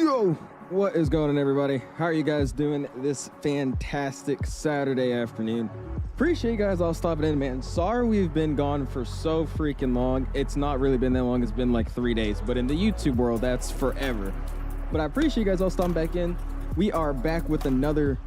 Yo, what is going on, everybody? How are you guys doing this fantastic Saturday afternoon? Appreciate you guys all stopping in, man. Sorry we've been gone for so freaking long. It's not really been that long. It's been like 3 days, but in the YouTube world, that's forever. But I appreciate you guys all stopping back in. We are back with another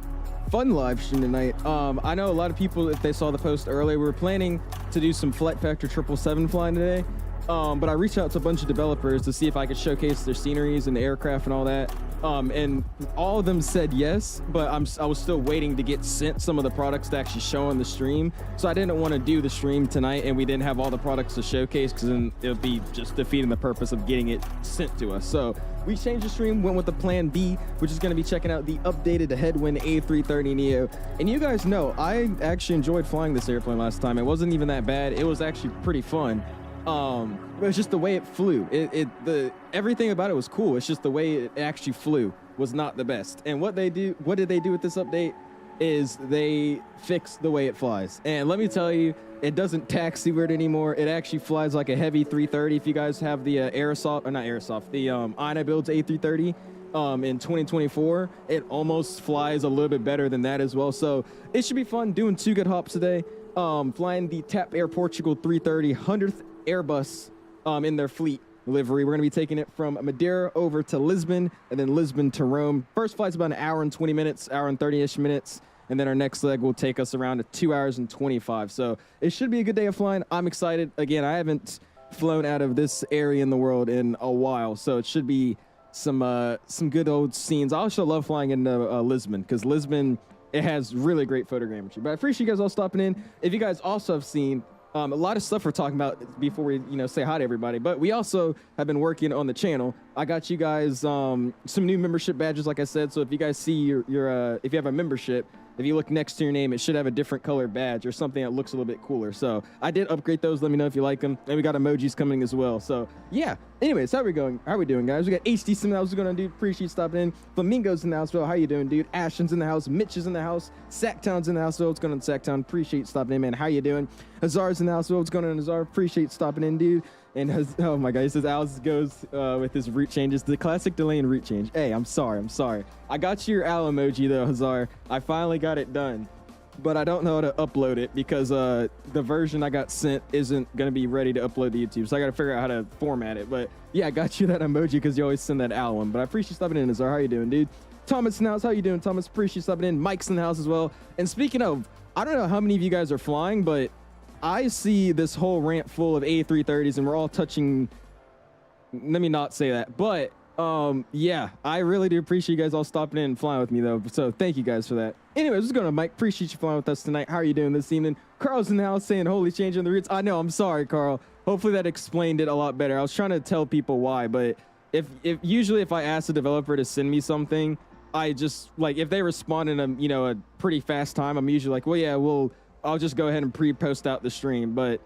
fun live stream tonight. I know a lot of people, if they saw the post earlier, we were planning to do some Flight Factor 777 flying today. But I reached out to a bunch of developers to see if I could showcase their sceneries and the aircraft and all that. And all of them said yes, but I was still waiting to get sent some of the products to actually show on the stream. So I didn't want to do the stream tonight and we didn't have all the products to showcase, because then it would be just defeating the purpose of getting it sent to us. So we changed the stream, went with the plan B, which is going to be checking out the updated Headwind A330neo. And you guys know, I actually enjoyed flying this airplane last time. It wasn't even that bad. It was actually pretty fun. But it's just the way it flew. Everything about it was cool. It's just the way it actually flew was not the best. And what did they do with this update is they fixed the way it flies. And let me tell you, it doesn't taxi weird anymore. It actually flies like a heavy 330. If you guys have the Aerosoft, or not Aerosoft, the 𝐸 A330 in 2024, it almost flies a little bit better than that as well. So it should be fun doing 2 good hops today. Flying the TAP Air Portugal 330 100th Airbus in their fleet livery. We're going to be taking it from Madeira over to Lisbon, and then Lisbon to Rome. First flight's about an hour and 20 minutes, hour and 30-ish minutes, and then our next leg will take us around to 2 hours and 25. So it should be a good day of flying. I'm excited. Again, I haven't flown out of this area in the world in a while, so it should be some good old scenes. I also love flying into Lisbon, because Lisbon, it has really great photogrammetry. But I appreciate you guys all stopping in. If you guys also have seen a lot of stuff we're talking about before we, say hi to everybody, but we also have been working on the channel. I got you guys some new membership badges, like I said. So if you guys see if you have a membership, if you look next to your name, it should have a different color badge or something that looks a little bit cooler. So I did upgrade those. Let me know if you like them. And we got emojis coming as well. So yeah. Anyways, how are we doing, guys? We got HD Sim in the house. We're gonna do. Appreciate you stopping in. Flamingo's in the house. Well, how you doing, dude? Ashton's in the house. Mitch is in the house. Sacktown's in the house. Well, what's going on, Sacktown? Appreciate you stopping in, man. How you doing? Hazard's in the house. Well, what's going on, Hazard? Appreciate you stopping in, dude. And oh my God, he says Alice goes with his route changes. The classic delay and route change. Hey, I'm sorry. I got your Al emoji though, Hazard. I finally got it done, but I don't know how to upload it because the version I got sent isn't going to be ready to upload to YouTube. So I got to figure out how to format it. But yeah, I got you that emoji because you always send that Al one. But I appreciate you stopping in, Hazard. How you doing, dude? Thomas in the house. How you doing, Thomas? Appreciate you stopping in. Mike's in the house as well. And speaking of, I don't know how many of you guys are flying, but I see this whole ramp full of A330s and we're all touching. Let me not say that, but yeah, I really do appreciate you guys all stopping in and flying with me though. So thank you guys for that. Anyways, what's going on, Mike? Appreciate you flying with us tonight. How are you doing this evening? Carl's in the house saying, holy, changing the routes. I know, I'm sorry, Carl. Hopefully that explained it a lot better. I was trying to tell people why, but if usually if I ask the developer to send me something, I just like, if they respond in a pretty fast time, I'm usually like, well, yeah, I'll just go ahead and pre-post out the stream. But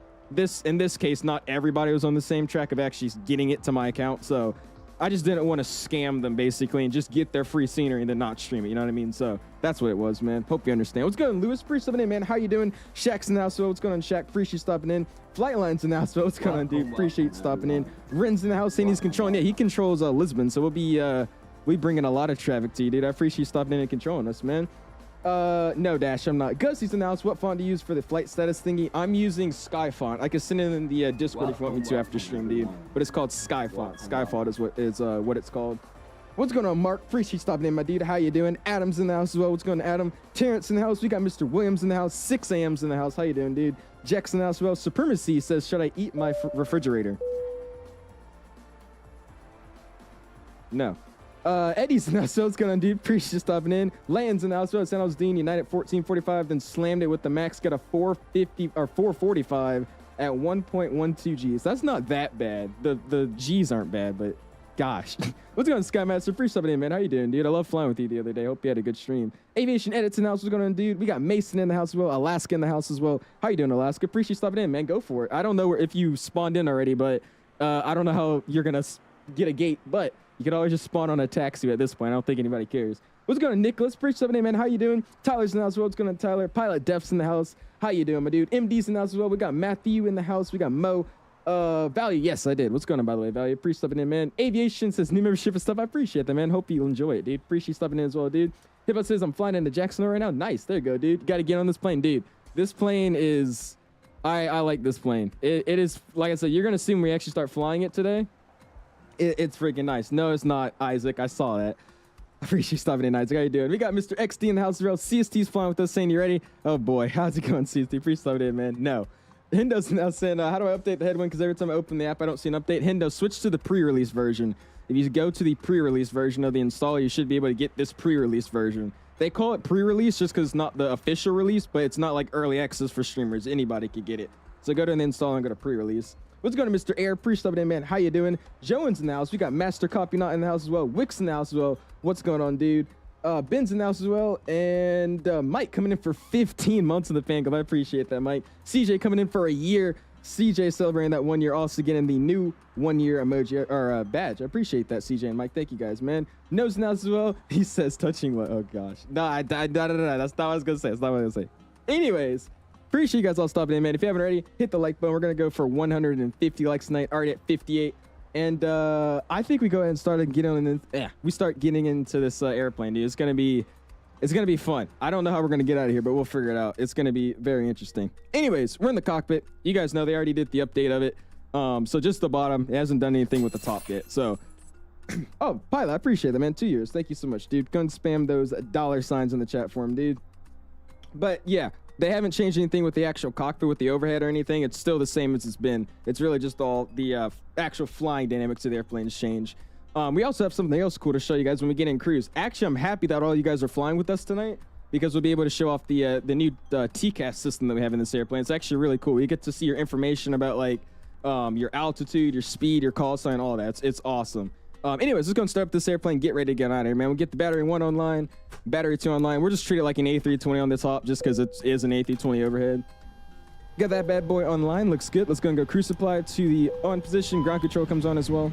in this case, not everybody was on the same track of actually getting it to my account. So I just didn't want to scam them basically and just get their free scenery and then not stream it. You know what I mean? So that's what it was, man. Hope you understand. What's going on, Lewis? Appreciate stopping in, man. How you doing? Shaq's in the house. So what's going on, Shaq? Appreciate you stopping in. Flightline's in the house. So what's going on, dude? Appreciate you stopping in. Ren's in the house saying he's controlling. Yeah, he controls Lisbon. So we'll be we bringing a lot of traffic to you, dude. I appreciate you stopping in and controlling us, man. No, Dash, I'm not. Gussie's in the house. What font to use for the flight status thingy? I'm using Sky font. I can send it in the Discord if you want me to after stream, dude. But it's called Sky font. Sky font is what it's called. What's going on, Mark? Appreciate stopping in, my dude. How you doing? Adam's in the house as well. What's going on, Adam? Terrence in the house. We got Mr. Williams in the house. 6 a.m.'s in the house. How you doing, dude? Jack's in the house as well. Supremacy says, should I eat my refrigerator? No. Eddie's in the house. So what's going on, dude? Appreciate you stopping in. Land's in the house. San Jose Dean United 1445, then slammed it with the max. Got a 450 or 445 at 1.12 Gs. That's not that bad. The Gs aren't bad, but gosh. What's going on, Skymaster? Appreciate stopping in, man. How you doing, dude? I love flying with you the other day. Hope you had a good stream. Aviation Edits in the house. What's going on, dude? We got Mason in the house as well. Alaska in the house as well. How you doing, Alaska? Appreciate you stopping in, man. Go for it. I don't know if you spawned in already, but I don't know how you're gonna get a gate, but you can always just spawn on a taxi at this point. I don't think anybody cares. What's going on, Nicholas? Appreciate stopping in, man. How you doing? Tyler's in the house as well. What's going on, Tyler? Pilot Def's in the house. How you doing, my dude? MD's in the house as well. We got Matthew in the house. We got Mo. Value, yes, I did. What's going on, by the way, Value? Appreciate stepping in, man. Aviation says new membership and stuff. I appreciate that, man. Hope you enjoy it, dude. Appreciate stepping in as well, dude. Hippo says I'm flying into Jacksonville right now. Nice. There you go, dude. Got to get on this plane, dude. This plane is... I like this plane. It is, like I said, you're going to see when we actually start flying it today. It's freaking nice. No, it's not, Isaac. I saw that. I appreciate stopping in, Isaac. How you doing? We got Mr. XD in the house as well. CST's flying with us, saying you ready? Oh, boy. How's it going, CST? Appreciate stopping in, man. No. Hindo's now saying, how do I update the Headwind? Because every time I open the app, I don't see an update. Hindo, switch to the pre-release version. If you go to the pre-release version of the installer, you should be able to get this pre-release version. They call it pre-release just because it's not the official release, but it's not like early access for streamers. Anybody could get it. So go to the install and go to pre-release. What's going on, Mr. Air? Appreciate it, man. How you doing? Joan's in the house. We got Master Copy Not in the house as well. Wick's in the house as well. What's going on, dude? Ben's in the house as well. And Mike coming in for 15 months in the fan club. I appreciate that, Mike. CJ coming in for a year. CJ celebrating that 1 year, also getting the new 1 year emoji or badge. I appreciate that, CJ and Mike. Thank you guys, man. Nose in the house as well. He says touching what? Oh, gosh. No, that's not what I was going to say. That's not what I was going to say. Anyways. Appreciate you guys all stopping in, man. If you haven't already, hit the like button. We're going to go for 150 likes tonight. Already at 58. And I think we go ahead and start getting into this airplane, dude. It's going to be fun. I don't know how we're going to get out of here, but we'll figure it out. It's going to be very interesting. Anyways, we're in the cockpit. You guys know they already did the update of it. So just the bottom. It hasn't done anything with the top yet. So, oh, Pilot, I appreciate that, man. 2 years. Thank you so much, dude. Go and spam those dollar signs in the chat for him, dude. But yeah. They haven't changed anything with the actual cockpit, with the overhead or anything. It's still the same as it's been. It's really just all the actual flying dynamics of the airplanes change. We also have something else cool to show you guys when we get in Cruz. Actually, I'm happy that all you guys are flying with us tonight because we'll be able to show off the new TCAS system that we have in this airplane. It's actually really cool. You get to see your information about like your altitude, your speed, your call sign, all that. It's awesome. Anyways, let's go and start up this airplane. Get ready to get out of here, man. We'll get the battery 1 online, battery 2 online. We're just treat it like an A320 on the top just because it is an A320 overhead. Got that bad boy online. Looks good. Let's go and go cruise supply to the on position. Ground control comes on as well.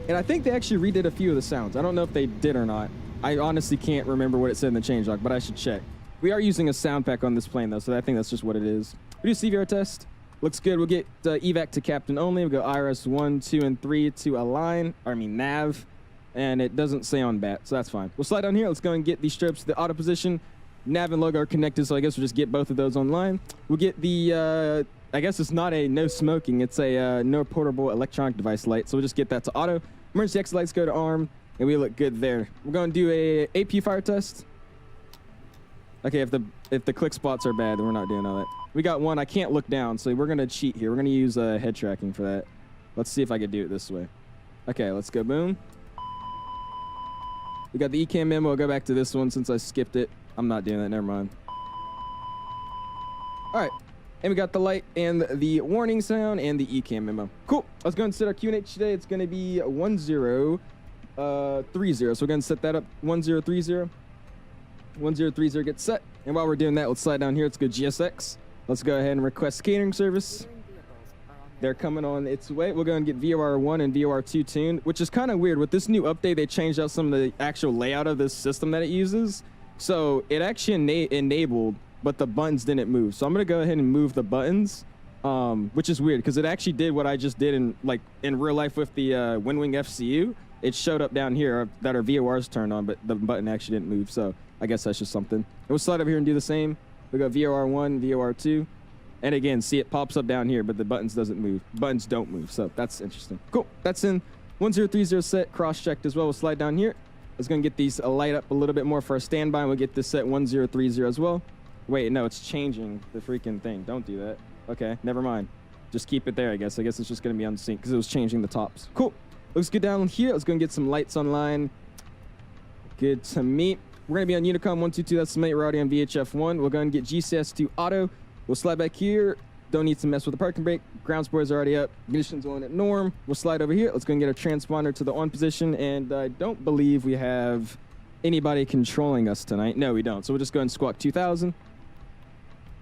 And I think they actually redid a few of the sounds. I don't know if they did or not. I honestly can't remember what it said in the changelog, but I should check. We are using a sound pack on this plane, though, so I think that's just what it is. We do CVR test. Looks good. We'll get evac to captain only. We'll go IRS 1, 2, and 3 to align. Nav. And it doesn't say on bat, so that's fine. We'll slide down here. Let's go and get these stripes to the auto position. Nav and logo are connected, so I guess we'll just get both of those online. We'll get the, I guess it's not a no smoking. It's a no portable electronic device light, so we'll just get that to auto. Emergency exit lights go to arm, and we look good there. We're going to do a AP fire test. Okay, if the click spots are bad, then we're not doing all that. We got one. I can't look down, so we're going to cheat here. We're going to use head tracking for that. Let's see if I can do it this way. Okay, let's go. Boom. We got the ECAM memo. I'll go back to this one since I skipped it. I'm not doing that. Never mind. All right. And we got the light and the warning sound and the ECAM memo. Cool. Let's go and set our QNH today. It's going to be 1030. So we're going to set that up. 1030. 1030 gets set. And while we're doing that, let's slide down here. Let's go GSX. Let's go ahead and request catering service. They're coming on its way. We'll go and get VOR 1 and VOR 2 tuned, which is kind of weird. With this new update, they changed out some of the actual layout of this system that it uses. So it actually enabled, but the buttons didn't move. So I'm going to go ahead and move the buttons, which is weird because it actually did what I just did in real life with the WINWING FCU. It showed up down here that our VORs turned on, but the button actually didn't move. So I guess that's just something. We'll slide over here and do the same. We go VOR 1, VOR 2. And again, see, it pops up down here, but the buttons doesn't move. Buttons don't move, so that's interesting. Cool. That's in 1030 set, cross-checked as well. We'll slide down here. Let's go and get these light up a little bit more for our standby, and we'll get this set 1030 as well. Wait, no, it's changing the freaking thing. Don't do that. Okay, never mind. Just keep it there, I guess. I guess it's just going to be unsync because it was changing the tops. Cool. Looks good down here. Let's go and get some lights online. Good to meet. We're going to be on Unicom 122. That's the mate. We're already on VHF 1. We'll go and get GCS2 auto. We'll slide back here. Don't need to mess with the parking brake. Ground spoilers are already up. Ignition's on at norm. We'll slide over here. Let's go and get our transponder to the on position. And I don't believe we have anybody controlling us tonight. No, we don't. So we'll just go and squawk 2000.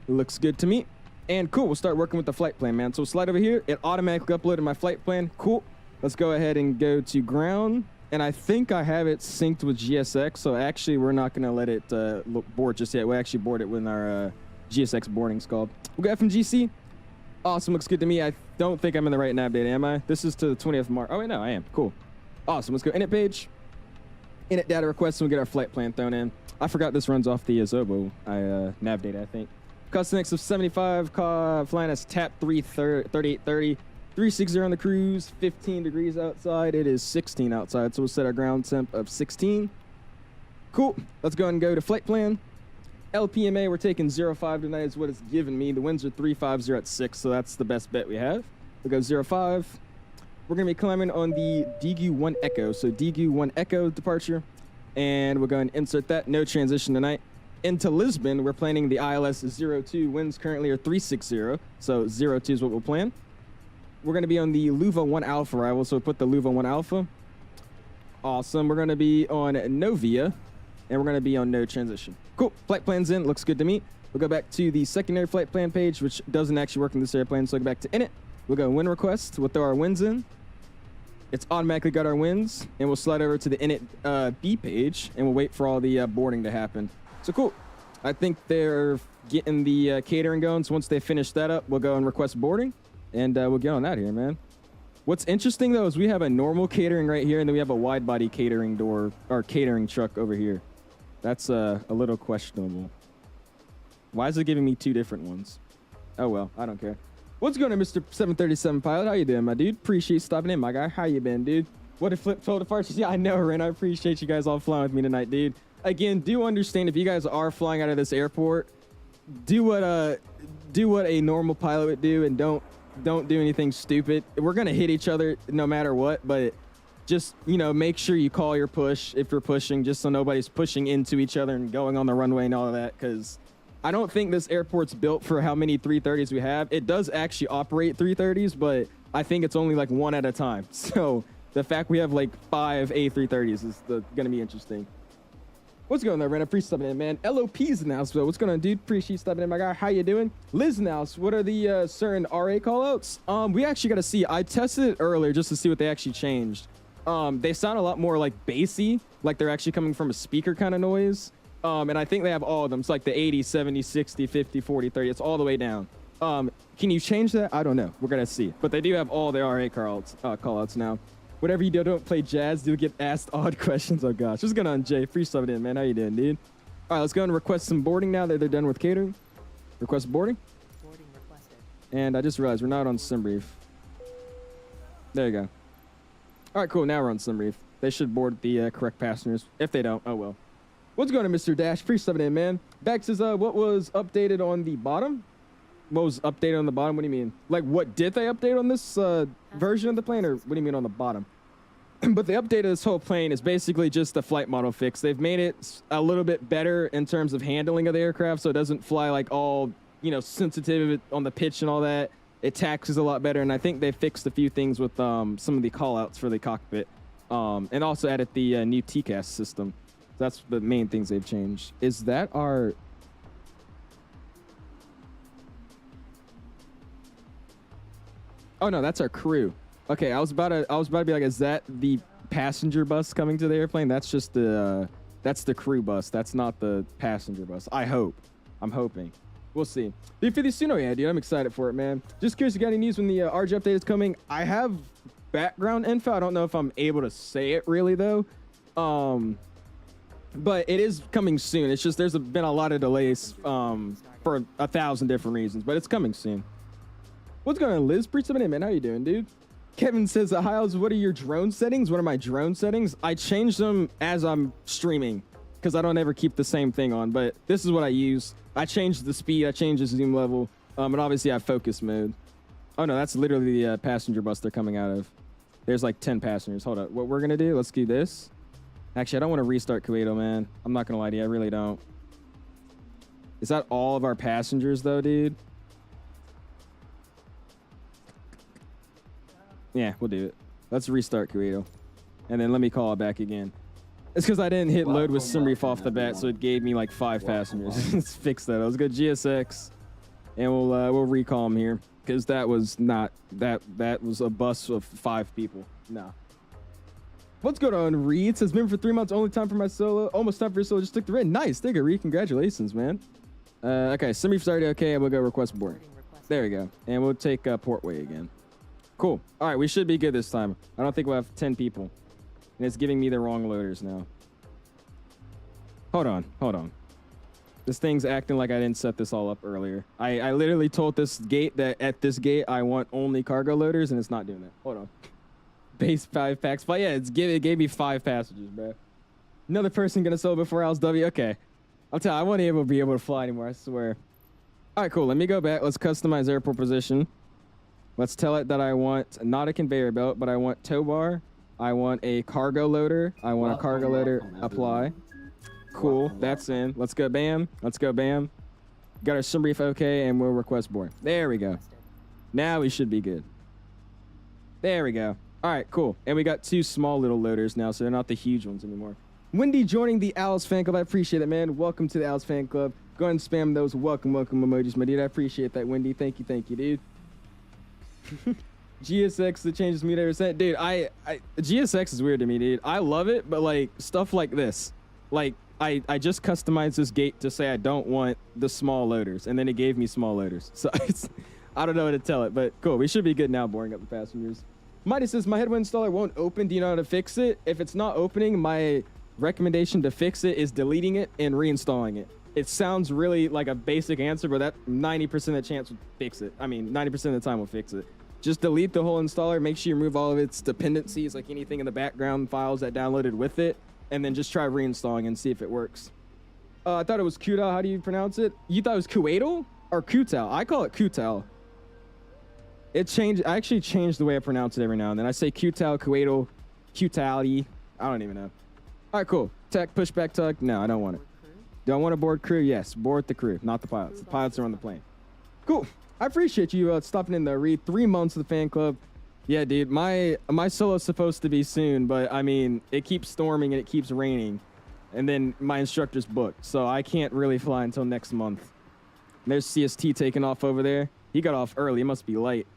Looks good to me. And cool. We'll start working with the flight plan, man. So we'll slide over here. It automatically uploaded my flight plan. Cool. Let's go ahead and go to ground. And I think I have it synced with GSX. So actually, we're not going to let it board just yet. We'll actually board it when our GSX boarding's called. We'll go FMGC. Awesome, looks good to me. I don't think I'm in the right nav data, am I? This is to the 20th of March. Oh, wait, no, I am. Cool. Awesome, let's go init page. Init data request, and we'll get our flight plan thrown in. I forgot this runs off the 𝙬𝐻𝐵 nav data, I think. Costinix of 75, flying us TAP 3830, 360 on the cruise, 15 degrees outside. It is 16 outside, so we'll set our ground temp of 16. Cool, let's go ahead and go to flight plan. LPMA, we're taking 05 tonight is what it's given me. The winds are 350 at 6, so that's the best bet we have. We'll go 05. We're going to be climbing on the 𝙑𝙑𝙝 Echo, so 𝙑𝙑𝙝 Echo departure. And we'll go and insert that. No transition tonight. Into Lisbon, we're planning the ILS 02. Winds currently are 360, so 02 is what we'll plan. We're going to be on the Luva 1 Alpha arrival, so we'll put the Luva 1 Alpha. Awesome. We're going to be on Novia, and we're going to be on no transition. Cool. Flight plan's in. Looks good to me. We'll go back to the secondary flight plan page, which doesn't actually work in this airplane, so we'll go back to init. We'll go wind request. We'll throw our winds in. It's automatically got our winds, and we'll slide over to the init B page, and we'll wait for all the boarding to happen. So cool. I think they're getting the catering going, so once they finish that up, we'll go and request boarding, and we'll get on that here, man. What's interesting, though, is we have a normal catering right here, and then we have a wide-body catering door, or catering truck over here. That's a little questionable. Why is it giving me two different ones? Oh, well, I don't care. What's going on, Mr. 737 pilot? How you doing, my dude? Appreciate you stopping in, my guy. How you been, dude? What a flip total departures. Yeah, I know, Ren. I appreciate you guys all flying with me tonight, dude. Again, do understand if you guys are flying out of this airport, do what a normal pilot would do, and don't do anything stupid. We're gonna hit each other no matter what, but just, you know, make sure you call your push if you're pushing, just so nobody's pushing into each other and going on the runway and all of that, because I don't think this airport's built for how many 330s we have. It does actually operate 330s, but I think it's only like one at a time. So the fact we have like 5 A330s is gonna be interesting. What's going on there, Ren? I appreciate stopping in, man. LOP's now, so what's going on, dude? Appreciate stopping in, my guy. How you doing? Liz now, what are the certain RA callouts? We actually got to see. I tested it earlier just to see what they actually changed. They sound a lot more like bassy, like they're actually coming from a speaker kind of noise. And I think they have all of them. It's like the 80, 70, 60, 50, 40, 30. It's all the way down. Can you change that? I don't know. We're going to see. But they do have all the RA callouts now. Whatever you do, don't play jazz. Do get asked odd questions. Oh, gosh. What's going on, Jay? Free subbing in, man. How you doing, dude? All right, let's go and request some boarding now that they're done with catering. Request boarding. Boarding requested. And I just realized we're not on SimBrief. There you go. All right, cool. Now we're on SimBrief. They should board the correct passengers. If they don't, oh, well. What's going on, Mr. Dash? Free subbing in, man. Back says, what was updated on the bottom? What was updated on the bottom? What do you mean? Like, what did they update on this version of the plane, or what do you mean on the bottom? But the update of this whole plane is basically just the flight model fix. They've made it a little bit better in terms of handling of the aircraft, so it doesn't fly like all, you know, sensitive on the pitch and all that. It taxes a lot better, and I think they fixed a few things with some of the call-outs for the cockpit, and also added the new TCAS system. That's the main things they've changed. Is that our... Oh no, that's our crew. Okay, I was about to be like, is that the passenger bus coming to the airplane? That's just that's the crew bus. That's not the passenger bus. I hope. I'm hoping. We'll see. The Fiumicino, yeah, dude, I'm excited for it, man. Just curious, you got any news when the RG update is coming? I have background info. I don't know if I'm able to say it really though. But it is coming soon. It's just there's been a lot of delays for 1,000 different reasons, but it's coming soon. What's going on, Liz? Pretty in, man. How you doing, dude? Kevin says, Hiles, what are your drone settings? What are my drone settings? I change them as I'm streaming because I don't ever keep the same thing on, but this is what I use. I change the speed. I change the zoom level. And obviously I have focus mode. Oh, no, that's literally the passenger bus they're coming out of. There's like 10 passengers. Hold up. What we're going to do, let's do this. Actually, I don't want to restart 𝐕𝐻𝐿, man. I'm not going to lie to you. I really don't. Is that all of our passengers, though, dude? Yeah, we'll do it. Let's restart 𝐕𝐻𝐿. And then let me call it back again. It's because I didn't hit load with SimBrief off the bat, so it gave me like 5 passengers. Let's fix that. Let's go GSX. And we'll recall them here. Because that was not... That was a bus of 5 people. No. What's going on, Reed? Says, been for 3 months, only time for my solo. Almost time for your solo, just took the red. Nice, thank you, Reed. Congratulations, man. Okay, SimBrief's already okay. We'll go request boarding. There we go. And we'll take Portway again. Cool. All right, we should be good this time. I don't think we'll have 10 people. And it's giving me the wrong loaders now. Hold on. This thing's acting like I didn't set this all up earlier. I literally told this gate that at this gate I want only cargo loaders, and it's not doing that. Hold on. Base 5 packs. But yeah, it gave me 5 passengers, bro. Another person gonna sell before I was W. Okay. I'll tell you, I won't be able to fly anymore, I swear. All right, cool. Let me go back. Let's customize airport position. Let's tell it that I want not a conveyor belt, but I want tow bar. I want a cargo loader. I want a cargo loader. Apply. Cool. That's in. Let's go bam. Let's go bam. Got our sim brief okay, and we'll request board. There we go. Now we should be good. There we go. All right, cool. And we got 2 small little loaders now, so they're not the huge ones anymore. Wendy joining the Owls fan club. I appreciate it, man. Welcome to the Owls fan club. Go ahead and spam those welcome emojis, my dude. I appreciate that, Wendy. Thank you, dude. GSX, the changes me ever sent. Dude, GSX is weird to me, dude. I love it, but like stuff like this. Like I just customized this gate to say I don't want the small loaders, and then it gave me small loaders. So I don't know how to tell it, but cool. We should be good now boarding up the passengers. Midas says, my Headwind installer won't open. Do you know how to fix it? If it's not opening, my recommendation to fix it is deleting it and reinstalling it. It sounds really like a basic answer, but that 90% of the chance will fix it. I mean, 90% of the time will fix it. Just delete the whole installer. Make sure you remove all of its dependencies, like anything in the background files that downloaded with it, and then just try reinstalling and see if it works. I thought it was 𝐕𝐻𝐃𝐀𝐍𝐼. How do you pronounce it? You thought it was 𝐕𝐻𝐃𝐃𝐃𝐃𝐃𝐃 or 𝐕𝐻𝐃𝐃𝐃? I call it 𝐕𝐻𝐃𝐃. It changed. I actually change the way I pronounce it every now and then. I say 𝐕𝐻𝐃𝐃𝐃, 𝐕𝐻𝐃𝐃𝐃. I don't even know. All right, cool. Tech, pushback tug. No, I don't want it. Do I want to board crew? Yes, board the crew, not the pilots. The pilots are on the plane. Cool. I appreciate you stopping in there, Reed. 3 months of the fan club. Yeah, dude, my solo's supposed to be soon, but I mean, it keeps storming and it keeps raining, and then my instructor's booked, so I can't really fly until next month. And there's CST taking off over there. He got off early. It must be light.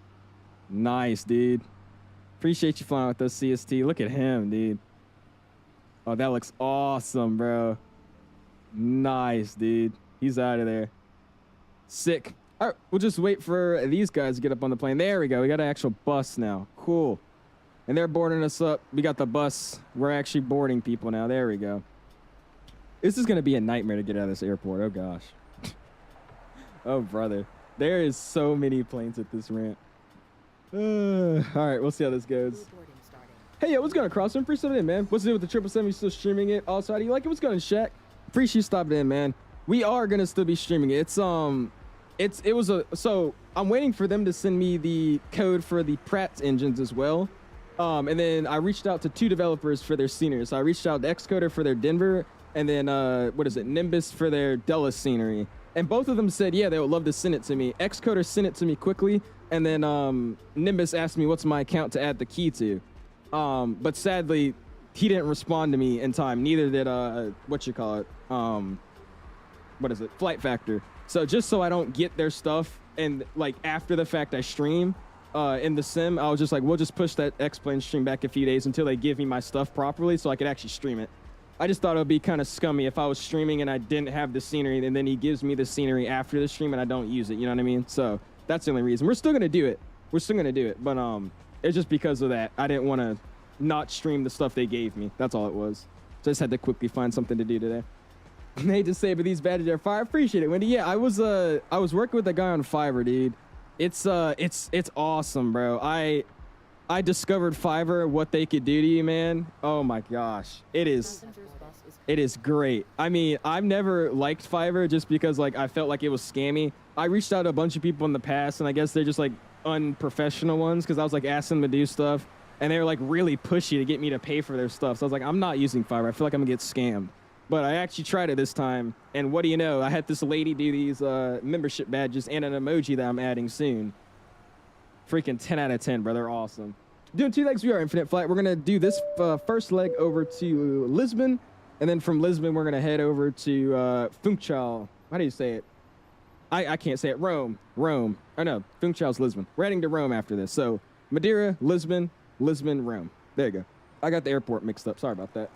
Nice, dude. Appreciate you flying with us, CST. Look at him, dude. Oh, that looks awesome, bro. Nice, dude. He's out of there. Sick. All right, we'll just wait for these guys to get up on the plane. There we go. We got an actual bus now. Cool. And they're boarding us up. We got the bus. We're actually boarding people now. There we go. This is going to be a nightmare to get out of this airport. Oh, gosh. Oh, brother. There is so many planes at this ramp. All right, we'll see how this goes. Hey, yo, what's going on, Cross? I'm appreciate it, man. What's it with the 777? You still streaming it? Also, how do you like it? What's going on, Shaq? Appreciate you stopping in, man. We are going to still be streaming it. So I'm waiting for them to send me the code for the Pratt engines as well. And then I reached out to 2 developers for their scenery. So I reached out to Xcoder for their Denver, and then, Nimbus for their Dulles scenery. And both of them said, yeah, they would love to send it to me. Xcoder sent it to me quickly, and then Nimbus asked me what's my account to add the key to. But sadly, he didn't respond to me in time. Neither did, Flight Factor. So just so I don't get their stuff and like after the fact I stream in the sim, I was just like, we'll just push that X-Plane stream back a few days until they give me my stuff properly so I could actually stream it. I just thought it would be kind of scummy if I was streaming and I didn't have the scenery, and then he gives me the scenery after the stream and I don't use it, you know what I mean? So that's the only reason. We're still going to do it. But it's just because of that. I didn't want to not stream the stuff they gave me. That's all it was. So I just had to quickly find something to do today. I hate to say, but these badges are fire. I appreciate it, Wendy. Yeah, I was working with a guy on Fiverr, dude. It's awesome, bro. I discovered Fiverr, what they could do to you, man. Oh my gosh. It is great. I mean, I've never liked Fiverr just because like I felt like it was scammy. I reached out to a bunch of people in the past, and I guess they're just like unprofessional ones because I was like asking them to do stuff, and they were like really pushy to get me to pay for their stuff. So I was like, I'm not using Fiverr. I feel like I'm gonna get scammed. But I actually tried it this time, and what do you know? I had this lady do these membership badges and an emoji that I'm adding soon. Freaking 10 out of 10, bro. They're awesome. Doing 2 legs, we are Infinite Flight. We're going to do this first leg over to Lisbon, and then from Lisbon, we're going to head over to Funchal. How do you say it? I can't say it. Rome. Oh, no. Funchal's Lisbon. We're heading to Rome after this. So Madeira, Lisbon, Rome. There you go. I got the airport mixed up. Sorry about that.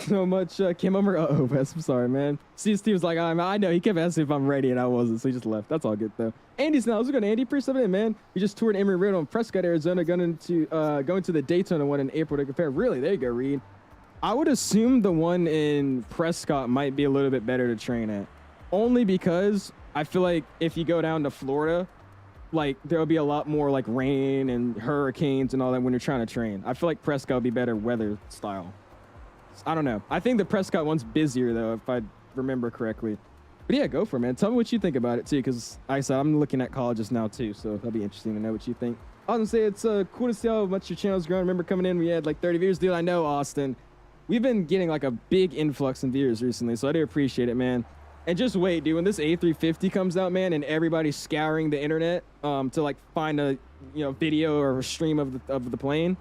so much, Kim Ummer. Uh-oh, Wes, I'm sorry, man. Steve was like, I know. He kept asking if I'm ready, and I wasn't, so he just left. That's all good, though. Andy's now. Let's go to Andy. Appreciate it, man. We just toured Emory Road on Prescott, Arizona, going to the Daytona one in April to compare. Really? There you go, Reed. I would assume the one in Prescott might be a little bit better to train at. Only because I feel like if you go down to Florida, like, there'll be a lot more, like, rain and hurricanes and all that when you're trying to train. I feel like Prescott will be better weather style. I don't know. I think the Prescott one's busier, though, if I remember correctly. But yeah, go for it, man. Tell me what you think about it, too, because like I said, I'm looking at colleges now, too, so that'll be interesting to know what you think. I was going to say, it's cool to see how much your channel's grown. I remember coming in, we had, like, 30 viewers. Dude, I know, Austin. We've been getting, like, a big influx in viewers recently, so I do appreciate it, man. And just wait, dude, when this A350 comes out, man, and everybody's scouring the internet to, like, find a, video or a stream of the plane,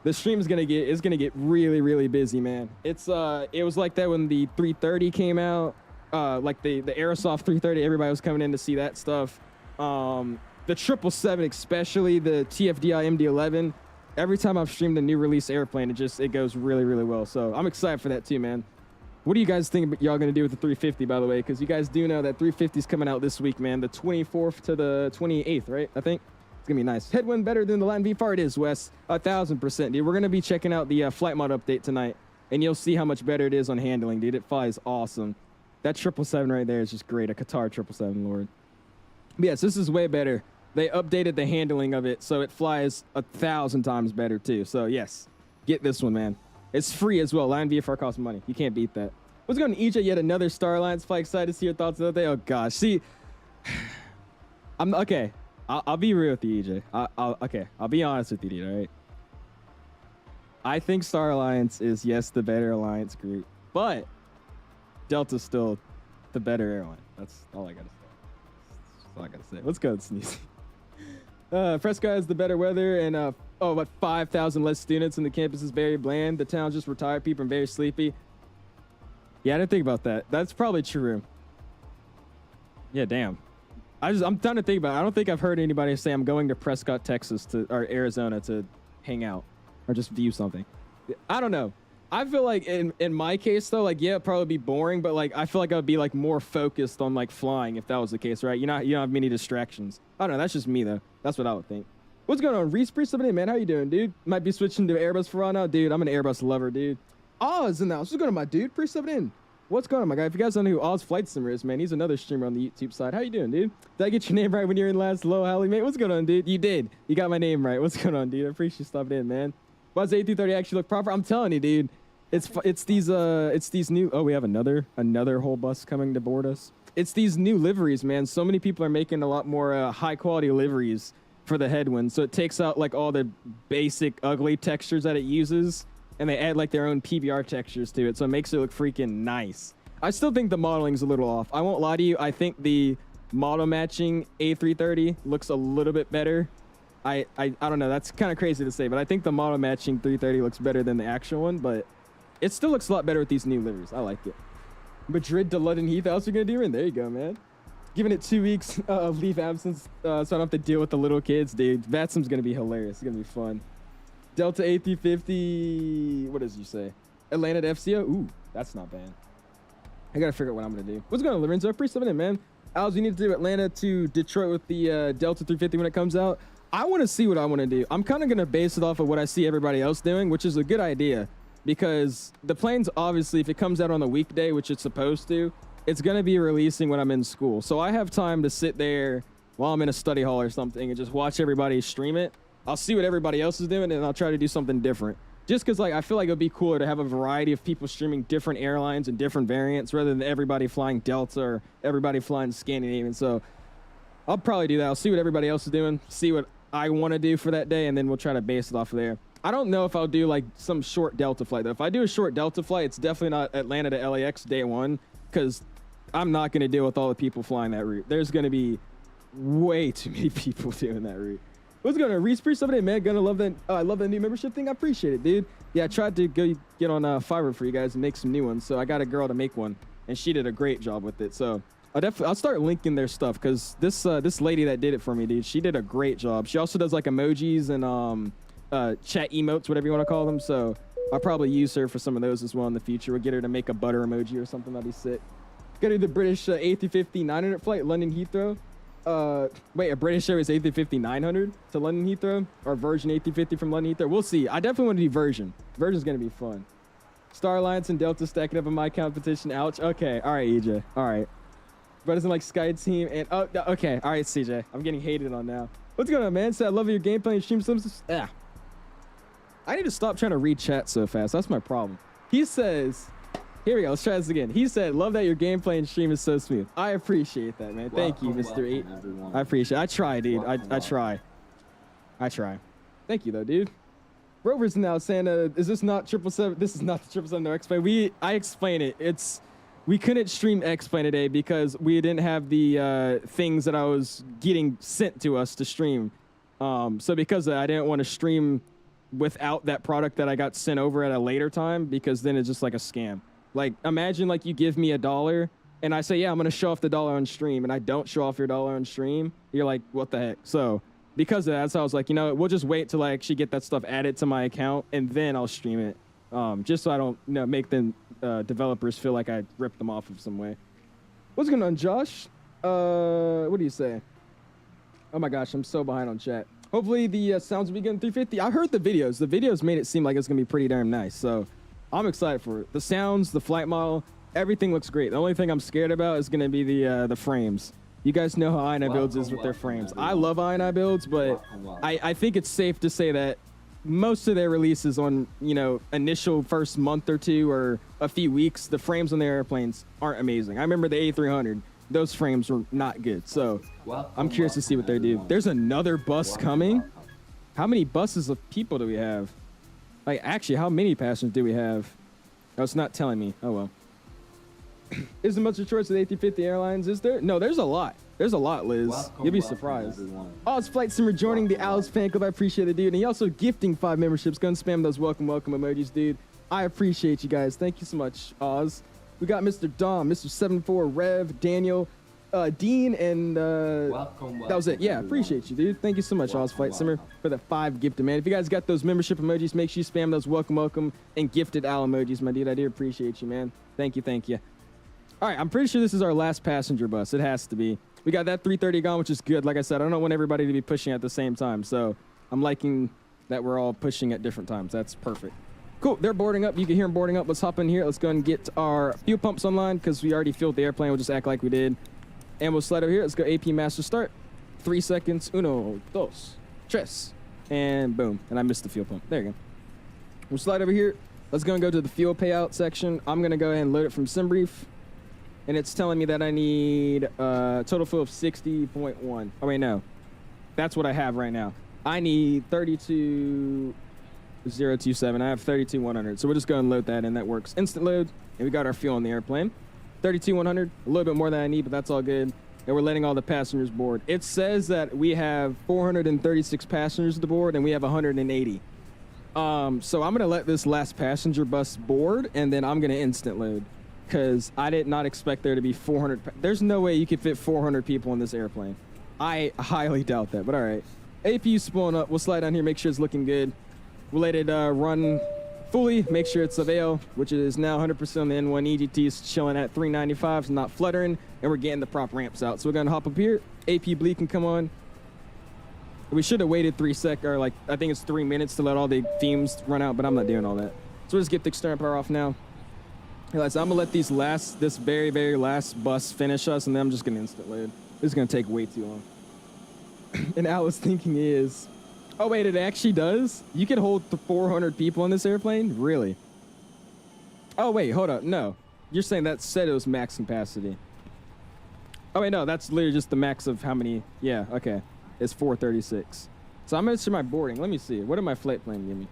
the stream is gonna get really, really busy, man. It was like that when the 330 came out, like the Aerosoft 330. Everybody was coming in to see that stuff. The 777, especially the TFDI MD-11. Every time I've streamed a new release airplane, it goes really, really well. So I'm excited for that too, man. What do you guys think y'all gonna do with the 350, by the way? Because you guys do know that 350 is coming out this week, man. The 24th to the 28th, right? I think. Gonna be nice. Headwind better than the Latin V-FAR. It is, Wes. 1000%, dude. We're gonna be checking out the flight mod update tonight, and you'll see how much better it is on handling, dude. It flies awesome. That 777 right there is just great. A Qatar 777, Lord. But yes, this is way better. They updated the handling of it, so it flies 1,000 times better too. So yes, get this one, man. It's free as well. Latin V-FAR costs money. You can't beat that. What's going on, EJ? Yet another Star Alliance flight. Excited to see your thoughts on that day. Oh gosh, see, I'm okay. I'll be real with you, EJ. I'll be honest with you, dude, all right? I think Star Alliance is, yes, the better alliance group, but Delta's still the better airline. That's all I gotta say. That's all I gotta say. Let's go, Sneezy. Fresco has the better weather and, what, 5,000 less students, and the campus is very bland. The town's just retired people and very sleepy. Yeah, I didn't think about that. That's probably true. Yeah, damn. I'm trying to think about it. I don't think I've heard anybody say I'm going to Prescott, Texas or Arizona to hang out or just view something. I don't know. I feel like in my case though, like, yeah, it'd probably be boring, but like I feel like I'd be like more focused on like flying if that was the case, right? You don't have many distractions. I don't know. That's just me though. That's what I would think. What's going on? Reese, somebody, man. How you doing, dude? Might be switching to Airbus for a while now, dude. I'm an Airbus lover, dude. Oz in the house. What's going on, my dude? in. What's going on, my guy? If you guys don't know who Oz Flight Simmer is, man, he's another streamer on the YouTube side. How you doing, dude? Did I get your name right when you were in last? Hello, Hallie, mate. What's going on, dude? You did. You got my name right. What's going on, dude? I appreciate you stopping in, man. Why does the A330 actually look proper? I'm telling you, dude. It's these new. Oh, we have another whole bus coming to board us. It's these new liveries, man. So many people are making a lot more high quality liveries for the Headwind. So it takes out like all the basic ugly textures that it uses, and they add like their own PBR textures to it. So it makes it look freaking nice. I still think the modeling's a little off. I won't lie to you. I think the model matching A330 looks a little bit better. I don't know. That's kind of crazy to say, but I think the model matching 330 looks better than the actual one, but it still looks a lot better with these new liveries. I like it. Madrid to London Heathrow. How's it going to do? And there you go, man. Giving it 2 weeks of leave absence so I don't have to deal with the little kids, dude. VATSIM's going to be hilarious. It's going to be fun. Delta A350. What does you say? Atlanta to FCO. Ooh, that's not bad. I gotta figure out what I'm gonna do. What's going on, Lorenzo? Appreciate it, man. Al's, you need to do Atlanta to Detroit with the Delta 350 when it comes out. I want to see what I want to do. I'm kind of gonna base it off of what I see everybody else doing, which is a good idea because the plane's obviously, if it comes out on the weekday, which it's supposed to, it's gonna be releasing when I'm in school. So I have time to sit there while I'm in a study hall or something and just watch everybody stream it. I'll see what everybody else is doing and I'll try to do something different. Just because, like, I feel like it would be cooler to have a variety of people streaming different airlines and different variants rather than everybody flying Delta or everybody flying Scandinavian. So I'll probably do that. I'll see what everybody else is doing, see what I want to do for that day, and then we'll try to base it off of there. I don't know if I'll do, like, some short Delta flight, though. If I do a short Delta flight, it's definitely not Atlanta to LAX day one because I'm not going to deal with all the people flying that route. There's going to be way too many people doing that route. What's going on? Reese, somebody, man. Gonna love that. I love that new membership thing. I appreciate it, dude. Yeah, I tried to go get on Fiverr for you guys and make some new ones. So I got a girl to make one, and she did a great job with it. So I'll start linking their stuff because this lady that did it for me, dude, she did a great job. She also does like emojis and chat emotes, whatever you want to call them. So I'll probably use her for some of those as well in the future. We'll get her to make a butter emoji or something. That'd be sick. Go to the British A350-900 flight, London Heathrow. Wait, a British Airways A350-900 to London Heathrow, or version A350 from London Heathrow. We'll see. I definitely want to do version. Version's gonna be fun. Star Alliance and Delta stacking up in my competition. Ouch. Okay. All right, EJ. All right. But doesn't like Sky Team and okay. All right, CJ. I'm getting hated on now. What's going on, man? So I love your gameplay and stream slims. I need to stop trying to read chat so fast. That's my problem. He says. Here we go. Let's try this again. He said, love that your gameplay and stream is so smooth. I appreciate that, man. Thank you, Mr. 8. I appreciate it. I try, dude. I try. I try. Thank you, though, dude. Rover's now saying, is this not 777? This is not the 777 no X-Plane. I explain it. We couldn't stream X-Plane today because we didn't have the things that I was getting sent to us to stream. So because of that, I didn't want to stream without that product that I got sent over at a later time, because then it's just like a scam. Like, imagine like you give me $1 and I say, yeah, I'm going to show off the $1 on stream, and I don't show off your $1 on stream. You're like, what the heck? So because of that, so I was like, you know, we'll just wait till I actually get that stuff added to my account, and then I'll stream it. Just so I don't, you know, make the developers feel like I ripped them off of some way. What's going on, Josh? What do you say? Oh my gosh, I'm so behind on chat. Hopefully the sounds will be good in 350. I heard the videos. The videos made it seem like it's going to be pretty damn nice. So I'm excited for it. The sounds, the flight model, everything looks great. The only thing I'm scared about is going to be the frames. You guys know how INI Builds is with their frames. I love INI Builds, but I think it's safe to say that most of their releases on, you know, initial first month or two or a few weeks, the frames on their airplanes aren't amazing. I remember the A300. Those frames were not good. So I'm curious to see what they do. There's another bus coming. How many buses of people do we have? Like, actually, how many passengers do we have? Oh, it's not telling me. Oh, well. Isn't much of choice with A350 Airlines, is there? No, there's a lot. There's a lot, Liz. You'll be surprised. Oz Flight Simmer joining the Owls fan club. I appreciate it, dude. And he also gifting 5 memberships. Go and spam those welcome emojis, dude. I appreciate you guys. Thank you so much, Oz. We got Mr. Dom, Mr. 74, Rev, Daniel, Dean, and welcome, that was it. Yeah, appreciate you, dude. Thank you so much, Oz Flight Simmer, for the 5 gifted, man. If you guys got those membership emojis, make sure you spam those welcome and gifted owl emojis, my dude. I do appreciate you, man. Thank you, thank you. All right, I'm pretty sure this is our last passenger bus. It has to be. We got that 330 gone, which is good. Like I said, I don't want everybody to be pushing at the same time, so I'm liking that we're all pushing at different times. That's perfect. Cool, they're boarding up. You can hear them boarding up. Let's hop in here. Let's go and get our fuel pumps online because we already filled the airplane. We'll just act like we did. And we'll slide over here. Let's go AP master start. 3 seconds. 1, 2, 3. And boom. And I missed the fuel pump. There you go. We'll slide over here. Let's go and go to the fuel payout section. I'm going to go ahead and load it from SimBrief. And it's telling me that I need a total fuel of 60.1. Oh, wait, no. That's what I have right now. I need 32,027. I have 32,100. So we'll just go and load that, and that works. Instant load. And we got our fuel on the airplane. 32,100. A little bit more than I need, but that's all good. And we're letting all the passengers board. It says that we have 436 passengers aboard, and we have 180. So I'm going to let this last passenger bus board, and then I'm going to instant load. Because I did not expect there to be 400. There's no way you could fit 400 people in this airplane. I highly doubt that, but all right. APU spooling up. We'll slide down here, make sure it's looking good. We'll let it run fully, make sure it's avail, which is now 100% on the N1 EGT. Is chilling at 395, so not fluttering, and we're getting the prop ramps out. So we're going to hop up here. AP bleed can come on. We should have waited 3 seconds, or like, I think it's 3 minutes to let all the fumes run out, but I'm not doing all that. So we'll just get the external power off now. Right, so I'm gonna let this very, very last bus finish us, and then I'm just gonna instant load. This is gonna take way too long. And Alice thinking is, oh wait, it actually does? You can hold 400 people on this airplane? Really? Oh wait, hold up, no. You're saying that said it was max capacity. Oh wait, no, that's literally just the max of how many, yeah, okay. It's 436. So I'm gonna see my boarding. Let me see, what did my flight plan give me?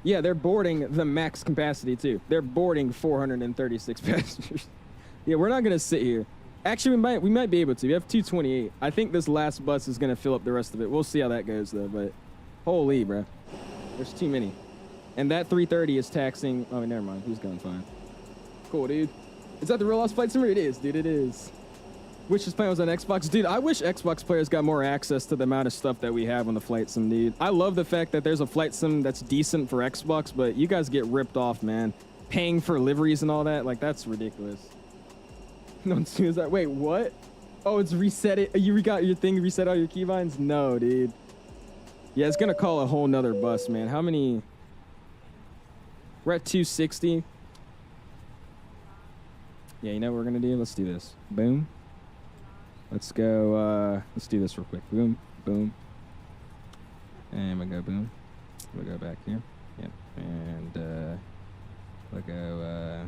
Yeah, they're boarding the max capacity, too. They're boarding 436 passengers. Yeah, we're not going to sit here. Actually, we might be able to. We have 228. I think this last bus is going to fill up the rest of it. We'll see how that goes, though. But holy, bro. There's too many. And that 330 is taxing. Oh, never mind. He's going fine. Cool, dude. Is that the real Lost Flight Simmer? It is, dude. It is. Wish this plan was on Xbox. Dude, I wish Xbox players got more access to the amount of stuff that we have on the flight sim, dude. I love the fact that there's a flight sim that's decent for Xbox, but you guys get ripped off, man. Paying for liveries and all that, like, that's ridiculous. No one sees that. Wait, what? Oh, it's reset it. You got your thing reset all your keybinds? No, dude. Yeah, it's gonna call a whole nother bus, man. How many? We're at 260. Yeah, you know what we're gonna do? Let's do this. Boom. Let's go, let's do this real quick. Boom, boom. And we'll go boom. We'll go back here. Yep. And, we'll go,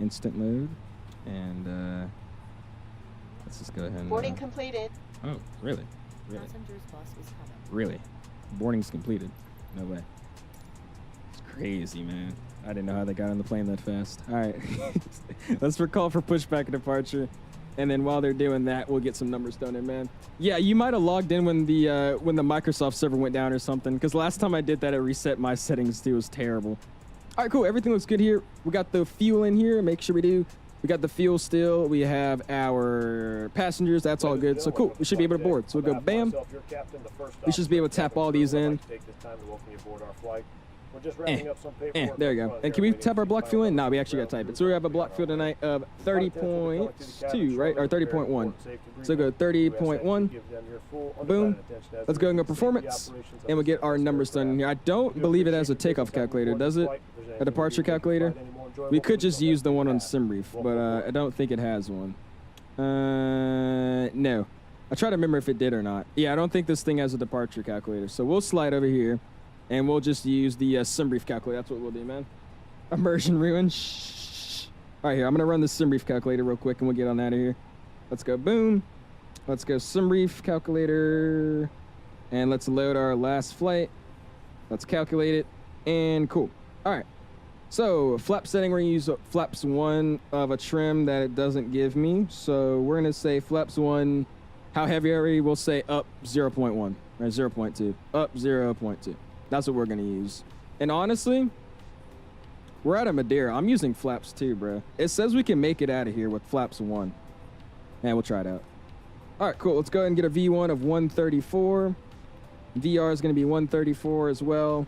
instant mode. And, let's just go ahead and... Boarding completed. Oh, really? Really? Really? Boarding's completed? No way. It's crazy, man. I didn't know how they got on the plane that fast. All right. Let's recall for pushback and departure. And then while they're doing that, we'll get some numbers done in, man. Yeah, you might have logged in when the Microsoft server went down or something, because last time I did that, it reset my settings too. It was terrible. All right, cool. Everything looks good here. We got the fuel in here. Make sure we do. We got the fuel still. We have our passengers. That's all good. So cool. We should be able to board. So we'll go bam. We should be able to tap all these in. We're just wrapping up some paperwork. There you go. And can we tap our block fuel in? No, we actually got to type it. So we have a block fuel tonight of 30.2, right? Or 30.1. So go 30.1. Boom. Let's go and go performance. And we'll get our numbers done here. I don't believe it has a takeoff calculator, does it? A departure calculator? We could just use the one on SimBrief, but I don't think it has one. No. I try to remember if it did or not. Yeah, I don't think this thing has a departure calculator. So we'll slide over here. And we'll just use the SimBrief calculator. That's what we'll do, man. Immersion ruin. Shh. All right, here. I'm going to run the SimBrief calculator real quick, and we'll get on out of here. Let's go. Boom. Let's go SimBrief calculator. And let's load our last flight. Let's calculate it. And cool. All right. So flap setting, we're going to use flaps 1 of a trim that it doesn't give me. So we're going to say flaps 1. How heavy are we? We'll say up 0.1 or 0.2. Up 0.2. That's what we're going to use. And honestly, we're out of Madeira. I'm using flaps 2, bro. It says we can make it out of here with flaps 1. And we'll try it out. All right, cool. Let's go ahead and get a V1 of 134. VR is going to be 134 as well.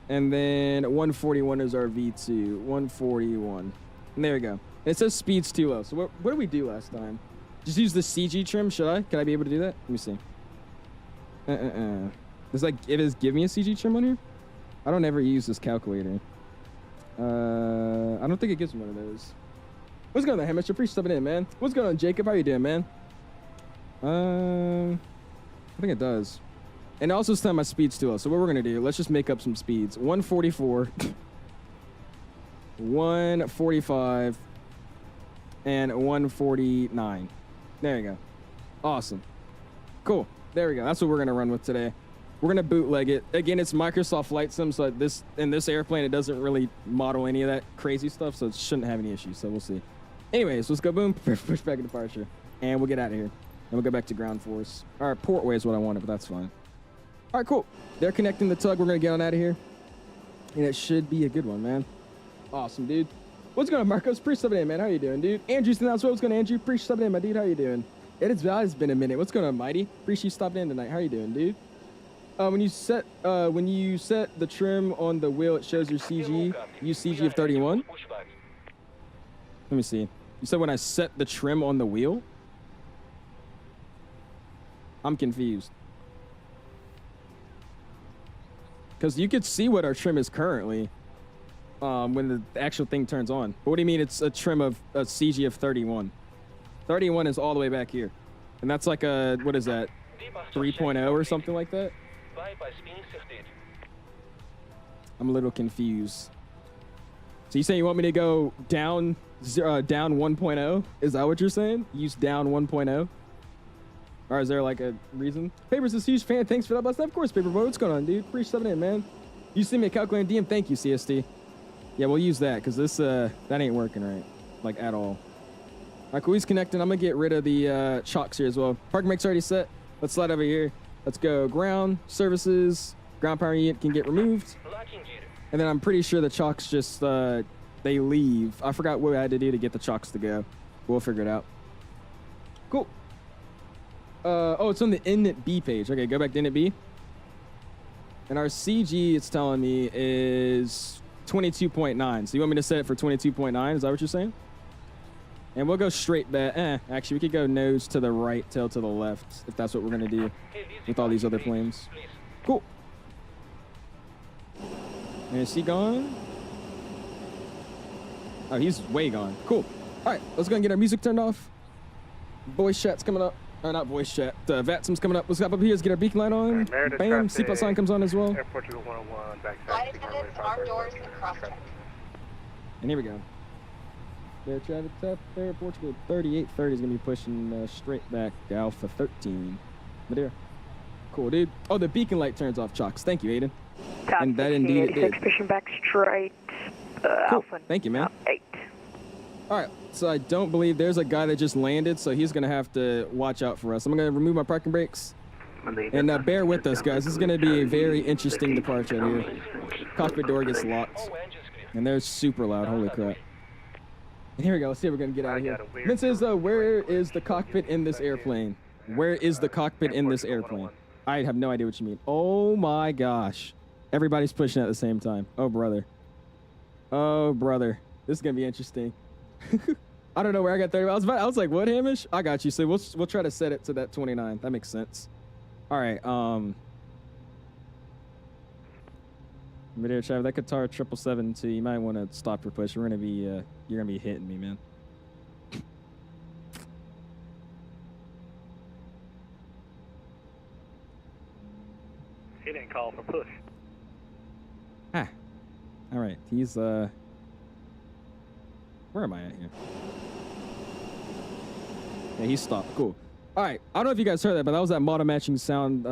And then 141 is our V2. 141. And there we go. It says speed's too low. So what did we do last time? Just use the CG trim, should I? Can I be able to do that? Let me see. It's like, it is give me a CG trim on here? I don't ever use this calculator. I don't think it gives me one of those. What's going on, Hamish? Appreciate stepping in, man. What's going on, Jacob? How you doing, man? I think it does. And also this time my speed's too low. So what we're going to do, let's just make up some speeds. 144, 145, and 149. There you go. Awesome. Cool. There we go. That's what we're going to run with today. We're going to bootleg it. Again, it's Microsoft Flight Sim, so in this airplane, it doesn't really model any of that crazy stuff, so it shouldn't have any issues, so we'll see. Anyways, let's go boom, push back and departure, and we'll get out of here. And we'll go back to ground force. All right, portway is what I wanted, but that's fine. All right, cool. They're connecting the tug. We're going to get on out of here, and it should be a good one, man. Awesome, dude. What's going on, Marcos? Appreciate stepping in, man. How you doing, dude? Andrew's in that. What's going on, Andrew? Appreciate stepping in, my dude. How you doing? It's been a minute. What's going on, Mighty? Appreciate you stopping in tonight. How you doing, dude? When you set the trim on the wheel, it shows your CG. Use CG of 31. Let me see. You said when I set the trim on the wheel? I'm confused. Because you could see what our trim is currently when the actual thing turns on. But what do you mean it's a trim of a CG of 31? 31 is all the way back here. And that's like a, what is that? 3.0 or something like that? I'm a little confused. So you saying you want me to go down 1.0? Is that what you're saying? Use down 1.0? Or is there like a reason? Paper's a huge fan. Thanks for that blast. Of course, Paperboy. What's going on, dude? Appreciate stepping in, man. You see me a calculator DM? Thank you, CST. Yeah, we'll use that because this that ain't working right, like at all. All right, cool. He's connecting. I'm gonna get rid of the chocks here as well. Parking brake's already set. Let's slide over here. Let's go ground services. Ground power unit can get removed. And then I'm pretty sure the chocks just they leave. I forgot what I had to do to get the chocks to go. We'll figure it out. Cool. Oh, it's on the init B page. Okay, go back to init B. And our CG, it's telling me, is 22.9. So you want me to set it for 22.9? Is that what you're saying? And we'll go straight back. Actually, we could go nose to the right, tail to the left, if that's what we're going to do with all these other planes. Cool. And is he gone? Oh, he's way gone. Cool. All right, let's go and get our music turned off. Voice chat's coming up. Or not voice chat. VATSIM's coming up. Let's go up here. Let's get our beacon light on. Bam. Seatbelt sign comes on as well. Air Portugal 101, backside. Flight attendants, arm doors, and cross-check. And here we go. There, traffic tap. There, Portugal 3830 is going to be pushing straight back to Alpha 13. Madeira. Cool, dude. Oh, the beacon light turns off, Chocks. Thank you, Aiden. Top And that indeed it did. Pushing back straight. Cool. Alpha. Thank you, man. 8. All right, so I don't believe there's a guy that just landed, so he's going to have to watch out for us. I'm going to remove my parking brakes. And bear with us, guys. This is going to be a very interesting departure out here. Cockpit door gets locked. And they're super loud. Holy crap. And here we go. Let's see if we're going to get out of here. Mint says, where is the cockpit in this airplane? Where is the cockpit in this airplane? I have no idea what you mean. Oh, my gosh. Everybody's pushing at the same time. Oh, brother. Oh, brother. This is going to be interesting. I don't know where I got 30. I was like, what, Hamish? I got you. So we'll try to set it to that 29. That makes sense. All right. Video Trav, that Qatar 777, you might want to stop your push. We're gonna be you're gonna be hitting me, man. He didn't call for push. Ah. All right. He's where am I at here? Yeah, he stopped. Cool. All right. I don't know if you guys heard that, but that was that model matching sound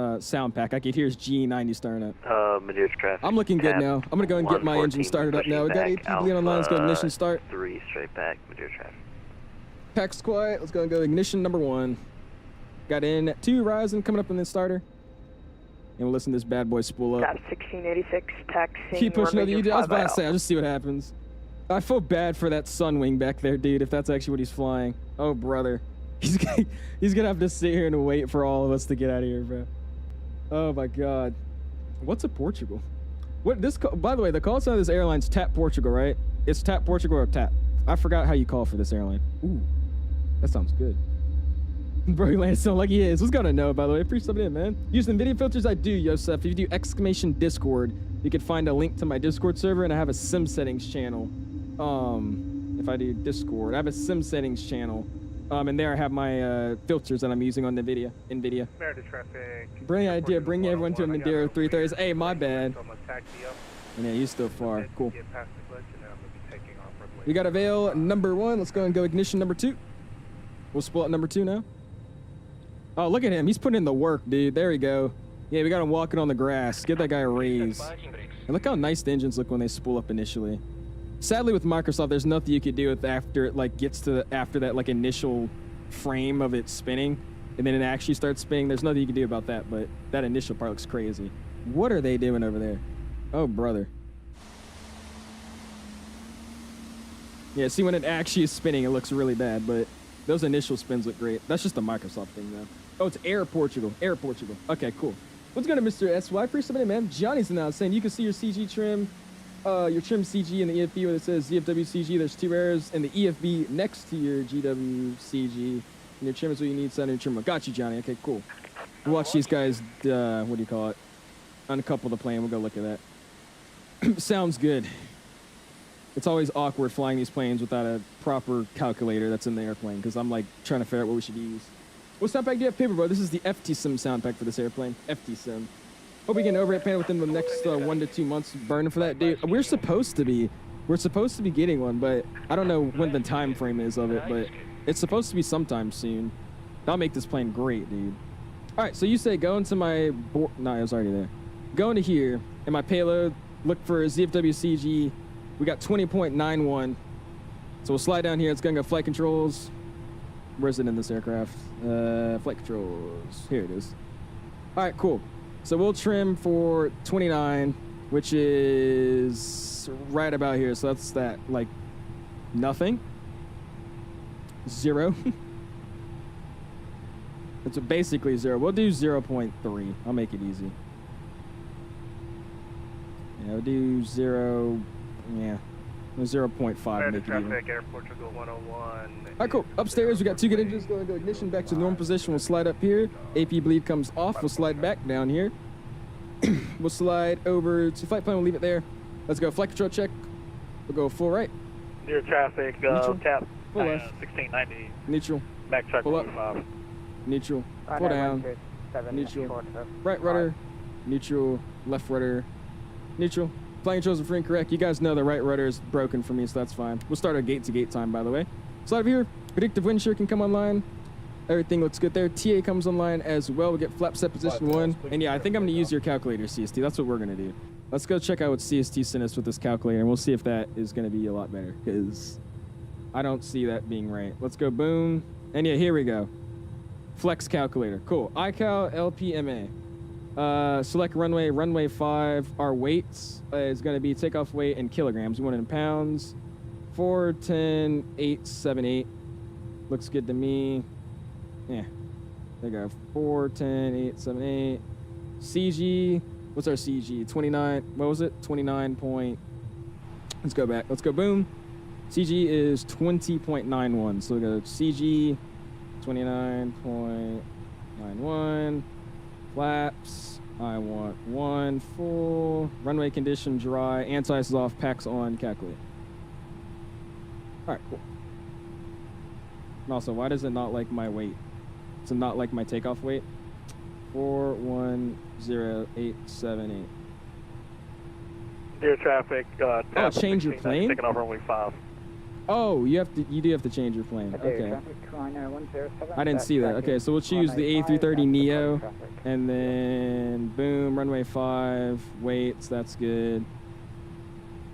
pack. I could hear his G90 starting up. Madeira traffic. I'm looking good now. I'm gonna go and get my engine started up now. We got APB online. Let's go ignition start. 3 straight back, Madeira traffic. Pack's quiet. Let's go and go ignition number 1. Got in 2 rising coming up in the starter. And we'll listen to this bad boy spool up. Top 1686, taxi. Keep pushing over the I was about to say, I'll just see what happens. I feel bad for that Sunwing back there, dude, if that's actually what he's flying. Oh, brother. He's gonna have to sit here and wait for all of us to get out of here, bro. Oh, my God. What's a Portugal? What this? By the way, the call sign of this airline's TAP Portugal, right? It's TAP Portugal or TAP. I forgot how you call for this airline. Ooh, that sounds good. Bro, he landed sound like he is. What's going on, Noah, by the way? Appreciate it, man. Using video filters, I do, Yosef. If you do exclamation Discord, you can find a link to my Discord server, and I have a sim settings channel. If I do Discord, I have a sim settings channel. And there I have my filters that I'm using on NVIDIA. Madeira traffic. Brilliant idea. Bring everyone to a Madeira 330s. Hey, my bad. Yeah, you're still far. Cool. We got a veil number 1. Let's go and go ignition number 2. We'll split up number 2 now. Oh, look at him. He's putting in the work, dude. There we go. Yeah, we got him walking on the grass. Give that guy a raise. And look how nice the engines look when they spool up initially. Sadly, with Microsoft, there's nothing you could do with after it like gets to after that like initial frame of it spinning, and then it actually starts spinning. There's nothing you can do about that. But that initial part looks crazy. What are they doing over there? Oh, brother. Yeah, see, when it actually is spinning, it looks really bad. But those initial spins look great. That's just a Microsoft thing, though. Oh, it's Air Portugal. Air Portugal. Okay, cool. What's going on, Mr. SY? Appreciate it, man. Johnny's now saying you can see your CG trim. Your trim CG in the EFB where it says ZFW-CG, there's 2 errors, and the EFB next to your GW-CG. And your trim is what you need, so your trim. Got you, Johnny. Okay, cool. We'll watch these guys, what do you call it? Uncouple the plane. We'll go look at that. Sounds good. It's always awkward flying these planes without a proper calculator that's in the airplane, because I'm like trying to figure out what we should use. What sound pack do you have, paper, bro? This is the FT-Sim sound pack for this airplane. FT-Sim. Hope we get an overhead panel within the next 1 to 2 months. Burning for that, dude. We're supposed to be getting one, but I don't know when the time frame is of it. But it's supposed to be sometime soon. That'll make this plane great, dude. All right, so you say go into my board. No, I was already there. Go into here in my payload. Look for ZFW-CG. We got 20.91. So we'll slide down here. It's gonna go flight controls. Where's it in this aircraft? Flight controls. Here it is. All right, cool. So we'll trim for 29, which is right about here. So that's that, like, nothing. 0. It's basically 0. We'll do 0.3. I'll make it easy. Yeah, we'll do 0. Yeah. 0.5 make it even. Traffic, Air Portugal 101. All right, cool. Upstairs, we got 2 good engines. Go into ignition, back to the normal position. We'll slide up here. AP bleed comes off. We'll slide back down here. We'll slide over to flight plan. We'll leave it there. Let's go. Flight control check. We'll go full right. Near traffic, Neutral. tap. Full left. 1690. Neutral. Back track Pull up. 5. Neutral. Pull down. Neutral. Right rudder. Neutral. Left rudder. Neutral. Flying controls are free and correct. You guys know the right rudder is broken for me, so that's fine. We'll start our gate-to-gate time, by the way. Slide over here. Predictive wind shear can come online. Everything looks good there. TA comes online as well. We'll get flap set position 1. And yeah, I think I'm going to use your calculator, CST. That's what we're going to do. Let's go check out what CST sent us with this calculator, and we'll see if that is going to be a lot better, because I don't see that being right. Let's go boom. And yeah, here we go. Flex calculator. Cool. iCal LPMA. Select runway 5. Our weights is going to be takeoff weight in kilograms. We want it in pounds. 410.878. Looks good to me. Yeah. There you go. 410.878. CG. What's our CG? 29. What was it? 29 point. Let's go back. Let's go boom. CG is 20.91. So we go CG 29.91. Flaps. I want 1 full. Runway condition dry. Anti-ice is off. Packs on. Calculate. All right, cool. And also, why does it not like my weight? It's not like my takeoff weight. 410.878. Near traffic, tap. Change your plane? Taking off runway 5. Oh, you do have to change your plane. Okay. I didn't see that. Okay, so we'll choose the A330neo, and then boom, runway 5, weights, that's good.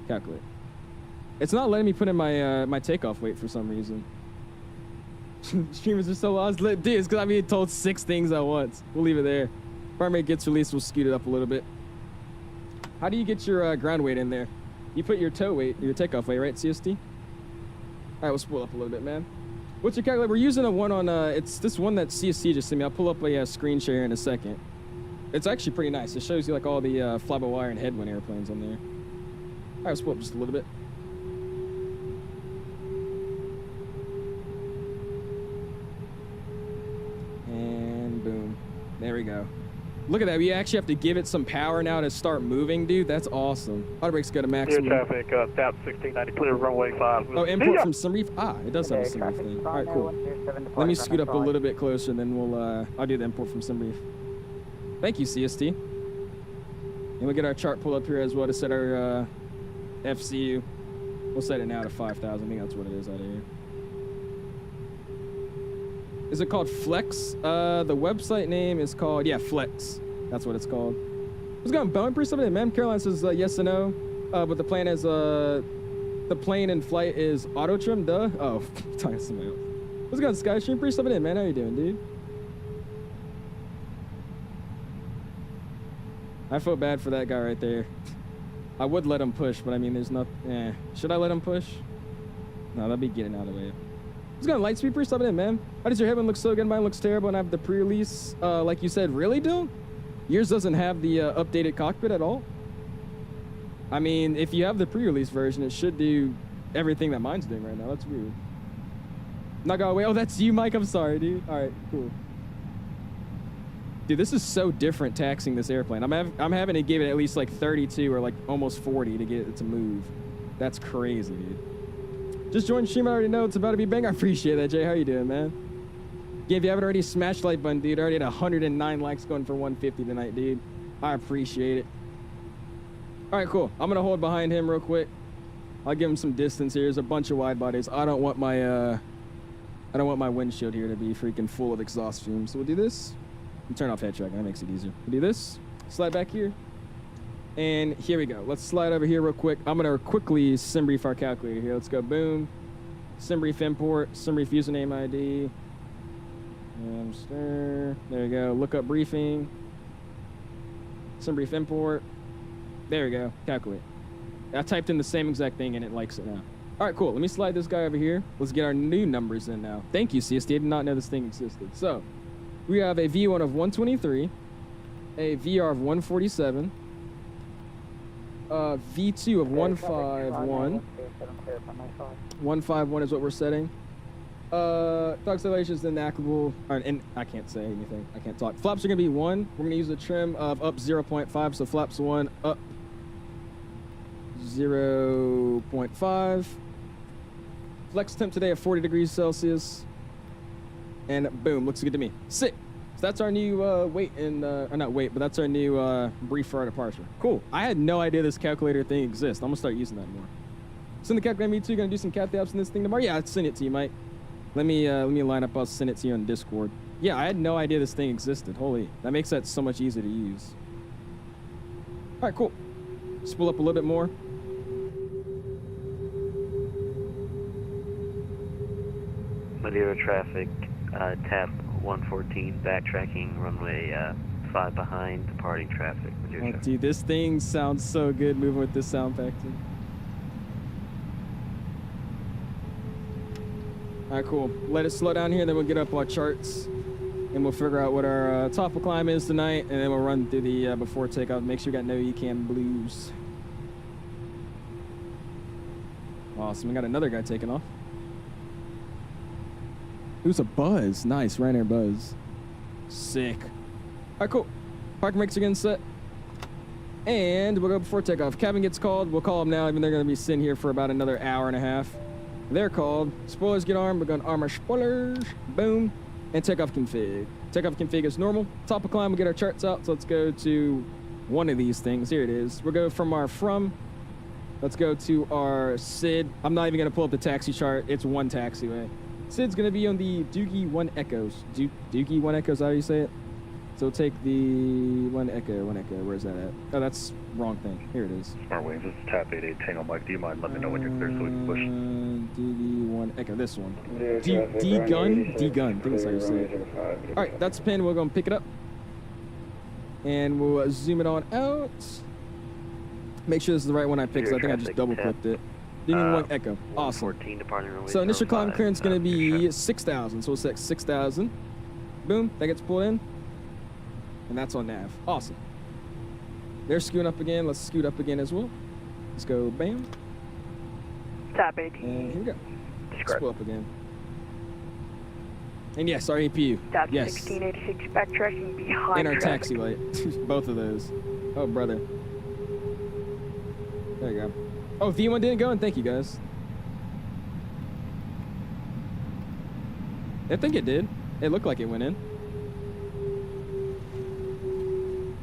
Calculate. It's not letting me put in my my takeoff weight for some reason. Streamers are so lost. Dude, it's because I'm being told 6 things at once. We'll leave it there. Primary gets released, we'll scoot it up a little bit. How do you get your ground weight in there? You put your tow weight, your takeoff weight, right, CST? All right, we'll spool up a little bit, man. What's your calculator? We're using a one on, it's this one that CST just sent me. I'll pull up a screen share in a second. It's actually pretty nice. It shows you like all the fly-by-wire and headwind airplanes on there. All right, we'll spool up just a little bit. And boom. There we go. Look at that. We actually have to give it some power now to start moving, dude. That's awesome. Auto brakes go to maximum. Near traffic, tap 1690, clear runway 5. Oh, import from Sunreef. Ah, it does have a Sunreef thing. All right, cool. Let me scoot up a little bit closer, and then we'll I'll do the import from Sunreef. Thank you, CST. And we'll get our chart pulled up here as well to set our FCU. We'll set it now to 5,000. I think that's what it is out of here. Is it called Flex? The website name is called, yeah, Flex. That's what it's called. What's going on, Bowen? Pretty something, man. Caroline says yes and no. But the plan is, the plane in flight is auto trim, duh. Oh, talking to somebody else. What's going on, Skystream? Pretty something in, man. How you doing, dude? I feel bad for that guy right there. I would let him push, but I mean, there's nothing. Should I let him push? No, that'd be getting out of the way. What's going on, Lightspeed? Pretty something in, man. How does your Headwind look so good? Mine looks terrible, and I have the pre-release. Like you said, really, dude? Yours doesn't have the updated cockpit at all? I mean, if you have the pre-release version, it should do everything that mine's doing right now. That's weird. Not going away. Oh, that's you, Mike. I'm sorry, dude. All right, cool. Dude, this is so different taxiing this airplane. I'm having to give it at least like 32 or like almost 40 to get it to move. That's crazy, dude. Just joined stream. I already know it's about to be bang. I appreciate that, Jay. How you doing, man? Yeah, if you haven't already, smashed like button, dude. I already had 109 likes going for 150 tonight, dude. I appreciate it. All right, cool. I'm gonna hold behind him real quick. I'll give him some distance here. There's a bunch of wide bodies. I don't want my windshield here to be freaking full of exhaust fumes. So we'll do this. And turn off head tracking. That makes it easier. We'll do this. Slide back here. And here we go. Let's slide over here real quick. I'm going to quickly SimBrief our calculator here. Let's go. Boom. SimBrief import. SimBrief username ID. There we go. Look up briefing. SimBrief import. There we go. Calculate. I typed in the same exact thing and it likes it now. All right, cool. Let me slide this guy over here. Let's get our new numbers in now. Thank you, CST. I did not know this thing existed. So We have a V1 of 123, a VR of 147, V2 of 151. 151 is what we're setting. Acceleration is inapplicable, and I can't say anything. I can't talk. Flaps are gonna be 1. We're gonna use a trim of up 0.5, so flaps 1, up 0.5. Flex temp today at 40 degrees Celsius. And boom, looks good to me. Sick. So that's our new weight and, or not weight, but that's our new brief for our departure. Cool. I had no idea this calculator thing exists. I'm gonna start using that more. Send the calculator to me too. Gonna do some cat apps in this thing tomorrow. Yeah, I'd send it to you, Mike. Let me line up. I'll send it to you on Discord. Yeah, I had no idea this thing existed. Holy, that makes that so much easier to use. All right, cool. Spool up a little bit more. Madeira traffic, tap 114, backtracking, runway 5 behind, departing traffic. Madeira Oh, traffic. dude, this thing sounds so good moving with this sound factor. All right, cool. Let it slow down here, then we'll get up our charts, and we'll figure out what our top of climb is tonight, and then we'll run through the before takeoff. Make sure we got no ECAM blues. Awesome. We got another guy taking off. Who's a Buzz? Nice, Ryanair Buzz. Sick. All right, cool. Parking brakes are getting set. And we'll go before takeoff. Cabin gets called. We'll call them now, even they're going to be sitting here for about another hour and a half. They're called. Spoilers get armed. We're going to arm our spoilers. Boom. And takeoff config. Takeoff config is normal. Top of climb, we'll get our charts out. So let's go to one of these things. Here it is. We'll go from our from. Let's go to our SID. I'm not even going to pull up the taxi chart. It's one taxiway. SID's going to be on the 𝐕𝐿 1 𝐕𝐿 1 Echoes, how do you say it? So take the 1 Echo. Where's that at? Oh, that's wrong thing. Here it is. Smart Wings, this is tap 88 Tango Mike. Do you mind letting me know when you're clear so we can push? 𝐕𝐿 1 Echo, this one. D-gun? D-gun, I think that's how you say it. All right, that's the pin. We're going to pick it up. And we'll zoom it on out. Make sure this is the right one I picked, because I think I just double-clicked it. 𝐕𝐿 1 Echo. Awesome. 114, departing runway So initial climb 05, clearance is going to be Madeira 6,000. So we'll set 6,000. Boom, that gets pulled in. And that's on nav. Awesome. They're scooting up again. Let's scoot up again as well. Let's go bam. Tap 18. And here we go. Describe. Spool up again. And yes, our APU. Tap Yes. 1686, backtracking behind And our traffic. taxi light. Both of those. Oh, brother. There you go. Oh, V1 didn't go, and thank you, guys. I think it did. It looked like it went in.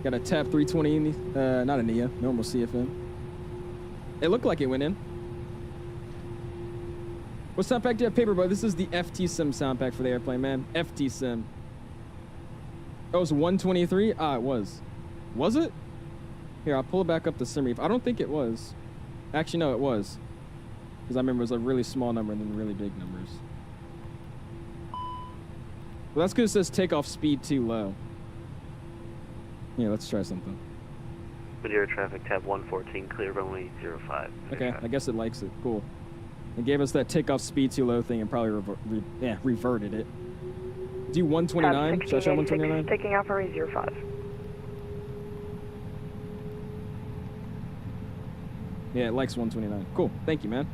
Got a TAP 320, not a Neo, normal CFM. It looked like it went in. What sound pack do you have, Paperboy? This is the FT Sim sound pack for the airplane, man. FT Sim. Oh, it was 123? Ah, it was. Was it? Here, I'll pull it back up to SimReef. I don't think it was. Actually, no, it was. Because I remember it was a really small number and then really big numbers. Well, that's because it says takeoff speed too low. Yeah, let's try something. Madeira traffic, tab 114, clear runway 05. Okay, I guess it likes it. Cool. It gave us that takeoff speed too low thing and probably reverted it. Do 129? Should I try 129? Taking off runway 05. Yeah, it likes 129. Cool. Thank you, man.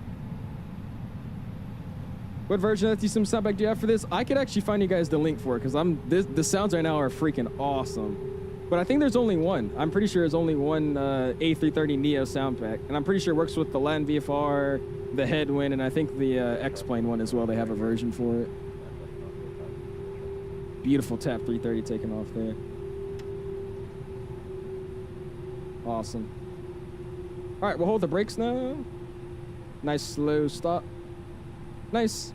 What version of FT Sim soundpack do you have for this? I could actually find you guys the link for it because the sounds right now are freaking awesome. But I think there's only one. I'm pretty sure there's only one A330neo soundpack, and I'm pretty sure it works with the Latin VFR, the Headwind, and I think the X-Plane one as well. They have a version for it. Beautiful TAP 330 taking off there. Awesome. All right, we'll hold the brakes now. Nice slow stop. Nice.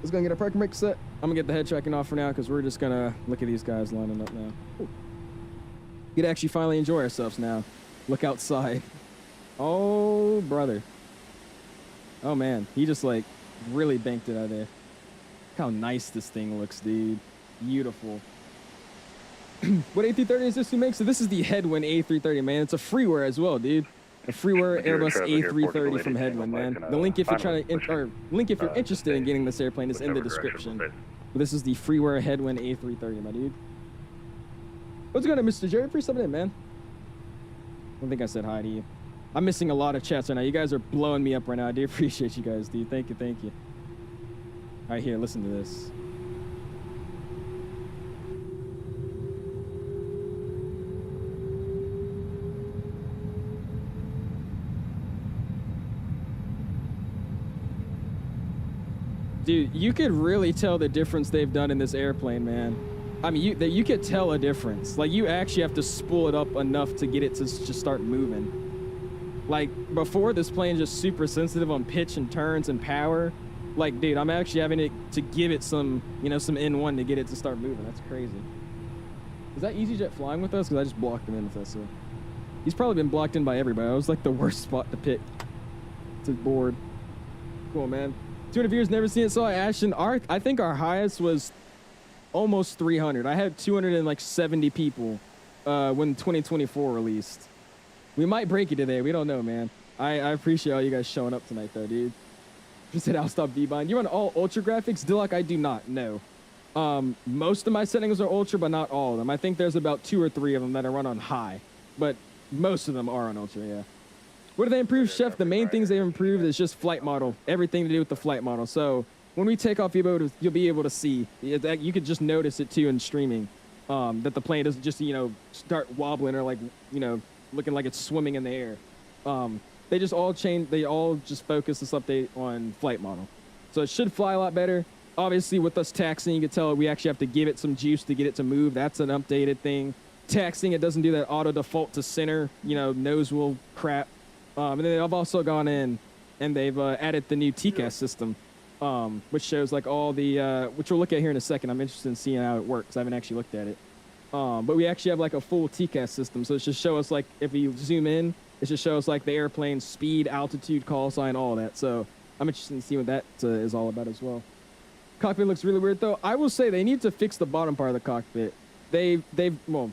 Let's go and get our parking brake set. I'm gonna get the head tracking off for now because we're just gonna look at these guys lining up now. Ooh. Get to actually finally enjoy ourselves now. Look outside. Oh, brother. Oh, man. He just, like, really banked it out of there. Look how nice this thing looks, dude. Beautiful. What A330 is this who makes it? This is the Headwind A330, man. It's a freeware as well, dude. A freeware Airbus A330 from Headwind, man. The link if you're trying to, link if you're interested in getting this airplane is in the description. But this is the freeware Headwind A330, my dude. What's going on, Mr. Jerry? Free something in, man. I don't think I said hi to you. I'm missing a lot of chats right now. You guys are blowing me up right now. I do appreciate you guys, dude. Thank you, thank you. All right, here, listen to this. Dude, you could really tell the difference they've done in this airplane, man. I mean, you could tell a difference. Like, you actually have to spool it up enough to get it to just start moving. Like, before, this plane just super sensitive on pitch and turns and power. Like, dude, I'm actually having it to give it some, you know, some N1 to get it to start moving. That's crazy. Is that EasyJet flying with us? Because I just blocked him in with us. So. He's probably been blocked in by everybody. That was like the worst spot to pick to board. Cool, man. 200 viewers, never seen it. So Ashton, I think our highest was almost 300. I had 270 people when 2024 released. We might break it today. We don't know, man. I appreciate all you guys showing up tonight, though, dude. You said I'll stop V-bind. You run all ultra graphics? Dillock, I do not. No. Most of my settings are ultra, but not all of them. I think there's about 2 or 3 of them that I run on high, but most of them are on ultra, yeah. What do they improve, Chef? The main things they've improved is just flight model. Everything to do with the flight model. So when we take off, you'll be able to see. You could just notice it, too, in streaming. That the plane doesn't just, you know, start wobbling or, like, you know, looking like it's swimming in the air. They just all change. They all just focus this update on flight model. So it should fly a lot better. Obviously, with us taxiing, you can tell we actually have to give it some juice to get it to move. That's an updated thing. Taxiing, it doesn't do that auto default to center, you know, nose wheel crap. And then they've also gone in and they've added the new TCAS system, which shows like all the, which we'll look at here in a second. I'm interested in seeing how it works. I haven't actually looked at it. But we actually have like a full TCAS system. So it just show us like, if you zoom in, it just shows like the airplane's speed, altitude, call sign, all that. So I'm interested in seeing what that is all about as well. Cockpit looks really weird though. I will say they need to fix the bottom part of the cockpit. Well,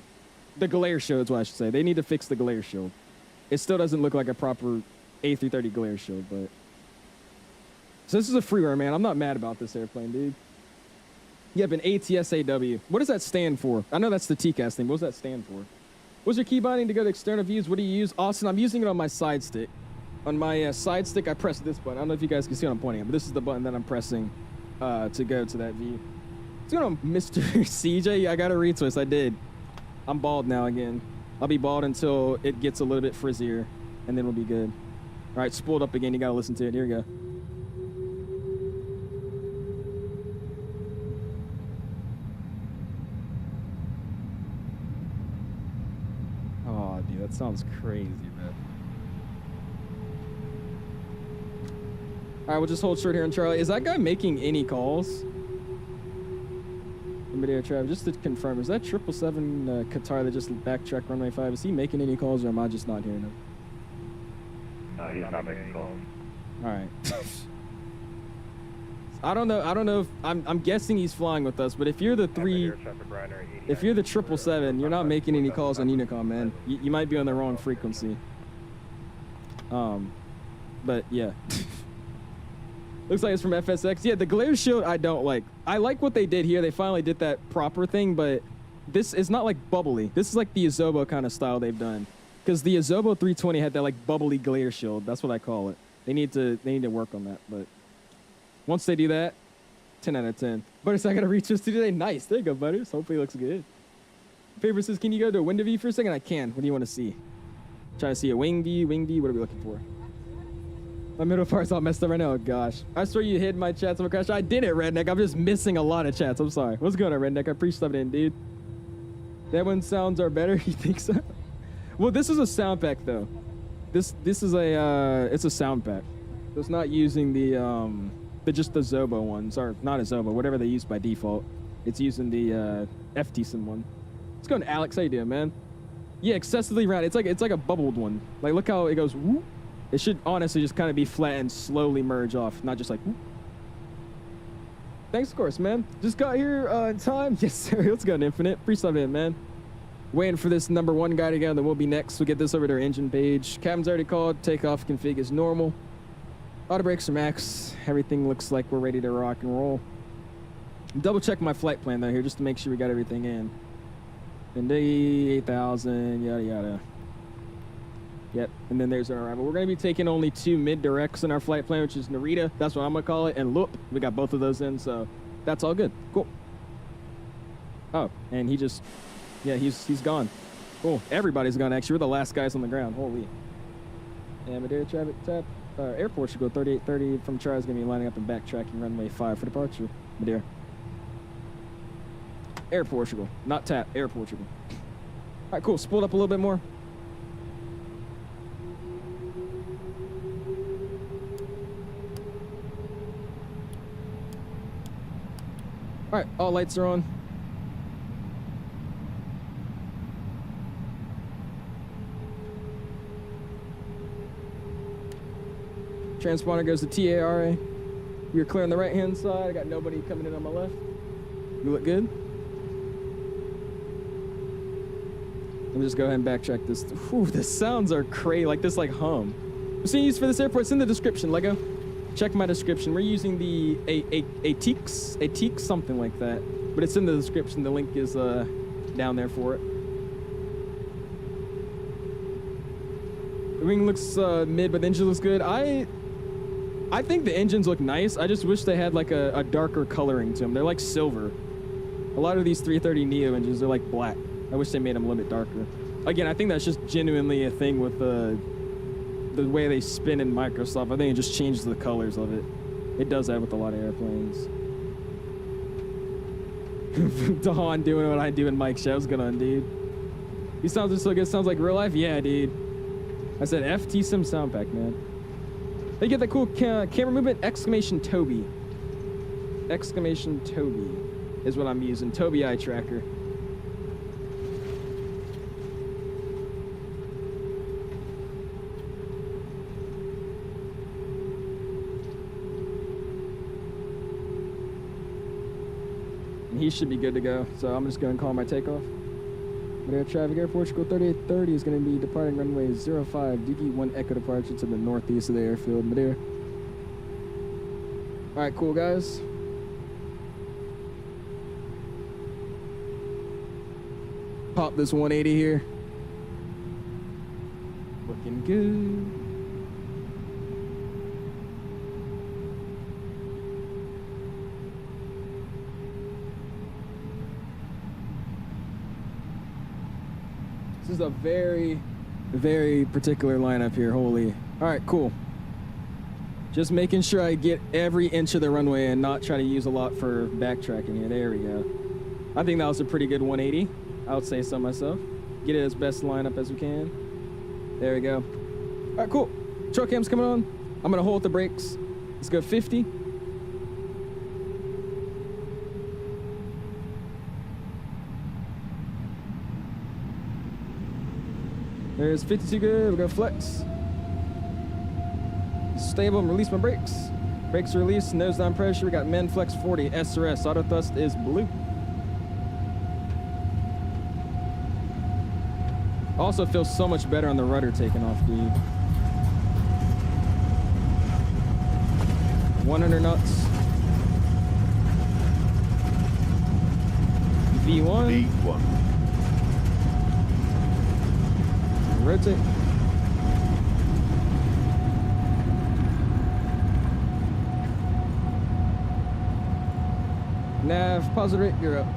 the glare shield is what I should say. They need to fix the glare shield. It still doesn't look like a proper A330 glare shield, but... So this is a freeware, man. I'm not mad about this airplane, dude. You have an ATSAW. What does that stand for? I know that's the TCAS thing. What does that stand for? What's your key binding to go to external views? What do you use? Austin, I'm using it on my side stick. On my side stick, I press this button. I don't know if you guys can see what I'm pointing at, but this is the button that I'm pressing to go to that view. What's going on, Mr. CJ? I got a retwist. I did. I'm bald now again. I'll be bald until it gets a little bit frizzier, and then we'll be good. All right, spooled up again. You got to listen to it. Here we go. Oh, dude, that sounds crazy, man. All right, we'll just hold short here on Charlie. Is that guy making any calls? Madeira Trav, just to confirm, is that 777 Qatar that just backtracked runway 5? Is he making any calls, or am I just not hearing him? No, he's not making calls. All right. I don't know if I'm guessing he's flying with us, but if you're the 777, you're not making any calls on Unicom, man. You might be on the wrong frequency. But yeah. Looks like it's from FSX. Yeah, the glare shield I don't like. I like what they did here. They finally did that proper thing, but this is not like bubbly. This is like the 𝐕𝐻𝐻 kind of style they've done. Because the 𝐕𝐻𝐻 320 had that like bubbly glare shield. That's what I call it. They need to work on that. But once they do that, 10 out of 10. Butters, I got a retwist today. Nice. There you go, Butters. Hopefully it looks good. Favorite says, can you go to a window view for a second? I can. What do you want to see? Trying to see a wing view. What are we looking for? My middle part's all messed up right now. Oh, gosh. I swear you hid my chats. I'm a crash. I did it, Redneck. I'm just missing a lot of chats. I'm sorry. What's going on, Redneck? I appreciate it in, dude. That one sounds are better. You think so? Well, this is a sound pack, though. This is a, it's a sound pack. So it's not using just the 𝐕𝐻𝐻 ones, or not a 𝐕𝐻𝐻, whatever they use by default. It's using the FTSIM one. What's going on, Alex? How you doing, man? Yeah, excessively round. It's like a bubbled one. Like, look how it goes, whoop. It should honestly just kind of be flat and slowly merge off, not just like, whoop. Thanks, of course, man. Just got here in time. Yes, sir. Let's go, Infinite. Free sub in, man. Waiting for this #1 guy to go, and then we'll be next. We'll get this over to our engine page. Cabin's already called. Takeoff config is normal. Auto brakes are max. Everything looks like we're ready to rock and roll. Double check my flight plan, though, here, just to make sure we got everything in. And 8,000, yada, yada. Yep, and then there's our arrival. We're going to be taking only 2 mid-directs in our flight plan, which is Narita. That's what I'm going to call it. And Loop. We got both of those in, so that's all good. Cool. Oh, and he just, yeah, he's gone. Cool. Everybody's gone, actually. We're the last guys on the ground. Holy. And Madeira traffic tap. Air Portugal 3830 from Charlie is going to be lining up and backtracking runway 5 for departure. Madeira. Air Portugal. Not tap. Air Portugal. All right, cool. Spooled up a little bit more. All right, all lights are on. Transponder goes to TARA. We are clear on the right-hand side. I got nobody coming in on my left. You look good. Let me just go ahead and backtrack this. Whew, the sounds are crazy, like this, like hum. What's the use for this airport? It's in the description, Lego. Check my description. We're using the 𝐕𝐎𝐋𝐀𝐃, something like that. But it's in the description. The link is down there for it. The wing looks mid, but the engine looks good. I think the engines look nice. I just wish they had like a darker coloring to them. They're like silver. A lot of these 330neo engines are like black. I wish they made them a little bit darker. Again, I think that's just genuinely a thing with the way they spin in Microsoft. I think it just changes the colors of it. It does that with a lot of airplanes. Dahan doing what I do in Mike Show's going on, dude. He sounds just so good. Sounds like real life? Yeah, dude. I said FT Sim sound pack, man. They get that cool camera movement, exclamation Toby. Exclamation Toby is what I'm using. Toby eye tracker. And he should be good to go. So I'm just going to call my takeoff. Madeira traffic, Air Portugal 3830 is going to be departing runway 05, DD1 Echo departure to the northeast of the airfield, Madeira. All right, cool, guys. Pop this 180 here. Looking good. This is a very, very particular lineup here. Holy. All right, cool. Just making sure I get every inch of the runway and not try to use a lot for backtracking here. There we go. I think that was a pretty good 180. I would say so myself. Get it as best lineup as we can. There we go. All right, cool. Truck cam's coming on. I'm gonna hold the brakes. Let's go 50. There's 52 good. We're gonna flex. Stable and release my brakes. Brakes are released, nose down pressure. We got men flex 40. SRS. Auto thrust is blue. Also feels so much better on the rudder taking off, dude. 100 knots. V1. V1. Rotate. Nav, positive rate, you're up.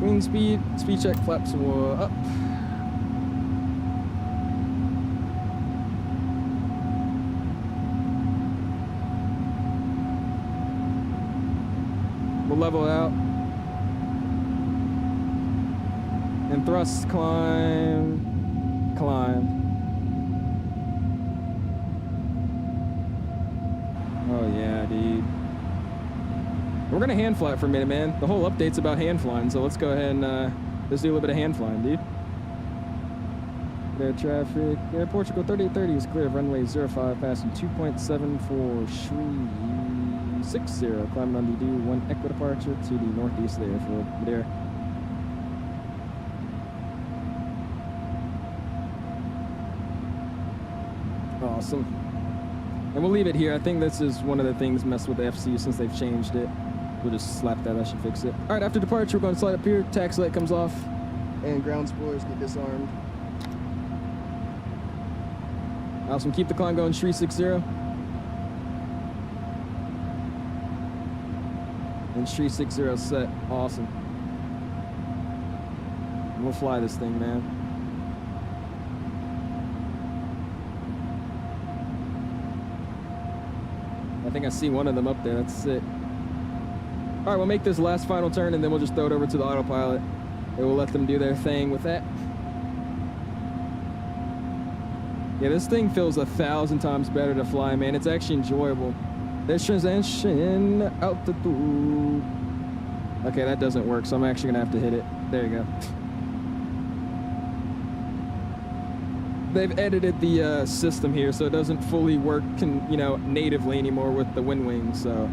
Wing speed, speed check, flaps were up. We'll level out. And thrust, climb, climb. Oh yeah, dude. We're gonna hand fly it for a minute, man. The whole update's about hand flying, so let's go ahead and let's do a little bit of hand flying, dude. Air traffic, Air Portugal 3830 is clear of runway 05, passing 2.74 60, climbing on DD1 Echo departure to the northeast of the airfield, Madeira. Awesome. And we'll leave it here. I think this is one of the things messed with the FC since they've changed it. We'll just slap that. That should fix it. All right, after departure, we're going to slide up here. Taxi light comes off, and ground spoilers get disarmed. Awesome. Keep the climb going. 360. And 360 set. Awesome. And we'll fly this thing, man. I think I see one of them up there. That's sick. All right, we'll make this last final turn, and then we'll just throw it over to the autopilot. And we'll let them do their thing with that. Yeah, this thing feels 1,000 times better to fly, man. It's actually enjoyable. There's transition altitude. Okay, that doesn't work, so I'm actually gonna have to hit it. There you go. They've edited the system here, so it doesn't fully work, natively anymore with the WINWING. So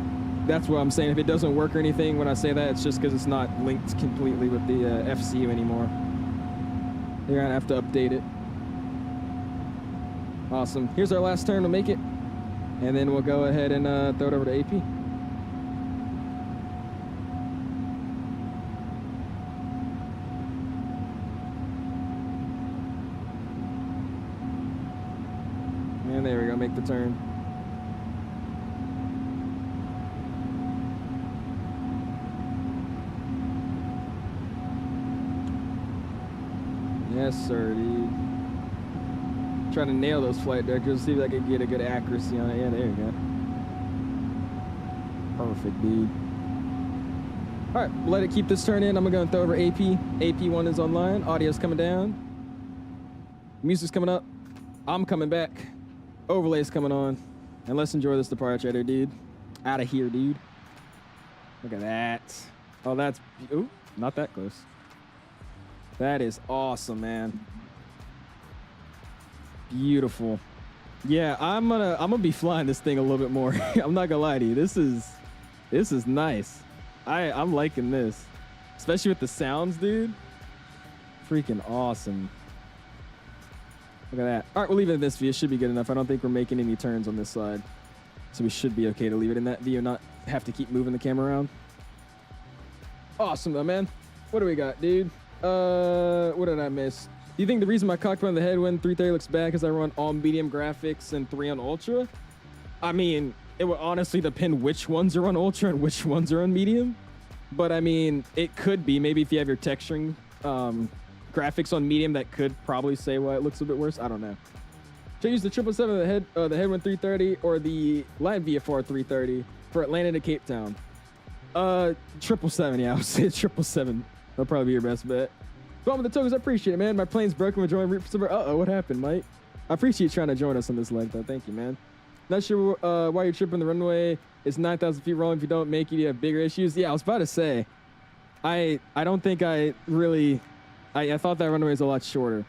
that's what I'm saying. If it doesn't work or anything, when I say that, it's just because it's not linked completely with the FCU anymore. You're gonna have to update it. Awesome. Here's our last turn to make it, and then we'll go ahead and throw it over to AP. And there we go, make the turn. Yes, sir, dude. Trying to nail those flight directors, see if I can get a good accuracy on it. Yeah, there you go. Perfect, dude. All right, let it keep this turn in. I'm gonna go and throw over AP. AP1 is online. Audio's coming down. Music's coming up. I'm coming back. Overlay's coming on. And let's enjoy this departure there, dude. Out of here, dude. Look at that. Oh, that's... Ooh, not that close. That is awesome, man. Beautiful. Yeah, I'm gonna be flying this thing a little bit more. I'm not gonna lie to you. This is nice. I'm liking this, especially with the sounds, dude. Freaking awesome. Look at that. All right, we'll leave it in this view. It should be good enough. I don't think we're making any turns on this side, so we should be okay to leave it in that view and not have to keep moving the camera around. Awesome though, man. What do we got, dude? What did I miss? Do you think the reason my cockpit on the Headwind 330 looks bad because I run all medium graphics and 3 on ultra? I mean, it would honestly depend which ones are on ultra and which ones are on medium. But I mean, it could be maybe if you have your texturing graphics on medium, that could probably say why it looks a bit worse. I don't know. Should I use the 777, the Headwind 330, or the Line VFR 330 for Atlanta to Cape Town? 777, yeah, I would say 777. That'll probably be your best bet. Well, with the tokens, I appreciate it, man. My plane's broken. We're joining route for silver. Uh-oh, what happened, Mike? I appreciate you trying to join us on this leg, though. Thank you, man. Not sure why you're tripping the runway. It's 9,000 feet wrong. If you don't make it, you have bigger issues. Yeah, I was about to say. I don't think I really... I thought that runway was a lot shorter.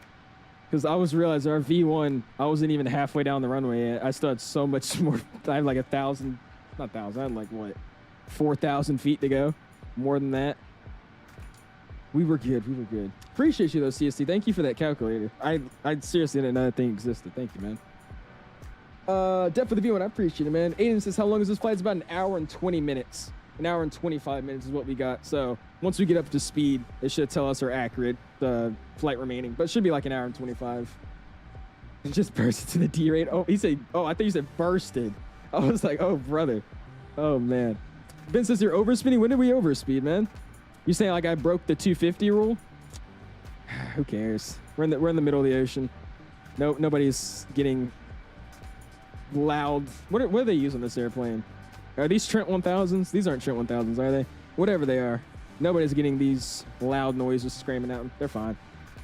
Because I was realizing our V1, I wasn't even halfway down the runway. I still had so much more. I had like 1,000... Not 1,000. I had like, what? 4,000 feet to go. More than that. We were good. We were good. Appreciate you, though, CST. Thank you for that calculator. I seriously didn't know that thing existed. Thank you, man. Depth of the view, and I appreciate it, man. Aiden says, how long is this flight? It's about 1 hour and 20 minutes. 1 hour and 25 minutes is what we got. So once we get up to speed, it should tell us our accurate flight remaining. But it should be like 1 hour and 25. It just bursted to the D rate. Oh, he said, oh, I thought you said bursted. I was like, oh, brother. Oh, man. Ben says you're overspeeding. When did we overspeed, man? You saying like I broke the 250 rule? Who cares? We're in the middle of the ocean. Nobody's getting loud. What are they using this airplane? Are these Trent 1000s? These aren't Trent 1000s, are they? Whatever they are. Nobody's getting these loud noises screaming at them. They're fine.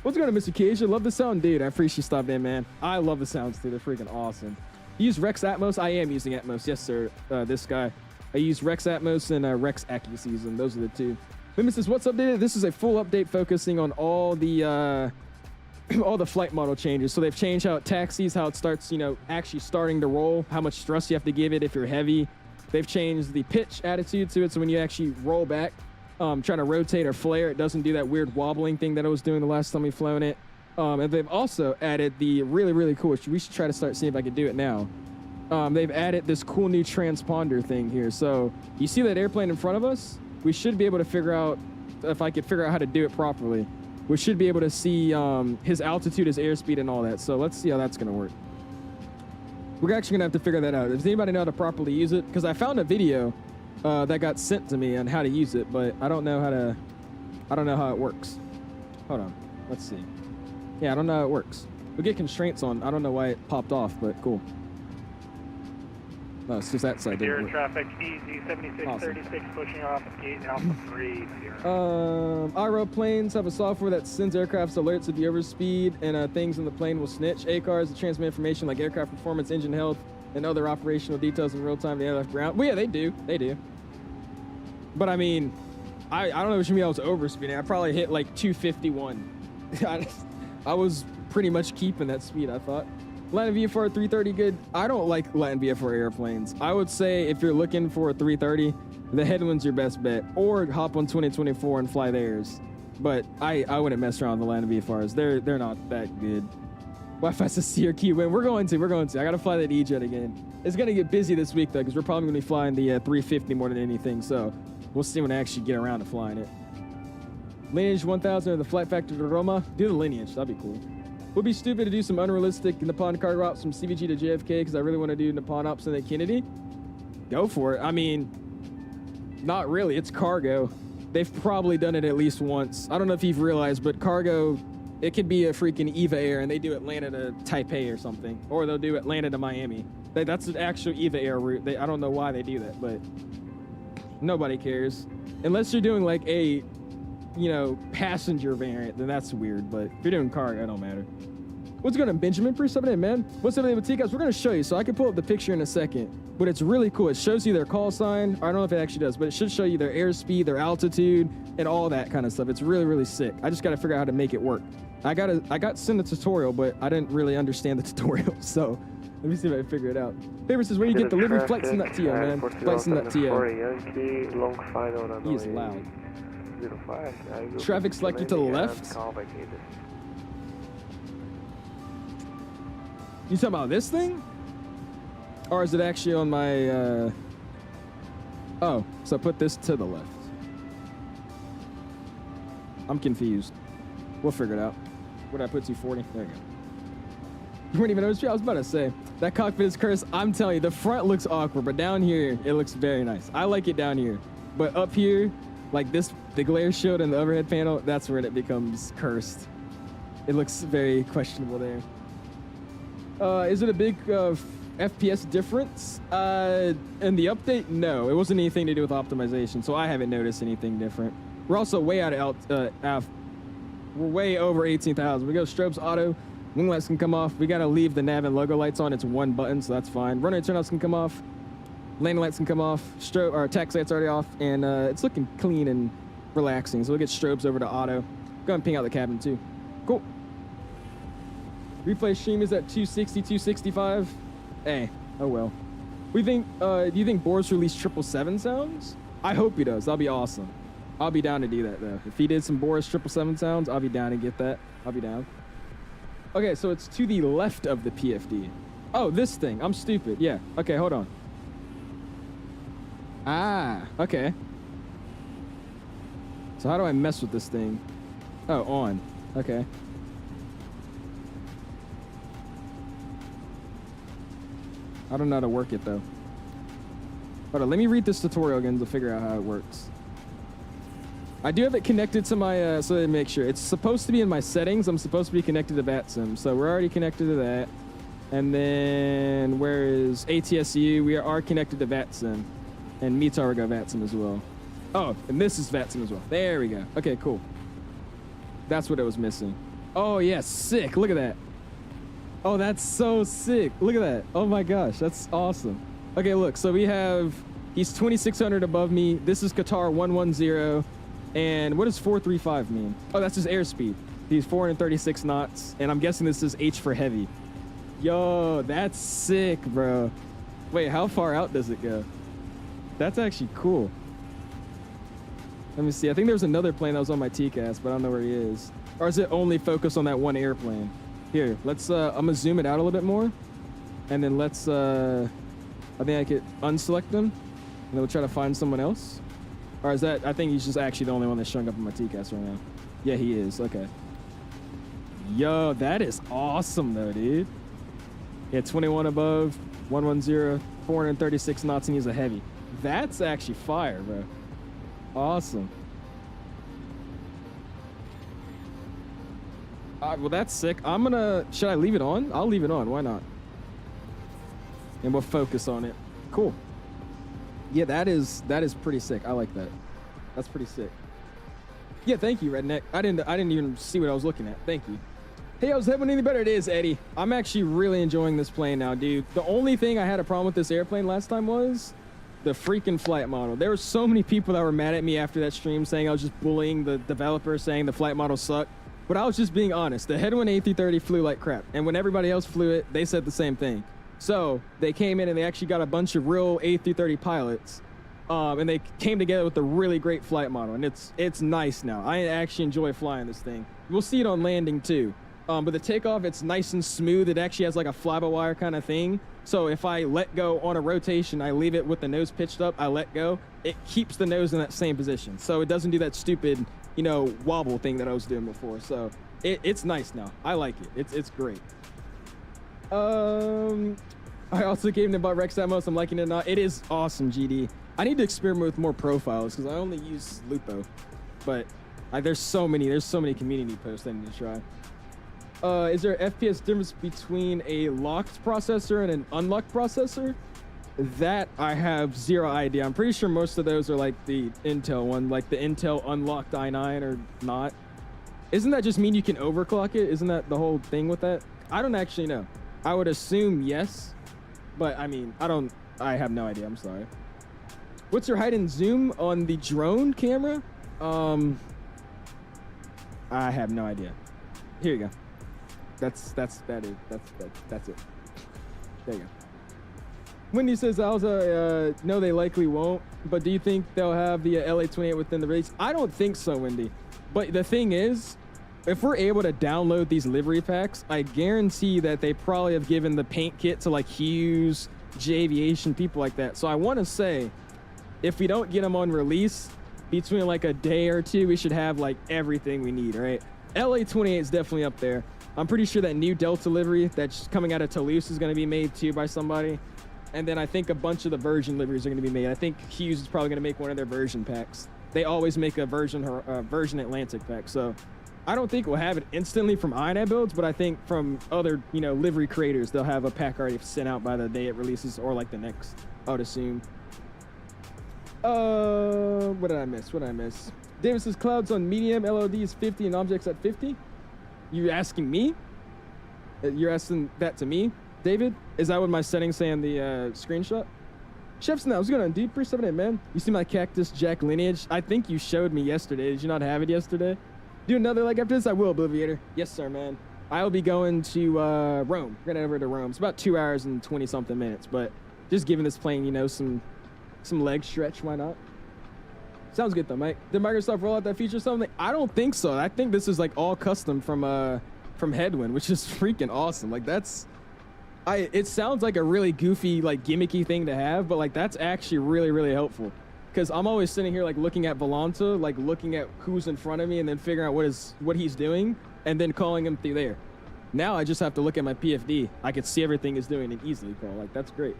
What's going on, Mr. Cage? I love the sound, dude. I appreciate you stopping in, man. I love the sounds, too. They're freaking awesome. You use Rex Atmos? I am using Atmos. Yes, sir. This guy. I use Rex Atmos and Rex AccuSeason. Those are the two. Women says, what's updated? This is a full update focusing on all the flight model changes. So they've changed how it taxis, how it starts, actually starting to roll, how much thrust you have to give it if you're heavy. They've changed the pitch attitude to it. So when you actually roll back, trying to rotate or flare, it doesn't do that weird wobbling thing that I was doing the last time we flown it. And they've also added the really cool, we should try to start seeing if I can do it now. They've added this cool new transponder thing here. So you see that airplane in front of us? We should be able to figure out, if I could figure out how to do it properly, we should be able to see his altitude, his airspeed, and all that. So let's see how that's going to work. We're actually going to have to figure that out. Does anybody know how to properly use it? Because I found a video that got sent to me on how to use it, but I don't know how it works. Hold on. Let's see. Yeah, I don't know how it works. We get constraints on. I don't know why it popped off, but cool. No, it's just that side. Madeira traffic, easy, 7636, pushing off gate Alpha 3. IRO planes have a software that sends aircraft's alerts of the overspeed and things in the plane will snitch. ACARs to transmit information like aircraft performance, engine health, and other operational details in real time to the aircraft ground. Well, yeah, they do. They do. But I mean, I don't know what you mean I was overspeeding. I probably hit like 251. I was pretty much keeping that speed, I thought. Latin VFR 330 good. I don't like Latin VFR airplanes. I would say if you're looking for a 330, the Headwind's your best bet, or hop on 2024 and fly theirs. But I wouldn't mess around with the Latin VFRs. They're not that good. Wi-Fi says CRQ win. We're going to. I gotta fly that E-Jet again. It's gonna get busy this week though, because we're probably gonna be flying the 350 more than anything. So we'll see when I actually get around to flying it. Lineage 1000 of the flight factor to Roma. Do the lineage. That'd be cool. Would be stupid to do some unrealistic Nippon cargo ops from CVG to JFK because I really want to do Nippon ops in the Kennedy. Go for it. I mean, not really. It's cargo. They've probably done it at least once. I don't know if you've realized, but cargo, it could be a freaking EVA Air and they do Atlanta to Taipei or something. Or they'll do Atlanta to Miami. That's an actual EVA Air route. I don't know why they do that, but nobody cares. Unless you're doing like a, passenger variant, then that's weird. But if you're doing cargo, it don't matter. What's going on, Benjamin? Pretty stepping in, man. What's up with Takeoff? We're going to show you. So I can pull up the picture in a second, but it's really cool. It shows you their call sign. I don't know if it actually does, but it should show you their airspeed, their altitude, and all that kind of stuff. It's really sick. I just got to figure out how to make it work. I got sent a tutorial, but I didn't really understand the tutorial. So let me see if I can figure it out. Paper says, where you get delivery flights in that TO, man. Flights in that TO. He is loud. Traffic selected to the left. You talking about this thing? Or is it actually on my, Oh, so put this to the left. I'm confused. We'll figure it out. What did I put, 240? There you go. You weren't even noticing? I was about to say, that cockpit is cursed. I'm telling you, the front looks awkward, but down here, it looks very nice. I like it down here. But up here, like this, the glare shield and the overhead panel, that's where it becomes cursed. It looks very questionable there. Is it a big FPS difference? In the update, no. It wasn't anything to do with optimization, so I haven't noticed anything different. We're also way out of we're way over 18,000. We go strobes auto. Wing lights can come off. We got to leave the nav and logo lights on. It's one button, so that's fine. Runway turnouts can come off. Landing lights can come off. Our taxi light's already off, and it's looking clean and relaxing. So we'll get strobes over to auto. Go ahead and ping out the cabin too. Cool. Replay stream is at 260, 265. Hey, oh well. Do you think Boris released 777 sounds? I hope he does. That'll be awesome. I'll be down to do that though. If he did some Boris 777 sounds, I'll be down to get that. I'll be down. Okay, so it's to the left of the PFD. Oh, this thing. I'm stupid. Yeah. Okay, hold on. Ah, okay. So how do I mess with this thing? Oh, on. Okay. I don't know how to work it though. Hold on, let me read this tutorial again to figure out how it works. I do have it connected to my, so to make sure. It's supposed to be in my settings. I'm supposed to be connected to VATSIM. So we're already connected to that. And then where is ATSU? We are connected to VATSIM. And METAR got VATSIM as well. Oh, and this is VATSIM as well. There we go. Okay, cool. That's what it was missing. Oh yeah, sick. Look at that. Oh, that's so sick. Look at that. Oh my gosh, that's awesome. Okay, look, so we have, he's 2,600 above me. This is Qatar 110. And what does 435 mean? Oh, that's his airspeed. He's 436 knots. And I'm guessing this is H for heavy. Yo, that's sick, bro. Wait, how far out does it go? That's actually cool. Let me see. I think there was another plane that was on my TCAS, but I don't know where he is. Or is it only focused on that one airplane? Here, let's, I'm gonna zoom it out a little bit more. And then let's, I think I could unselect them. And then we'll try to find someone else. Or is that, I think he's just actually the only one that's showing up in my TCAS right now. Yeah, he is, okay. Yo, that is awesome though, dude. Yeah, 21 above, 110, 436 knots, and he's a heavy. That's actually fire, bro. Awesome. Well, that's sick. I'm gonna, should I leave it on? I'll leave it on, why not? And we'll focus on it. Cool. Yeah, that is pretty sick. I like that. That's pretty sick. Yeah, thank you, Redneck. I didn't even see what I was looking at. Thank you. Hey, I was having any better. It is, Eddie. I'm actually really enjoying this plane now, dude. The only thing I had a problem with this airplane last time was the freaking flight model. There were so many people that were mad at me after that stream saying I was just bullying the developer, saying the flight model sucked. But I was just being honest. The Headwind A330 flew like crap. And when everybody else flew it, they said the same thing. So they came in and they actually got a bunch of real A330 pilots. And they came together with a really great flight model. And it's nice now. I actually enjoy flying this thing. We'll see it on landing too. But the takeoff, it's nice and smooth. It actually has like a fly-by-wire kind of thing. So if I let go on a rotation, I leave it with the nose pitched up, I let go, it keeps the nose in that same position. So it doesn't do that stupid, you know, wobble thing that I was doing before. So it's nice now. I like it. It's great. I also gave him about Rex Atmos. I'm liking it or not. It is awesome, GD. I need to experiment with more profiles because I only use Lupo. But there's so many community posts I need to try. Is there an FPS difference between a locked processor and an unlocked processor? That I have zero idea. I'm pretty sure most of those are like the Intel one, like the Intel unlocked i9 or not. Isn't that just mean you can overclock it? Isn't that the whole thing with that? I don't actually know. I would assume yes, but I mean, I have no idea. I'm sorry. What's your height and zoom on the drone camera? I have no idea. Here you go. That's it. There you go. Wendy says, Alza, no, they likely won't. But do you think they'll have the LA-28 within the release? I don't think so, Wendy. But the thing is, if we're able to download these livery packs, I guarantee that they probably have given the paint kit to like Hughes, J Aviation, people like that. So I want to say, if we don't get them on release, between like a day or two, we should have like everything we need, right? LA-28 is definitely up there. I'm pretty sure that new Delta livery that's coming out of Toulouse is going to be made too by somebody. And then I think a bunch of the version liveries are going to be made. I think Hughes is probably going to make one of their version packs. They always make a version Atlantic pack. So I don't think we'll have it instantly from INAB builds, but I think from other, you know, livery creators, they'll have a pack already sent out by the day it releases or like the next, I would assume. What did I miss? David says clouds on medium, LOD is 50 and objects at 50. You asking me? You're asking that to me, David? Is that what my settings say on the screenshot? Chef's now, what's going on, dude? 378, man. You see my Cactus Jack lineage? I think you showed me yesterday. Did you not have it yesterday? Do another leg after this? I will, Obliviator. Yes, sir, man. I'll be going to Rome. We're going over to Rome. It's about 2 hours and 20-something minutes, but just giving this plane, you know, some leg stretch. Why not? Sounds good though, Mike. Did Microsoft roll out that feature or something? I don't think so. I think this is like all custom from Headwind, which is freaking awesome. Like it sounds like a really goofy, like gimmicky thing to have, but like that's actually really, really helpful. Because I'm always sitting here like looking at Volanta, like looking at who's in front of me and then figuring out what he's doing and then calling him through there. Now I just have to look at my PFD. I could see everything he's doing and easily call. Like that's great.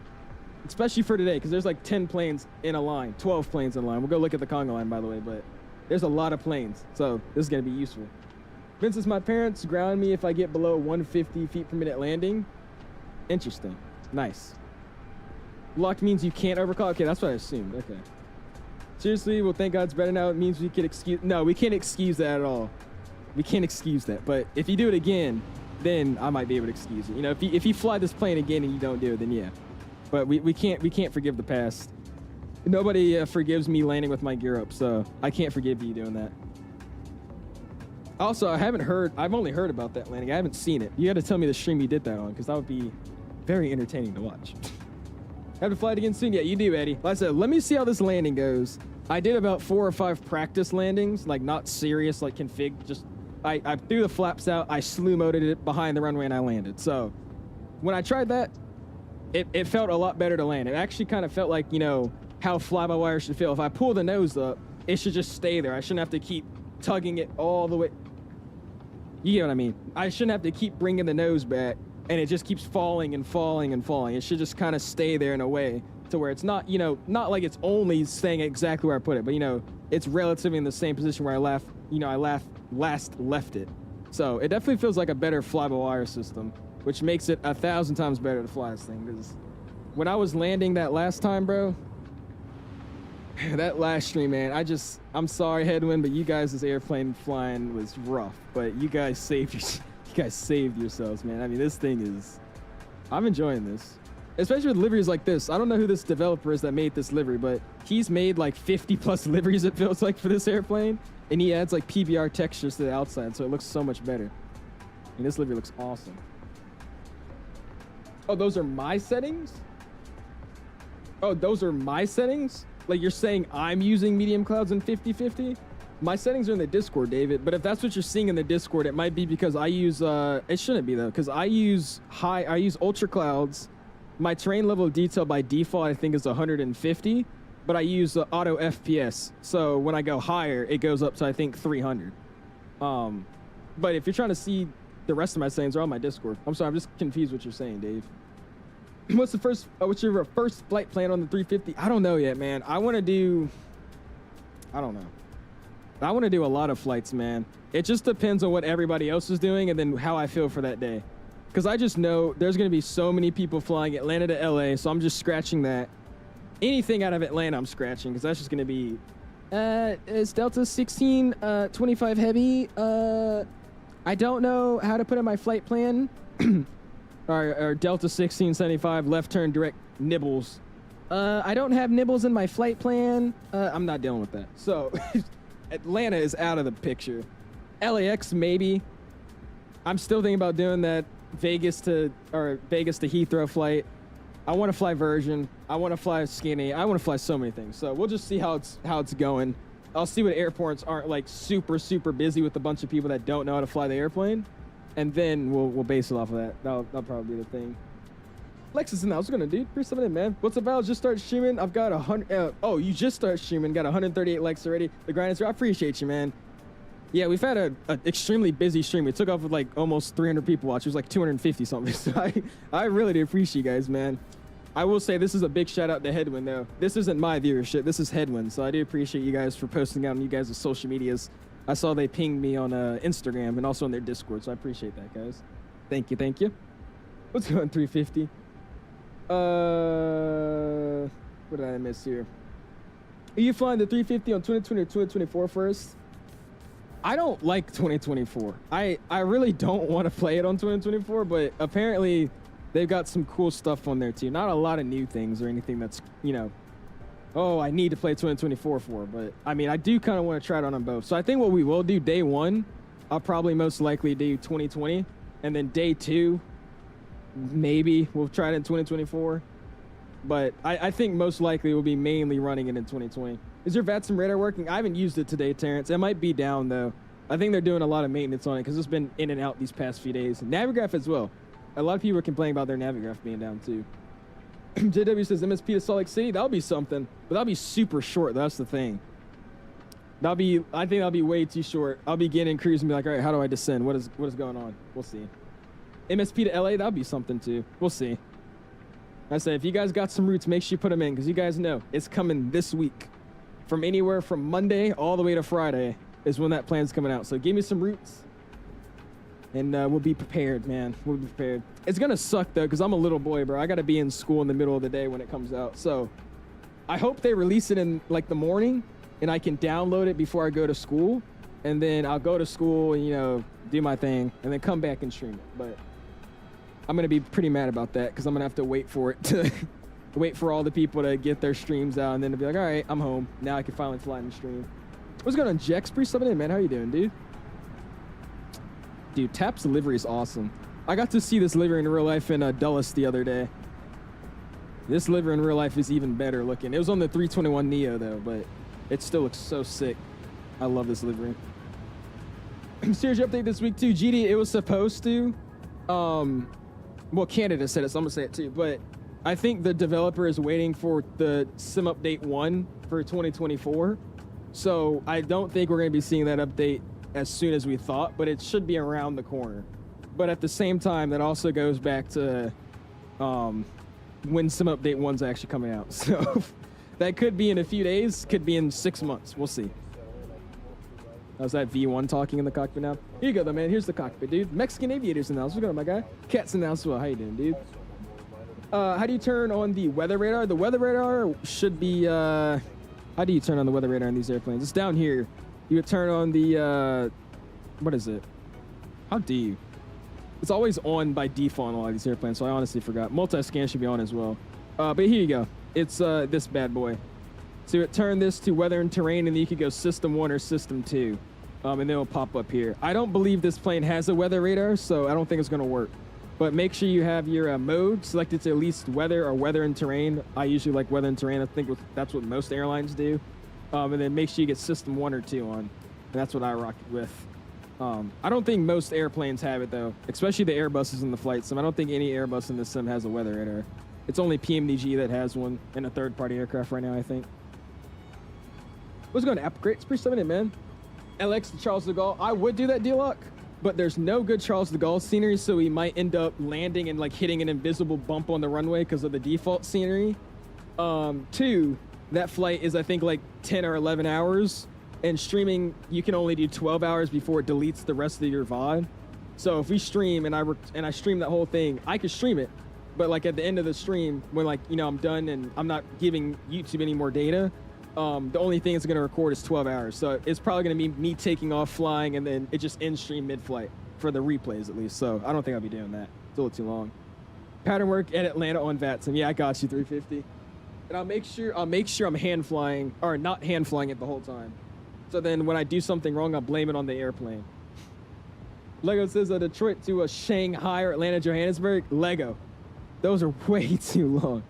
Especially for today, because there's like 10 planes in a line, 12 planes in a line. We'll go look at the Conga line, by the way, but there's a lot of planes, so this is going to be useful. Vince says, my parents ground me if I get below 150 feet per minute landing. Interesting. Nice. Locked means you can't overclock. Okay, that's what I assumed. Okay. Seriously, well, thank God it's better now. It means we can excuse... No, we can't excuse that at all. We can't excuse that, but if you do it again, then I might be able to excuse it. You know, if you fly this plane again and you don't do it, then yeah. But we can't forgive the past. Nobody forgives me landing with my gear up, so I can't forgive you doing that. Also, I've only heard about that landing. I haven't seen it. You got to tell me the stream you did that on, because that would be very entertaining to watch. Have to fly it again soon? Yeah, you do, Eddie. Like I said, let me see how this landing goes. I did about 4 or 5 practice landings, like not serious, like config, just I threw the flaps out, I slew moded it behind the runway, and I landed. So when I tried that, it felt a lot better to land. It actually kind of felt like, you know, how fly-by-wire should feel. If I pull the nose up, it should just stay there. I shouldn't have to keep tugging it all the way. You know what I mean? I shouldn't have to keep bringing the nose back, and it just keeps falling and falling and falling. It should just kind of stay there in a way to where it's not, you know, not like it's only staying exactly where I put it, but, you know, it's relatively in the same position where I last left it. So it definitely feels like a better fly-by-wire system, which makes it 1,000 times better to fly this thing. Because when I was landing that last time, bro, that last stream, man, I'm sorry, Headwind, but you guys' airplane flying was rough. But you guys saved yourselves, man. I mean, this thing is, I'm enjoying this, especially with liveries like this. I don't know who this developer is that made this livery, but he's made like 50 plus liveries, it feels like, for this airplane, and he adds like PBR textures to the outside, so it looks so much better. And this livery looks awesome. Oh, those are my settings? Oh, those are my settings? Like, you're saying I'm using medium clouds and 50/50? My settings are in the Discord, David, but if that's what you're seeing in the Discord, it might be because I use, it shouldn't be though, because I use ultra clouds. My terrain level of detail by default, I think, is 150, but I use auto FPS. So when I go higher, it goes up to, I think, 300. But if you're trying to see the rest of my settings, are on my Discord. I'm sorry, I'm just confused what you're saying, Dave. What's your first flight plan on the 350? I don't know yet, man. I want to do a lot of flights, man. It just depends on what everybody else is doing and then how I feel for that day. Because I just know there's going to be so many people flying Atlanta to LA, so I'm just scratching that. Anything out of Atlanta, I'm scratching, because that's just going to be... it's Delta 16, 25 heavy. I don't know how to put in my flight plan. or Delta 1675 left turn direct nibbles. I don't have nibbles in my flight plan. I'm not dealing with that. So Atlanta is out of the picture. LAX maybe. I'm still thinking about doing that Vegas to Heathrow flight. I want to fly Virgin. I want to fly Skinny. I want to fly so many things. So we'll just see how it's going. I'll see what airports aren't like super busy with a bunch of people that don't know how to fly the airplane. And then we'll base it off of that. That'll probably be the thing. Lexus in the house. What's going to do? Here's something in, man. What's up, Val? Just start streaming. I've got 100. Oh, you just started streaming. Got 138 likes already. The grind is. I appreciate you, man. Yeah, we've had an extremely busy stream. We took off with like almost 300 people watch. It was like 250 something. So I really do appreciate you guys, man. I will say this is a big shout out to Headwind though. This isn't my viewership. This is Headwind. So I do appreciate you guys for posting out on you guys' social medias. I saw they pinged me on Instagram and also on their Discord, so I appreciate that, guys. Thank you. What's going 350? What did I miss here? Are you flying the 350 on 2020 or 2024 first? I don't like 2024. I really don't want to play it on 2024, but apparently they've got some cool stuff on there too. Not a lot of new things or anything that's, you know, oh, I need to play 2024 for, but I mean, I do kind of want to try it on them both. So I think what we will do day one, I'll probably most likely do 2020, and then day two, maybe we'll try it in 2024. But I think most likely we'll be mainly running it in 2020. Is your VATSIM radar working? I haven't used it today, Terrence. It might be down though. I think they're doing a lot of maintenance on it because it's been in and out these past few days. Navigraph as well. A lot of people are complaining about their Navigraph being down too. JW says MSP to Salt Lake City. That'll be something, but that'll be super short. That's the thing. I think that'll be way too short. I'll be getting Cruz and be like, all right, how do I descend? What is going on? We'll see. MSP to LA, that'll be something too. We'll see. I said, if you guys got some routes, make sure you put them in because you guys know it's coming this week. From anywhere from Monday all the way to Friday is when that plan's coming out. So give me some routes. And we'll be prepared, man. We'll be prepared. It's going to suck, though, because I'm a little boy, bro. I got to be in school in the middle of the day when it comes out. So I hope they release it in, like, the morning, and I can download it before I go to school. And then I'll go to school and, you know, do my thing, and then come back and stream it. But I'm going to be pretty mad about that because I'm going to have to wait for it to wait for all the people to get their streams out, and then to be like, all right, I'm home. Now I can finally fly and stream. What's going on, Jex? Pretty something in, man. How you doing, dude? Dude, TAP's livery is awesome. I got to see this livery in real life in Dulles the other day. This livery in real life is even better looking. It was on the A330neo though, but it still looks so sick. I love this livery. Serious update this week too. GD, it was supposed to. Well, Canada said it, so I'm gonna say it too. But I think the developer is waiting for the sim update 1 for 2024. So I don't think we're gonna be seeing that update as soon as we thought, but it should be around the corner. But at the same time, that also goes back to when sim update 1's actually coming out. So that could be in a few days, could be in 6 months. We'll see. How's that V1 talking in the cockpit now? Here you go, though, man. Here's the cockpit, dude. Mexican aviators in the house. What's going on, my guy? Cat's in the house as well. How you doing, dude? How do you turn on the weather radar? The weather radar should be, how do you turn on the weather radar in these airplanes? It's down here. You would turn on the, what is it? How do you? It's always on by default on all of these airplanes, so I honestly forgot. Multi-scan should be on as well. But here you go. It's this bad boy. So you would turn this to weather and terrain, and then you could go system 1 or system 2. And then it'll pop up here. I don't believe this plane has a weather radar, so I don't think it's gonna work. But make sure you have your mode selected to at least weather or weather and terrain. I usually like weather and terrain. I think that's what most airlines do. And then make sure you get system 1 or 2 on. And that's what I rock with. I don't think most airplanes have it though, especially the Airbuses in the flight sim. I don't think any Airbus in the sim has a weather radar. It's only PMDG that has one in a third-party aircraft right now, I think. What's going on, Upgrade? It's pretty stunning it, man. LX to Charles de Gaulle. I would do that, D-Lock, but there's no good Charles de Gaulle scenery, so we might end up landing and like hitting an invisible bump on the runway because of the default scenery. 2, that flight is I think like 10 or 11 hours, and streaming you can only do 12 hours before it deletes the rest of your VOD. So if we stream and I stream that whole thing, I could stream it, but like at the end of the stream, when like I'm done and I'm not giving YouTube any more data, the only thing it's going to record is 12 hours. So it's probably going to be me taking off flying and then it just ends stream mid-flight for the replays at least. So I don't think I'll be doing that. It's a little too long. Pattern work at Atlanta on VATSIM. Yeah, I got you, 350. And I'll make sure I'm hand flying or not hand flying it the whole time. So then when I do something wrong, I'll blame it on the airplane. Lego says Detroit to Shanghai or Atlanta, Johannesburg. Lego. Those are way too long.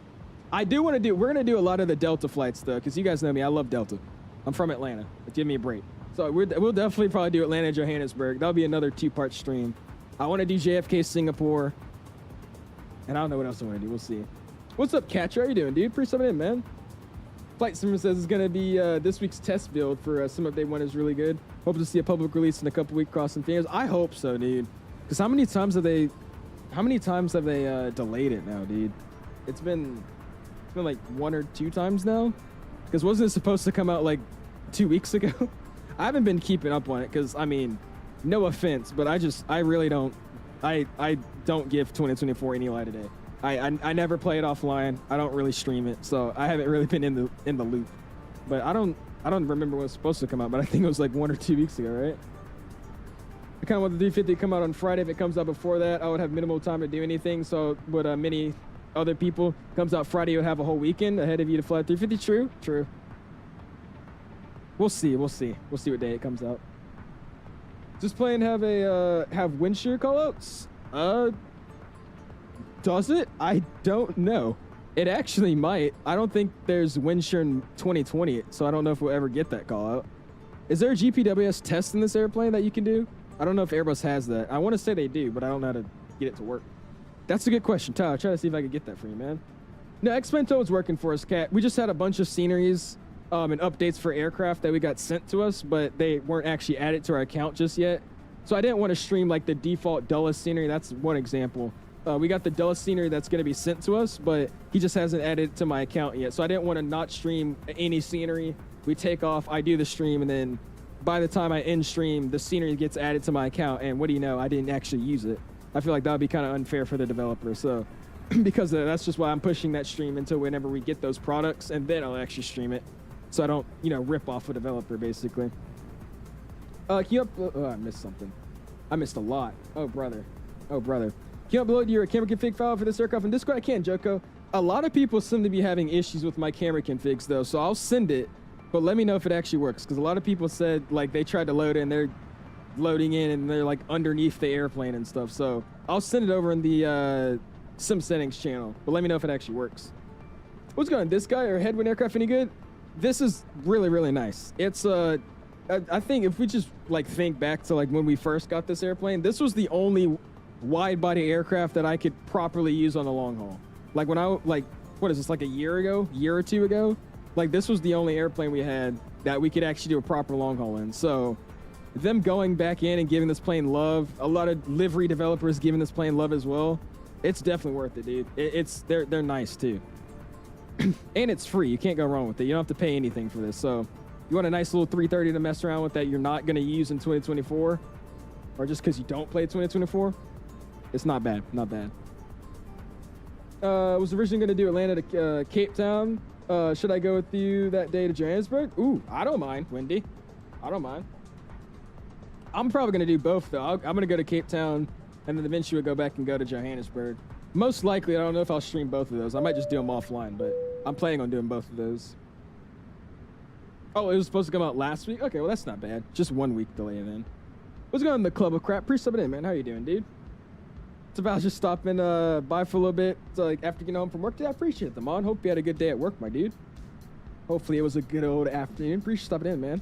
I do want to do, we're going to do a lot of the Delta flights though, because you guys know me, I love Delta. I'm from Atlanta, but give me a break. So we'll definitely probably do Atlanta, Johannesburg. That'll be another 2-part stream. I want to do JFK, Singapore. And I don't know what else I want to do, we'll see. What's up, Catcher? How you doing, dude? Pretty something in, man. Flight Simmer says it's going to be this week's test build for Sim Update 1 is really good. Hope to see a public release in a couple weeks, crossing fingers. I hope so, dude. Because how many times have they delayed it now, dude? It's been like 1 or 2 times now, because wasn't it supposed to come out like 2 weeks ago? I haven't been keeping up on it because I mean, no offense, but I really don't give 2024 any light today. I never play it offline. I don't really stream it, so I haven't really been in the loop. But I don't remember when it was supposed to come out, but I think it was like 1 or 2 weeks ago, right? I kind of want the 350 to come out on Friday. If it comes out before that, I would have minimal time to do anything. So would many other people. Comes out Friday, you'll have a whole weekend ahead of you to fly 350. True. We'll see what day it comes out. Does plane have wind shear callouts? Does it? I don't know. It actually might. I don't think there's wind shear in 2020, so I don't know if we'll ever get that call out. Is there a GPWS test in this airplane that you can do? I don't know if Airbus has that. I want to say they do, but I don't know how to get it to work. That's a good question, Tyler. Try to see if I can get that for you, man. No, X-Pento is working for us, Cat. We just had a bunch of sceneries and updates for aircraft that we got sent to us, but they weren't actually added to our account just yet. So I didn't want to stream like the default Dulles scenery. That's one example. We got the Dulles scenery that's going to be sent to us, but he just hasn't added it to my account yet. So I didn't want to not stream any scenery. We take off, I do the stream, and then by the time I end stream, the scenery gets added to my account. And what do you know? I didn't actually use it. I feel like that would be kind of unfair for the developer. So because of that, that's just why I'm pushing that stream until whenever we get those products, and then I'll actually stream it. So I don't, rip off a developer, basically. Can you oh, I missed something. I missed a lot. Oh, brother. Can you upload your camera config file for this aircraft in Discord? I can, Joko. A lot of people seem to be having issues with my camera configs, though, so I'll send it, but let me know if it actually works, because a lot of people said, like, they tried to load it, and they're loading in, and they're, like, underneath the airplane and stuff, so I'll send it over in the sim settings channel, but let me know if it actually works. What's going on? This guy or Headwind aircraft any good? This is really, really nice. It's I think if we just like think back to like when we first got this airplane, this was the only wide body aircraft that I could properly use on the long haul. Like when what is this, like a year or two ago? Like this was the only airplane we had that we could actually do a proper long haul in. So them going back in and giving this plane love, a lot of livery developers giving this plane love as well. It's definitely worth it, dude. They're nice too. And it's free. You can't go wrong with it. You don't have to pay anything for this. So you want a nice little 330 to mess around with that you're not going to use in 2024, or just because you don't play 2024, it's not bad. Not bad. Was originally going to do Atlanta to Cape Town. Should I go with you that day to Johannesburg? Ooh, I don't mind, Wendy. I don't mind. I'm probably going to do both, though. I'm going to go to Cape Town, and then eventually we'll go back and go to Johannesburg. Most likely, I don't know if I'll stream both of those. I might just do them offline, but I'm planning on doing both of those. Oh, it was supposed to come out last week? Okay, well, that's not bad. Just 1 week delay then. What's going on in the Club of Crap? Appreciate it in, man. How you doing, dude? It's about just stopping by for a little bit, so, like, after getting home from work. Dude, I appreciate it, Damon. Hope you had a good day at work, my dude. Hopefully it was a good old afternoon. Appreciate stopping in, man.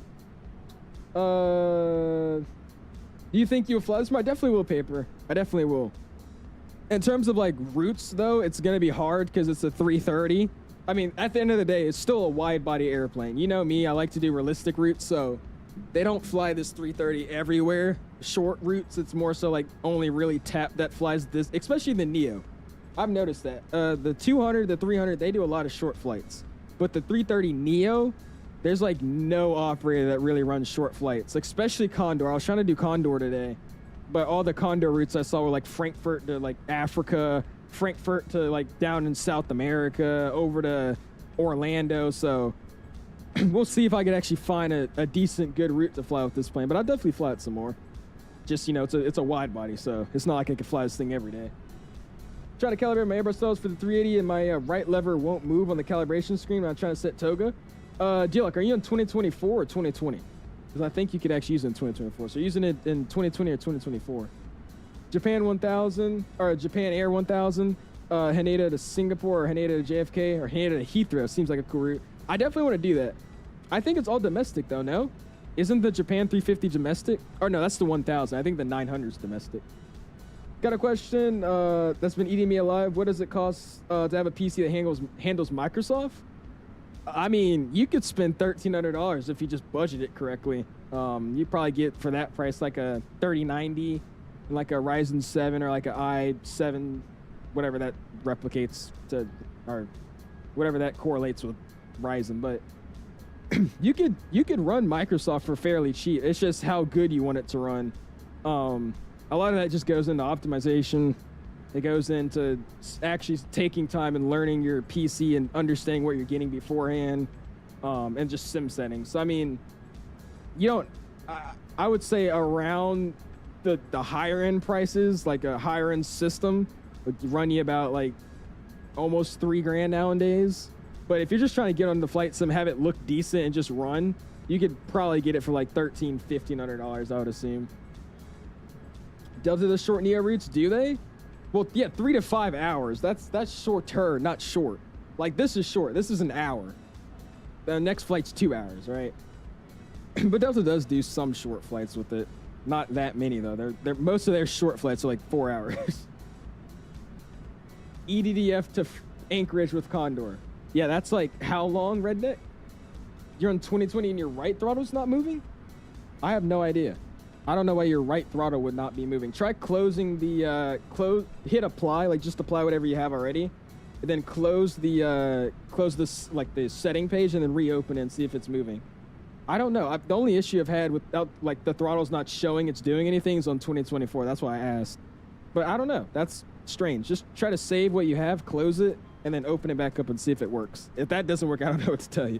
Do you think you'll fly this? I definitely will, Paper. I definitely will. In terms of like routes, though, it's gonna be hard because it's a 330. I mean, at the end of the day, it's still a wide body airplane. You know me, I like to do realistic routes, so they don't fly this 330 everywhere. Short routes, it's more so like only really TAP that flies this, especially the Neo. I've noticed that. The 200, the 300, they do a lot of short flights. But the 330neo, there's like no operator that really runs short flights, especially Condor. I was trying to do Condor today, but all the Condor routes I saw were like Frankfurt to like Africa, Frankfurt to like down in South America, over to Orlando. So we'll see if I can actually find a decent, good route to fly with this plane, but I'll definitely fly it some more. Just, you know, it's a wide body, so it's not like I can fly this thing every day. Trying to calibrate my Airbus stalls for the 380 and my right lever won't move on the calibration screen when I'm trying to set toga. Dilek, are you in 2024 or 2020? Because I think you could actually use it in 2024. So using it in 2020 or 2024. Japan 1000, or Japan Air 1000, Haneda to Singapore, or Haneda to JFK, or Haneda to Heathrow. Seems like a cool route. I definitely want to do that. I think it's all domestic though, no? Isn't the Japan 350 domestic? Or no, that's the 1000. I think the 900 is domestic. Got a question that's been eating me alive. What does it cost to have a PC that handles Microsoft? I mean, you could spend $1,300 if you just budget it correctly. You probably get for that price like a 3090, like a Ryzen 7 or like a i7, whatever that replicates to, or whatever that correlates with Ryzen. But you could run Microsoft for fairly cheap. It's just how good you want it to run. A lot of that just goes into optimization. It goes into actually taking time and learning your PC and understanding what you're getting beforehand, and just sim settings. So, I mean, you don't, I would say around the higher end prices, like a higher end system would run you about like almost $3,000 nowadays. But if you're just trying to get on the flight sim, have it look decent and just run, you could probably get it for like $1,300, $1,500, I would assume. Delta the short Neo routes, do they? Well, yeah, 3 to 5 hours. That's shorter, not short. Like, this is short. This is an hour. The next flight's 2 hours, right? But Delta does do some short flights with it. Not that many, though. They're most of their short flights are like 4 hours. EDDF to Anchorage with Condor. Yeah, that's like how long, Redneck? You're in 2020 and your right throttle's not moving? I have no idea. I don't know why your right throttle would not be moving. Try closing the, hit apply, like just apply whatever you have already. And then close this, like the setting page and then reopen it and see if it's moving. I don't know. The only issue I've had without, like the throttle's not showing it's doing anything is on 2024. That's why I asked. But I don't know. That's strange. Just try to save what you have, close it, and then open it back up and see if it works. If that doesn't work, I don't know what to tell you.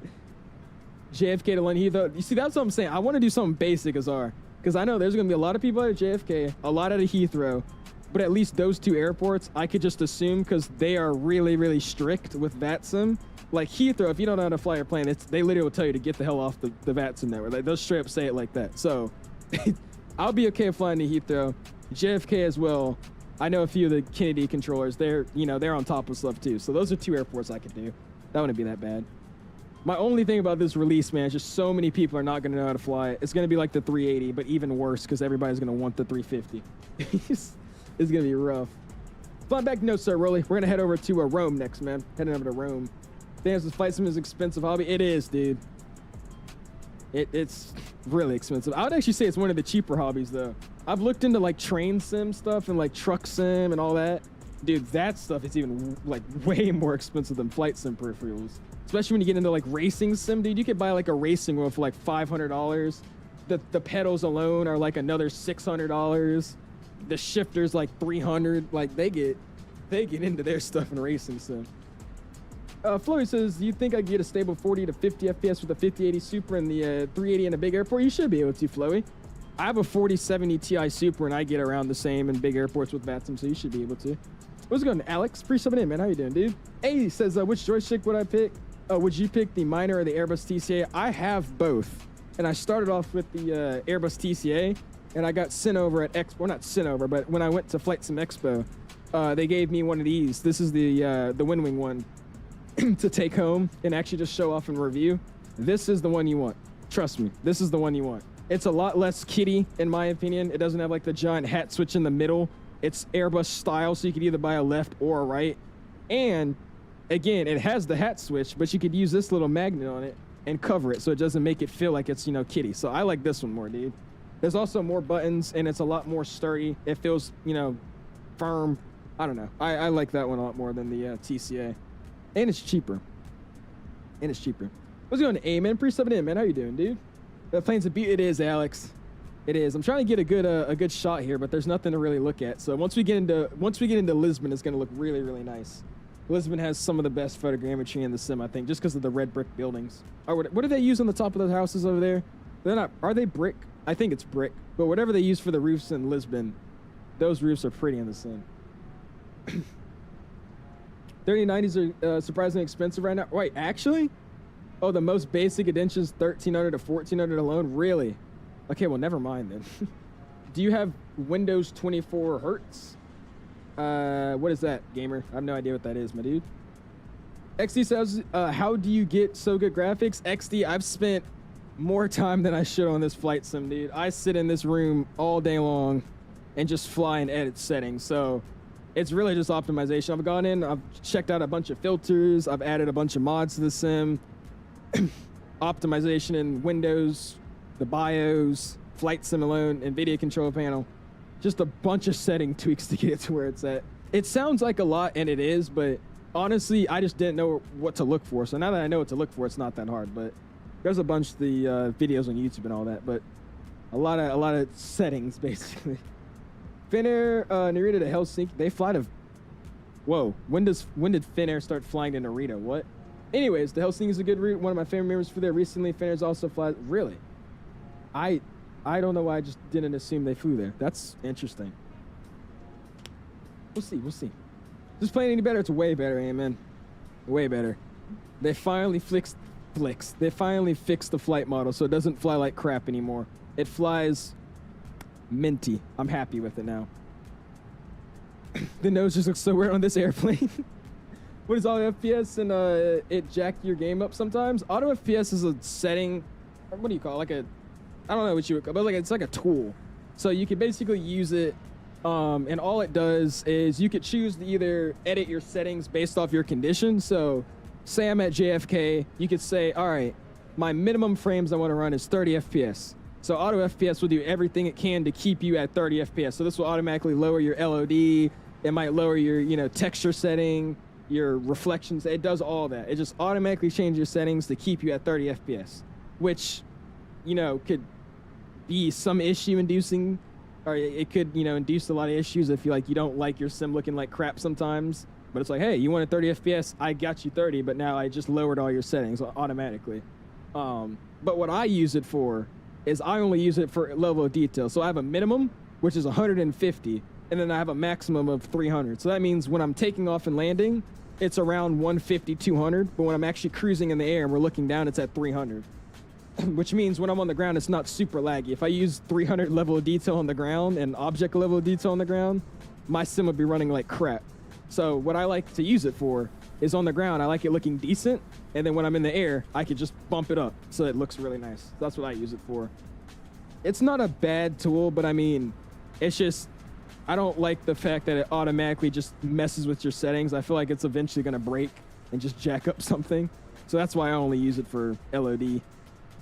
JFK to London Heathrow. You see, that's what I'm saying. I want to do something basic, Azar. Because I know there's going to be a lot of people at JFK, a lot at Heathrow, but at least those two airports, I could just assume because they are really, really strict with VATSIM. Like Heathrow, if you don't know how to fly your plane, they literally will tell you to get the hell off the VATSIM network. Like, they'll straight up say it like that. So I'll be okay flying to Heathrow. JFK as well. I know a few of the Kennedy controllers. They're on top of stuff too. So those are two airports I could do. That wouldn't be that bad. My only thing about this release, man, is just so many people are not going to know how to fly it. It's going to be like the 380, but even worse because everybody's going to want the 350. It's going to be rough. Flying back, no sir, Rolly. We're going to head over to Rome next, man. Heading over to Rome. Damn, this flight sim is an expensive hobby. It is, dude. It's really expensive. I would actually say it's one of the cheaper hobbies, though. I've looked into like train sim stuff and like truck sim and all that. Dude, that stuff is even like way more expensive than flight sim peripherals. Especially when you get into like racing sim, dude. You could buy like a racing wheel for like $500. The pedals alone are like another $600. The shifter's like $300. Like they get into their stuff in racing sim. Floyd says, do you think I can get a stable 40 to 50 FPS with the 5080 Super and the 380 in a big airport? You should be able to, Flowy. I have a 4070 Ti Super and I get around the same in big airports with VATSIM, so you should be able to. What's going on, Alex? Pre-subbing in, man. How you doing, dude? A says, which joystick would I pick? Would you pick the minor or the Airbus TCA? I have both. And I started off with the Airbus TCA, and I got sent over at Expo. Well, not sent over, but when I went to Flight Sim Expo, they gave me one of these. This is the WINWING one to take home and actually just show off and review. This is the one you want. Trust me, this is the one you want. It's a lot less kiddie, in my opinion. It doesn't have like the giant hat switch in the middle. It's Airbus style, so you could either buy a left or a right. And again, it has the hat switch, but you could use this little magnet on it and cover it so it doesn't make it feel like it's, you know, kiddie. So I like this one more, dude. There's also more buttons and it's a lot more sturdy. It feels, you know, firm. I don't know. I like that one a lot more than the TCA. And it's cheaper. What's going on, Amen? Pre-subbing in, man. How you doing, dude? The plane's a beauty. It is, Alex. It is. I'm trying to get a good shot here, but there's nothing to really look at. So once we get into Lisbon, it's going to look really, really nice. Lisbon has some of the best photogrammetry in the sim, I think, just because of the red brick buildings. Or what do they use on the top of those houses over there? They're not. Are they brick? I think it's brick. But whatever they use for the roofs in Lisbon, those roofs are pretty in the sim. 3090s are surprisingly expensive right now. Wait, actually? Oh, the most basic edition's $1,300 to $1,400 alone? Really? Okay, well, never mind then. Do you have Windows 24 Hertz? What is that, gamer? I have no idea what that is, my dude. XD says, how do you get so good graphics? XD, I've spent more time than I should on this flight sim, dude. I sit in this room all day long and just fly and edit settings, so it's really just optimization. I've gone in, I've checked out a bunch of filters, I've added a bunch of mods to the sim, optimization in Windows, the BIOS, flight sim alone, NVIDIA control panel. Just a bunch of setting tweaks to get it to where it's at. It sounds like a lot, and it is, but honestly, I just didn't know what to look for. So now that I know what to look for, it's not that hard. But there's a bunch of the videos on YouTube and all that, but a lot of settings basically. Finnair, Narita to Helsinki, they fly to. Whoa, when did Finnair start flying to Narita? What? Anyways, the Helsinki is a good route. One of my favorite members for there recently. Finnair's also flies. Really? I don't know why I just didn't assume they flew there. That's interesting. We'll see. Is this plane any better? It's way better, amen. Way better. They finally fixed the flight model so it doesn't fly like crap anymore. It flies minty. I'm happy with it now. The nose just looks so weird on this airplane. What is auto FPS and it jack your game up sometimes? Auto FPS is a setting, or what do you call it? Like a, I don't know what you would call it, but like it's like a tool. So you can basically use it, and all it does is you could choose to either edit your settings based off your condition. So say I'm at JFK, you could say, all right, my minimum frames I want to run is 30 FPS. So auto FPS will do everything it can to keep you at 30 FPS. So this will automatically lower your LOD. It might lower your, texture setting, your reflections. It does all that. It just automatically changes your settings to keep you at 30 FPS, which, could be some issue inducing, or it could, induce a lot of issues if you don't like your sim looking like crap sometimes. But it's like, hey, you wanted 30 FPS, I got you 30, but now I just lowered all your settings automatically. But what I use it for is I only use it for level of detail. So I have a minimum, which is 150, and then I have a maximum of 300. So that means when I'm taking off and landing, it's around 150, 200, but when I'm actually cruising in the air and we're looking down, it's at 300. Which means when I'm on the ground, it's not super laggy. If I use 300 level of detail on the ground and object level of detail on the ground, my sim would be running like crap. So what I like to use it for is on the ground, I like it looking decent. And then when I'm in the air, I could just bump it up so it looks really nice. That's what I use it for. It's not a bad tool, but I mean, it's just, I don't like the fact that it automatically just messes with your settings. I feel like it's eventually going to break and just jack up something. So that's why I only use it for LOD.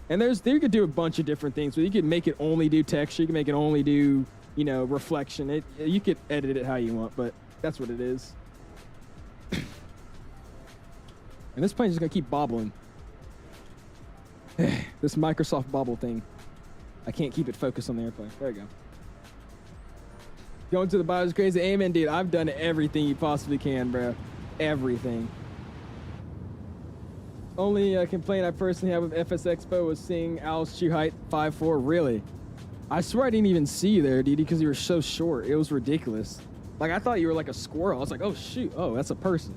And you could do a bunch of different things. So you could make it only do texture. You can make it only do, you know, reflection. You could edit it how you want, but that's what it is. And this plane's just gonna keep bobbling. This Microsoft bobble thing. I can't keep it focused on the airplane. There we go. Going to the bio is crazy. Amen, dude. I've done everything you possibly can, bro. Everything. Only complaint I personally have with FS Expo was seeing 𝐕𝐿𝐼𝐋𝐀𝐍𝐓𝐄 height 5'4". Really? I swear I didn't even see you there, dude, because you were so short. It was ridiculous. Like, I thought you were like a squirrel. I was like, oh, shoot. Oh, that's a person.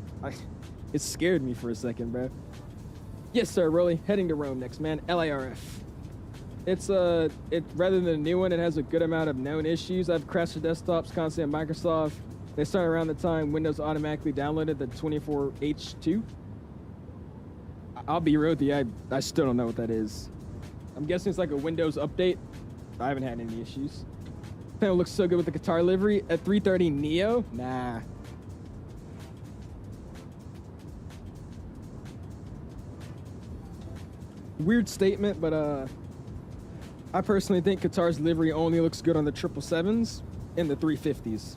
It scared me for a second, bro. Yes, sir, Rolly. Heading to Rome next, man. LIRF. It's rather than a new one, it has a good amount of known issues. I've crashed the desktops constantly at Microsoft. They started around the time Windows automatically downloaded the 24H2. I'll be real with you, I still don't know what that is. I'm guessing it's like a Windows update. I haven't had any issues. Panel looks so good with the Qatar livery. A330neo? Nah. Weird statement, but I personally think Qatar's livery only looks good on the 777s and the 350s.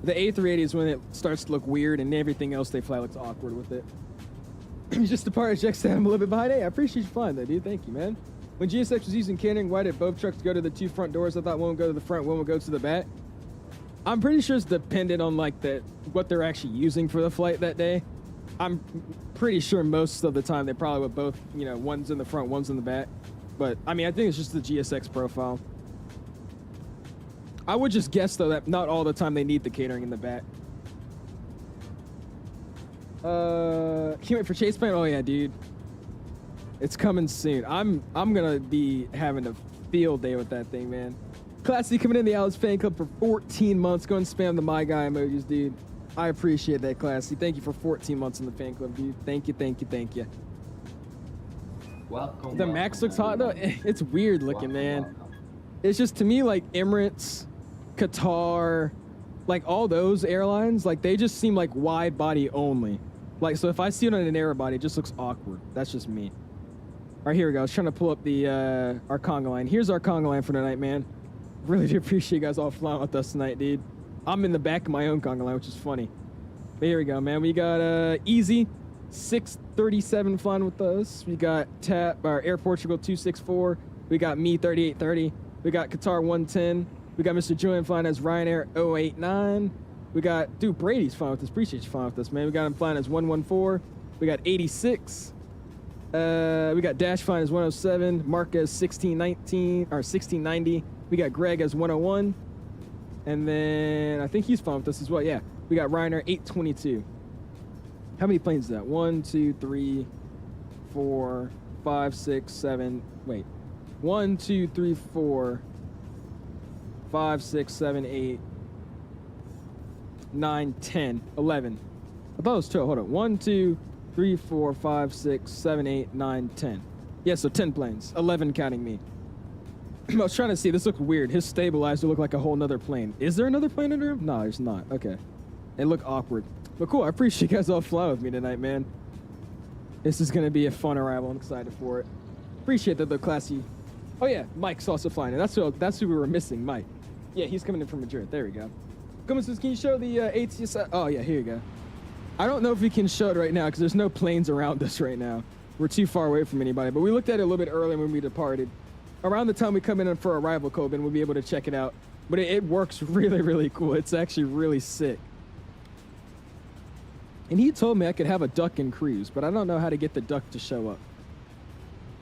The A380 is when it starts to look weird, and everything else they fly looks awkward with it. Just the part Jack said I'm a little bit behind. Hey, I appreciate you flying that, dude. Thank you, man. When GSX was using catering, why did both trucks go to the two front doors? I thought one would go to the front, one would go to the back. I'm pretty sure it's dependent on like what they're actually using for the flight that day. I'm pretty sure most of the time they probably would both, you know, one's in the front, one's in the back. But I mean, I think it's just the GSX profile. I would just guess though that not all the time they need the catering in the back. Can't wait for Chase Plane. Oh yeah, dude. It's coming soon. I'm gonna be having a field day with that thing, man. Classy coming in the Alice fan club for 14 months. Go and spam the my guy emojis, dude. I appreciate that, Classy. Thank you for 14 months in the fan club, dude. Thank you, thank you, thank you. Welcome. The Max looks hot though. It's weird looking, man. It's just to me like Emirates, Qatar, like all those airlines, like they just seem like wide body only. Like, so if I see it on an narrow body, it just looks awkward. That's just me. All right, here we go. I was trying to pull up the our conga line. Here's our conga line for tonight, man. Really do appreciate you guys all flying with us tonight, dude. I'm in the back of my own conga line, which is funny. But here we go, man. We got Easy 637 flying with us. We got Air Portugal 264. We got me 3830. We got Qatar 110. We got Mr. Julian flying as Ryanair 089. We got, dude, Brady's flying with us. Appreciate you flying with us, man. We got him flying as 114. We got 86. We got Dash flying as 107. Mark as 1619 or 1690. We got Greg as 101. And then I think he's flying with us as well. Yeah. We got Ryanair 822. How many planes is that? 1, 2, 3, 4, 5, 6, 7. Wait. 1, 2, 3, 4, 5, 6, 7, 8, 9, 10, 11. I thought it was 12. Hold on. 1, 2, 3, 4, 5, 6, 7, 8, 9, 10. Yeah, so 10 planes. 11 counting me. I was trying to see. This looks weird. His stabilizer looked like a whole nother plane. Is there another plane under him? No, there's not. Okay. It looked awkward. But cool. I appreciate you guys all flying with me tonight, man. This is going to be a fun arrival. I'm excited for it. Appreciate that, the Classy. Oh, yeah. Mike's also flying in. That's who we were missing, Mike. Yeah, he's coming in from Madrid. There we go. Come on, can you show the ATS? Oh, yeah, here you go. I don't know if we can show it right now because there's no planes around us right now. We're too far away from anybody. But we looked at it a little bit earlier when we departed. Around the time we come in for arrival, Coben, we'll be able to check it out. But it works really, really cool. It's actually really sick. And he told me I could have a duck in Cruz, but I don't know how to get the duck to show up.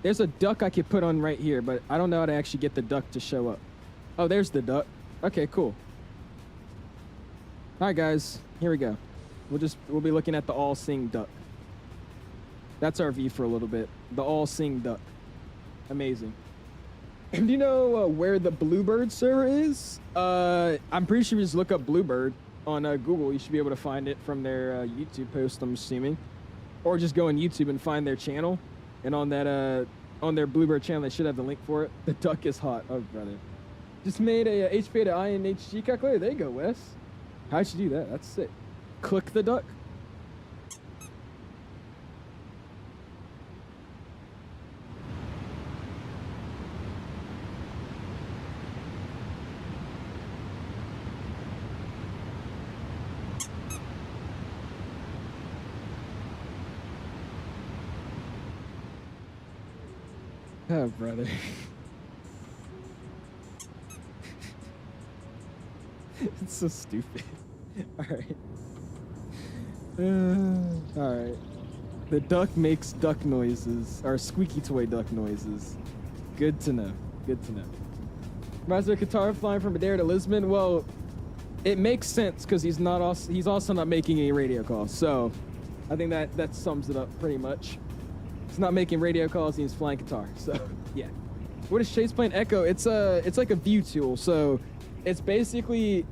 There's a duck I could put on right here, but I don't know how to actually get the duck to show up. Oh, there's the duck. Okay, cool. All right, guys, here we go. We'll be looking at the all-seeing duck. That's our view for a little bit. The all-seeing duck. Amazing. Do you know where the Bluebird server is? I'm pretty sure you just look up Bluebird. on Google, you should be able to find it from their YouTube post, I'm assuming. Or just go on YouTube and find their channel. And on that, on their Bluebird channel, they should have the link for it. The duck is hot. Oh, brother. Just made a 𝐕𝐻𝐵 calculator. There you go, Wes. How'd you do that? That's sick. Click the duck. Oh, brother. It's so stupid. Alright. Alright. The duck makes duck noises, or squeaky toy duck noises. Good to know. Good to know. Master Qatar flying from Madeira to Lisbon. Well, it makes sense because he's also not making any radio calls. So I think that sums it up pretty much. He's not making radio calls and he's flying Qatar. So yeah. What is Chase Plane Echo? It's like a view tool. So it's basically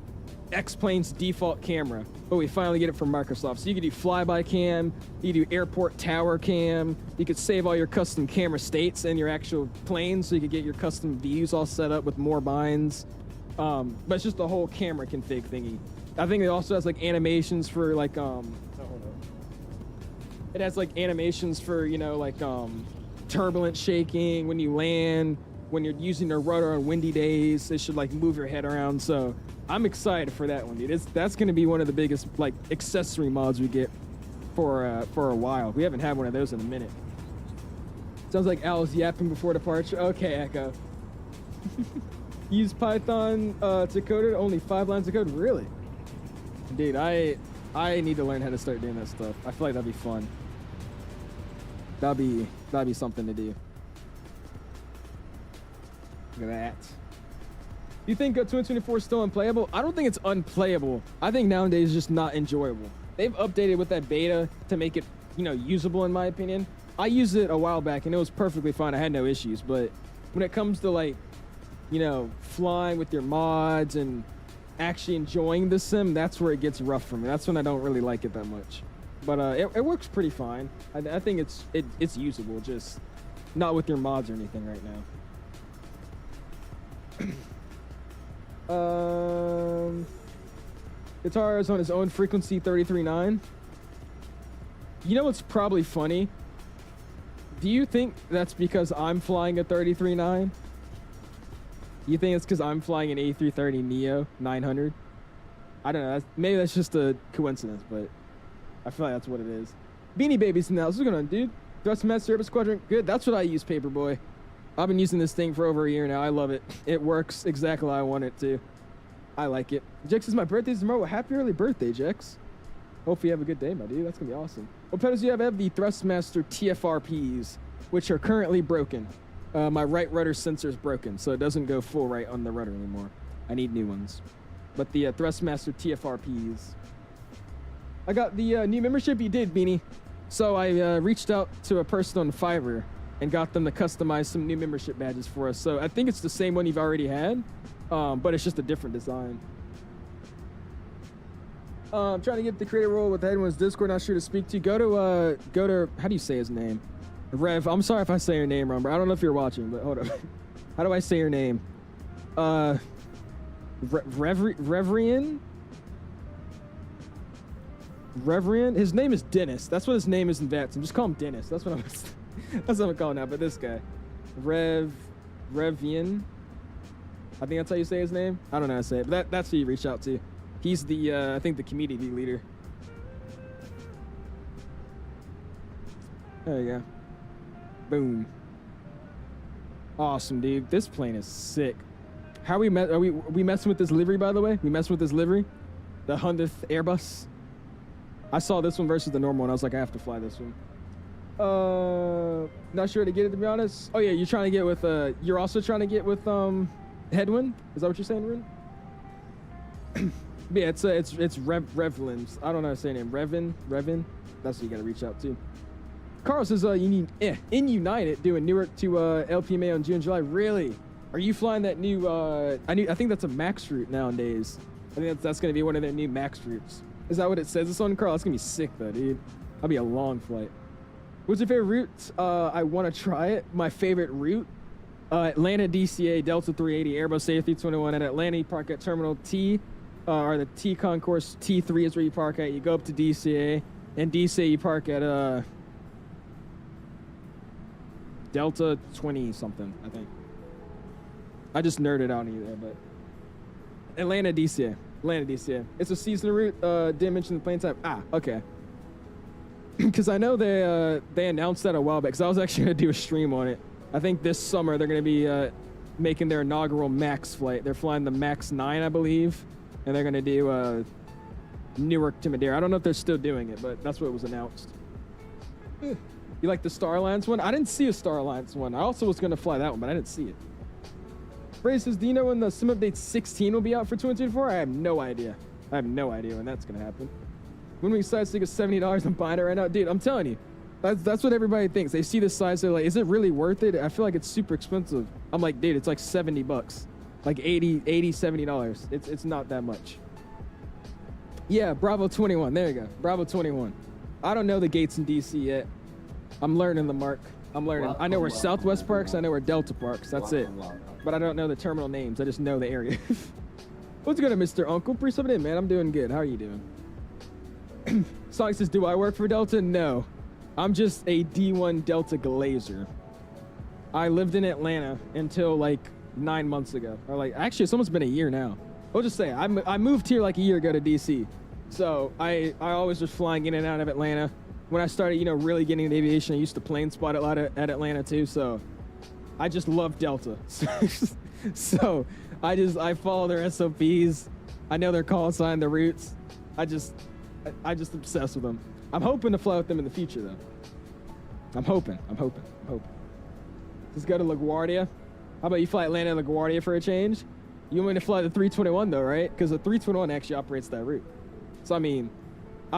X-Plane's default camera, but we finally get it from Microsoft. So you can do flyby cam, you can do airport tower cam, you could save all your custom camera states in your actual plane, so you could get your custom views all set up with more binds. But it's just the whole camera config thingy. I think it also has like animations for like it has like animations for, you know, like turbulence shaking when you land, when you're using the rudder on windy days. It should like move your head around. So I'm excited for that one, dude. That's going to be one of the biggest like accessory mods we get for a while. We haven't had one of those in a minute. Sounds like Al's yapping before departure. Okay, Echo. Use Python to code it. Only 5 lines of code. Really? Dude, I need to learn how to start doing that stuff. I feel like that'd be fun. That'd be something to do. Look at that. Do you think 2024 is still unplayable? I don't think it's unplayable. I think nowadays it's just not enjoyable. They've updated with that beta to make it, you know, usable in my opinion. I used it a while back and it was perfectly fine. I had no issues. But when it comes to like, you know, flying with your mods and actually enjoying the sim, that's where it gets rough for me. That's when I don't really like it that much. But it works pretty fine. I think it's usable, just not with your mods or anything right now. Guitar is on his own frequency 33.9. You know what's probably funny? Do you think that's because I'm flying a 33.9? You think it's because I'm flying an A330neo 900? I don't know. Maybe that's just a coincidence, but I feel like that's what it is. Beanie Babies in the house. What's going on, dude? Thrustmaster Airbus Quadrant. Good. That's what I use, Paperboy. I've been using this thing for over a year now. I love it. It works exactly how I want it to. I like it. Jex says my birthday's tomorrow. Well, happy early birthday, Jex. Hope you have a good day, my dude. That's going to be awesome. What pedals do you have? I have the Thrustmaster TFRPs, which are currently broken. My right rudder sensor is broken, so it doesn't go full right on the rudder anymore. I need new ones. But the Thrustmaster TFRPs. I got the new membership. You did, Beanie. So I reached out to a person on Fiverr and got them to customize some new membership badges for us. So I think it's the same one you've already had, but it's just a different design. I'm trying to get the creator role with Headwind's Discord. Not sure to speak to. Go to how do you say his name? Rev. I'm sorry if I say your name wrong, bro. I don't know if you're watching, but hold on. How do I say your name? Reverend? His name is Dennis. That's what his name is in VATSIM. Just call him Dennis. That's what I'm calling now. But this guy, Revian. I think that's how you say his name. I don't know how to say it, but that's who you reach out to. He's the I think the community leader. There you go. Boom. Awesome, dude. This plane is sick. How are we messing with this livery, by the way? We messing with this livery? The 100th Airbus? I saw this one versus the normal one. I was like, I have to fly this one. Not sure to get it, to be honest. Oh yeah, you're trying to get with you're also trying to get with Headwind? Is that what you're saying, Rin? Yeah, it's Revlins. I don't know how to say your name. Revin. That's what you gotta reach out to. Carl says you need in United doing Newark to LPMA on June, July. Really? Are you flying that new I think that's a max route nowadays. I think that's going to be one of their new max routes. Is that what it says it's on, Carl? It's going to be sick, though, dude. That'll be a long flight. What's your favorite route? I want to try it. My favorite route? Atlanta DCA, Delta 380, Airbus A321 at Atlanta. You park at Terminal T, or the T concourse. T3 is where you park at. You go up to DCA. And DCA, you park at Delta 20-something, I think. I just nerded out on you there, but... Atlanta DCA. Atlanta DCA. It's a seasonal route. Didn't mention the plane type. Ah, okay. Because I know they announced that a while back, because I was actually going to do a stream on it. I think this summer they're going to be making their inaugural MAX flight. They're flying the MAX 9, I believe, and they're going to do Newark to Madeira. I don't know if they're still doing it, but that's what was announced. You like the Star Alliance one? I didn't see a Star Alliance one. I also was going to fly that one, but I didn't see it. Ray says, do you know when the sim update 16 will be out for 2024? I have no idea. I have no idea when that's going to happen. When we decide to take $70 and buy it right now, dude, I'm telling you, that's what everybody thinks. They see this size, they're like, is it really worth it? I feel like it's super expensive. I'm like, dude, it's like 70 bucks, like 80, $70. It's not that much. Yeah, Bravo 21. There you go. Bravo 21. I don't know the gates in DC yet. I'm learning the mark. I'm learning. I know where Southwest parks. I know where Delta parks. That's it. But I don't know the terminal names. I just know the area. What's good, Mr. Uncle? Please subbing in, man. I'm doing good. How are you doing? Sonic says, do I work for Delta? No. I'm just a D1 Delta glazer. I lived in Atlanta until like 9 months ago. Or like, actually, it's almost been a year now. I'll just say, I moved here like a year ago to DC. So I always was flying in and out of Atlanta. When I started, you know, really getting into aviation, I used to plane spot a lot at Atlanta too. So I just love Delta. So I follow their SOPs. I know their call sign, their routes. I just obsessed with them. I'm hoping to fly with them in the future though. I'm hoping. Let's go to LaGuardia. How about you fly Atlanta to LaGuardia for a change? You want me to fly the 321 though, right? Because the 321 actually operates that route. So I mean,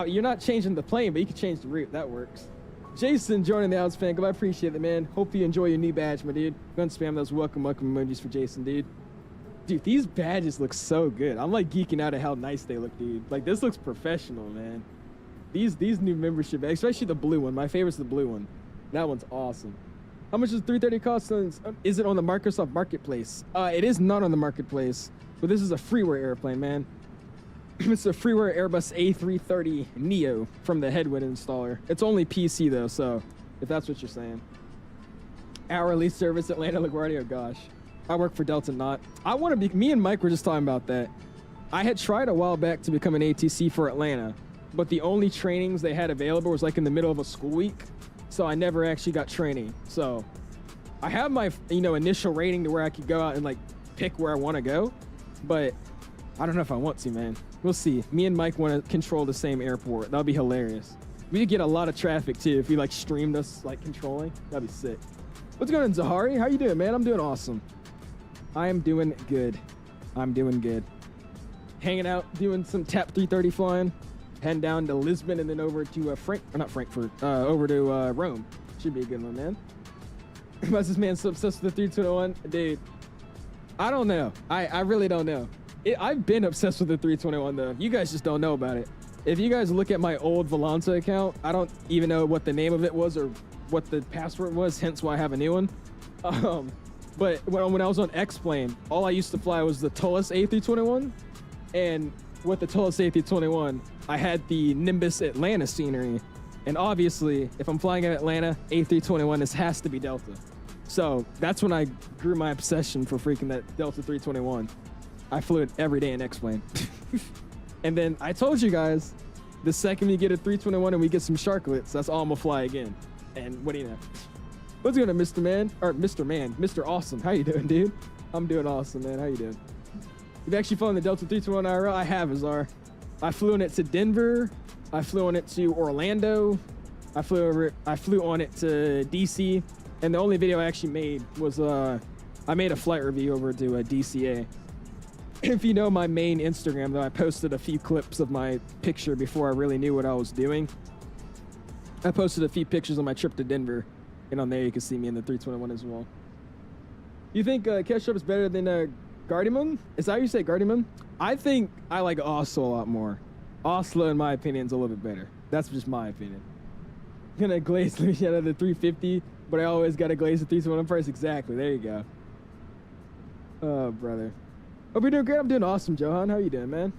you're not changing the plane, but you can change the route. That works. Jason joining the Outs fan club. I appreciate it, man. Hope you enjoy your new badge, my dude. Go and spam those welcome emojis for Jason, dude. Dude, these badges look so good. I'm like geeking out at how nice they look, dude. Like this looks professional, man. These new membership bags, especially the blue one. My favorite's the blue one. That one's awesome. How much does 330 cost? Is it on the Microsoft Marketplace? It is not on the Marketplace, but this is a freeware airplane, man. It's a freeware Airbus A330neo from the Headwind installer. It's only PC though, so if that's what you're saying. Hourly service Atlanta LaGuardia, oh gosh. I work for Delta Not. I want to be, me and Mike were just talking about that. I had tried a while back to become an ATC for Atlanta, but the only trainings they had available was like in the middle of a school week. So I never actually got training. So I have my, you know, initial rating to where I could go out and like pick where I want to go, but I don't know if I want to, man. We'll see. Me and Mike want to control the same airport. That'll be hilarious. We could get a lot of traffic too if we like streamed us like controlling. That'd be sick. What's going on, Zahari? How you doing, man? I'm doing awesome. I am doing good. I'm doing good. Hanging out, doing some TAP 330 flying. Heading down to Lisbon and then over to over to Rome. Should be a good one, man. Why's this man so obsessed with the 321? Dude, I don't know. I really don't know. I've been obsessed with the 321 though. You guys just don't know about it. If you guys look at my old Volanta account, I don't even know what the name of it was or what the password was, hence why I have a new one. But when I was on X-Plane, all I used to fly was the Tullus A321. And with the Tullus A321, I had the Nimbus Atlanta scenery. And obviously, if I'm flying in Atlanta, A321, this has to be Delta. So that's when I grew my obsession for freaking that Delta 321. I flew it every day in X-Plane. And then I told you guys, the second we get a 321 and we get some sharklets, that's all I'm gonna fly again. And what do you know? What's going on, Mr. Man? Or Mr. Man, Mr. Awesome. How you doing, dude? I'm doing awesome, man. How you doing? You've actually flown the Delta 321 IRL? I have, Azar. I flew on it to Denver. I flew on it to Orlando. I flew on it to DC. And the only video I actually made was I made a flight review over to DCA. If you know my main Instagram, though, I posted a few clips of my picture before I really knew what I was doing. I posted a few pictures on my trip to Denver, and on there you can see me in the 321 as well. You think Ketchup is better than 𝙑𝙑𝙼𝙍? Is that how you say 𝙑𝙑𝙼? I think I like Oslo a lot more. Oslo, in my opinion, is a little bit better. That's just my opinion. Gonna glaze Luciana the 350, but I always gotta glaze the 321 first. Exactly. There you go. Oh, brother. Hope you're doing great. I'm doing awesome, Johan. How are you doing, man?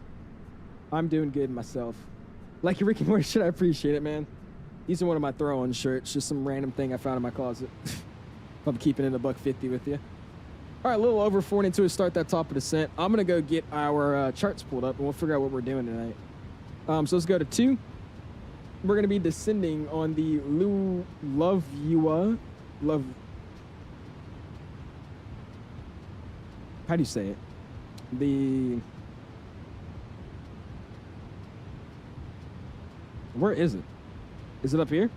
I'm doing good myself. Like your Ricky Morty shit, I appreciate it, man. These are one of my throw-on shirts. Just some random thing I found in my closet. I'm keeping it $150 with you. All right, a little over 42 to start that top of descent. I'm gonna go get our charts pulled up and we'll figure out what we're doing tonight. So let's go to 2. We're gonna be descending on the how do you say it? Where is it? Is it up here?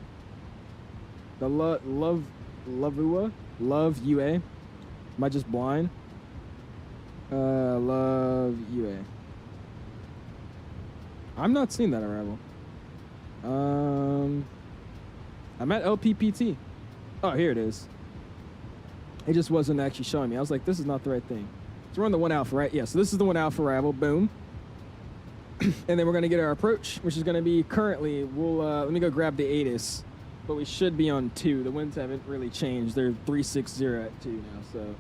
The 𝙑𝙑𝙝? Am I just blind? 𝙑𝙑𝙝. I'm not seeing that arrival. I'm at LPPT. Oh, here it is. It just wasn't actually showing me. I was like, this is not the right thing. So we're on the 1 alpha, right? Yeah, so this is the 1 alpha arrival. Boom. And then we're going to get our approach, which is going to be currently, let me go grab the ATIS. But we should be on 2. The winds haven't really changed. They're 360 at 2 now, so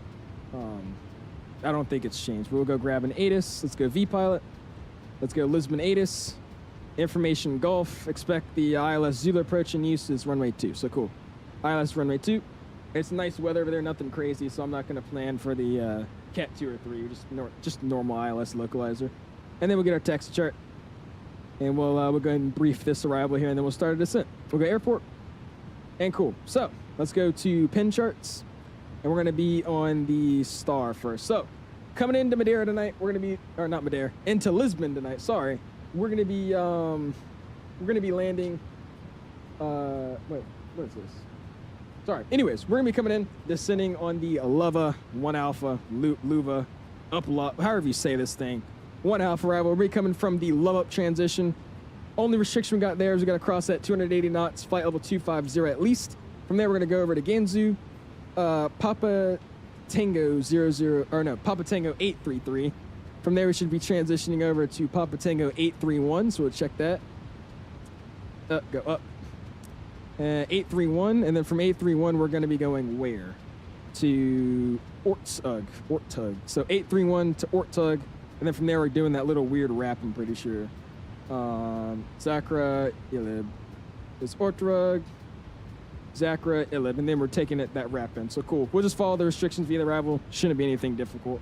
I don't think it's changed. We'll go grab an ATIS. Let's go V-Pilot. Let's go Lisbon ATIS. Information Gulf. Expect the ILS Zulu approach and use is runway 2. So cool. ILS runway 2. It's nice weather over there, nothing crazy, so I'm not going to plan for the Cat 2 or 3. Just normal ILS localizer. And then we'll get our taxi chart. And we'll go ahead and brief this arrival here, and then we'll start a descent. We'll go airport. And cool. So let's go to pin charts. And we're going to be on the star first. So coming into Madeira tonight, we're going to be, or not Madeira, into Lisbon tonight, sorry. We're going to be landing, wait, what is this? Sorry. Anyways, we're going to be coming in, descending on the 𝙑𝙑𝙝 1 alpha, 𝙑𝙑𝙝, however you say this thing. 1 alpha arrival. We'll be coming from the 𝙑𝙑𝙝 transition. Only restriction we got there is we got to cross at 280 knots, flight level 250 at least. From there, we're going to go over to Gansu, Papa Tango 833. From there, we should be transitioning over to Papa Tango 831, so we'll check that. Go up. 831, and then from 831, we're going to be going where? To Ortug. So 831 to Ortug, and then from there, we're doing that little weird wrap, I'm pretty sure. 𝙑𝙑𝙝 is Ortug, 𝙑𝙑𝙝, and then we're taking that wrap in. So cool. We'll just follow the restrictions via the arrival. Shouldn't be anything difficult.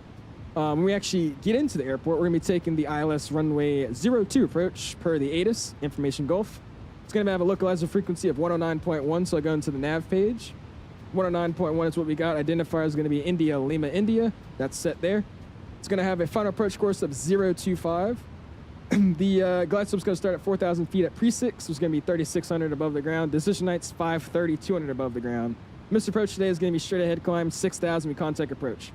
When we actually get into the airport, we're going to be taking the ILS runway 02 approach per the ATIS, Information Gulf. It's going to have a localizer frequency of 109.1, so I go into the nav page. 109.1 is what we got. Identifier is going to be India, Lima, India. That's set there. It's going to have a final approach course of 025. The glide slope's going to start at 4,000 feet at pre-6. So it's going to be 3,600 above the ground. Decision night's 530, 200 above the ground. Missed approach today is going to be straight ahead climb, 6,000, we contact approach.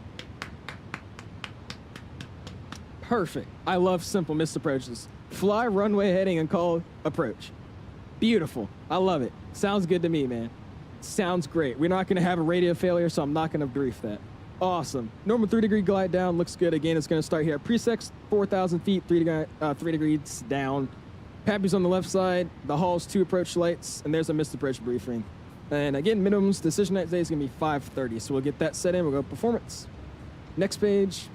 Perfect. I love simple missed approaches. Fly runway heading and call approach. Beautiful. I love it. Sounds good to me, man. Sounds great. We're not going to have a radio failure, so I'm not going to brief that. Awesome. Normal 3-degree glide down looks good. Again, it's going to start here at pre-6, 4,000 feet, 3 degrees down. Pappy's on the left side. The hall's 2 approach lights, and there's a missed approach briefing. And again, minimums decision night today is going to be 5:30, so we'll get that set in. We'll go performance. Next page,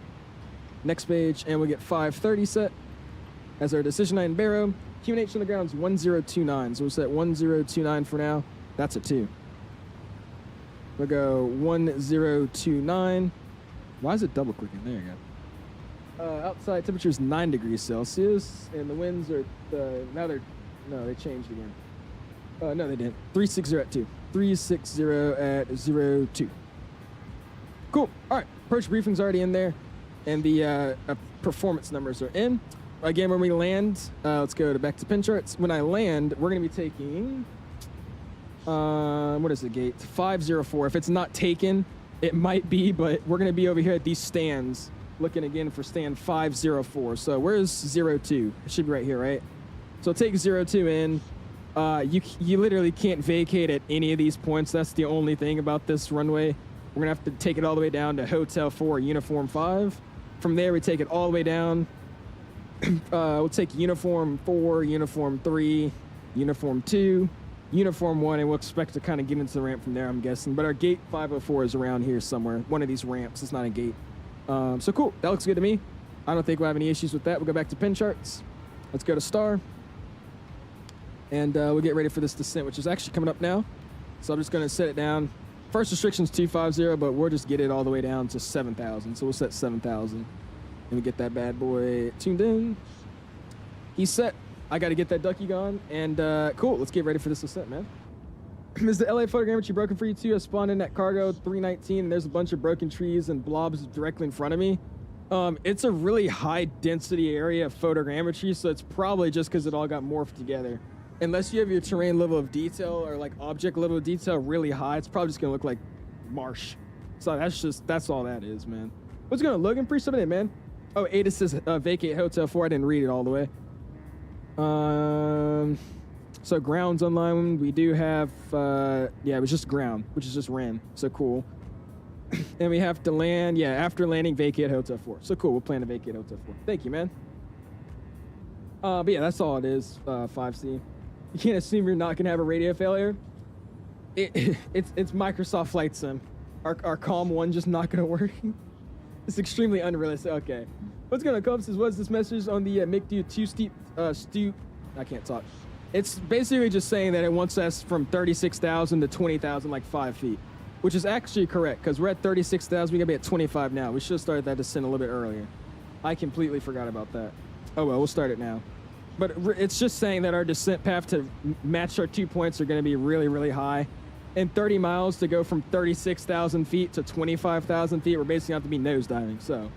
and we'll get 5:30 set as our decision night in Barrow. QNH on the ground is 1029, so we'll set 1029 for now. That's a 2. We'll go 1029. Why is it double clicking? There you go. Outside temperature is 9 degrees Celsius, and the winds are, no, they changed again. No, they didn't. 360 at 2. 360 at 02. Cool. All right. Approach briefing's already in there, and the performance numbers are in. Again, when we land, let's go back to pin charts. When I land, we're going to be taking, what is the gate? 504. If it's not taken, it might be, but we're going to be over here at these stands, looking again for stand 504. So where's 02? It should be right here, right? So take 02 in. You literally can't vacate at any of these points. That's the only thing about this runway. We're going to have to take it all the way down to Hotel 4, Uniform 5. From there, we take it all the way down. We'll take uniform 4, uniform 3, uniform 2, uniform 1, and we'll expect to kind of get into the ramp from there, I'm guessing. But our gate 504 is around here somewhere. One of these ramps. It's not a gate. So cool. That looks good to me. I don't think we'll have any issues with that. We'll go back to pin charts. Let's go to star. And we'll get ready for this descent, which is actually coming up now. So I'm just going to set it down. First restriction's 250, but we'll just get it all the way down to 7,000. So we'll set 7,000. Let me get that bad boy tuned in. He's set. I got to get that ducky gone. And cool. Let's get ready for this descent, man. Is the LA photogrammetry broken for you too? I spawned in at cargo 319, and there's a bunch of broken trees and blobs directly in front of me. It's a really high density area of photogrammetry, so it's probably just because it all got morphed together. Unless you have your terrain level of detail or like object level of detail really high, it's probably just gonna look like marsh. So that's all that is, man. What's going on, Logan? Pretty submit, man. Oh, Ada says vacate Hotel 4. I didn't read it all the way. So ground's online. We do have, yeah, it was just ground, which is just ran. So cool. And we have to land, yeah, after landing, vacate Hotel 4. So cool, we'll plan to vacate Hotel 4. Thank you, man. But yeah, that's all it is, 5C. You can't assume you're not gonna have a radio failure. It's Microsoft Flight Sim. Our Calm 1 just not gonna work. It's extremely unrealistic. Okay. What's going on, Cubs? Says, what's this message on the MICDU 2 steep, I can't talk. It's basically just saying that it wants us from 36,000 to 20,000, like 5 feet, which is actually correct because we're at 36,000. We gotta be at 25 now. We should have started that descent a little bit earlier. I completely forgot about that. Oh well, we'll start it now. But it's just saying that our descent path to match our 2 points are going to be really, really high. And 30 miles to go from 36,000 feet to 25,000 feet, we're basically going to have to be nosediving. So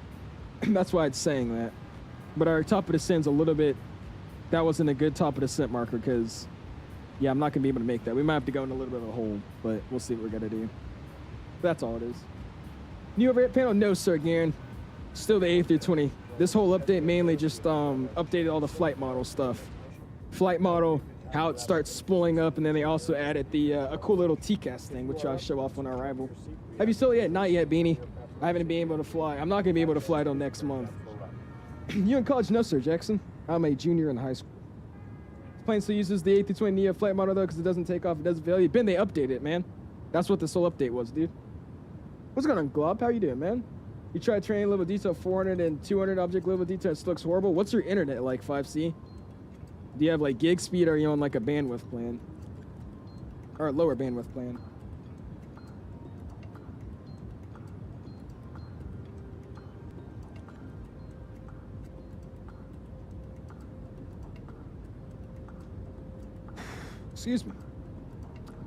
that's why it's saying that. But our top of descent's a little bit, that wasn't a good top of descent marker because, yeah, I'm not going to be able to make that. We might have to go in a little bit of a hole, but we'll see what we're going to do. That's all it is. New overhead panel? No, sir, Garen. Still the A320. This whole update mainly just updated all the flight model stuff. Flight model, how it starts spooling up, and then they also added the a cool little TCAS thing, which I'll show off on our arrival. Have you still yet? Not yet, Beanie. I haven't been able to fly. I'm not going to be able to fly till next month. You in college? No, sir, Jackson. I'm a junior in high school. This plane still uses the A320neo flight model, though, because it doesn't take off. It doesn't fail. Ben, they updated it, man. That's what this whole update was, dude. What's going on, Glob? How you doing, man? You try training level detail 400 and 200 object level detail, it still looks horrible. What's your internet like, 5C? Do you have like gig speed, or are you on like a bandwidth plan? Or a lower bandwidth plan? Excuse me.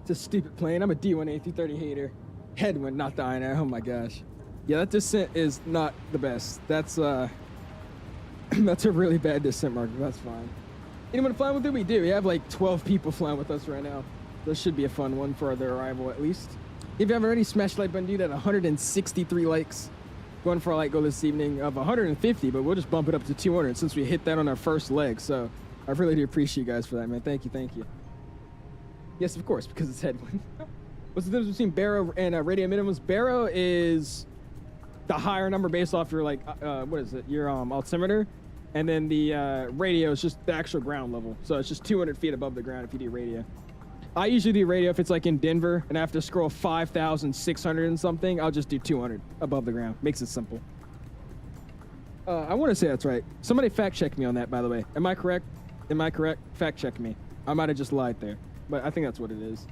It's a stupid plane. I'm a D1 A330 hater. Headwind, not the INR. Oh my gosh. Yeah, that descent is not the best. That's that's a really bad descent marker. That's fine. Anyone flying with it? We do. We have like 12 people flying with us right now. This should be a fun one for their arrival at least. If you haven't already, smash the like button, dude, at 163 likes. Going for a light goal this evening of 150, but we'll just bump it up to 200 since we hit that on our first leg. So I really do appreciate you guys for that, man. Thank you, thank you. Yes, of course, because it's Headwind. What's the difference between Barrow and radio minimums? Barrow is the higher number based off your like what is it, your altimeter, and then the radio is just the actual ground level, so it's just 200 feet above the ground if you do radio. I usually do radio if it's like in Denver and I have to scroll 5,600 and something. I'll just do 200 above the ground. Makes it simple. I want to say that's right. Somebody fact check me on that, by the way. Am I correct? Fact check me. I might have just lied there, but I think that's what it is.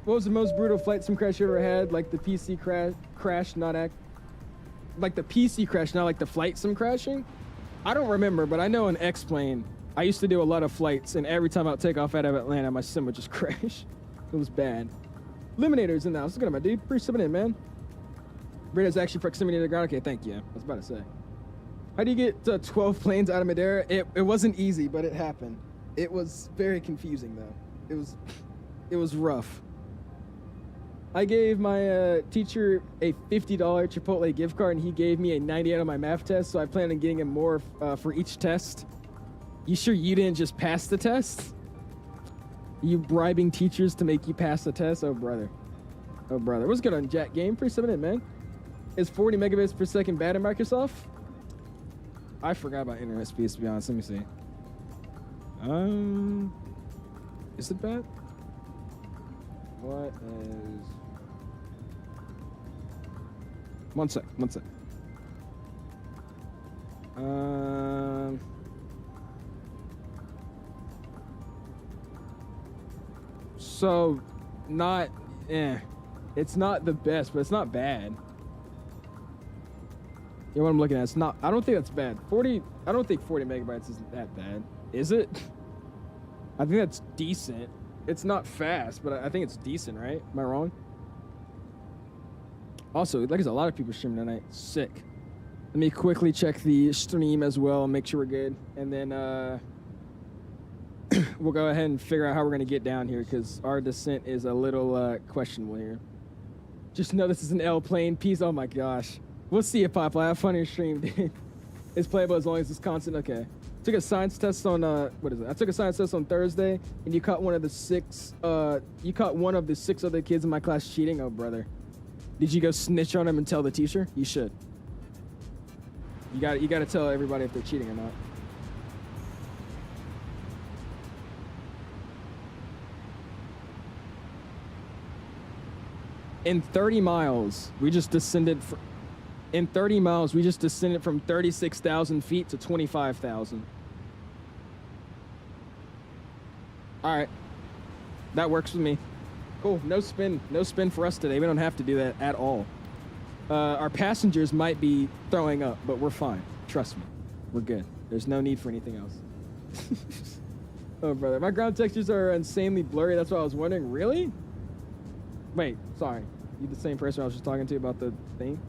What was the most brutal flight sim crash you ever had? Like the PC crash, not act. Like the PC crash, not like the flight sim crashing? I don't remember, but I know in X-Plane, I used to do a lot of flights, and every time I would take off out of Atlanta, my sim would just crash. It was bad. Eliminator's in the house. What's good on my dude? Pretty submitted, man. Radio's actually proximity to the ground. Okay, thank you. I was about to say. How do you get 12 planes out of Madeira? It wasn't easy, but it happened. It was very confusing, though. It was rough. I gave my teacher a $50 Chipotle gift card, and he gave me a 98 on my math test, so I plan on getting him more for each test. You sure you didn't just pass the test? You bribing teachers to make you pass the test? Oh, brother. Oh, brother. What's good on Jack Game? Pretty submitted, man. Is 40 megabits per second bad in Microsoft? I forgot about internet speeds, to be honest. Let me see. Is it bad? What is... One sec. So, not... It's not the best, but it's not bad. Yeah, what I'm looking at, it's not... I don't think that's bad. 40... I don't think 40 megabytes is that bad. Is it? I think that's decent. It's not fast, but I think it's decent, right? Am I wrong? Also, like, there's a lot of people streaming tonight. Sick. Let me quickly check the stream as well and make sure we're good. And then we'll go ahead and figure out how we're going to get down here because our descent is a little questionable here. Just know this is an L plane piece. Oh, my gosh. We'll see it, Papa. Have fun in your stream, dude. It's playable as long as it's constant. Okay. Took a science test on, what is it? I took a science test on Thursday, and you caught one of the six other kids in my class cheating. Oh, brother. Did you go snitch on him and tell the teacher? You should. You got to tell everybody if they're cheating or not. In 30 miles, we just descended from 36,000 feet to 25,000. All right. That works with me. Cool. No spin for us today. We don't have to do that at all. Our passengers might be throwing up, but we're fine. Trust me. We're good. There's no need for anything else. Oh, brother. My ground textures are insanely blurry. That's what I was wondering. Really? Wait, sorry. You the same person I was just talking to about the thing?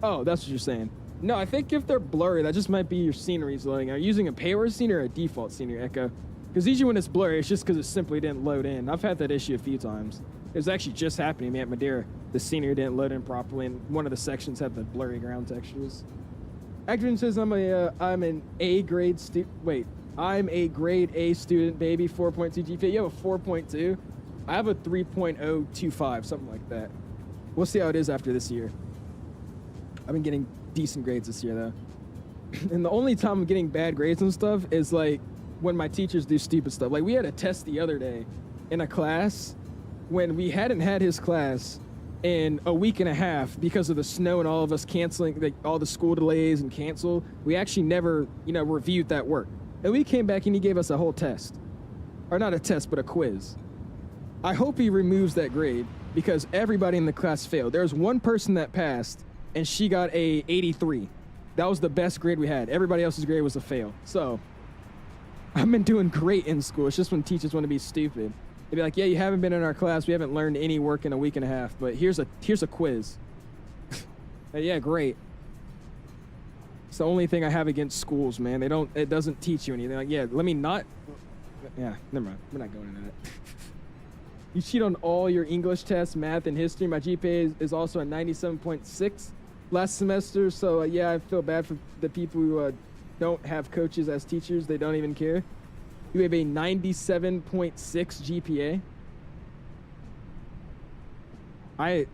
Oh, that's what you're saying. No, I think if they're blurry, that just might be your scenery's loading. Are you using a payload scene or a default scenery, Echo? Because usually when it's blurry, it's just because it simply didn't load in. I've had that issue a few times. It was actually just happening to me at Madeira. The scenery didn't load in properly, and one of the sections had the blurry ground textures. Acton says I'm an A grade student. Wait, I'm a grade A student, baby. 4.2 GPA. You have a 4.2. I have a 3.025, something like that. We'll see how it is after this year. I've been getting decent grades this year, though. And the only time I'm getting bad grades and stuff is, like, when my teachers do stupid stuff. Like, we had a test the other day in a class when we hadn't had his class in a week and a half because of the snow and all of us canceling, like, all the school delays and cancel. We actually never, reviewed that work. And we came back and he gave us a whole test. Or not a test, but a quiz. I hope he removes that grade because everybody in the class failed. There was one person that passed, and she got a 83. That was the best grade we had. Everybody else's grade was a fail. So, I've been doing great in school. It's just when teachers want to be stupid. They'd be like, yeah, you haven't been in our class. We haven't learned any work in a week and a half, but here's a quiz. Yeah, great. It's the only thing I have against schools, man. It doesn't teach you anything. Like, yeah, let me not. Yeah, never mind. We're not going into that. You cheat on all your English tests, math, and history. My GPA is also a 97.6 last semester. So, yeah, I feel bad for the people who don't have coaches as teachers. They don't even care. You have a 97.6 GPA. I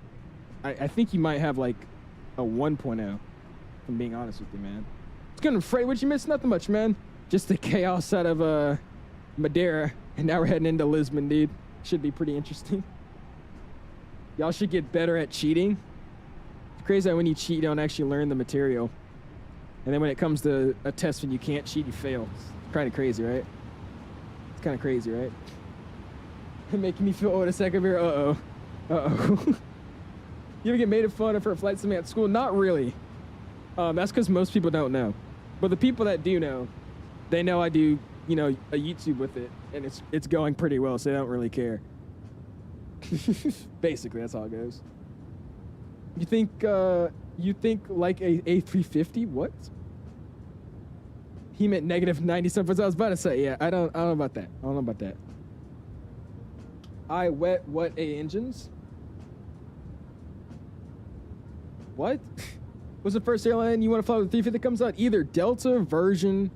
think you might have, like, a 1.0, if I'm being honest with you, man. It's good and Freight. What you miss? Nothing much, man. Just the chaos out of Madeira. And now we're heading into Lisbon, dude. Should be pretty interesting. Y'all should get better at cheating. It's crazy how when you cheat, you don't actually learn the material. And then when it comes to a test when you can't cheat, you fail. It's kind of crazy, right? It's kind of crazy, right? Making me feel old a second here. Uh-oh. Uh-oh. You ever get made fun of for a flight sim at school? Not really. That's because most people don't know. But the people that do know, they know I do, a YouTube with it. And it's going pretty well, so they don't really care. Basically, that's how it goes. You think like a A350? What? He meant negative 97%. I was about to say, yeah, I don't know about that. I wet what A engines? What? What's the first airline you want to fly with the 350 that comes out? Either Delta, Virgin,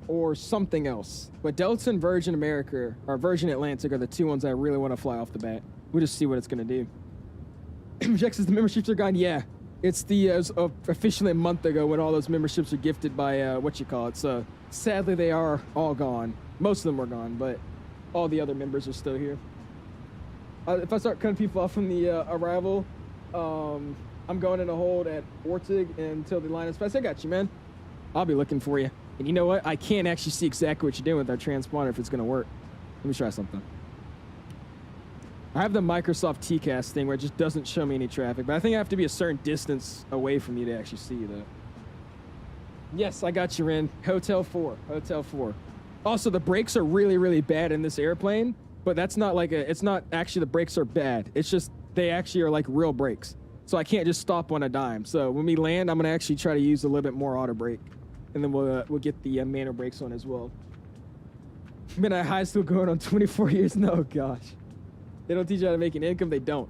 or something else. But Delta and Virgin America, or Virgin Atlantic, are the two ones I really want to fly off the bat. We'll just see what it's going to do. Jack says the memberships are gone. Yeah, It's the officially a month ago when all those memberships are gifted by what you call it. So sadly they are all gone. Most of them were gone, but all the other members are still here. If I start cutting people off from the arrival, I'm going in a hold at Ortig until the line is passed. I got you, man. I'll be looking for you. And you know what? I can't actually see exactly what you're doing with our transponder if it's going to work. Let me try something. I have the Microsoft TCAS thing where it just doesn't show me any traffic, but I think I have to be a certain distance away from you to actually see you, though. Yes, I got you in. Hotel 4. Hotel 4. Also, the brakes are really, really bad in this airplane, but that's not like a... It's not actually the brakes are bad. It's just they actually are like real brakes. So I can't just stop on a dime. So when we land, I'm going to actually try to use a little bit more auto brake. And then we'll get the manual brakes on as well. Been at high school going on 24 years. No, gosh. They don't teach you how to make an income. They don't.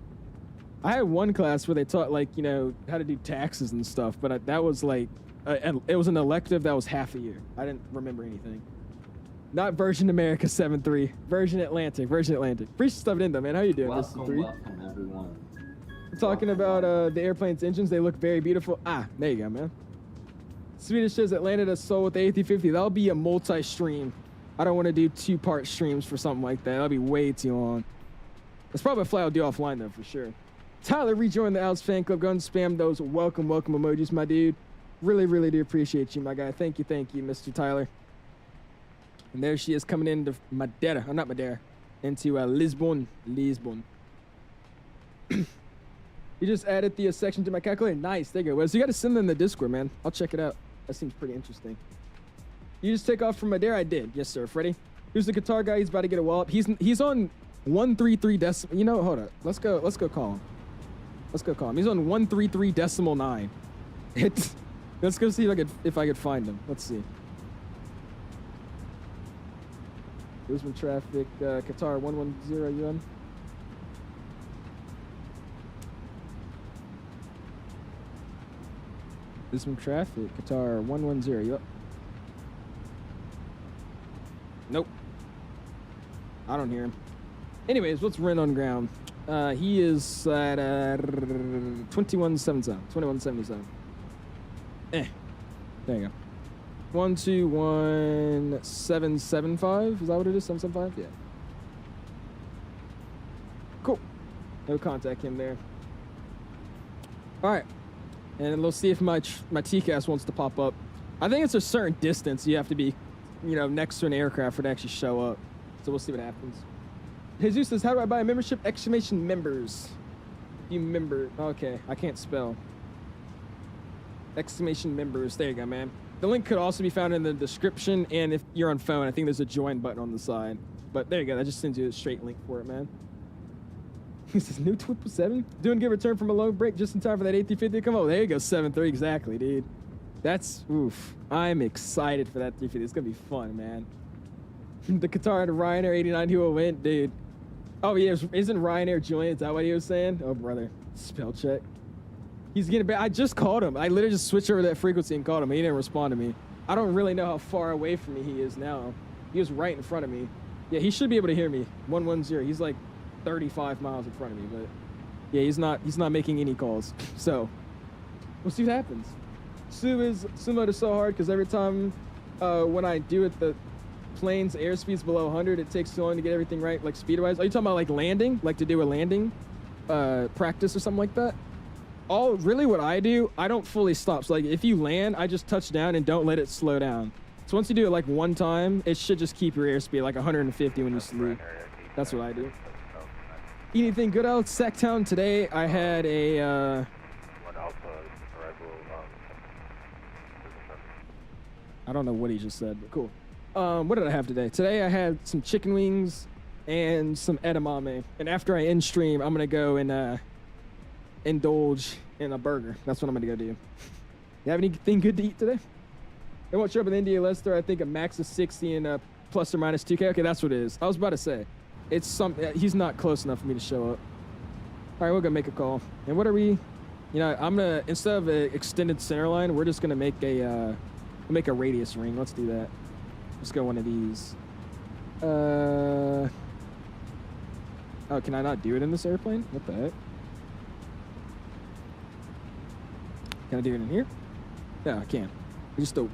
I had one class where they taught, like, you know, how to do taxes and stuff. But that was like, it was an elective that was half a year. I didn't remember anything. Not Virgin America 7-3. Virgin Atlantic. Virgin Atlantic. Appreciate stuff in though, man. How you doing? Welcome, welcome, everyone. We're talking about the airplane's engines. They look very beautiful. Ah, there you go, man. Swedish says that landed a Seoul with the A350. That'll be a multi-stream. I don't want to do 2-part streams for something like that. That'll be way too long. That's probably a flight I'll do offline, though, for sure. Tyler rejoined the Alex fan club. Go and spam those welcome emojis, my dude. Really, really do appreciate you, my guy. Thank you, Mr. Tyler. And there she is coming into Madeira. Oh, not Madeira. Into Lisbon. Lisbon. You just added the section to my calculator. Nice. There you go. Well, so you got to send them in the Discord, man. I'll check it out. That seems pretty interesting. You just take off from Madeira? I did. Yes, sir. Freddie. Here's the guitar guy. He's about to get a wallop. He's on 133 decimal. You know, hold up. Let's go call him. Let's go call him. He's on 133.9. Let's go see if I could find him. Let's see. Lisbon traffic, Qatar 110 UN. Lisbon traffic, Qatar 110. Yep. Nope. I don't hear him. Anyways, what's Ren on ground? He is at 2177. 2177. There you go. 121775. Is that what it is? 775? Yeah. Cool. No contact him there. All right. And we'll see if my TCAS wants to pop up. I think it's a certain distance you have to be, you know, next to an aircraft for it to actually show up. So we'll see what happens. Jesus says, how do I buy a membership? Exclamation members. You member. Okay, I can't spell. Exclamation members. There you go, man. The link could also be found in the description. And if you're on phone, I think there's a join button on the side. But there you go. That just sends you a straight link for it, man. He says, new 777? Doing good return from a long break just in time for that A350 to come over. There you go, 7.3 exactly, dude. That's, oof. I'm excited for that 350. It's going to be fun, man. The Qatar and Ryanair 89 who went, dude. Oh, yeah, isn't Ryanair joining? Is that what he was saying? Oh, brother. Spell check. He's getting back. I just called him. I literally just switched over that frequency and called him. He didn't respond to me. I don't really know how far away from me he is now. He was right in front of me. Yeah, he should be able to hear me. 110. He's like 35 miles in front of me, but yeah, he's not making any calls. So we'll see what happens. Sumo mode is so hard because every time when I do it, the plane's airspeed's below 100. It takes too long to get everything right, like speed-wise. Are you talking about like landing, like to do a landing practice or something like that? Really what I do, I don't fully stop. So like if you land, I just touch down and don't let it slow down. So once you do it like one time, it should just keep your airspeed like 150 when you sleep. That's what I do. Anything good out Sacktown today? I had a I don't know what he just said, but cool. What did I have today? Today I had some chicken wings and some edamame. And after I end stream, I'm gonna go and indulge in a burger. That's what I'm gonna go do. You have anything good to eat today? They won't show up in the India Leicester. I think a max of 60 and plus or minus 2K. Okay, that's what it is. I was about to say. It's he's not close enough for me to show up. All right, we're gonna make a call. And what are we? You know, I'm gonna, instead of an extended center line, we're just gonna make a radius ring. Let's do that. Let's go one of these. Oh, can I not do it in this airplane? What the heck? Can I do it in here? Yeah, I can. Just a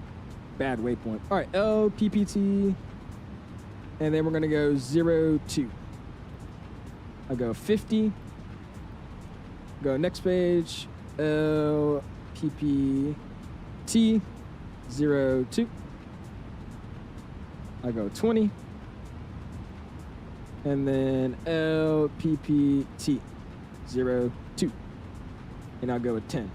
bad waypoint. All right, LPPT. And then we're going to go 02. I'll go 50. Go next page. LPPT 02. I go 20. And then LPPT 02. And I'll go with 10.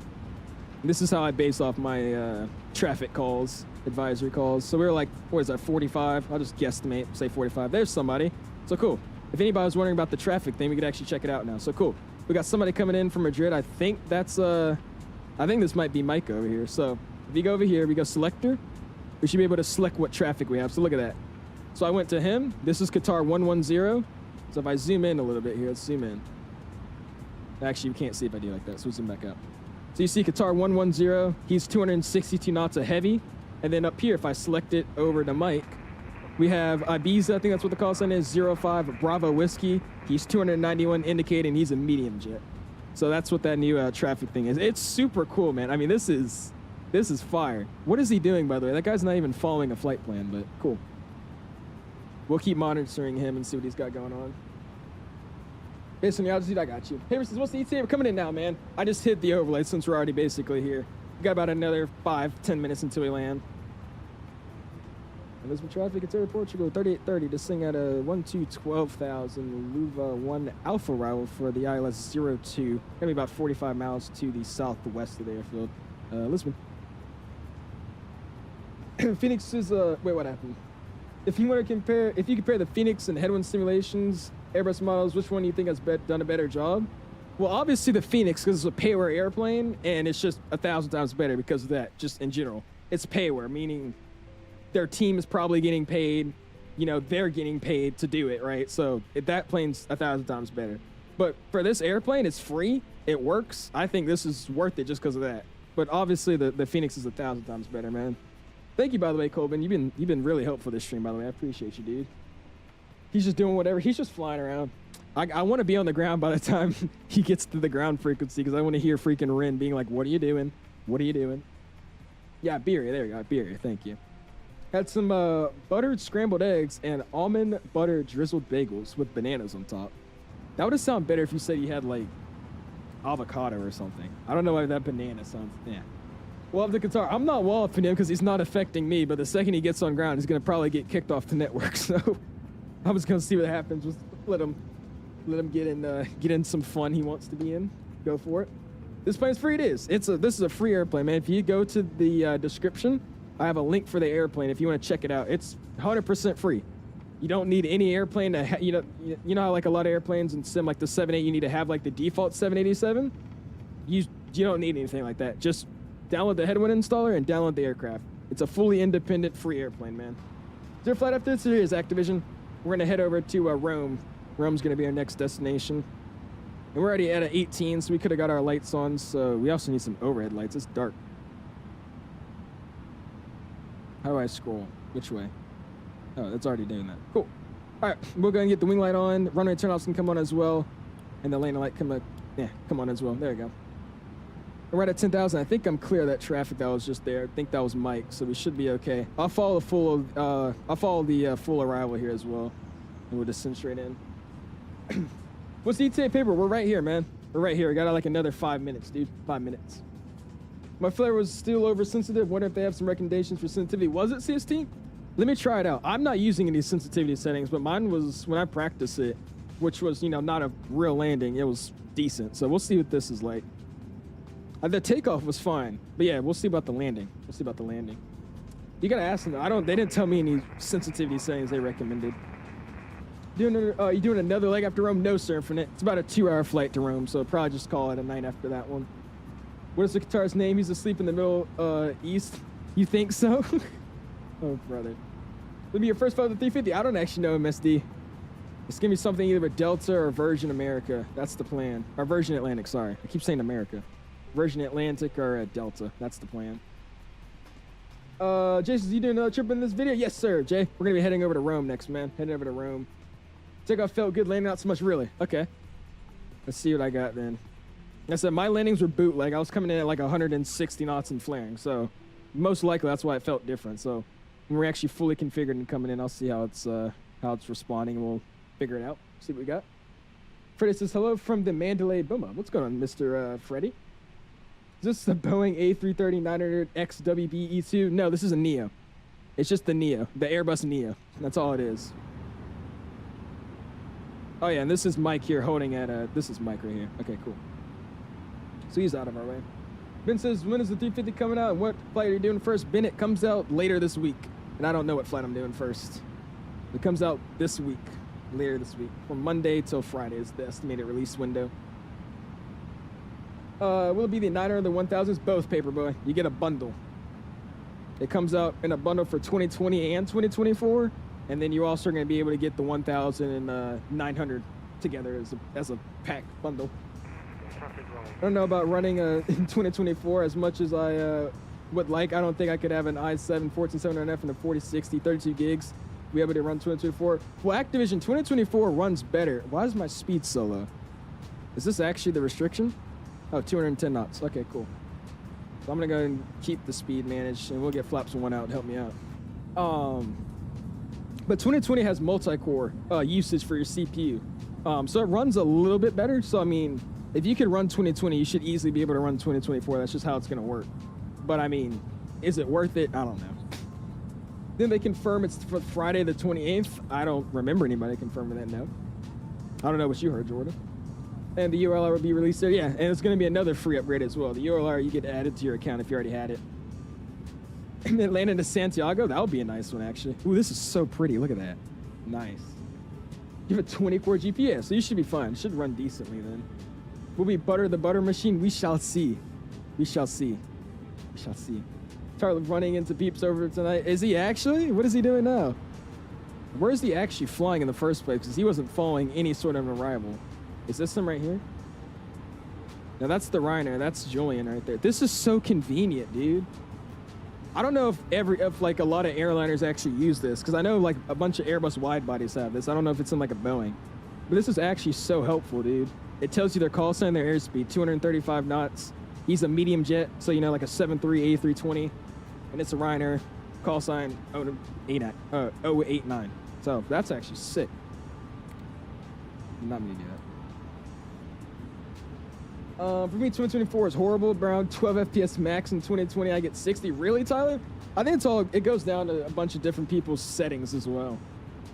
And this is how I base off my traffic calls, advisory calls. So we were like, what is that, 45? I'll just guesstimate, say 45. There's somebody. So cool. If anybody was wondering about the traffic thing, we could actually check it out now. So cool. We got somebody coming in from Madrid. I think that's, I think this might be Mike over here. So if you go over here, we go selector. We should be able to select what traffic we have. So look at that. So I went to him. This is Qatar 110. So if I zoom in a little bit here, let's zoom in. Actually, we can't see if I do like that, so we'll zoom back up. So you see Qatar 110. He's 262 knots of heavy. And then up here, if I select it over to Mike, we have Ibiza, I think that's what the call sign is, 05 Bravo Whiskey. He's 291 indicating he's a medium jet. So that's what that new traffic thing is. It's super cool, man. I mean, this is fire. What is he doing, by the way? That guy's not even following a flight plan, but cool. We'll keep monitoring him and see what he's got going on. Based on the altitude, I got you. Hey, Mrs. what's the ETA? We're coming in now, man. I just hit the overlay since we're already basically here. We got about another 5-10 minutes until we land. Lisbon traffic, it's Air Portugal, 3830, descending at a 12,000 𝙑𝙊𝙇𝘼 𝙔 for the ILS 02. Gonna be about 45 miles to the southwest of the airfield. Lisbon. Phoenix is, wait, what happened? If you want to compare, if you compare the Phoenix and Headwind simulations, Airbus models, which one do you think has done a better job? Well, obviously the Phoenix, because it's a pay-aware airplane, and it's just 1,000 times better because of that, just in general. It's pay-aware, meaning their team is probably getting paid, you know, they're getting paid to do it, right? So that plane's 1,000 times better. But for this airplane, it's free, it works. I think this is worth it just because of that. But obviously the Phoenix is 1,000 times better, man. Thank you, by the way, Colbin. You've been really helpful this stream, by the way. I appreciate you, dude. He's just doing whatever. He's just flying around. I want to be on the ground by the time he gets to the ground frequency because I want to hear freaking Ren being like, what are you doing? What are you doing? Yeah, Beery. There you go. Beery. Thank you. Had some buttered scrambled eggs and almond butter drizzled bagels with bananas on top. That would have sounded better if you said you had, like, avocado or something. I don't know why that banana sounds... Yeah. Well, of the Qatar, I'm not walloping him because he's not affecting me, but the second he gets on ground, he's going to probably get kicked off the network. So I'm just going to see what happens. Just let him get in some fun he wants to be in. Go for it. This plane's free. It is. This is a free airplane, man. If you go to the description, I have a link for the airplane. If you want to check it out, it's 100% free. You don't need any airplane to, you know how like a lot of airplanes in sim, like the 787, you need to have like the default 787. You don't need anything like that. Just download the Headwind installer and download the aircraft. It's a fully independent free airplane, man. Is there a flight after this? There is, Activision. We're gonna head over to Rome. Rome's gonna be our next destination. And we're already at an 18, so we could have got our lights on. So we also need some overhead lights. It's dark. How do I scroll? Which way? Oh, that's already doing that. Cool. All right, we'll go and get the wing light on. Runway turnoffs can come on as well. And the landing light come on as well. There you go. We're right at 10,000. I think I'm clear of that traffic that was just there. I think that was Mike, so we should be okay. I'll follow the full arrival here as well. And we'll descend straight in. What's the ETA paper? We're right here, man. We're right here. We got like another 5 minutes, dude. 5 minutes. My flare was still oversensitive. Wonder if they have some recommendations for sensitivity. Was it CST? Let me try it out. I'm not using any sensitivity settings, but mine was when I practiced it, which was, you know, not a real landing. It was decent. So we'll see what this is like. The takeoff was fine, but yeah, we'll see about the landing. We'll see about the landing. You gotta ask them. They didn't tell me any sensitivity settings they recommended. You doing another leg after Rome? No, sir, Infinite. It's about a 2-hour flight to Rome, so probably just call it a night after that one. What is the Qatar's name? He's asleep in the Middle East. You think so? Oh, brother. Will be your first flight of the 350? I don't actually know, MSD. It's gonna be something either with Delta or Virgin America. That's the plan. Or Virgin Atlantic, sorry. I keep saying America. Virgin Atlantic or Delta. That's the plan. Jason, you doing another trip in this video? Yes, sir, Jay. We're gonna be heading over to Rome next, man. Heading over to Rome. Takeoff felt good, landing not so much, really. Okay. Let's see what I got then. I said my landings were bootleg. I was coming in at like 160 knots and flaring, so most likely that's why it felt different. So when we're actually fully configured and coming in, I'll see how it's responding, and we'll figure it out. See what we got. Freddie says hello from the Mandalay Boma. What's going on, Mr. Freddie? Is this the Boeing A330-900 𝙑𝙑𝙝? No, this is a Neo. It's just the Neo, the Airbus Neo. That's all it is. Oh yeah, and this is Mike here holding at this is Mike right here. Okay, cool. So he's out of our way. Ben says, when is the 350 coming out and what flight are you doing first? Ben, it comes out later this week. And I don't know what flight I'm doing first. It comes out this week, later this week. From Monday till Friday is the estimated release window. Will it be the 900 or the 1000s? Both, Paperboy. You get a bundle. It comes out in a bundle for 2020 and 2024. And then you're also going to be able to get the 1000 and 900 together as a pack bundle. I don't know about running in 2024 as much as I would like. I don't think I could have an i7 14700F and a 4060 32 gigs be able to run 2024. Well, Activision 2024 runs better. Why is my speed so low? Is this actually the restriction? Oh, 210 knots. Okay, cool. So I'm gonna go and keep the speed managed, and we'll get Flaps 1 out to help me out. But 2020 has multi-core usage for your CPU, so it runs a little bit better. So I mean, if you could run 2020, you should easily be able to run 2024. That's just how it's gonna work. But I mean, is it worth it? I don't know. Then they confirm it's for Friday the 28th. I don't remember anybody confirming that. No. I don't know what you heard, Jordan. And the URL will be released there. Yeah, and it's going to be another free upgrade as well. The URL you get added to your account if you already had it. And then landing to Santiago, that would be a nice one actually. Ooh, this is so pretty. Look at that. Nice. You have a 20-core GPU, so you should be fine. It should run decently then. Will we butter the butter machine? We shall see. We shall see. We shall see. Start running into Peeps over tonight. Is he actually? What is he doing now? Where is he actually flying in the first place? Because he wasn't following any sort of arrival. Is this him right here? Now that's the Reiner. That's Julian right there. This is so convenient, dude. I don't know if like a lot of airliners actually use this, because I know like a bunch of Airbus wide bodies have this. I don't know if it's in like a Boeing, but this is actually so helpful, dude. It tells you their call sign, their airspeed, 235 knots. He's a medium jet, so you know, like a 7.3 A320, and it's a Reiner, call sign 089. So that's actually sick. Not me to do that. For me, 2024 is horrible. Around 12 FPS max in 2020, I get 60. Really, Tyler? I think it goes down to a bunch of different people's settings as well.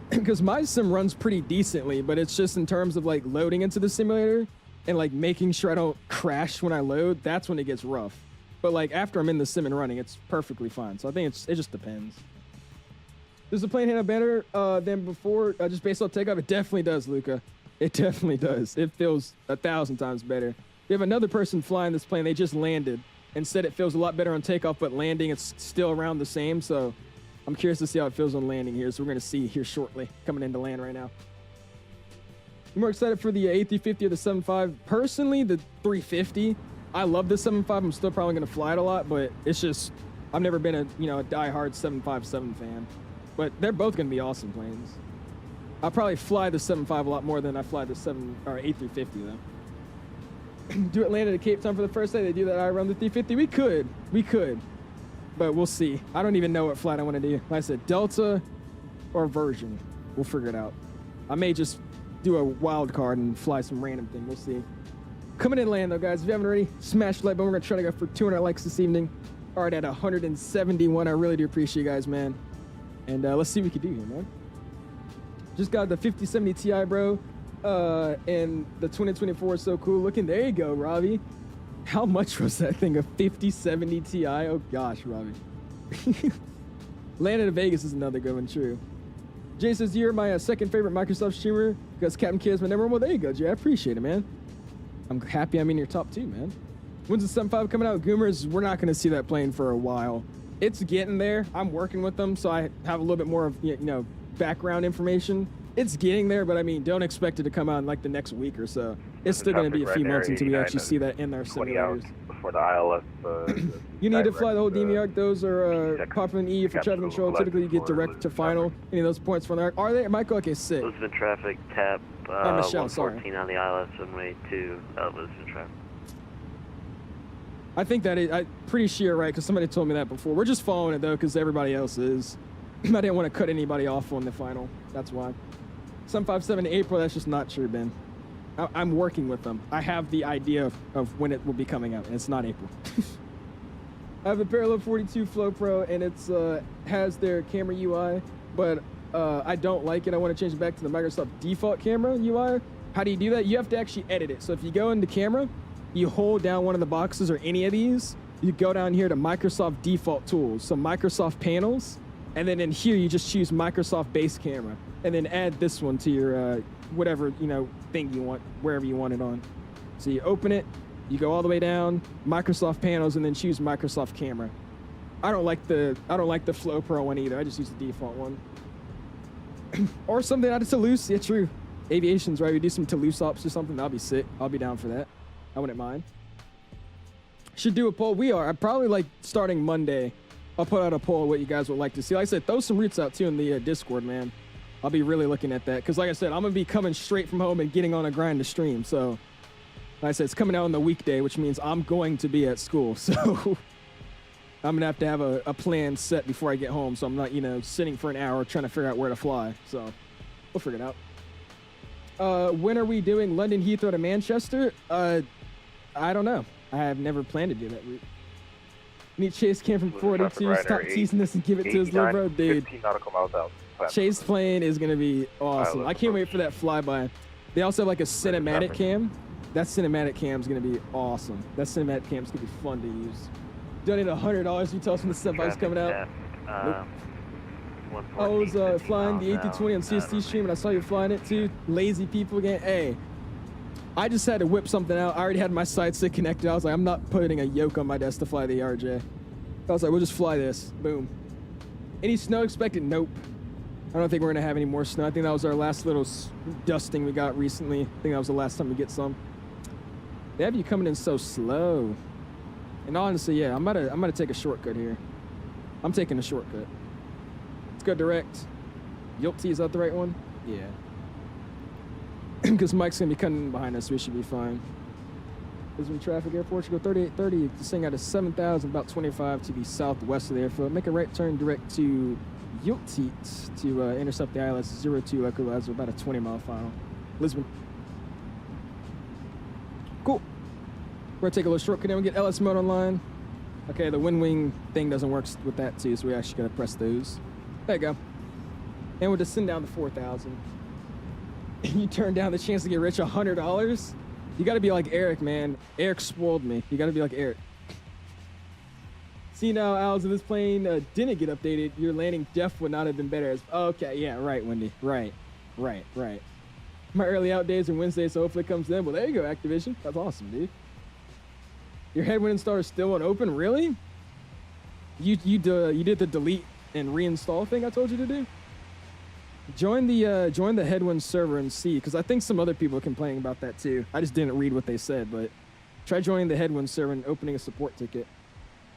Because my sim runs pretty decently, but it's just in terms of like loading into the simulator and like making sure I don't crash when I load. That's when it gets rough. But like after I'm in the sim and running, it's perfectly fine. So I think it just depends. Does the plane handle better than before, just based on takeoff? It definitely does, Luca. It definitely does. It feels 1,000 times better. We have another person flying this plane. They just landed and said it feels a lot better on takeoff, but landing it's still around the same. So I'm curious to see how it feels on landing here. So we're going to see here shortly, coming into land right now. I'm more excited for the A350 or the 7.5. Personally, the 350. I love the 7.5. I'm still probably going to fly it a lot, but it's just, I've never been a diehard 757 fan. But they're both going to be awesome planes. I'll probably fly the 7.5 a lot more than I fly the A350 though. Do it land at Cape Town for the first day? They do that I run the 350? We could. But we'll see. I don't even know what flight I want to do. Like I said, Delta or Virgin. We'll figure it out. I may just do a wild card and fly some random thing. We'll see. Coming in land though, guys. If you haven't already, smash the like button. We're going to try to go for 200 likes this evening. All right, at 171. I really do appreciate you guys, man. And let's see what we can do here, man. Just got the 5070 Ti, bro. And the 2024 is so cool looking. There you go, Robbie. How much was that thing? A 5070 Ti? Oh gosh, Robbie. Landed in Vegas is another good one, true. Jay says, you're my second favorite Microsoft streamer because Captain K is my number one. Well, there you go, Jay. I appreciate it, man. I'm happy I'm in your top 2, man. When's the 7.5 coming out? Goomers, we're not going to see that plane for a while. It's getting there. I'm working with them, so I have a little bit more of, background information. It's getting there, but I mean, don't expect it to come out in like the next week or so. It's still going to be a few months until we actually see that in our simulators. Before the ILS. You need to fly the whole DME arc. Those are popular in EU for traffic control. Typically, you get direct to final. Any of those points from the arc. Are they? Michael, okay, sick. Lisbon traffic, tap Michelle, 114 sorry. on the ILS runway to Lisbon traffic. I think that I'm pretty sure, right? Because somebody told me that before. We're just following it though, because everybody else is. I didn't want to cut anybody off on the final. That's why. 757 April. That's just not true, Ben. I'm working with them. I have the idea of when it will be coming out, and it's not April. I have a Parallel 42 Flow Pro, and it's has their camera UI, but I don't like it. I want to change it back to the Microsoft default camera UI. How do you do that? You have to actually edit it. So if you go into camera, you hold down one of the boxes or any of these, you go down here to Microsoft default tools, so Microsoft panels, and then in here you just choose Microsoft base camera, and then add this one to your whatever, you know, thing you want, wherever you want it on. So you open it, you go all the way down, Microsoft panels, and then choose Microsoft camera. I don't like the Flow Pro one either. I just use the default one. Or something out of Toulouse. Yeah, true. Aviation's right. We do some Toulouse ops or something. That'll be sick. I'll be down for that. I wouldn't mind. Should do a poll. We are. I probably like starting Monday. I'll put out a poll of what you guys would like to see. Like I said, throw some routes out too in the Discord, man. I'll be really looking at that. Because like I said, I'm going to be coming straight from home and getting on a grind to stream. So like I said, it's coming out on the weekday, which means I'm going to be at school. So I'm going to have a plan set before I get home. So I'm not, you know, sitting for an hour trying to figure out where to fly. So we'll figure it out. When are we doing London Heathrow to Manchester? I don't know. I have never planned to do that route. Need Chase Cam from 42, stop teasing this and give it to his little bro, dude. Chase plane is gonna be awesome. I can't wait for that flyby. They also have like a cinematic cam. That cinematic cam is gonna be awesome. That cinematic cam is gonna be fun to use. Donate $100. You tell us when the stuff is coming out. Nope. I was flying the A320 on CST stream and I saw you flying it too. Lazy people again. Hey, I just had to whip something out. I already had my side stick connected. I was like, I'm not putting a yoke on my desk to fly the RJ. I was like, we'll just fly this. Boom. Any snow expected? Nope. I don't think we're gonna have any more snow. I think that was our last little dusting we got recently. I think that was the last time we get some. They have you coming in so slow. And honestly, yeah, I'm gonna take a shortcut here. I'm taking a shortcut. Let's go direct. 𝐕𝐿𝐼, is that the right one? Yeah. Because Mike's gonna be cutting behind us, so we should be fine. Lisbon traffic, Air Portugal 3830, descending out of 7,000, about 25 to the southwest of the airfield. Make a right turn direct to 𝐕𝐿𝐼 to intercept the ILS 02 Echo, about a 20-mile final. Lisbon. Cool. We're gonna take a little shortcut and we'll get LS mode online. Okay, the WINWING thing doesn't work with that too, so we actually gotta press those. There you go. And we'll descend down to 4,000. You turn down the chance to get rich, $100? You gotta be like Eric, man. Eric spoiled me. You gotta be like Eric. See now, Owls, if this plane didn't get updated, your landing def would not have been better. Okay, yeah, right, Wendy. Right. My early out days are Wednesday, so hopefully it comes in. Well, there you go, Activision. That's awesome, dude. Your Headwind installer is still unopened? Really? You did the delete and reinstall thing I told you to do? Join the Headwind server and see, because I think some other people are complaining about that too. I just didn't read what they said, but try joining the Headwind server and opening a support ticket.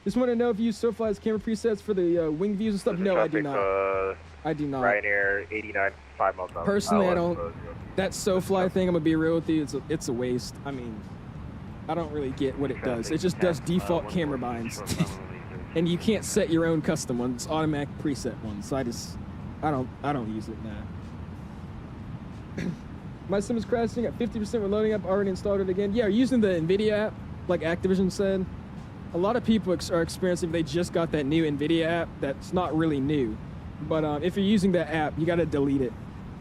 Just want to know if you use SoFly's camera presets for the wing views and stuff. No, I do not. I do not. Ryanair 89, 5 miles an hour. Personally, I don't. That SoFly thing, I'm gonna be real with you. It's a waste. I mean, I don't really get what it does. It just does default camera binds, and you can't set your own custom ones. It's automatic preset ones. So I don't use it now. My sim is crashing at 50%. We're loading up. Already installed it again. Yeah, using the NVIDIA app, like Activision said. A lot of people are experiencing, they just got that new NVIDIA app that's not really new. But if you're using that app, you got to delete it.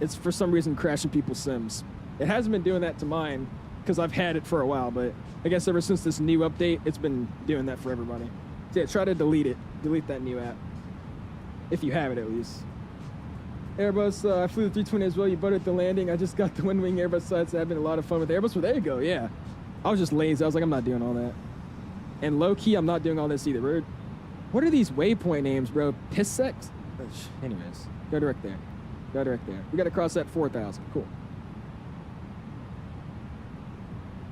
It's for some reason crashing people's sims. It hasn't been doing that to mine because I've had it for a while, but I guess ever since this new update, it's been doing that for everybody. So yeah, try to delete it. Delete that new app. If you have it, at least. Airbus, I flew the 320 as well. You buttered the landing. I just got the WINWING Airbus sides. So I've been a lot of fun with Airbus. Well, there you go, yeah. I was just lazy. I was like, I'm not doing all that. And low-key, I'm not doing all this either. What are these waypoint names, bro? Pissex? Anyways, go direct there. Go direct there. We got to cross that 4,000. Cool.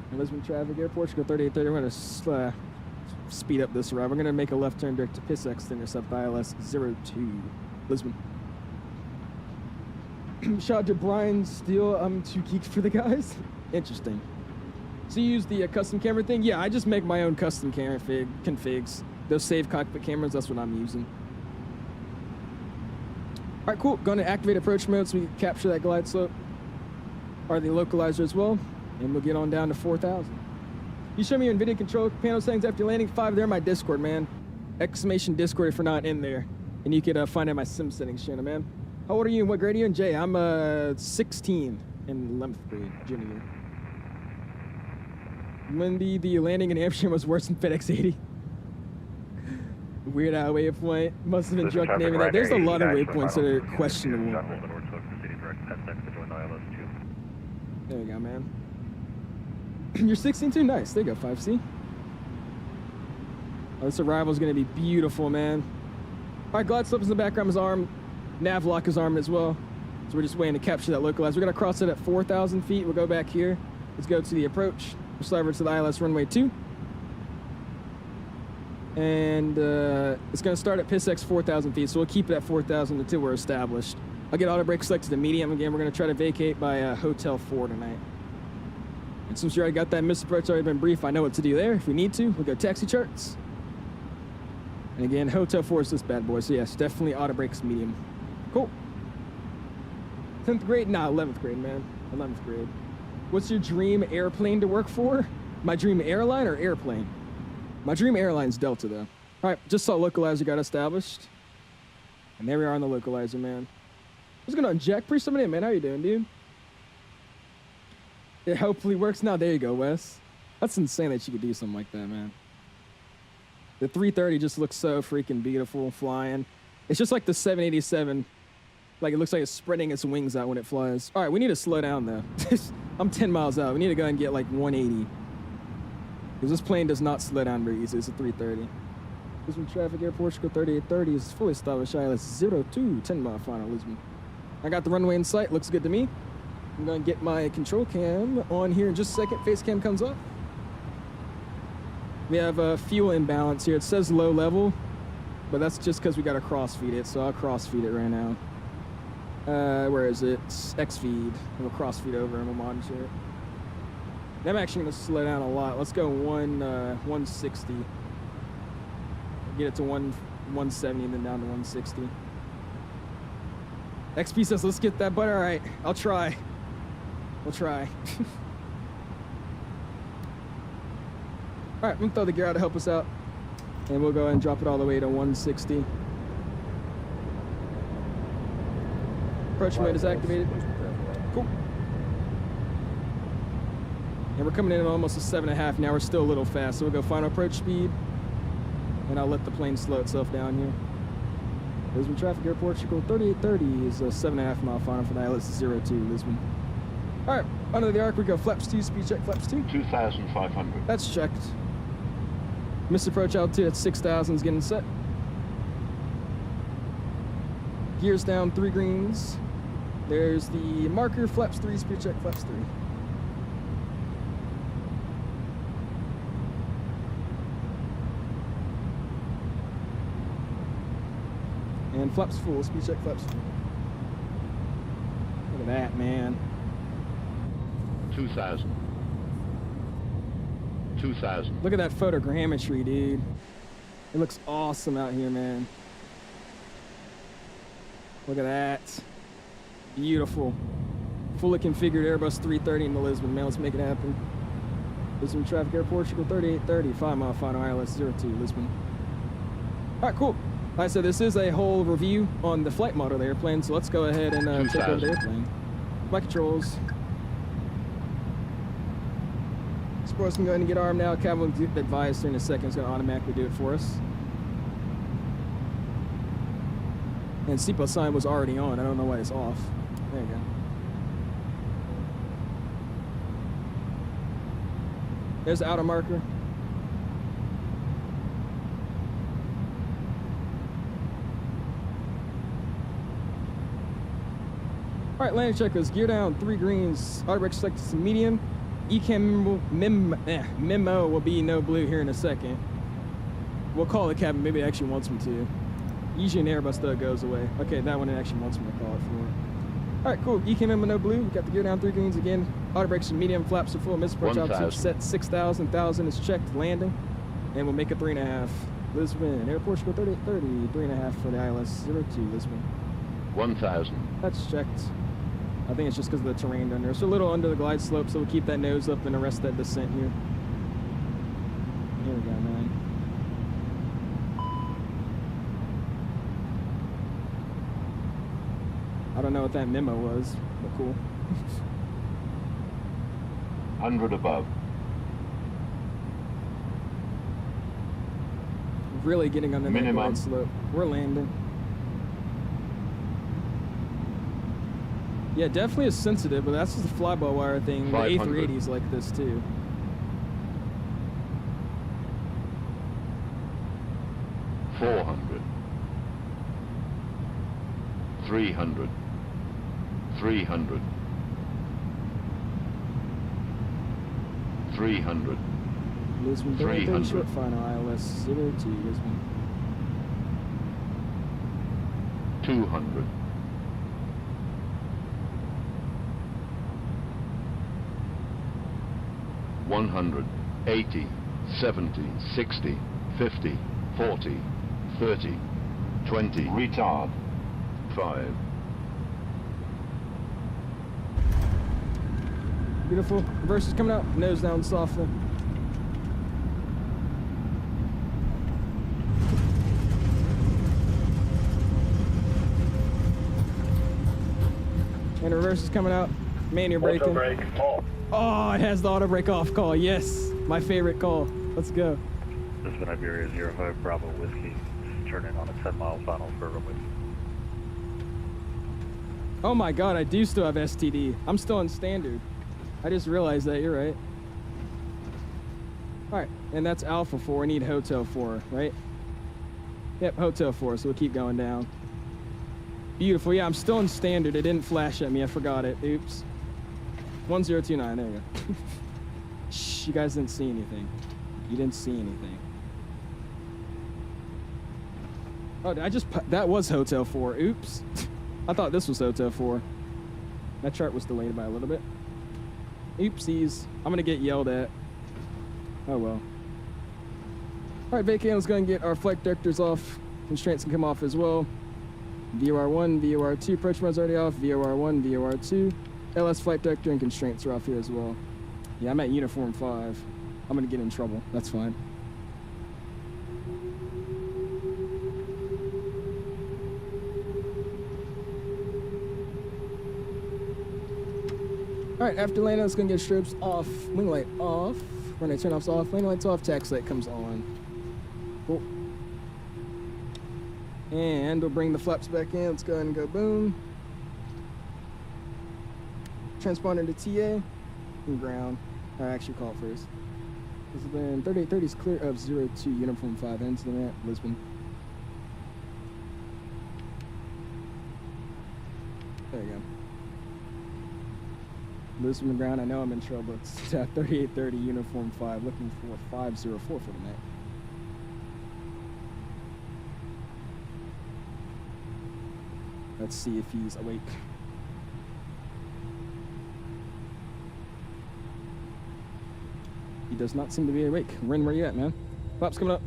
And Lisbon traffic, Air Portugal 3830. We're going to speed up this route. We're going to make a left turn direct to Pissex to intercept ILS 02 Lisbon. Shout out to Brian Steele. I'm too geeked for the guys. Interesting. So you use the custom camera thing? Yeah, I just make my own custom camera configs. Those save cockpit cameras, that's what I'm using. All right, cool. Going to activate approach mode so we can capture that glide slope, or the localizer as well, and we'll get on down to 4,000. You show me your NVIDIA control panel settings after landing. 5 there in my Discord, man. Exclamation Discord if you're not in there. And you could find out my sim settings channel, man. How old are you and what grade are you in? Jay, I'm 16 in 11th grade, junior year. Wendy, the landing in Amsterdam was worse than FedEx 80. Weird out waypoint. Must have been drunk naming that. There's a lot of waypoints that are questionable. There you go, man. You're 16 too? Nice. There you go, 5C. Oh, this arrival is going to be beautiful, man. All right, glide slope is in the background is armed. Nav lock is armed as well. So we're just waiting to capture that localizer. We're going to cross it at 4,000 feet. We'll go back here. Let's go to the approach. We'll slide over to the ILS runway 2. And it's going to start at PISX 4,000 feet. So we'll keep it at 4,000 until we're established. I'll get auto brake selected to medium. Again, we're going to try to vacate by Hotel 4 tonight. And since you already got that missed approach already been brief, I know what to do there. If we need to, we'll go taxi charts. And again, Hotel 4 is this bad boy. So yes, definitely auto brakes medium. Cool. 10th grade? Nah, 11th grade, man. 11th grade. What's your dream airplane to work for? My dream airline or airplane? My dream airline's Delta, though. All right, just saw localizer got established. And there we are on the localizer, man. What's going on, Jack? Pretty something in, man. How you doing, dude? It hopefully works now. There you go, Wes. That's insane that you could do something like that, man. The 330 just looks so freaking beautiful flying. It's just like the 787. Like, it looks like it's spreading its wings out when it flies. All right, we need to slow down, though. I'm 10 miles out. We need to go and get, like, 180. Because this plane does not slow down very easily. It's a 330. Lisbon traffic, Air Portugal 3830 is fully established. ILS 02, 10-mile final, Lisbon. I got the runway in sight. Looks good to me. I'm going to get my control cam on here in just a second. Face cam comes off. We have a fuel imbalance here. It says low level, but that's just because we got to cross-feed it. So I'll cross-feed it right now. Where is it? It's X-feed. We'll cross-feed over and we'll monitor it. And I'm actually going to slow down a lot. Let's go 160. Get it to 170 and then down to 160. XP says, let's get that butter. All right, I'll try. We'll try. All right, I'm gonna throw the gear out to help us out. And we'll go ahead and drop it all the way to 160. Approach mode is activated. Cool. And we're coming in at almost a 7.5 now. We're still a little fast, so we'll go final approach speed. And I'll let the plane slow itself down here. Lisbon traffic, Air Portugal 3830 is a 7.5 mile final for the ILS 02 Lisbon. All right, under the arc we go. Flaps 2, speed check, flaps 2. 2,500. That's checked. Missed approach altitude at 6,000 is getting set. Gears down, 3 greens. There's the marker, flaps 3, speed check, flaps 3. And flaps full, speed check, flaps full. Look at that, man. 2,000. 2,000. Look at that photogrammetry, dude. It looks awesome out here, man. Look at that. Beautiful. Fully configured Airbus 330 in the Lisbon, man. Let's make it happen. Lisbon traffic, Air Portugal 3830, 5 mile final ILS 02 Lisbon. All right, cool. Like I said, this is a whole review on the flight model of the airplane, so let's go ahead and check out the airplane. Flight controls. Sports can go ahead and get armed now. Cabin will be advised in a second. It's going to automatically do it for us. And seatbelt sign was already on. I don't know why it's off. There you go. There's the outer marker. All right, landing checklist. Gear down, 3 greens. Auto brake selected to medium. ECAM memo will be no blue here in a second. We'll call the cabin. Maybe it actually wants me to. Usually in Airbus, though, it goes away. Okay, that one it actually wants me to call it for. All right, cool. You came in with no blue. We got the gear down 3 greens again. Auto brakes and medium, flaps are full. Missed approach altitude set 6,000. 1,000 is checked. Landing, and we'll make it 3.5. Lisbon, Air Portugal 3830. 3.5 for the ILS 02 Lisbon. 1,000. That's checked. I think it's just because of the terrain down there. It's a little under the glide slope, so we'll keep that nose up and arrest that descent here. Here we go, man. I don't know what that memo was, but cool. 100 above. Really getting under that glide slope. We're landing. Yeah, definitely is sensitive, but that's just the fly-by-wire thing. The A380's like this too. $400. 300. 300. 300. Lisbon, 300. short final ILS 02 Lisbon. 200. 100, 80, 70, 60, 50, 40, 30, 20, retard, 5. Beautiful. Reverse is coming out. Nose down softly. And reverse is coming out. Manual braking. Auto brake off. Oh, it has the auto brake off call. Yes, my favorite call. Let's go. This is Iberia 05 Bravo Whiskey. Turn in on a 10-mile final for runway. Oh my God, I do still have STD. I'm still on standard. I just realized that. You're right. All right, and that's Alpha 4. I need Hotel 4, right? Yep, Hotel 4. So we'll keep going down. Beautiful. Yeah, I'm still in standard. It didn't flash at me. I forgot it. Oops. 1029. There you go. Shh, you guys didn't see anything. You didn't see anything. Oh, did I just... That was Hotel 4. Oops. I thought this was Hotel 4. That chart was delayed by a little bit. Oopsies. I'm going to get yelled at. Oh, well. All right, vacate. Let's go and get our flight directors off. Constraints can come off as well. VOR1, VOR2, approach mode's already off. VOR1, VOR2. LS flight director and constraints are off here as well. Yeah, I'm at uniform 5. I'm gonna get in trouble. That's fine. All right, after landing, let's go and get strobes off. Wing light off. Runway turn-offs off. Wing lights off. Taxi light comes on. Cool. And we'll bring the flaps back in. Let's go ahead and go boom. Transponder to TA and ground. I actually call it first. This has been 3830 is clear of 02 uniform 5 ends the ramp, Lisbon. There you go. Lisbon and ground. I know I'm in trouble. It's 3830 uniform 5, looking for 504 for the night. Let's see if he's awake. He does not seem to be awake. Ren, where you at, man? Flaps coming up.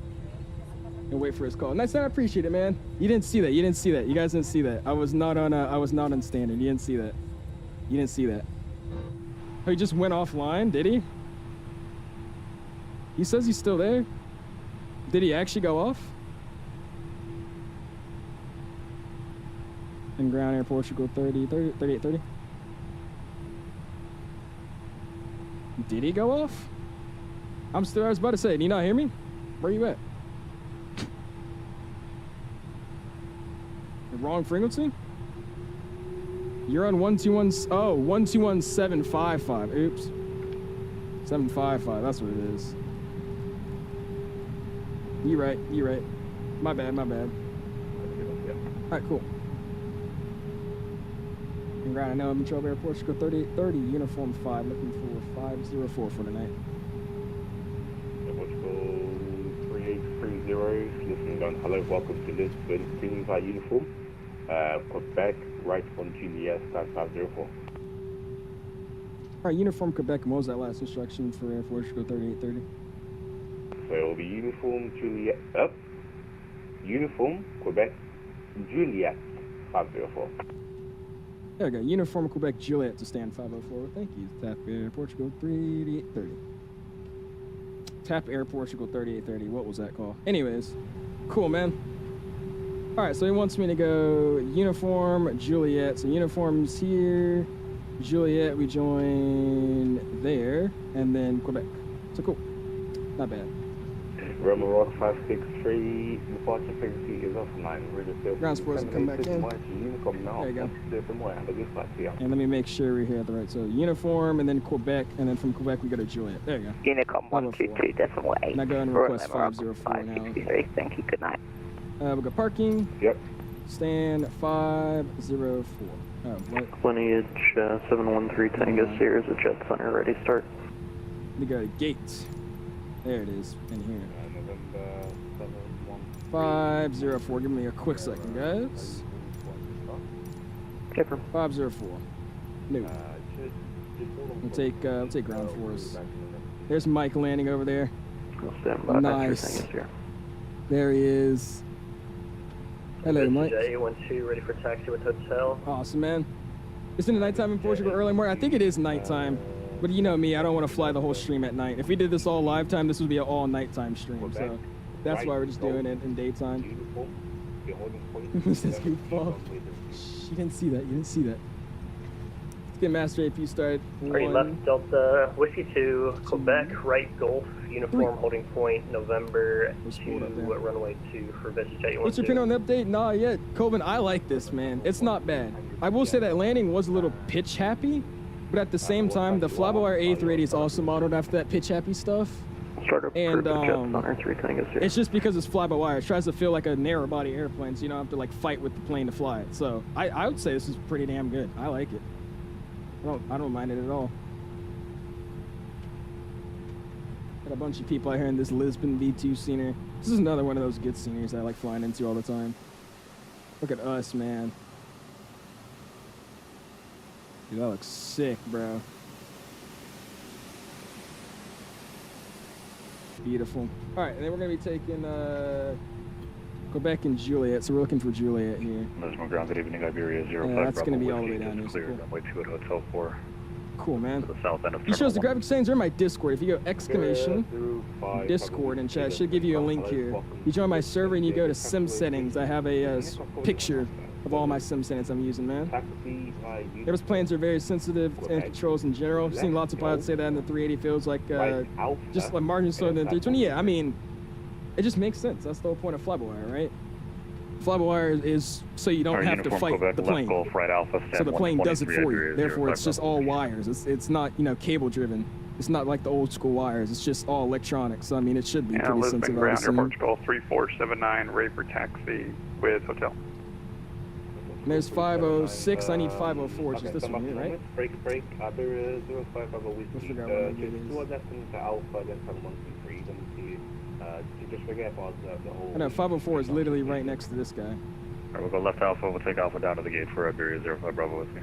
And wait for his call. Nice, I appreciate it, man. You didn't see that. You didn't see that. You guys didn't see that. I was not on standard. You didn't see that. You didn't see that. Oh, he just went offline, did he? He says he's still there. Did he actually go off? And ground Air Portugal 3830. Did he go off? I was about to say, do you not hear me? Where you at? The wrong frequency? You're on 121, oh, 121755. Oops. 755, that's what it is. You're right. My bad. All right, cool. And ground, I know I'm in trouble. Air Portugal 3830, uniform 5, looking for 504 for tonight. Portugal 3830, listening on. Hello, welcome to Lisbon. Bringing by uniform. Quebec, right on Juliet, start 504. All right, uniform Quebec. And what was that last instruction for Air Portugal 3830? So it'll be uniform Juliet up. Uniform Quebec, Juliet 504. There we go. Uniform Quebec Juliet to stand 504. Thank you. Tap Air Portugal 3830. Tap Air Portugal 3830. What was that call? Anyways, cool, man. All right, so he wants me to go uniform Juliet. So uniform's here. Juliet, we join there, and then Quebec. So cool. Not bad. Roman Rock 563, departure frequency is off 9. Ground supports will come back in. There you go. And let me make sure we're here at the right. So uniform, and then Quebec, and then from Quebec we go to Juliet. There you go. Unicom 122.8. Now go and request 504 now. Thank you, good night. We'll go parking. Yep. Stand 504. Oh, what? Lineage 713 Tango Sierra is a jet center ready start. We go to gate. There it is in here. November 504. Give me a quick second, guys. Paper. 504. No. We'll take ground for us. There's Mike landing over there. I'll stand by. Nice. There he is. Hello, Mike. J12 ready for taxi with hotel. Awesome, man. Isn't it nighttime in Portugal early morning? I think it is nighttime. But you know me, I don't want to fly the whole stream at night. If we did this all live time, this would be an all nighttime stream. So that's why we're just doing it in daytime. Who's this goofball? Shh, you didn't see that. You didn't see that. Let's get Master AP started. Already left Delta Whiskey 2, Quebec, right Gulf, uniform holding point, November 2, runway 2 for Vista J12. What's your opinion on the update? Nah, yet. Coven, I like this, man. It's not bad. I will say that landing was a little pitch happy. But at the same time, the Flyboy A380 is also modeled after that pitch happy stuff. And it's just because it's fly-by-wire. It tries to feel like a narrow body airplane, so you don't have to like fight with the plane to fly it. So I would say this is pretty damn good. I like it. I don't mind it at all. Got a bunch of people out here in this Lisbon V2 scenery. This is another one of those good sceneries I like flying into all the time. Look at us, man. Dude, that looks sick, bro. Beautiful. All right, and then we're gonna be taking Quebec and Juliet. So we're looking for Juliet here. Lisbon ground, good evening, Iberia 05. That's gonna be all the way down here. Clear, runway 2 at Hotel 4. Cool, man. To the south end of He shows the Terminal graphic settings are in my Discord. If you go exclamation Discord and chat, it should give you a link here. You join my server and you go to sim settings. I have a picture of all my sim settings I'm using, man. Airbus planes are very sensitive and controls in general. I've seen lots of pilots say that in the 380 fields, like just like margin slower than the 320. Yeah, I mean, it just makes sense. That's the whole point of fly-by-wire, right? Fly-by-wire is so you don't have to fight the plane. Gulf, right Alpha, so the plane does it for you. Therefore, it's just all wires. It's not, you know, cable driven. It's not like the old school wires. It's just all electronics. So, I mean, it should be pretty Lisbon sensitive. ground, Air Portugal 3479, ready for taxi with hotel. And there's 506. I need 504, which is this one here, right? Break, Iberia 05, We'll figure out what it is. Alpha, then 123. Let me see. Just forget about the whole. I know 504 is literally right next to this guy. Alright, we'll go left Alpha, we'll take Alpha down to the gate for Iberia 05 Bravo with you.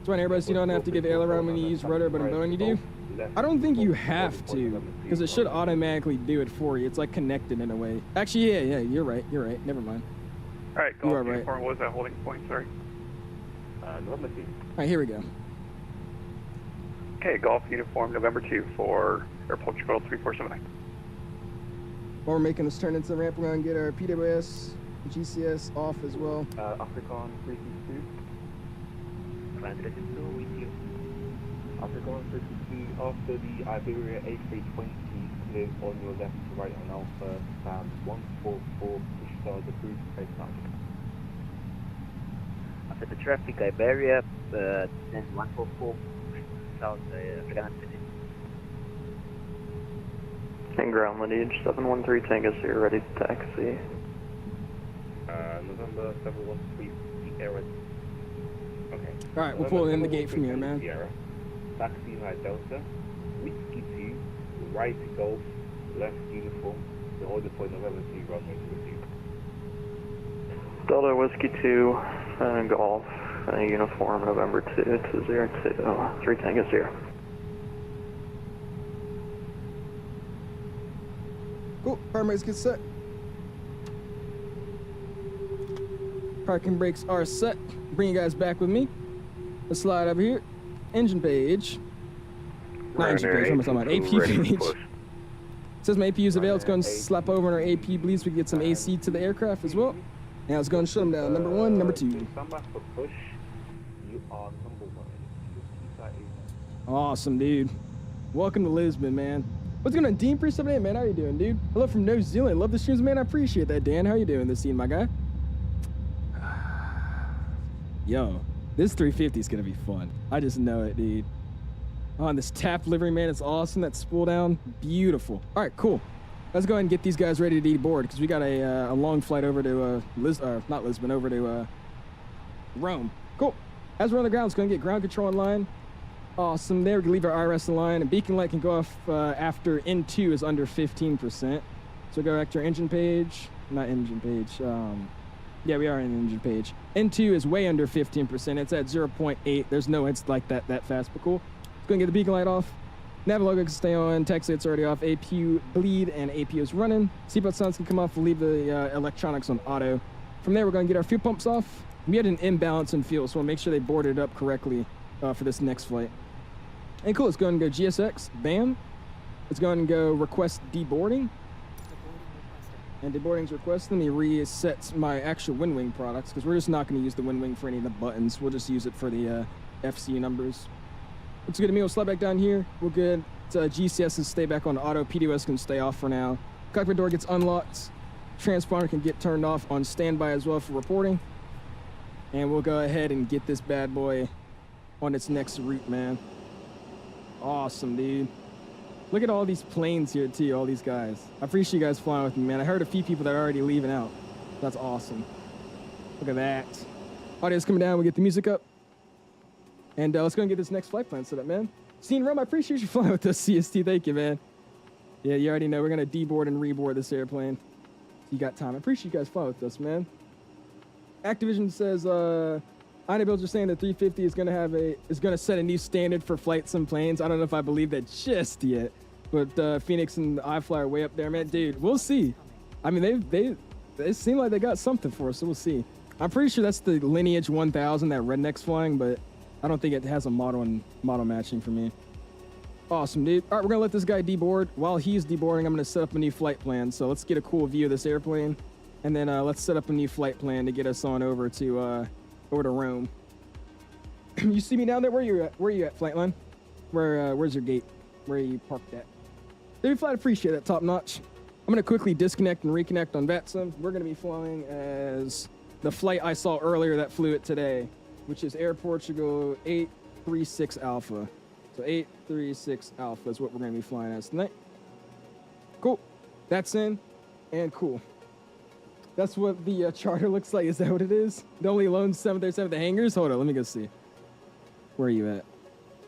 So on Airbus, you don't have to give aileron when you use rudder, but on Boeing you do? I don't think you have to, because it should automatically do it for you. It's like connected in a way. Actually, yeah, you're right. Never mind. Alright, You are Golf right. uniform, what was that holding point, sorry? November 2. Alright, here we go. Okay, Golf uniform, November 2 for Air Portugal 3479. While we're making this turn into the ramp, we're going to get our PWS, GCS off as well. African 362. With you. African 362 after the Iberia A320 live on your left to right on Alpha, 144, push start the Cruz, face target. After the traffic, Iberia, then 144, south, African 50. And ground lineage 713 Tango Sierra ready to taxi. November 713, Sierra. Okay. Alright, we'll pull in the gate from here, man. Sierra. Taxi right Delta, Whiskey 2, right Golf, left uniform, the order point November 2, runway 2. Delta Whiskey 2, Golf, uniform November 2 to 02, 3 Tango 0. Cool, paramedics get set. Parking brakes are set. Bring you guys back with me. Let's slide over here. Engine page. Not engine page, what am I talking about? AP page. Says my APU is available. Let's go and slap over on our AP bleeds. We can get some AC to the aircraft as well. Now let's go and shut them down. Number 1, number 2. Stand back for push. You are number 1. Awesome, dude. Welcome to Lisbon, man. What's going on, Dean? 378, man. How you doing, dude? Hello from New Zealand. Love the streams, man. I appreciate that, Dan. How you doing this scene, my guy? Yo, this 350 is going to be fun. I just know it, dude. On this tap livery, man, it's awesome. That spool down, beautiful. All right, cool. Let's go ahead and get these guys ready to deboard because we got a long flight over to not Lisbon, over to Rome. Cool. As we're on the ground, let's go and get ground control in line. Awesome. There we can leave our IRS in line. And beacon light can go off after N2 is under 15%. So go back to our engine page. Not engine page. Yeah, we are in engine page. N2 is way under 15%. It's at 0.8. There's no it's like that fast, but cool. Go and get the beacon light off. Nav logo can stay on. Taxi light's already off. APU bleed and APU is running. Seatbelt sounds can come off. We'll leave the electronics on auto. From there, we're going to get our fuel pumps off. We had an imbalance in fuel, so we'll make sure they boarded up correctly for this next flight. And cool, let's go and go GSX. Bam. Let's go and go request deboarding. And deboarding's request. Let me reset my actual WINWING products because we're just not going to use the WINWING for any of the buttons. We'll just use it for the FC numbers. Looks good to me. We'll slide back down here. We're good. GCSs stay back on auto. PDOS can stay off for now. Cockpit door gets unlocked. Transponder can get turned off on standby as well for reporting. And we'll go ahead and get this bad boy on its next route, man. Awesome, dude. Look at all these planes here, too, all these guys. I appreciate you guys flying with me, man. I heard a few people that are already leaving out. That's awesome. Look at that. Audio's coming down. We'll get the music up. And let's go and get this next flight plan set up, man. Scene Rome, I appreciate you flying with us, CST. Thank you, man. Yeah, you already know. We're going to deboard and reboard this airplane. You got time. I appreciate you guys flying with us, man. Activision says, INA builds are saying that 350 is going to set a new standard for flight sim planes. I don't know if I believe that just yet. But Phoenix and iFly are way up there, man. Dude, we'll see. I mean, they seem like they got something for us, so we'll see. I'm pretty sure that's the Lineage 1000 that Redneck's flying, but I don't think it has a model matching for me. Awesome, dude. All right, we're going to let this guy deboard. While he's deboarding, I'm going to set up a new flight plan. So let's get a cool view of this airplane. And then let's set up a new flight plan to get us on over to Rome. You see me down there? Where you at? Where you at, flight line? Where's your gate? Where are you parked at? Dude, flight, appreciate that, top notch. I'm going to quickly disconnect and reconnect on VATSIM. We're going to be flying as the flight I saw earlier that flew it today, which is Air Portugal 836 Alpha. So 836 Alpha is what we're going to be flying as tonight. Cool. That's in and cool. That's what the charter looks like. Is that what it is? The only lone 737 the hangars? Hold on, let me go see. Where are you at?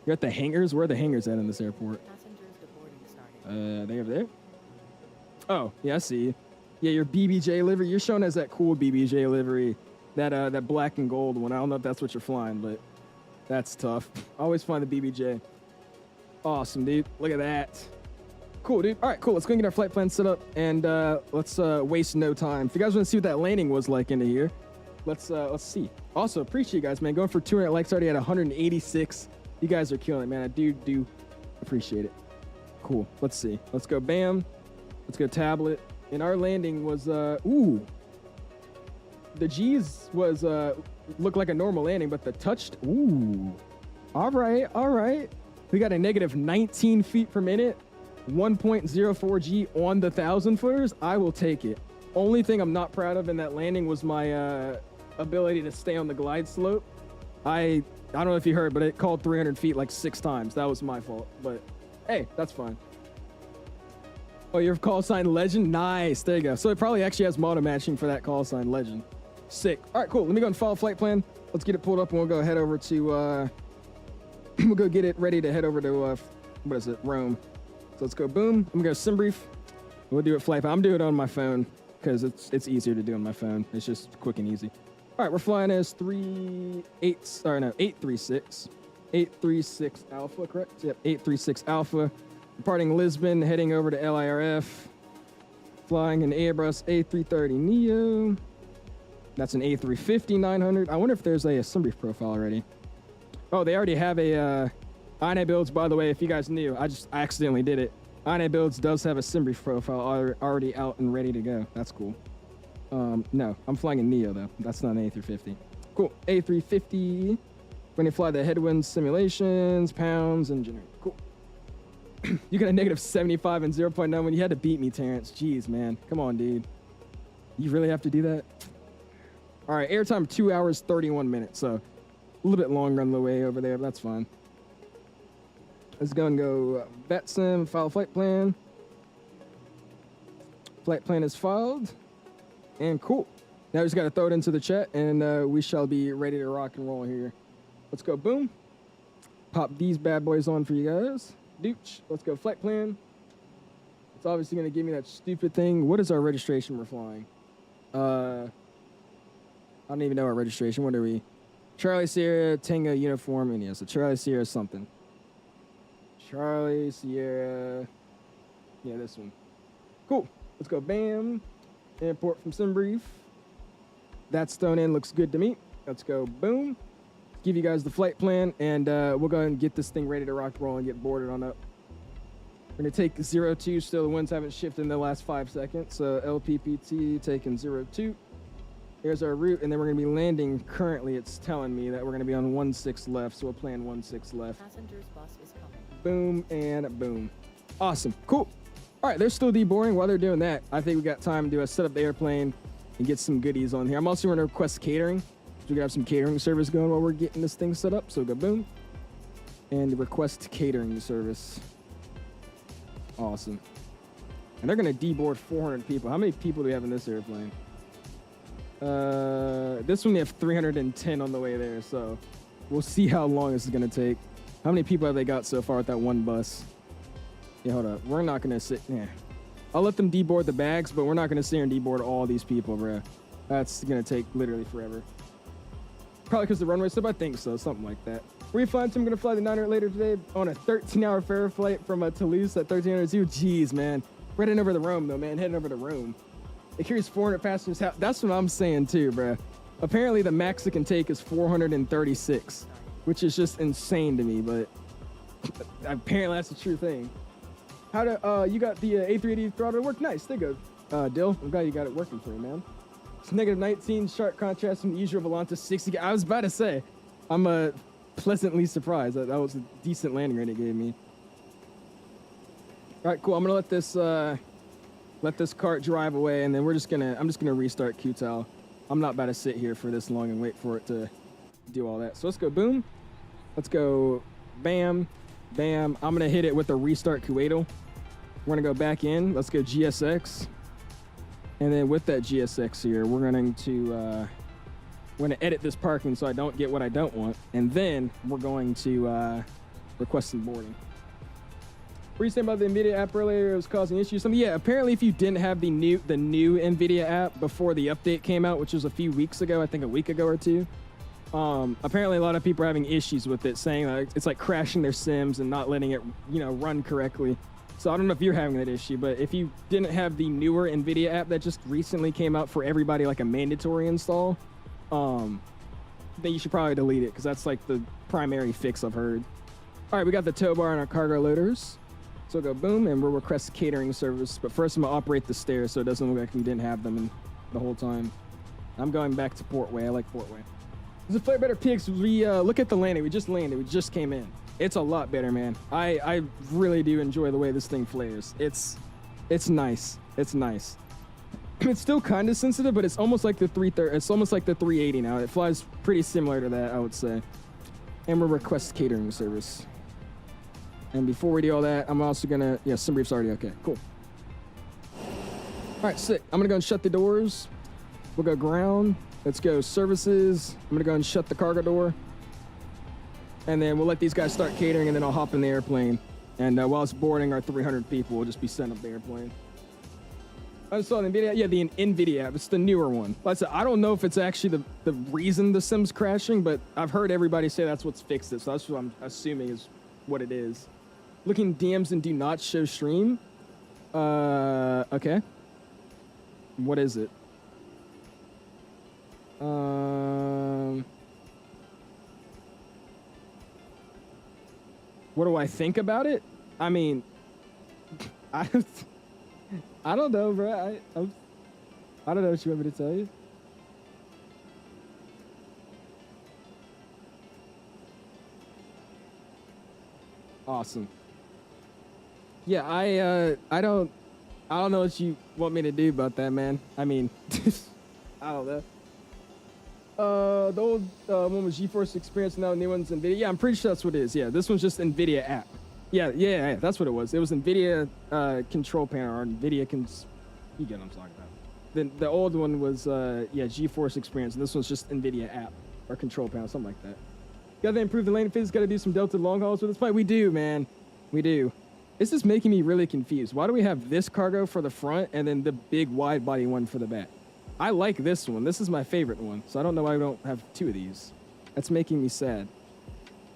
You're at the hangars? Where are the hangars at in this airport? They over there? Oh, yeah, I see you. Yeah, your BBJ livery. You're shown as that cool BBJ livery. That black and gold one. I don't know if that's what you're flying, but that's tough. I always fly the BBJ. Awesome, dude. Look at that. Cool, dude. All right, cool. Let's go and get our flight plan set up, and let's waste no time. If you guys want to see what that landing was like into here, let's see. Also, appreciate you guys, man. Going for 200 likes already at 186. You guys are killing it, man. I do appreciate it. Cool. Let's see. Let's go bam. Let's go tablet. And our landing was, ooh. The G's was, looked like a normal landing, but the touched, ooh. All right. We got a negative 19 feet per minute, 1.04 G on the 1,000 footers. I will take it. Only thing I'm not proud of in that landing was my ability to stay on the glide slope. I don't know if you heard, but it called 300 feet like 6 times. That was my fault, but hey, that's fine. Oh, your call sign Legend? Nice, there you go. So it probably actually has model matching for that call sign Legend. Sick. All right, cool. Let me go and follow flight plan. Let's get it pulled up and we'll go head over to, we'll go get it ready to head over to, what is it, Rome. So let's go boom. I'm gonna go sim brief. We'll do it flight plan. I'm doing it on my phone. because it's easier to do on my phone. It's just quick and easy. All right, we're flying as 836 Alpha, correct? Yep, 836 Alpha. Departing Lisbon, heading over to LIRF. Flying an Airbus A330neo. That's an A350-900. I wonder if there's a sunroof profile already. Oh, they already have a 𝐕𝐻𝐿𝐼𝐷, by the way, if you guys knew. I accidentally did it. 𝐕𝐻𝐿𝐼𝐷 does have a sunroof profile already out and ready to go. That's cool. No, I'm flying a Neo, though. That's not an A350. Cool. A350. When you fly the Headwind simulations, pounds, engineering. Cool. You got a -75 and 0.9 when you had to beat me, Terrence. Jeez, man. Come on, dude. You really have to do that? All right, airtime 2 hours, 31 minutes. So a little bit longer on the way over there, but that's fine. Let's go and go VATSIM, file flight plan. Flight plan is filed. And cool. Now we just got to throw it into the chat, and we shall be ready to rock and roll here. Let's go, boom. Pop these bad boys on for you guys. Dooch. Let's go, flight plan. It's obviously going to give me that stupid thing. What is our registration we're flying? I don't even know our registration. What are we? Charlie Sierra Tango uniform. And yeah, so Charlie Sierra something. Charlie Sierra. Yeah, this one. Cool. Let's go, bam. Import from SimBrief. That's thrown in. Looks good to me. Let's go, boom. Give you guys the flight plan, and we'll go ahead and get this thing ready to rock, roll, and get boarded on up. We're going to take 02. Still, the winds haven't shifted in the last 5 seconds. So LPPT taking 02. Here's our route, and then we're going to be landing. Currently, it's telling me that we're going to be on 16 left, so we'll plan 16 left. Passenger's bus is coming. Boom and boom. Awesome. Cool. All right, they're still deboarding. While they're doing that, I think we got time to set up the airplane and get some goodies on here. I'm also going to request catering. So we can have some catering service going while we're getting this thing set up. So go boom. And request catering service. Awesome. And they're going to deboard 400 people. How many people do we have in this airplane? This one, we have 310 on the way there. So we'll see how long this is going to take. How many people have they got so far with that one bus? Yeah, hold up. We're not going to sit. Yeah. I'll let them deboard the bags, but we're not going to sit here and deboard all these people, bro. That's going to take literally forever. Probably because the runway's up, I think so. Something like that. Where you flying to? I'm going to fly the 900 later today on a 13-hour ferry flight from Toulouse at 1302. Jeez, man. We're heading over to Rome, though, man. Heading over to Rome. It carries 400 passengers. That's what I'm saying, too, bro. Apparently, the max it can take is 436, which is just insane to me, but apparently that's a true thing. How do you got the A380 throttle to work? Nice, there you go. Dill, I'm glad you got it working for you, man. It's -19, sharp contrast from the usual Volante 60. I was about to say, I'm pleasantly surprised. That was a decent landing rate it gave me. All right, cool. I'm gonna let this cart drive away, and then I'm just gonna restart QTAL. I'm not about to sit here for this long and wait for it to do all that. So let's go boom. Let's go bam, bam. I'm gonna hit it with a restart 𝐕𝐻𝐿. We're gonna go back in. Let's go GSX. And then with that GSX here, we're going to edit this parking so I don't get what I don't want. And then we're going to request some boarding. What are you saying about the NVIDIA app earlier? It was causing issues. Yeah, apparently if you didn't have the new NVIDIA app before the update came out, which was a few weeks ago, I think a week ago or two, apparently a lot of people are having issues with it, saying like it's like crashing their sims and not letting it, run correctly. So I don't know if you're having that issue, but if you didn't have the newer NVIDIA app that just recently came out for everybody, like a mandatory install, then you should probably delete it, because that's like the primary fix I've heard. All right, we got the tow bar on our cargo loaders. So we'll go boom, and we'll request catering service. But first I'm gonna operate the stairs so it doesn't look like we didn't have them in the whole time. I'm going back to Portway. I like Portway. Is the flight better, Pigs? We look at the landing. We just landed. We just came in. It's a lot better, man. I really do enjoy the way this thing flares. It's nice. It's nice. It's still kind of sensitive, but it's almost like the 330. It's almost like the 380 now. It flies pretty similar to that, I would say. And we'll request catering service. And before we do all that, I'm also gonna, SimBrief's already okay. Cool. All right, sick. I'm gonna go and shut the doors. We'll go ground. Let's go services. I'm gonna go and shut the cargo door. And then we'll let these guys start catering, and then I'll hop in the airplane. And while it's boarding our 300 people, we'll just be setting up the airplane. I installed NVIDIA. Yeah, the NVIDIA app. It's the newer one. Like I said, I don't know if it's actually the reason the sim's crashing, but I've heard everybody say that's what's fixed it. So that's what I'm assuming is what it is. Looking DMs and do not show stream. Okay. What is it? What do I think about it? I mean, I don't know, bro. I don't know what you want me to tell you. Awesome. Yeah, I don't know what you want me to do about that, man. I mean, I don't know. The old one was GeForce Experience, now the new one's NVIDIA. Yeah, I'm pretty sure that's what it is. Yeah, this one's just NVIDIA app. Yeah, that's what it was. It was NVIDIA control panel, or NVIDIA you get what I'm talking about. Then the old one was GeForce Experience, and this one's just NVIDIA app or control panel, something like that. Gotta improve the landing physics. Gotta do some Delta long hauls with this plane. We do, man. We do. This is making me really confused. Why do we have this cargo for the front and then the big wide body one for the back? I like this one. This is my favorite one. So I don't know why we don't have two of these. That's making me sad.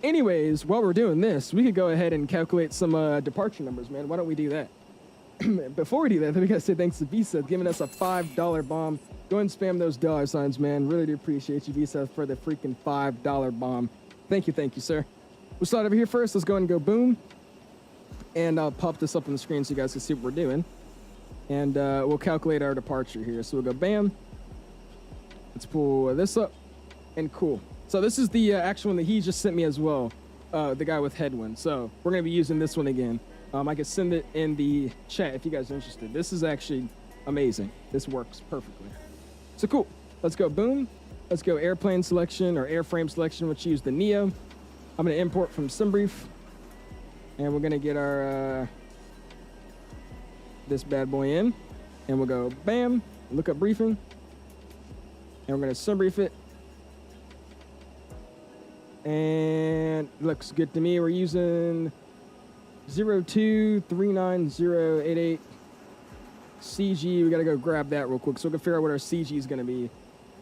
Anyways, while we're doing this, we could go ahead and calculate some departure numbers, man. Why don't we do that? Before we do that, we gotta say thanks to Visa giving us a $5 bomb. Go ahead and spam those dollar signs, man. Really do appreciate you, Visa, for the freaking $5 bomb. Thank you, sir. We'll start over here first. Let's go ahead and go boom. And I'll pop this up on the screen so you guys can see what we're doing. And we'll calculate our departure here. So we'll go bam. Let's pull this up. And cool. So this is the actual one that he just sent me as well. The guy with Headwind. So we're going to be using this one again. I can send it in the chat if you guys are interested. This is actually amazing. This works perfectly. So cool. Let's go boom. Let's go airplane selection or airframe selection. Let's use the Neo. I'm going to import from SimBrief. And we're going to get our this bad boy in. And we'll go bam, look up briefing. And we're going to SimBrief it. And looks good to me. We're using 023908 CG. We got to go grab that real quick. So we can figure out what our CG is going to be.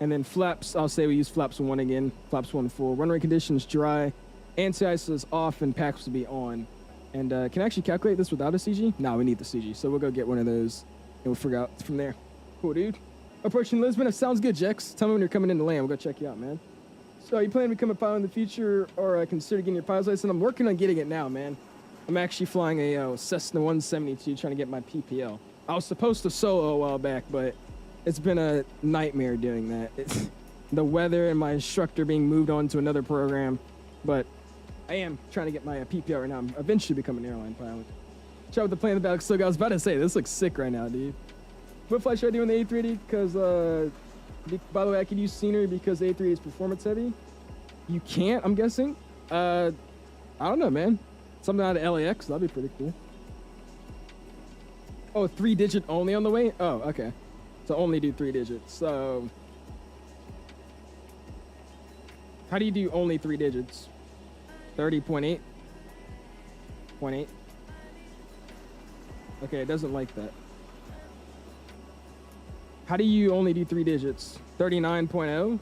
And then flaps, I'll say we use flaps 1 again. Flaps 1 full. Runway conditions dry. Anti-ice is off and packs will be on. And can I actually calculate this without a CG? No, we need the CG. So we'll go get one of those and we'll figure out from there. Cool, dude. Approaching Lisbon. It sounds good, Jex. Tell me when you're coming into land. We'll go check you out, man. So you plan to become a pilot in the future or consider getting your pilot's license? I'm working on getting it now, man. I'm actually flying a Cessna 172 trying to get my PPL. I was supposed to solo a while back, but it's been a nightmare doing that. It's the weather and my instructor being moved on to another program. But I am trying to get my PPL right now. I'm eventually becoming an airline pilot. Check out the plane in the back. So I was about to say, this looks sick right now, dude. What flight should I do in the A380? Because, by the way, I could use scenery because the A380 is performance heavy. You can't, I'm guessing. I don't know, man. Something out of LAX, that'd be pretty cool. Oh, 3-digit only on the way? Oh, okay. So only do 3 digits. So how do you do only 3 digits? 30.8? 0.8? Okay, it doesn't like that. How do you only do 3 digits? 39.0?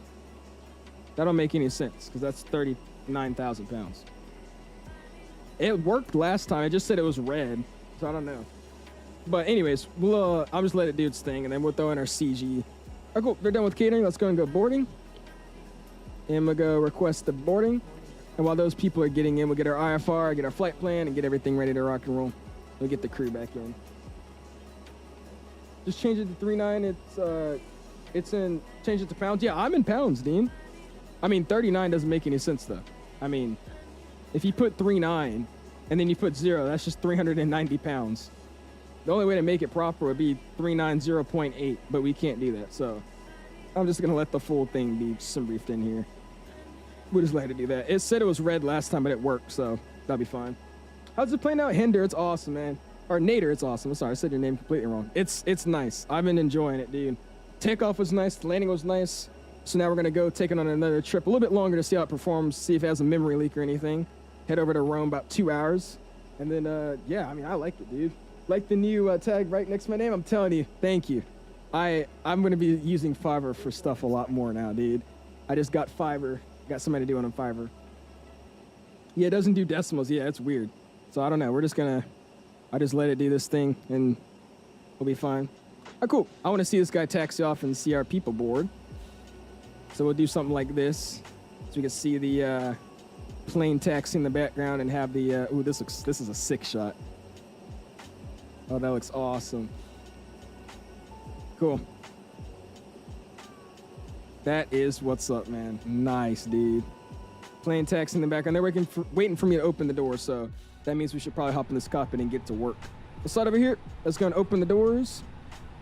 That don't make any sense because that's 39,000 pounds. It worked last time. It just said it was red, so I don't know. But anyways, we'll I'll just let it do its thing, and then we'll throw in our CG. All right, cool. They're done with catering. Let's go and go boarding. And we'll go request the boarding. And while those people are getting in, we'll get our IFR, get our flight plan, and get everything ready to rock and roll. We'll get the crew back in. Just change it to 39. It's in. Change it to pounds. Yeah, I'm in pounds, Dean. I mean, 39 doesn't make any sense though. I mean, if you put 39 and then you put 0, that's just 390 pounds. The only way to make it proper would be 390.8, but we can't do that. So I'm just gonna let the full thing be SimBriefed in here. We'll just let it do that. It said it was red last time, but it worked, so that'll be fine. How's it playing out? Hinder, it's awesome, man. Or Nader, it's awesome. I'm sorry, I said your name completely wrong. It's nice. I've been enjoying it, dude. Takeoff was nice. The landing was nice. So now we're going to go take it on another trip, a little bit longer to see how it performs, see if it has a memory leak or anything. Head over to Rome about 2 hours. And then, yeah, I mean, I like it, dude. Like the new tag right next to my name? I'm telling you, thank you. I'm going to be using Fiverr for stuff a lot more now, dude. I just got Fiverr. Got somebody doing on Fiverr. Yeah, it doesn't do decimals. Yeah, it's weird. So I don't know. We're just going to... I just let it do this thing, and we'll be fine. All right, cool. I want to see this guy taxi off and see our people board. So we'll do something like this. So we can see the plane taxi in the background and have the... ooh, this is a sick shot. Oh, that looks awesome. Cool. That is what's up, man. Nice, dude. Plane taxi in the background. They're waiting for me to open the door, so that means we should probably hop in this cockpit and get to work. Let's start over here. Let's go and open the doors.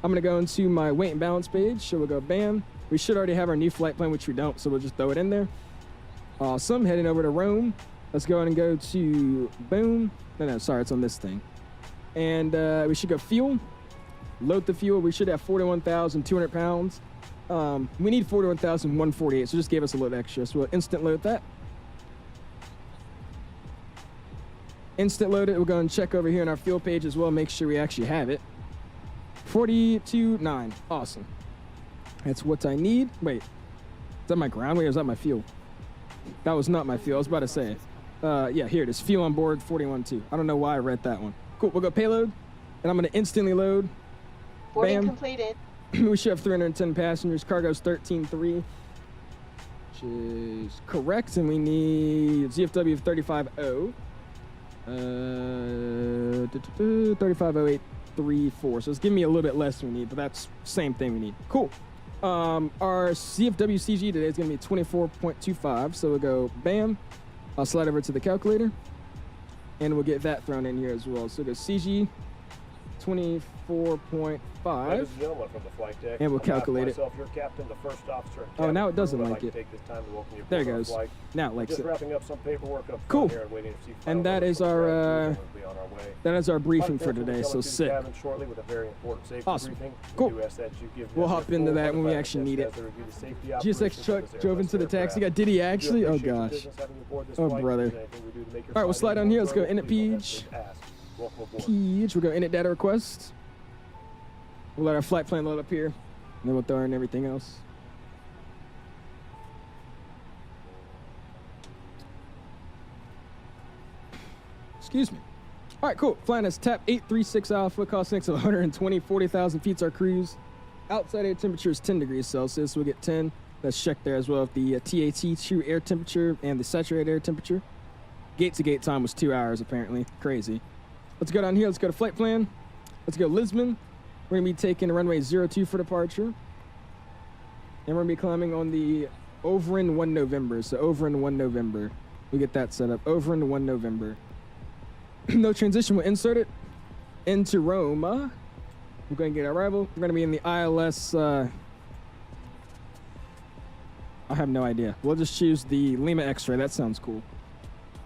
I'm going to go into my weight and balance page. So we'll go bam. We should already have our new flight plan, which we don't, so we'll just throw it in there. Awesome. Heading over to Rome. Let's go ahead and go to boom. No, sorry, it's on this thing. And we should go fuel. Load the fuel. We should have 41,200 pounds. We need 41,148, so just gave us a little extra. So we'll instant load that. Instant load it. We'll go and check over here on our fuel page as well. Make sure we actually have it. 42.9. Awesome. That's what I need. Wait, is that my ground weight or is that my fuel? That was not my fuel. I was about to say it. Yeah, here it is. Fuel on board 41.2. I don't know why I read that one. Cool. We'll go payload, and I'm going to instantly load. Boarding Bam. completed. We should have 310 passengers. Cargo's 13.3, which is correct. And we need ZFW of 35.0. 35.0834. So it's giving me a little bit less than we need, but that's the same thing we need. Cool. Our CFW CG today is going to be 24.25. So we'll go bam. I'll slide over to the calculator, and we'll get that thrown in here as well. So we'll go CG 24.5. Ladies and gentlemen from the flight deck, and we'll calculate myself, your captain, the first officer, and oh, now it doesn't crew, like it. Take this time to welcome you there it aboard our goes. flight. Now it likes Just it. wrapping up some paperwork up cool. here and waiting to see and that is our briefing for today. So sick. Shortly with a very important safety awesome. Briefing. Cool. We ask that you give we'll hop into that when we actually need it. GSX truck drove into the taxi. Did he actually? Oh gosh. Oh brother. All right, we'll slide on here. Let's go in at page. Page. We'll go in at data request. We'll let our flight plan load up here, and then we'll throw in everything else. Excuse me. All right, cool. Flying us TAP 836 Alpha, cost index of 120, 40,000 feet's our cruise. Outside air temperature is 10 degrees Celsius. We'll get 10. Let's check there as well if the TAT true air temperature and the saturated air temperature. Gate to gate time was 2 hours apparently. Crazy. Let's go down here. Let's go to flight plan. Let's go Lisbon. We're going to be taking runway 02 for departure. And we're going to be climbing on the Overend 1 November. So Overend 1 November. We'll get that set up. Overend 1 November. No transition. We'll insert it into Rome. We're going to get our arrival. We're going to be in the ILS. I have no idea. We'll just choose the Lima X-ray. That sounds cool.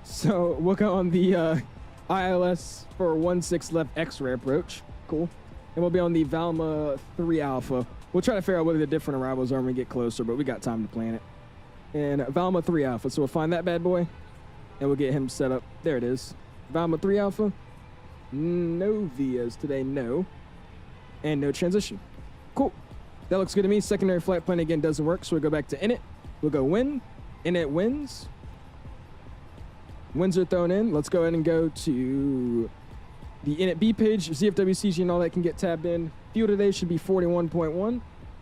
So we'll go on the ILS for 16 left X-ray approach. Cool. And we'll be on the Valma 3 Alpha. We'll try to figure out what the different arrivals are when we get closer, but we got time to plan it. And Valma 3 Alpha. So we'll find that bad boy, and we'll get him set up. There it is. Valma 3 Alpha. No VIAs today, no. And no transition. Cool. That looks good to me. Secondary flight plan again doesn't work, so we'll go back to init. We'll go win. Init wins. Wins are thrown in. Let's go ahead and go to the init B page. ZFW, CG, and all that can get tabbed in. Fuel today should be 41.1.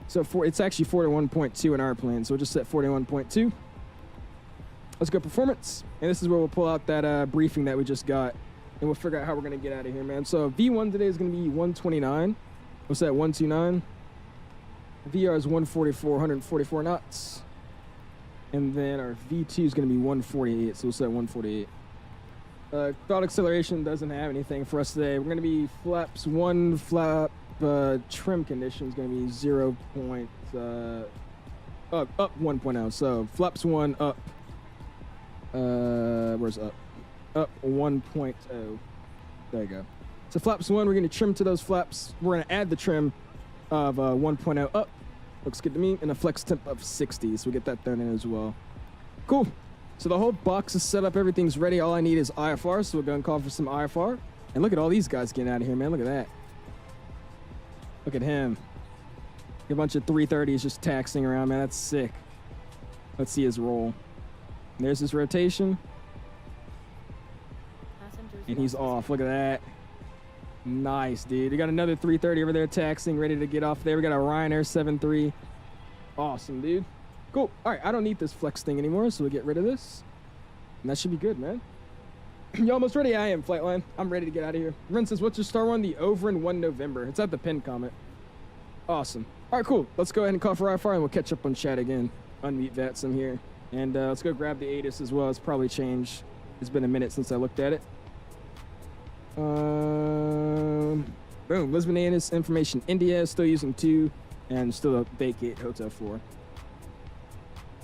So it's actually 41.2 in our plan, so we'll just set 41.2. Let's go performance. And this is where we'll pull out that briefing that we just got, and we'll figure out how we're going to get out of here, man. So V1 today is going to be 129. What's that, 129? VR is 144, 144 knots. And then our V2 is going to be 148, so we'll set 148. Thought acceleration doesn't have anything for us today. We're going to be flaps 1, flap trim condition is going to be 0. Up 1.0. So flaps 1 up. Where's up? Up 1.0. There you go. So flaps 1, we're going to trim to those flaps. We're going to add the trim of 1.0 up. Looks good to me. And a flex temp of 60, so we get that thrown in as well. Cool. So the whole box is set up. Everything's ready. All I need is IFR, so we'll go and call for some IFR. And look at all these guys getting out of here, man. Look at that. Look at him. A bunch of 330s just taxiing around, man. That's sick. Let's see his roll. And there's his rotation. And he's off. Look at that. Nice, dude. We got another 330 over there taxiing, ready to get off there. We got a Ryanair 73. Awesome, dude. Cool. All right, I don't need this flex thing anymore, so we'll get rid of this. And that should be good, man. You almost ready? I am, Flightline. I'm ready to get out of here. Ren says, what's your star one? The over in 1 November. It's at the pin comment. Awesome. All right, cool. Let's go ahead and call for IFR, and we'll catch up on chat again. Unmute VATSIM here. And let's go grab the ATIS as well. It's probably changed. It's been a minute since I looked at it. Boom. Lisbon ATIS information. India is still using 2 and still a vacate hotel 4.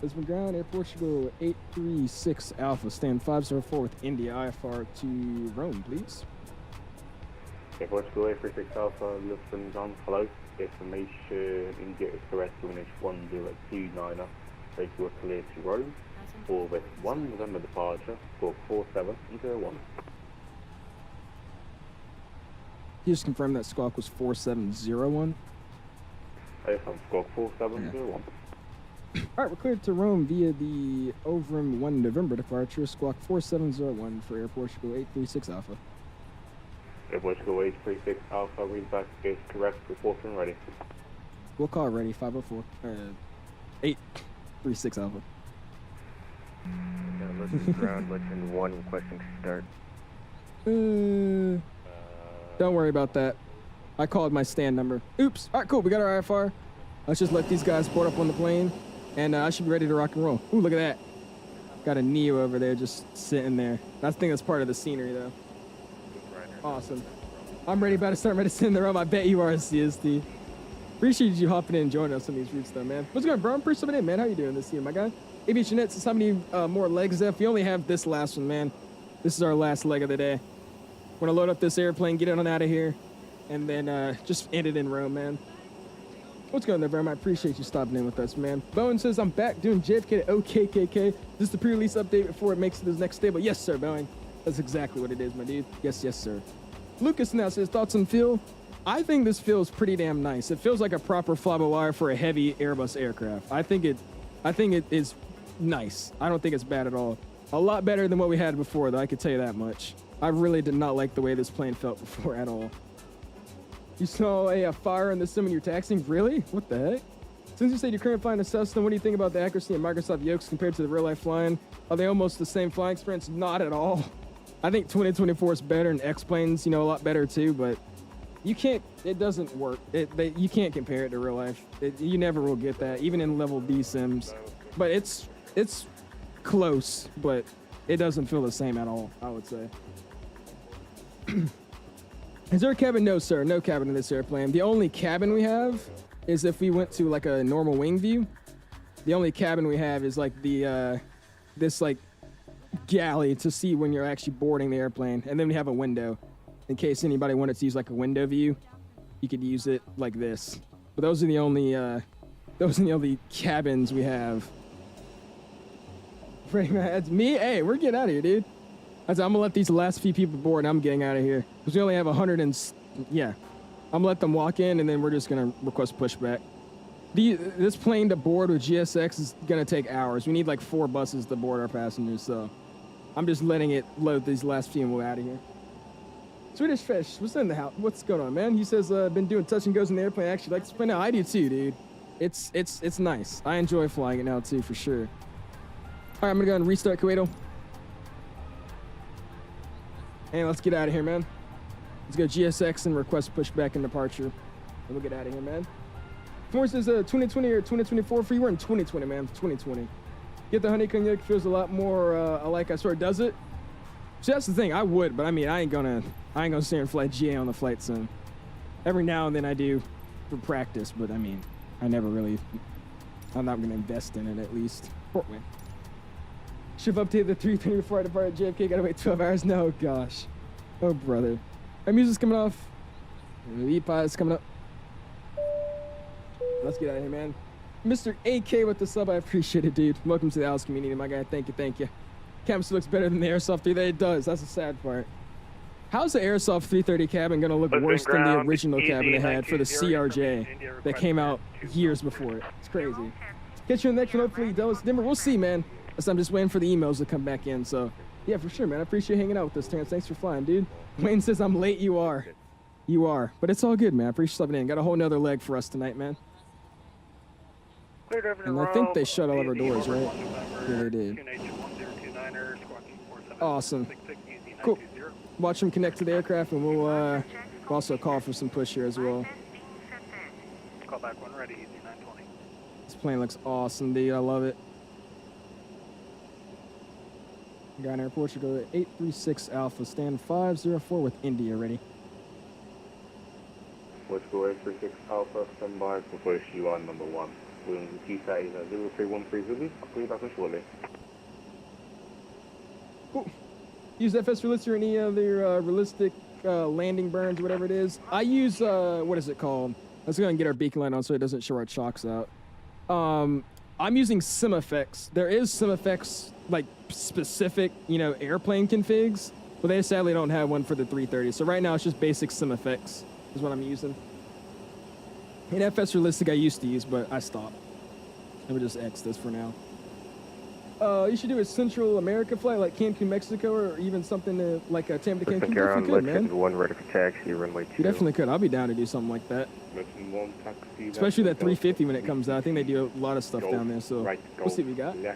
Lisbon ground, Air Portugal 836 Alpha, stand 504 with India, IFR to Rome, please. Air Portugal 836 Alpha, Lisbon ground, hello. Information India is correct, Greenwich 1029, take you are clear to Rome. For with 1 November departure, for 4701. You just confirmed that squawk was 4701? Yes, I'm squawk 4701. All right, we're cleared to Rome via the Ovrum 1 November departure, squawk 4701 for Air Portugal 836 Alpha. Air Portugal 836 Alpha, read back is correct, report and ready. We'll call ready, 504, 836 Alpha. Lisbon ground, Lisbon 1, requesting start. Don't worry about that. I called my stand number. Oops. All right, cool. We got our IFR. Let's just let these guys board up on the plane, and I should be ready to rock and roll. Ooh, look at that. Got a Neo over there just sitting there. I think that's part of the scenery, though. Awesome. I'm ready, about to start medicine in the room. I bet you are a CST. Appreciate you hopping in and joining us on these routes, though, man. What's going on, bro? I'm pretty in, man. How you doing this year, my guy? AB Jeanette says, how many more legs left? We only have this last one, man. This is our last leg of the day. We're gonna load up this airplane, get it on out of here, and then just end it in Rome, man. What's going on there, bro? I appreciate you stopping in with us, man. Bowen says, I'm back doing JFK to 𝐕𝐿𝐾𝐾. Is this the pre-release update before it makes it to the next stable? Yes, sir, Boeing. That's exactly what it is, my dude. Yes, yes, sir. Lucas now says, thoughts on feel? I think this feels pretty damn nice. It feels like a proper fly-by-wire for a heavy Airbus aircraft. I think it is nice. I don't think it's bad at all. A lot better than what we had before, though, I could tell you that much. I really did not like the way this plane felt before at all. You saw a fire in the sim when you're taxiing? Really? What the heck? Since you said you're currently flying a Cessna, what do you think about the accuracy of Microsoft Yokes compared to the real-life flying? Are they almost the same flying experience? Not at all. I think 2024 is better, and X-Plane's, a lot better too, but you can't, it doesn't work. You can't compare it to real life. You never will get that, even in level D sims. But it's close, but it doesn't feel the same at all, I would say. Is there a cabin? No, sir. No cabin in this airplane. The only cabin we have is if we went to like a normal wing view. The only cabin we have is like the this like galley to see when you're actually boarding the airplane, and then we have a window in case anybody wanted to use like a window view. You could use it like this. But those are the only cabins we have. Freddie, man, that's me. Hey, we're getting out of here, dude. I'm gonna let these last few people board, and I'm getting out of here because we only have 100 and yeah. I'm gonna let them walk in, and then we're just gonna request pushback. This plane to board with GSX is gonna take hours. We need like 4 buses to board our passengers, so I'm just letting it load these last few and we're out of here. Swedish Fish, what's in the house? What's going on, man? He says, been doing touch and goes in the airplane. I actually like this plane. No, I do too, dude. It's nice. I enjoy flying it now too, for sure. All right, I'm gonna go ahead and restart Kuwait. And let's get out of here, man. Let's go GSX and request pushback and departure. And we'll get out of here, man. Force is 2020 or 2024 for you. We're in 2020, man. 2020. Get the honey cognac, feels a lot more alike, I swear. Does it? See, that's the thing. I would, but I mean, I ain't gonna sit here and fly GA on the flight sim. Every now and then I do for practice, but I mean, I'm not gonna invest in it at least. Portway. Should have updated the 330 before I departed JFK. Gotta wait 12 hours. No, gosh. Oh, brother. Our music's coming off. The EPI is coming up. Let's get out of here, man. Mr. AK with the sub. I appreciate it, dude. Welcome to the Alice community, my guy. Thank you, thank you. Camera still looks better than the Airsoft 3. That it does. That's the sad part. How's the Airsoft 330 cabin going to look Lisbon worse than the ground, original easy, cabin they had for the 19-0 CRJ India that request came out for years before it? It's crazy. Get you in the next one, hopefully, Dallas Denver. We'll see, man. So I'm just waiting for the emails to come back in. So, yeah, for sure, man. I appreciate hanging out with us, Terrence. Thanks for flying, dude. Wayne says I'm late. You are. You are. But it's all good, man. I appreciate you stopping in. Got a whole nother leg for us tonight, man. And I think they shut all of our doors, right? Yeah, they did. Awesome. Cool. Watch them connect to the aircraft, and we'll also call for some push here as well. Call back when ready, easy 920. This plane looks awesome, dude. I love it. Guy in airport should go to 836 Alpha, stand 504 with India ready. Let's go 836 Alpha, stand by for push you on number 1. We'll keep that 0313 Zulu. I'll call you back on shortly. Cool. Use FS realistic or any other realistic landing burns, whatever it is. I use, what is it called? Let's go and get our beacon light on so it doesn't show our chocks out. I'm using SimFX. There is SimFX, like, specific, you know, airplane configs, but they sadly don't have one for the 330. So right now it's just basic SimFX is what I'm using. And FS realistic I used to use, but I stopped. I would just X this for now. You should do a Central America flight like Cancun, Mexico, or even something like a Tampa to Cancun. Definitely could, man. One ready for taxi, runway 2. You definitely could. I'll be down to do something like that. Especially that 350 when it comes out. I think they do a lot of stuff down there, so we'll see what we got. Do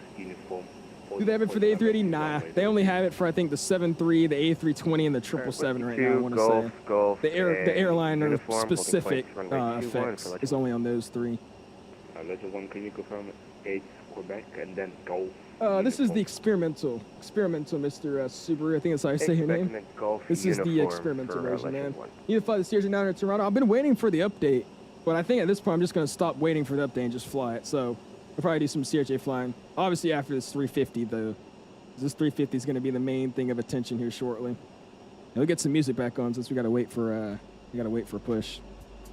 they have it for the A380? Nah. They only have it for, I think, the 7.3, the A320, and the 777 right now, I want to say. The airline specific effects is only on those 3. Legend 1, can you confirm it? 8 Quebec and then Golf. This is the experimental, Mr. Subaru. I think that's how I say your name. This is the experimental version, man. You need to fly the CRJ down to Toronto. I've been waiting for the update, but I think at this point I'm just going to stop waiting for the update and just fly it. So I'll probably do some CRJ flying. Obviously after this 350 though. This 350 is going to be the main thing of attention here shortly. We'll get some music back on since we got to wait for a push.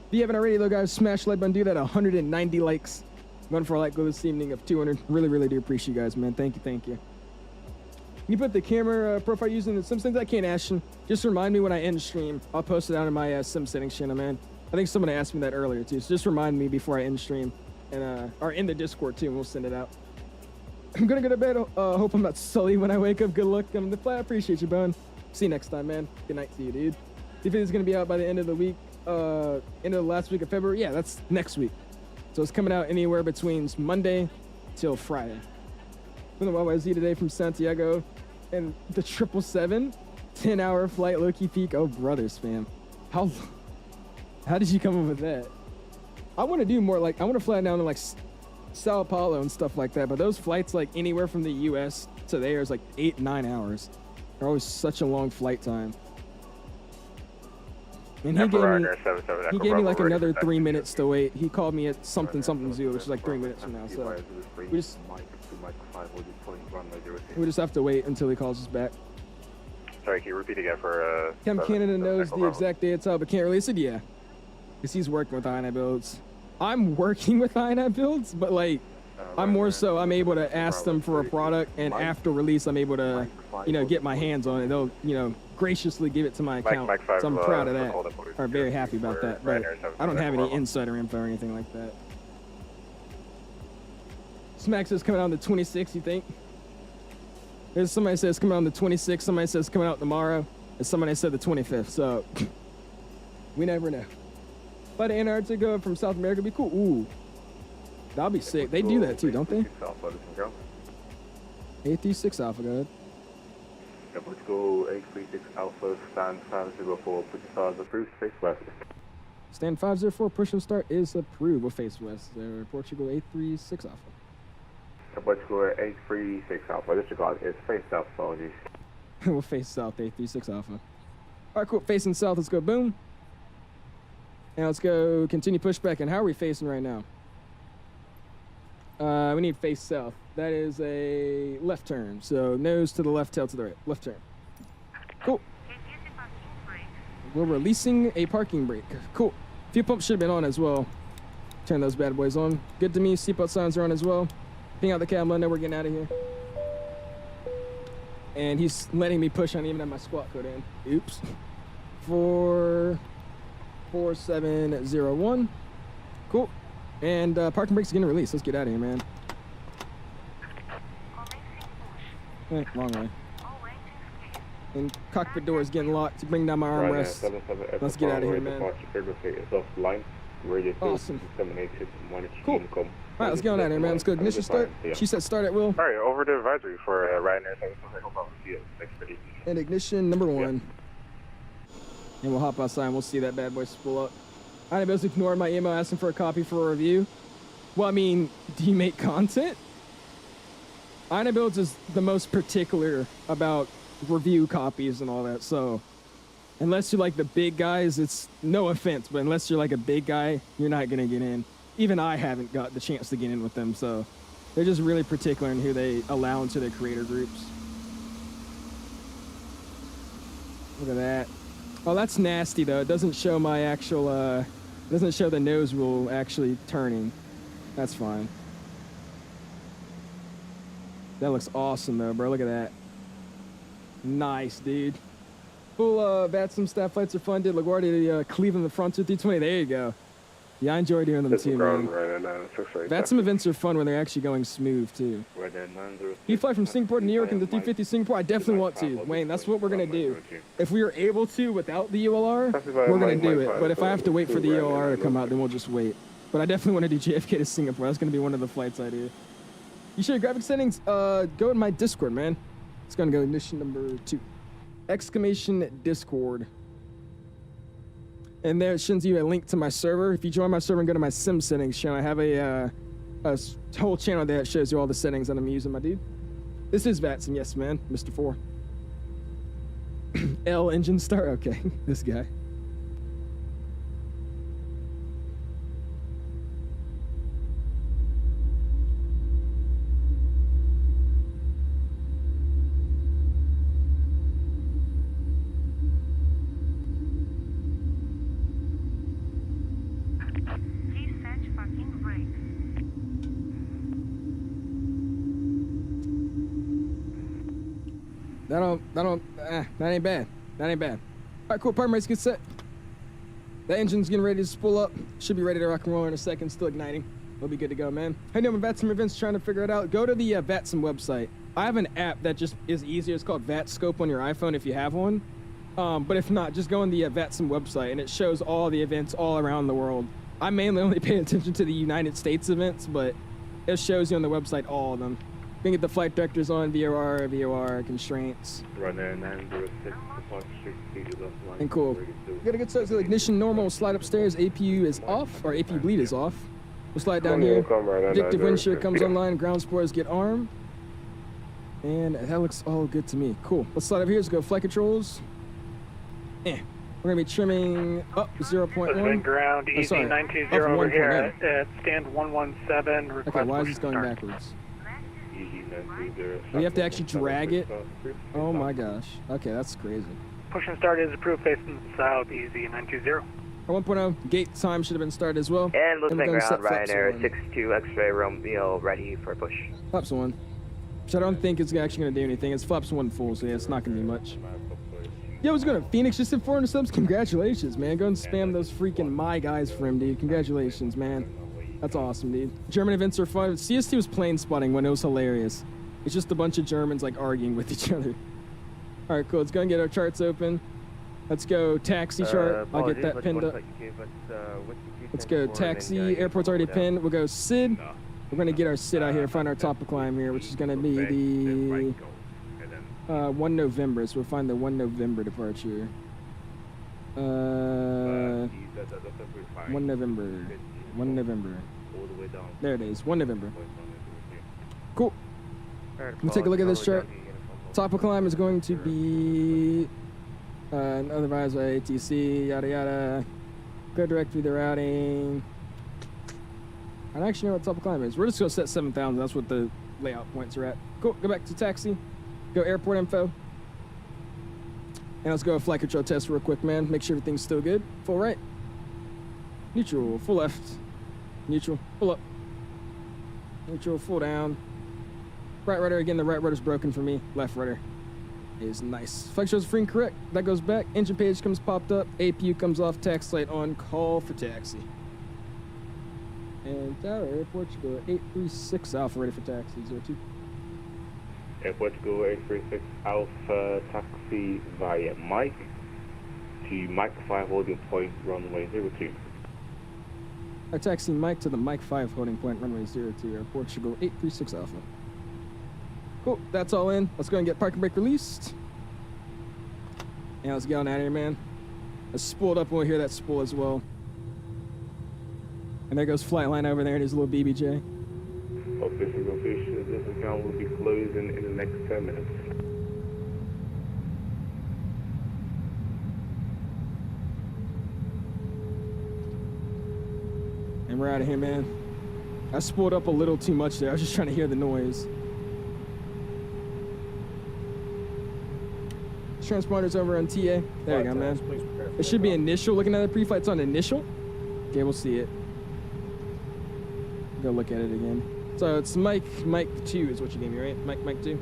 If you haven't already though, guys, smash the like button. Do that. 190 likes. Going for a like goal this evening of 200. Really do appreciate you guys, man. Thank you. Can you put the camera profile using the sim settings? I can't, Ashton. Just remind me when I end stream. I'll post it out in my sim settings channel, man. I think someone asked me that earlier too, so just remind me before I end stream, and or in the Discord too, and we'll send it out. I'm gonna go to bed. Hope I'm not sully when I wake up. Good luck on the flight. I appreciate you, Bone. See you next time, man. Good night to you, dude. Do you think it's gonna be out by the end of the week? End of the last week of February? Yeah, that's next week. So it's coming out anywhere between Monday till Friday. From the YYZ today from Santiago, and the 777, 10-hour flight, low-key peak. Oh, brothers, fam. How did you come up with that? I want to do more, like, I want to fly down to, like, Sao Paulo and stuff like that, but those flights, like, anywhere from the U.S. to there is, like, 8-9 hours. They're always such a long flight time. And he gave me like another 3 minutes to wait. He called me at something Zulu, which is like 3 minutes from now. So we just have to wait until he calls us back. Sorry, can you repeat again for Chem Canada knows the exact day it's out, but can't release it. Yeah, because he's working with INI builds. I'm working with INI builds, but like I'm more so I'm able to ask them for a product, and after release I'm able to, you know, get my hands on it. They'll, you know, graciously give it to my account. So I'm proud of that. I'm very happy about that. But I don't have any insider info or anything like that. Smack says coming out on the 26th, you think? There's somebody says coming out on the 26th, somebody says coming out tomorrow, and somebody said the 25th. So we never know. But Antarctica from South America would be cool. Ooh. That'll be sick. They do that too, don't they? 836 Alpha, go ahead. Let's go 836 Alpha, stand 504, push and start approved, face west. Stand 504, push and start is approved. We'll face west. Portugal 836 Alpha. Let's go 836 Alpha, disregard, it's face south, apologies. We'll face south, 836 Alpha. All right, cool. Facing south, let's go boom. And let's go continue pushback. And how are we facing right now? We need face south. That is a left turn. So nose to the left, tail to the right. Left turn. Cool. We're releasing a parking brake. Cool. Fuel pump should have been on as well. Turn those bad boys on. Good to me. Seatbelt signs are on as well. Ping out the cab. Let know we're getting out of here. And he's letting me push on even have my squat code in. Oops. 44701. Cool. And parking brake's getting released. Let's get out of here, man. Wrong way. And cockpit door is getting locked to bring down my armrest. Let's get out of here, man. Awesome. Cool. All right, let's get on out of here, man. Let's go ignition start. She said start at will. All right, over to advisory for Ryanair. And ignition number 1. And we'll hop outside and we'll see that bad boy spool up. I didn't ignore my email asking for a copy for a review. Well, I mean, do you make content? Builds is the most particular about review copies and all that, so unless you're like the big guys, it's no offense, but unless you're like a big guy, you're not gonna get in. Even I haven't got the chance to get in with them, so they're just really particular in who they allow into their creator groups. Look at that. Oh, that's nasty though. It doesn't show my actual, it doesn't show the nose wheel actually turning. That's fine. That looks awesome though, bro. Look at that. Nice, dude. Full VATSIM staff flights are fun. Did LaGuardia Cleveland the Frontier 320. There you go. Yeah, I enjoy doing them too, man. VATSIM events are fun when they're actually going smooth too. You fly from Singapore to New York in the 350 Singapore? I definitely want to. Wayne, that's what we're going to do. If we are able to without the ULR, we're going to do it. But if I have to wait for the ULR to come out, then we'll just wait. But I definitely want to do JFK to Singapore. That's going to be one of the flights I do. You show your graphic settings, go in my Discord, man. It's gonna go ignition number 2. Exclamation Discord. And there it shows you a link to my server. If you join my server and go to my sim settings channel, I have a whole channel there that shows you all the settings that I'm using, my dude. This is VATSIM, yes, man, Mr. 4. L engine start, okay, this guy. That ain't bad. That ain't bad. All right, cool. Parking brake's get set. The engine's getting ready to spool up. Should be ready to rock and roll in a second. Still igniting. We'll be good to go, man. Hey, no, VATSIM events trying to figure it out. Go to the VATSIM website. I have an app that just is easier. It's called VATScope on your iPhone if you have one. But if not, just go on the VATSIM website and it shows all the events all around the world. I mainly only pay attention to the United States events, but it shows you on the website all of them. You can get the flight directors on, VOR, constraints. And cool. We got a good start to the ignition normal. We'll slide upstairs. APU is off, or APU bleed is off. We'll slide down here. Predictive wind shear comes online. Ground spoilers get armed. And that looks all good to me. Cool. Let's slide up here. Let's go flight controls. We're going to be trimming up 0.1. Ground, easy 920 over here at stand 117. Okay, why is this going backwards? You have to actually drag it? Oh my gosh. Okay, that's crazy. Push and start is approved facing south, easy 920. 1.0, gate time should have been started as well. And Lisbon ground, Ryanair 62 X-ray Romeo ready for push. Flaps 1. Which I don't think it's actually going to do anything. It's flaps 1 full, so yeah, it's not going to do much. Yo, what's going on? Phoenix just hit 400 subs. Congratulations, man. Go and spam those freaking my guys for him, dude. Congratulations, man. That's awesome, dude. German events are fun. CST was plane spotting when it was hilarious. It's just a bunch of Germans like arguing with each other. All right, cool. Let's go and get our charts open. Let's go taxi chart. I'll get that pinned up. Let's go taxi. Airport's already pinned. We'll go SID. We're going to get our SID out here, find our top of climb here, which is going to be the 1 November. So we'll find the 1 November departure. 1 November. 1 November. There it is. 1 November. Cool. Let's take a look at this chart. Top of climb is going to be otherwise ATC, yada yada. Go direct through the routing. I don't actually know what top of climb is. We're just going to set 7,000. That's what the layout points are at. Cool. Go back to taxi. Go airport info. And let's go a flight control test real quick, man. Make sure everything's still good. Full right. Neutral. Full left. Neutral. Full up. Neutral. Full down. Right rudder. Again, the right rudder's broken for me. Left rudder. is nice. Flight shows free and correct. That goes back. Engine page comes popped up. APU comes off. Taxi light on. Call for taxi. And Tower, Air Portugal, 836 Alpha, ready for taxi, 02. Air Portugal 836 Alpha, taxi via Mike to Mike 5 holding point, runway 02. Our taxi Mike to the Mike 5 holding point, runway 02, Air Portugal, 836 Alpha. Cool, that's all in. Let's go and get parking brake released. And let's get on out of here, man. Let's spool it up when we hear that spool as well. And there goes Flightline over there and his little BBJ. Official official, this account will be closing in the next 10 minutes. And we're out of here, man. I spooled up a little too much there. I was just trying to hear the noise. Transponder's over on TA. There you go, man. It should be initial. Looking at the pre-flight's on initial. Okay, we'll see it. Go look at it again. So it's Mike 2 is what you gave me, right? Mike 2?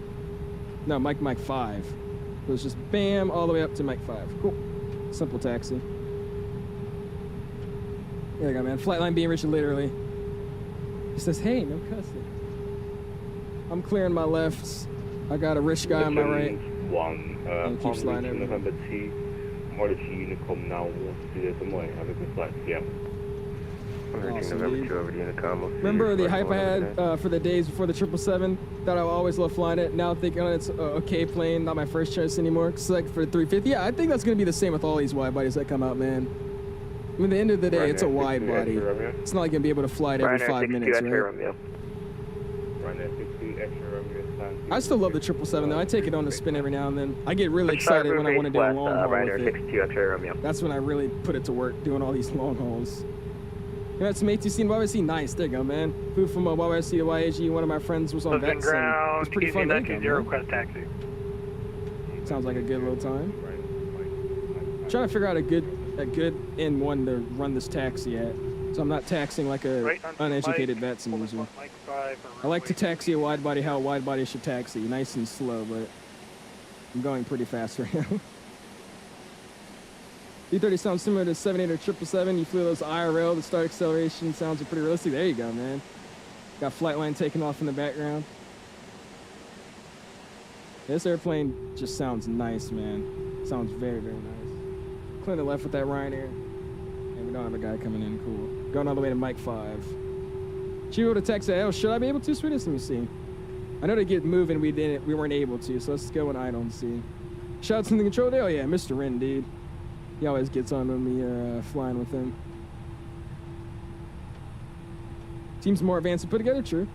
No, Mike 5. So it's just bam, all the way up to Mike 5. Cool. Simple taxi. There you go, man. Flightline being Richard literally. He says, hey, no cussing. I'm clearing my lefts. I got a rich guy on my right. And keep sliding over. November 2, Model Unicom now wants to do some way. Have a good flight, yeah. Awesome, remember the hype I had for the days before the 777 that I always love flying it? Now thinking it's a okay plane, not my first choice anymore. Cause like for the 350, yeah, I think that's gonna be the same with all these wide bodies that come out, man. I mean, at the end of the day, it's a wide body. It's not like gonna be able to fly it every 5 minutes, right? I still love the 777 though. I take it on the spin every now and then. I get really excited when I want to do a long haul with it. That's when I really put it to work, doing all these long hauls. You know, some ATC and YYC, nice. There you go, man. Flew from YYC to YAG. One of my friends was on VATSIM. It was pretty fun. Request taxi. Sounds like a good little time. Trying to figure out a good N1 to run this taxi at, so I'm not taxiing like a uneducated VATSIM user. I like to taxi a wide body how a wide body should taxi, nice and slow, but I'm going pretty fast right now. D30 sounds similar to 78 or 777. You flew those IRL, the start acceleration sounds are pretty realistic. There you go, man. Got Flightline taking off in the background. This airplane just sounds nice, man. Sounds very, very nice. Clear the left with that Ryanair. And we don't have a guy coming in, cool. Going all the way to Mike 5. Chivo to Texas, oh, should I be able to, sweetest? Let me see. I know to get moving, we weren't able to, so let's go and idle and see. Shout out to the control there. Oh yeah, Mr. Ren, dude. He always gets on when we are flying with him. Team's more advanced to put together, true.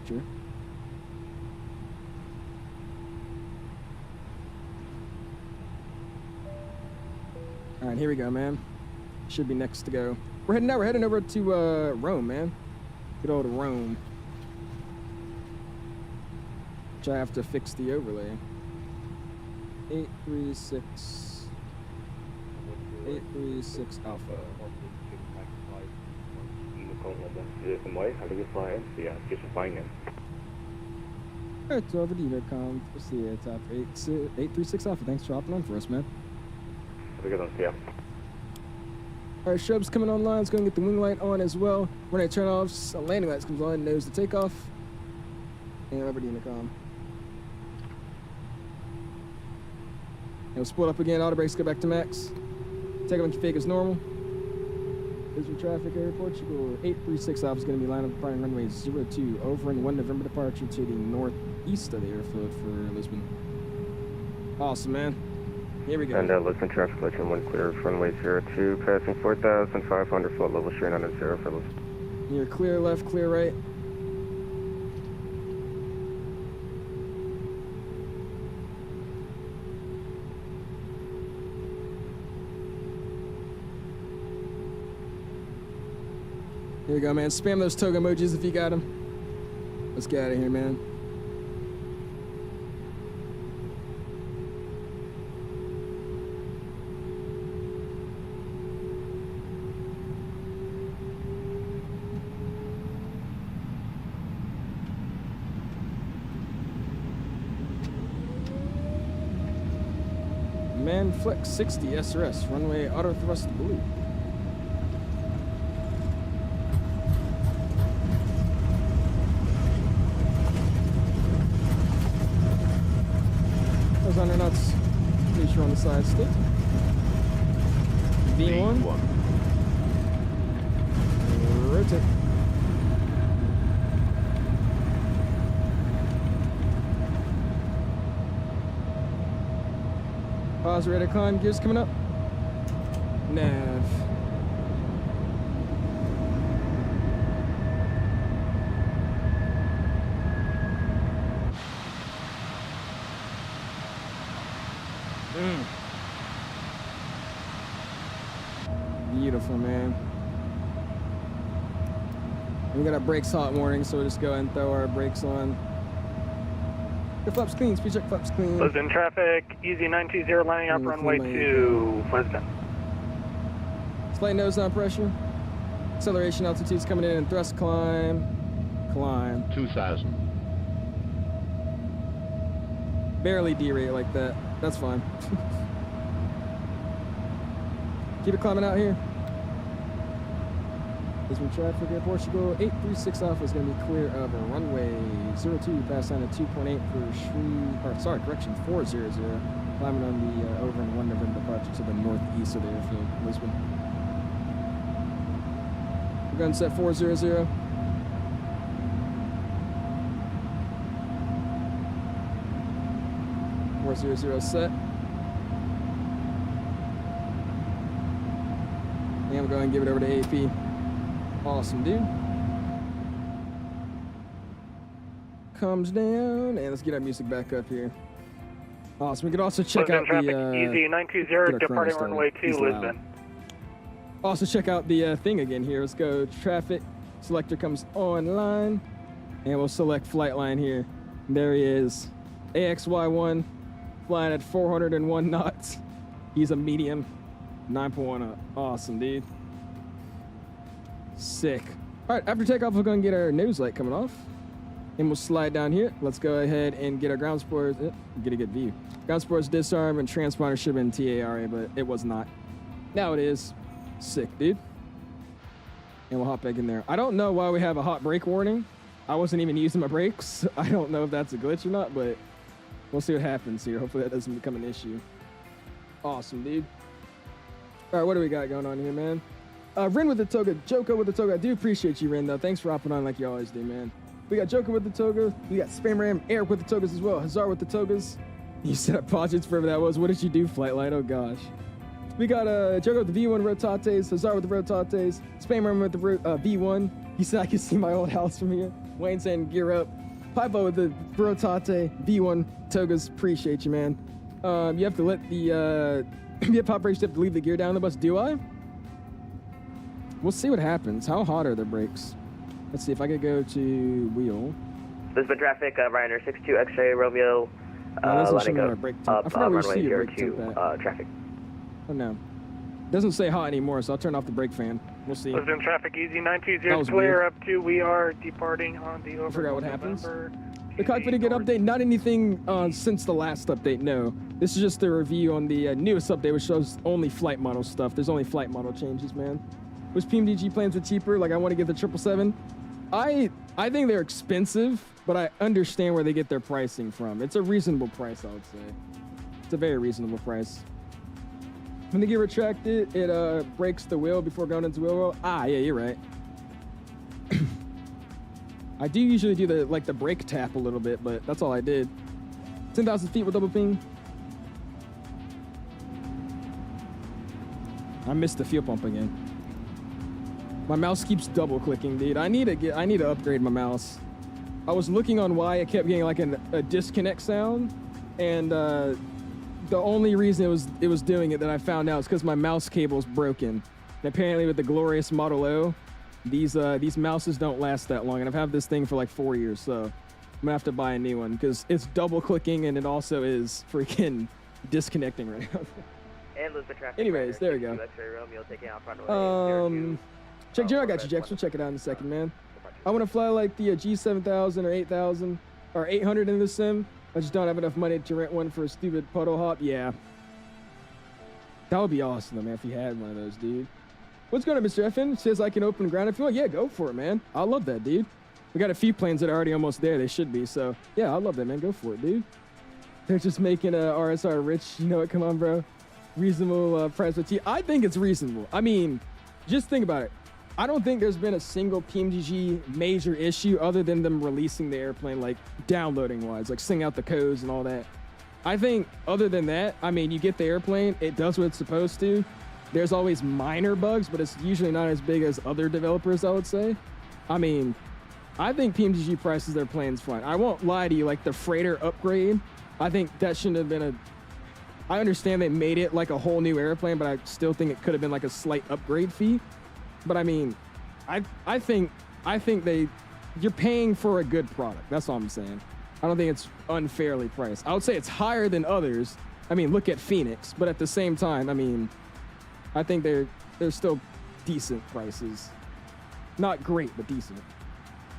All right, here we go, man. Should be next to go. We're heading over to Rome, man. Good old Rome. Which I have to fix the overlay. 836 Alpha. Have a good flight. Yeah, just flying in. Alright, so over to Unicom. We'll see you at top 836 Alpha. Thanks for hopping on for us, man. Have a good one, yeah. Alright, Shub's coming online. It's going to get the wing light on as well. When I turn off, landing lights comes on, knows the takeoff. And over to Unicom. And we'll split up again. Auto brakes go back to max. Takeoff and config as normal. Visual traffic, Air Portugal 836 Alpha is going to be lined up departing runway 02 over in 1 November departure to the northeast of the airfield for Lisbon. Awesome, man. Here we go. And Lisbon traffic lights and 1 clear runway 02, passing 4,500 float level, straight on at 0 for Lisbon. You're clear left, clear right. Here you go, man. Spam those toga emojis if you got them. Let's get out of here, man. Man, Flex 60 SRS, runway auto thrust blue. Those under nuts. Pretty sure on the side stick. V1. Rotate. Pause, ready to climb. Gears coming up. Nav. Beautiful, man. We got our brakes hot warning, so we'll just go ahead and throw our brakes on. The flaps clean, speed check flaps clean. Lisbon traffic, easy 920 lining up runway 2, Lisbon. Slight nose down pressure. Acceleration altitude's coming in and thrust climb. Climb. 2000. Barely derate like that. That's fine. Keep it climbing out here. Lisbon traffic at Portugal. 836 Alpha is going to be clear of a runway 02, pass sign at 2.8 for 400. Climbing on the over in 1 November departure to the northeast of the airfield, Lisbon. We're going set 400. Set. And we'll go ahead and give it over to AP. Awesome, dude. Comes down, and let's get our music back up here. Awesome. We could also check out traffic, the easy 920 departing runway 2, Lisbon. Also check out the thing again here. Let's go traffic. Selector comes online, and we'll select flight line here. There he is, AXY1, flying at 401 knots. He's a medium, 9.1 up. Awesome, dude. Sick. All right, after takeoff, we're going to get our nose light coming off. And we'll slide down here. Let's go ahead and get our ground supports. Get a good view. Ground supports disarm and transponder should have been TARA, but it was not. Now it is. Sick, dude. And we'll hop back in there. I don't know why we have a hot brake warning. I wasn't even using my brakes. I don't know if that's a glitch or not, but we'll see what happens here. Hopefully that doesn't become an issue. Awesome, dude. All right, what do we got going on here, man? Rin with the toga, Joko with the toga. I do appreciate you, Rin, though. Thanks for hopping on like you always do, man. We got Joko with the toga. We got Spam Ram, Eric with the togas as well. Hazard with the togas. You set up projects for whatever that was. What did you do, Flightlight? Oh, gosh. We got Joko with the V1 rotates, Hazard with the rotates, Spam Ram with the V1. He said I can see my old house from here. Wayne saying gear up. Pipo with the rotate, V1 togas. Appreciate you, man. You have to let the pop brakes, you have to leave the gear down the bus. Do I? We'll see what happens. How hot are the brakes? Let's see if I could go to wheel. Lisbon traffic, Ryanair 62 X-ray Romeo, letting go up runway 02 traffic. Oh no, doesn't say hot anymore, so I'll turn off the brake fan. We'll see. Lisbon traffic, easy 920 clear up to. We are departing on the over. I forgot what happens. The cockpit get update, not anything since the last update, no. This is just a review on the newest update, which shows only flight model stuff. There's only flight model changes, man. Which PMDG planes are cheaper? Like, I want to get the 777. I think they're expensive, but I understand where they get their pricing from. It's a reasonable price, I would say. It's a very reasonable price. When they get retracted, it breaks the wheel before going into wheel roll. Ah, yeah, you're right. I do usually do the brake tap a little bit, but that's all I did. 10,000 feet with double ping. I missed the fuel pump again. My mouse keeps double clicking, dude. I need to upgrade my mouse. I was looking on why it kept getting like a disconnect sound, and the only reason it was doing it that I found out is because my mouse cable's broken. And apparently with the glorious Model O, these mouses don't last that long, and I've had this thing for like 4 years, so I'm gonna have to buy a new one because it's double clicking and it also is freaking disconnecting right now. And Lisbon traffic. Anyways, there we go. Romeo taking off runway 02. Check Jerry, I got you, Jex. We'll check it out in a second, man. I want to fly like the G7000 or 8000 or 800 in this sim. I just don't have enough money to rent one for a stupid puddle hop. Yeah. That would be awesome, though, man, if you had one of those, dude. What's going on, Mr. FN? Says I can open ground if you want. Yeah, go for it, man. I love that, dude. We got a few planes that are already almost there. They should be. So, yeah, I love that, man. Go for it, dude. They're just making a RSR rich. You know what? Come on, bro. Reasonable price for T. I think it's reasonable. I mean, just think about it. I don't think there's been a single PMDG major issue other than them releasing the airplane, like, downloading-wise, like, sending out the codes and all that. I think other than that, I mean, you get the airplane, it does what it's supposed to. There's always minor bugs, but it's usually not as big as other developers, I would say. I mean, I think PMDG prices their planes fine. I won't lie to you, like the freighter upgrade, I think that shouldn't have been I understand they made it like a whole new airplane, but I still think it could have been like a slight upgrade fee. But I mean, I think you're paying for a good product. That's all I'm saying. I don't think it's unfairly priced. I would say it's higher than others. I mean, look at Phoenix, but at the same time, I mean, I think they're still decent prices. Not great, but decent.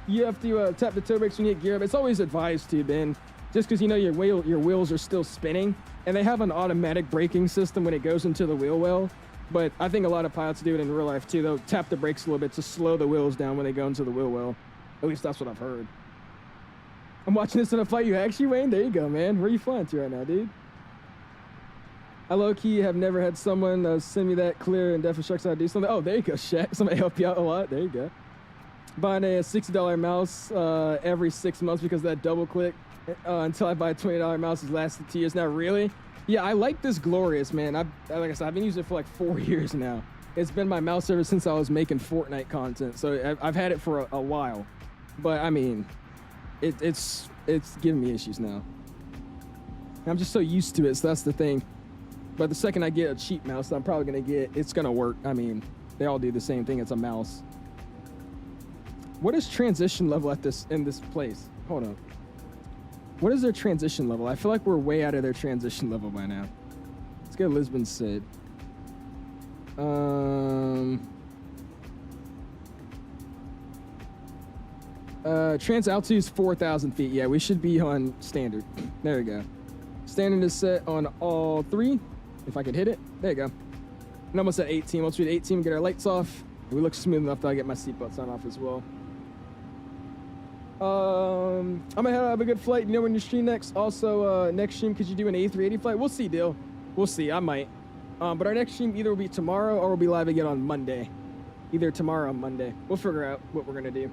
You have to tap the toe brakes when you hit gear up. It's always advised to, Ben, just because you know your wheels are still spinning, and they have an automatic braking system when it goes into the wheel well. But I think a lot of pilots do it in real life too. They'll tap the brakes a little bit to slow the wheels down when they go into the wheel well. At least that's what I've heard. I'm watching this in a flight you actually, Wayne. There you go, man. Where are you flying to right now, dude? I low-key have never had someone send me that clear and deaf instructions how to do something. Oh, there you go, Shaq. Somebody help you out a lot. There you go. Buying a $60 mouse every 6 months because of that double click until I buy a $20 mouse has lasted 2 years now. Really? Yeah, I like this Glorious, man. Like I said, I've been using it for like 4 years now. It's been my mouse ever since I was making Fortnite content. So I've had it for a while. But I mean, it's giving me issues now. I'm just so used to it, so that's the thing. But the second I get a cheap mouse, I'm probably gonna get, it's gonna work. I mean, they all do the same thing. It's a mouse. What is transition level in this place? Hold on. What is their transition level? I feel like we're way out of their transition level by now. Let's go Lisbon Sid. Trans altitude is 4,000 feet. Yeah, we should be on standard. There we go. Standard is set on all three. If I could hit it. There you go. And almost at 18. Once we hit 18, we get our lights off. We look smooth enough that I get my seatbelts on off as well. I'm gonna have a good flight. You know when you stream next? Also, next stream, could you do an A380 flight? We'll see, Dill. We'll see. I might. But our next stream either will be tomorrow or we'll be live again on Monday. Either tomorrow or Monday. We'll figure out what we're gonna do.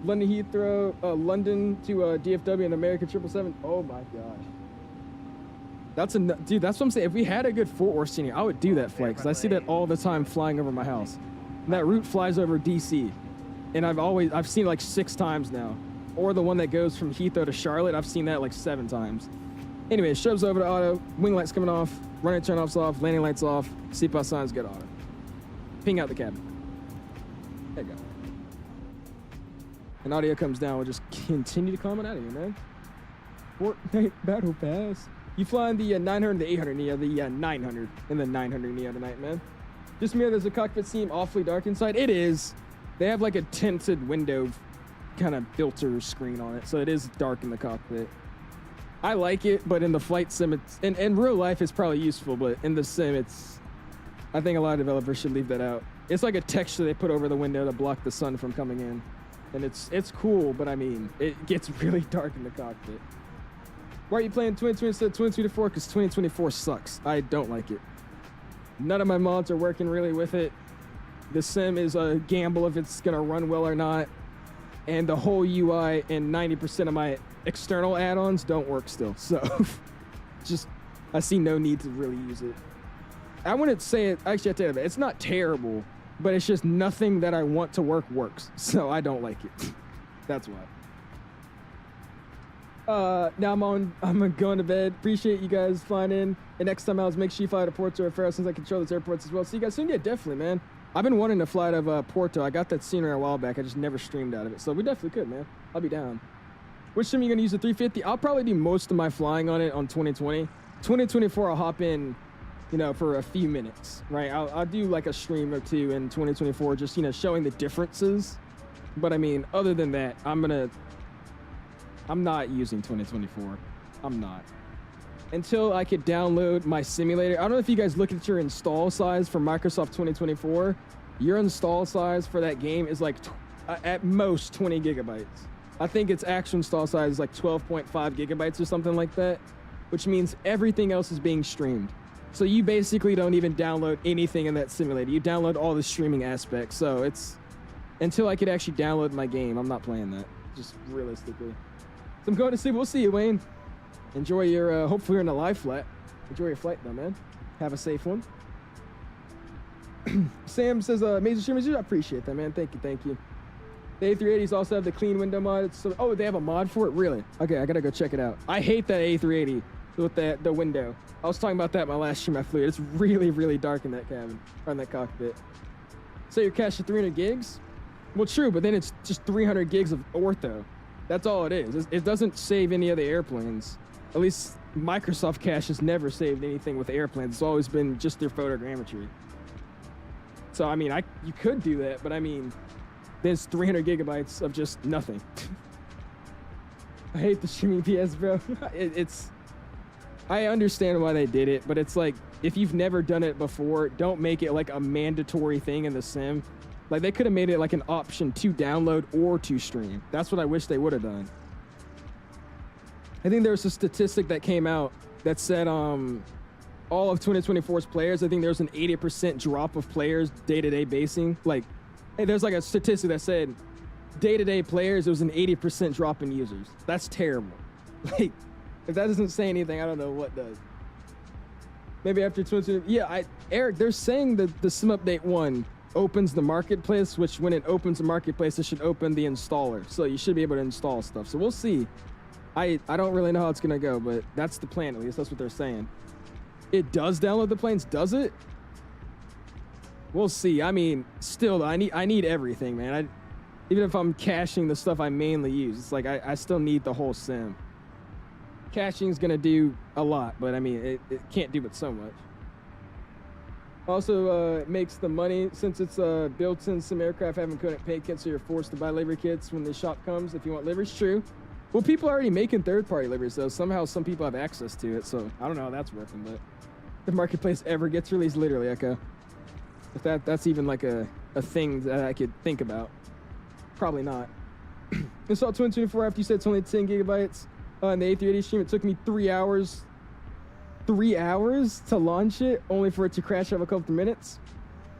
London Heathrow, London to DFW and American 777. Oh my gosh. Dude, that's what I'm saying. If we had a good Fort Worth senior, I would do that flight because I see that all the time flying over my house. And that route flies over DC. And I've seen it like 6 times now. Or the one that goes from Heathrow to Charlotte, I've seen that like 7 times. Anyway, shoves over to auto, wing lights coming off, running turn-offs off, landing lights off, seatbelt signs, good auto. Ping out the cabin. There you go. And audio comes down, we'll just continue to comment out of here, man. Fortnite Battle Pass. You flying the 900, the 800 Neo, the 900, and the 900 Neo tonight, man. Just me, does the cockpit seem awfully dark inside? It is. They have like a tinted window kind of filter screen on it, so it is dark in the cockpit. I like it, but in the flight sim, in real life, it's probably useful, but in the sim, I think a lot of developers should leave that out. It's like a texture they put over the window to block the sun from coming in. And it's cool, but I mean, it gets really dark in the cockpit. Why are you playing 2020 instead of 2024? Because 2024 sucks. I don't like it. None of my mods are working really with it. The sim is a gamble if it's gonna run well or not. And the whole UI and 90% of my external add-ons don't work still. So, I see no need to really use it. I wouldn't say it, actually I tell you that, it's not terrible, but it's just nothing that I want to work works. So I don't like it. That's why. Now I'm going to bed. Appreciate you guys flying in. And next time I'll make sure you fly to Porto or Faro since I control those airports as well. See you guys soon. Yeah, definitely, man. I've been wanting to fly out of Porto. I got that scenery a while back. I just never streamed out of it. So we definitely could, man. I'll be down. Which sim are you going to use the 350? I'll probably do most of my flying on it on 2020. 2024, I'll hop in, you know, for a few minutes, right? I'll do like a stream or two in 2024, just, you know, showing the differences. But I mean, other than that, I'm not using 2024. I'm not. until I could download my simulator. I don't know if you guys look at your install size for Microsoft 2024. Your install size for that game is like at most 20 gigabytes. I think its actual install size is like 12.5 gigabytes or something like that, which means everything else is being streamed. So you basically don't even download anything in that simulator. You download all the streaming aspects. So it's, until I could actually download my game, I'm not playing that, just realistically. So I'm going to sleep. We'll see you, Wayne. Enjoy your, hopefully you're in a live flight. Enjoy your flight though, man. Have a safe one. Sam says, major streamers, I appreciate that, man. Thank you, thank you. The A380s also have the clean window mod. So, oh, they have a mod for it? Really? Okay, I gotta go check it out. I hate that A380 with the window. I was talking about that my last stream I flew. It's really, really dark in that cabin, or in that cockpit. So you're caching 300 gigs? Well, true, but then it's just 300 gigs of ortho. That's all it is. It doesn't save any other airplanes. At least Microsoft Cache has never saved anything with airplanes. It's always been just their photogrammetry. So, I mean, you could do that, but I mean, there's 300 gigabytes of just nothing. I hate the streaming PS, bro. I understand why they did it, but it's like, if you've never done it before, don't make it like a mandatory thing in the sim. Like, they could have made it like an option to download or to stream. That's what I wish they would have done. I think there was a statistic that came out that said all of 2024's players, I think there was an 80% drop of players day-to-day basing. Like, hey, there's like a statistic that said day-to-day players, it was an 80% drop in users. That's terrible. Like, if that doesn't say anything, I don't know what does. Maybe after 2020, yeah, Eric, they're saying that the Sim Update 1 opens the marketplace, which when it opens the marketplace, it should open the installer. So you should be able to install stuff. So we'll see. I don't really know how it's gonna go, but that's the plan, at least. That's what they're saying. It does download the planes, does it? We'll see. I mean, still, I need everything, man. Even if I'm caching the stuff I mainly use, it's like I still need the whole sim. Caching is gonna do a lot, but I mean, it can't do but so much. Also, it makes the money, since it's built-in, some aircraft have component pay kits, so you're forced to buy livery kits when the shop comes if you want liveries. True. Well, people are already making third-party liveries, though. Somehow some people have access to it, so I don't know how that's working, but if the marketplace ever gets released, literally, Echo. If that's even like a thing that I could think about. Probably not. Install 2024 after you said it's only 10 gigabytes on the A380 stream. It took me 3 hours. 3 hours to launch it, only for it to crash over a couple of minutes.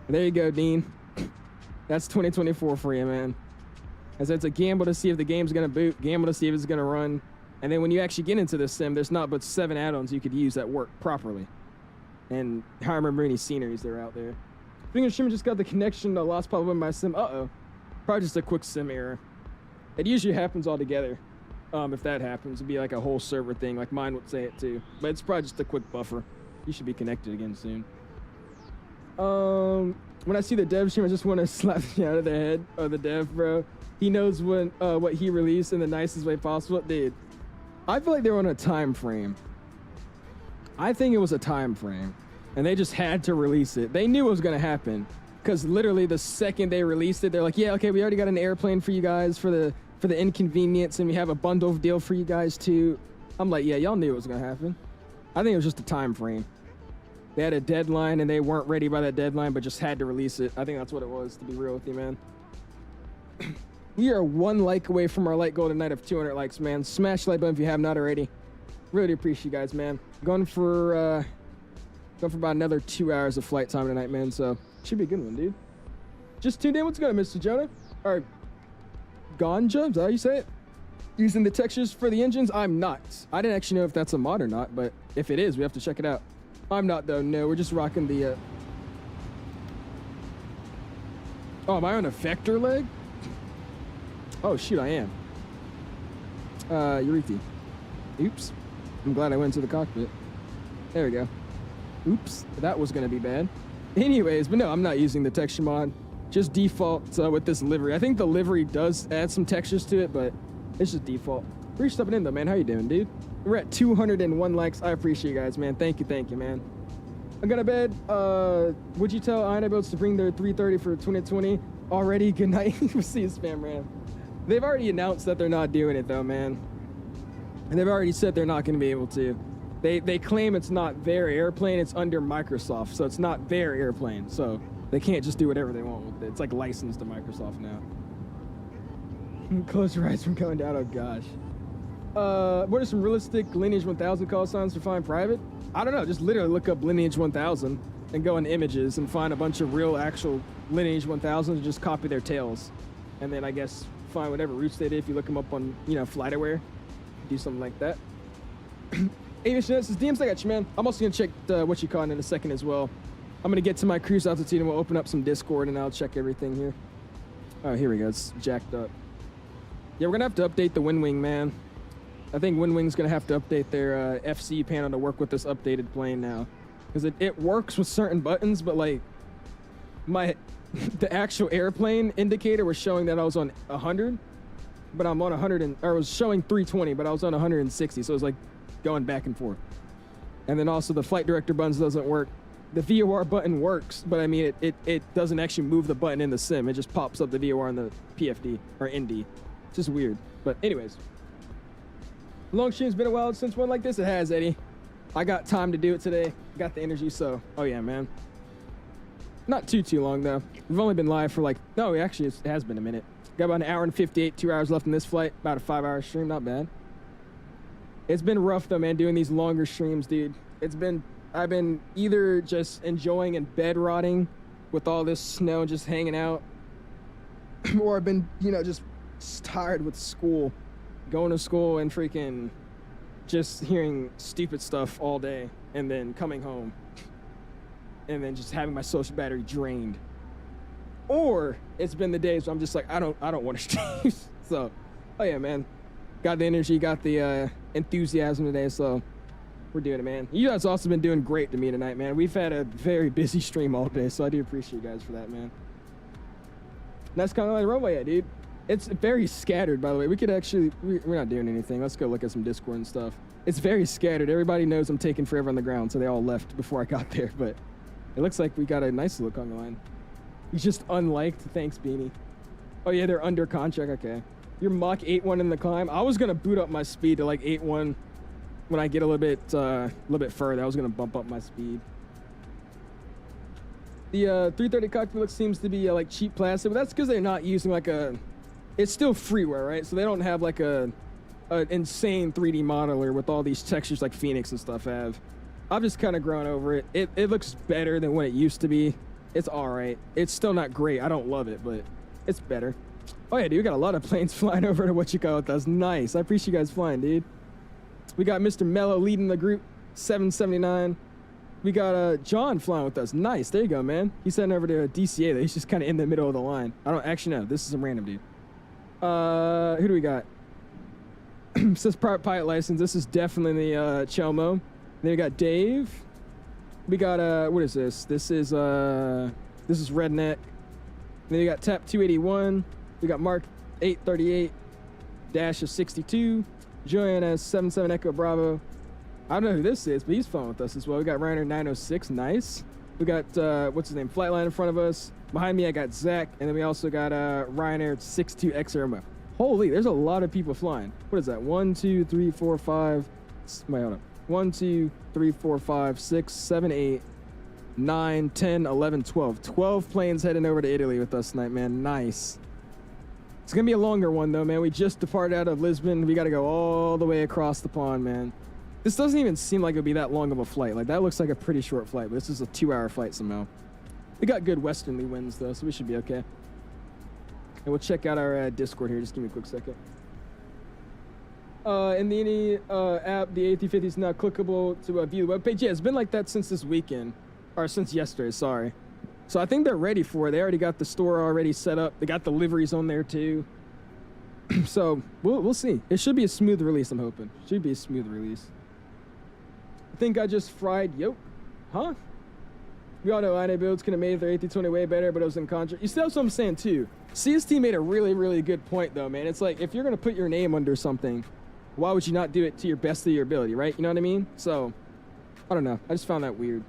There you go, Dean. That's 2024 for you, man. As it's a gamble to see if the game's gonna boot, gamble to see if it's gonna run. And then when you actually get into this sim, there's not but 7 add-ons you could use that work properly. And I remember any sceneries that are out there. Finger streamer just got the connection to lost probably my sim. Uh-oh. Probably just a quick sim error. It usually happens all together. If that happens, it'd be like a whole server thing, like mine would say it too. But it's probably just a quick buffer. You should be connected again soon. When I see the dev stream, I just want to slap you out of the head of the dev, bro. He knows when what he released in the nicest way possible. Dude, I feel like they were on a time frame. I think it was a time frame, and they just had to release it. They knew it was gonna happen, because literally the second they released it, they're like, yeah, okay, we already got an airplane for you guys for the inconvenience, and we have a bundle deal for you guys too. I'm like, yeah, y'all knew it was gonna happen. I think it was just a time frame. They had a deadline and they weren't ready by that deadline, but just had to release it. I think that's what it was, to be real with you, man. We are 1 like away from our light goal tonight of 200 likes, man. Smash the like button if you have not already. Really appreciate you guys, man. Going for about another 2 hours of flight time tonight, man. So should be a good one, dude. Just tuned in. What's good, Mr. Jonah? All right. Ganja, is that how you say it? Using the textures for the engines? I'm not. I didn't actually know if that's a mod or not, but if it is, we have to check it out. I'm not, though. No, we're just rocking the... Oh, am I on a vector leg? Oh, shoot, I am. Eureka. Oops. I'm glad I went to the cockpit. There we go. Oops. That was going to be bad. Anyways, but no, I'm not using the texture mod. Just default with this livery. I think the livery does add some textures to it, but it's just default. We're stepping in though, man. How you doing, dude? We're at 201 likes. I appreciate you guys, man. Thank you, man. I'm gonna bed. Would you tell 𝐕𝐻 to bring their 330 for 2020 already? Good night. We'll see you, spam ram. They've already announced that they're not doing it though, man. And they've already said they're not gonna be able to. They claim it's not their airplane, it's under Microsoft, so it's not their airplane, so they can't just do whatever they want with it. It's like licensed to Microsoft now. Close your eyes from going down, oh gosh. What are some realistic Lineage 1000 call signs for flying private? I don't know, just literally look up Lineage 1000 and go in images and find a bunch of real actual Lineage 1000s and just copy their tails. And then I guess find whatever routes they did if you look them up on, you know, FlightAware. Do something like that. Aviation says, DMs, I got you, man. I'm also gonna check what you call in a second as well. I'm gonna get to my cruise altitude and we'll open up some Discord and I'll check everything here. Oh, here we go, it's jacked up. Yeah, we're gonna have to update the WINWING, man. I think WINWING's gonna have to update their FC panel to work with this updated plane now. Because it works with certain buttons, but like, the actual airplane indicator was showing that I was on 100, but I'm on 100, or it was showing 320, but I was on 160, so it was like going back and forth. And then also the flight director buttons doesn't work. The VOR button works, but I mean, it doesn't actually move the button in the sim. It just pops up the VOR in the PFD, or ND. It's just weird. But anyways. Long stream's been a while since one like this. It has, Eddie. I got time to do it today. Got the energy, so, oh yeah, man. Not too long, though. We've only been live for like, no, actually, it has been a minute. Got about an hour and 58, 2 hours left in this flight. About a 5-hour stream, not bad. It's been rough, though, man, doing these longer streams, dude. I've been either just enjoying and bed rotting with all this snow just hanging out, or I've been, you know, just tired with school. Going to school and freaking just hearing stupid stuff all day and then coming home and then just having my social battery drained. Or it's been the days where I'm just like, I don't want to stream. So, oh yeah, man. Got the energy, got the enthusiasm today, so we're doing it, man. You guys also been doing great to me tonight, man. We've had a very busy stream all day, so I do appreciate you guys for that, man. That's kind of like the runway, yeah, dude. It's very scattered, by the way. We could actually, we're not doing anything. Let's go look at some Discord and stuff. It's very scattered. Everybody knows I'm taking forever on the ground, so they all left before I got there, but it looks like we got a nice look on the line. He's just unliked. Thanks, Beanie. Oh yeah, they're under contract. Okay. You're Mach 8.1 in the climb. I was gonna boot up my speed to like 8.1 when I get a little bit further. I was gonna bump up my speed. The 330 cockpit look seems to be like cheap plastic, but that's because they're not using like a. It's still freeware, right? So they don't have like an insane 3D modeler with all these textures like Phoenix and stuff have. I've just kind of grown over it. It looks better than what it used to be. It's all right. It's still not great. I don't love it, but it's better. Oh yeah, dude, we got a lot of planes flying over to what you call it. That's nice. I appreciate you guys flying, dude. We got Mr. Mello leading the group, 779. We got John flying with us. Nice. There you go, man. He's heading over to DCA though. He's just kind of in the middle of the line. I don't actually know. This is some random dude. Who do we got? Says private pilot license. This is definitely the Chelmo. Then we got Dave. We got what is this? This is Redneck. Then we got Tap 281. We got Mark 838-62. Joanna 77 Echo Bravo. I don't know who this is, but he's flying with us as well. We got Reiner 906. Nice. We got what's his name? Flightline in front of us. Behind me, I got Zach, and then we also got Ryanair 62XR. Holy, there's a lot of people flying. What is that? 1, 2, 3, 4, 5. Wait, hold up. 1, 2, 3, 4, 5, 6, 7, 8, 9, 10, 11, 12. 12 planes heading over to Italy with us tonight, man. Nice. It's gonna be a longer one though, man. We just departed out of Lisbon. We gotta go all the way across the pond, man. This doesn't even seem like it would be that long of a flight. Like, that looks like a pretty short flight, but this is a 2-hour flight somehow. We got good westerly winds, though, so we should be okay. And we'll check out our Discord here. Just give me a quick second. In the app, the A350 is now clickable to view the webpage. Yeah, it's been like that since this weekend. Or since yesterday, sorry. So I think they're ready for it. They already got the store already set up. They got the liveries on there, too. So, we'll see. It should be a smooth release, I'm hoping. Should be a smooth release. I think I just fried yolk. Huh? We all know INA builds could have made their A320 way better, but it was in contract. You see, that's what I'm saying, too. CST made a really, really good point, though, man. It's like, if you're going to put your name under something, why would you not do it to your best of your ability, right? You know what I mean? So, I don't know. I just found that weird.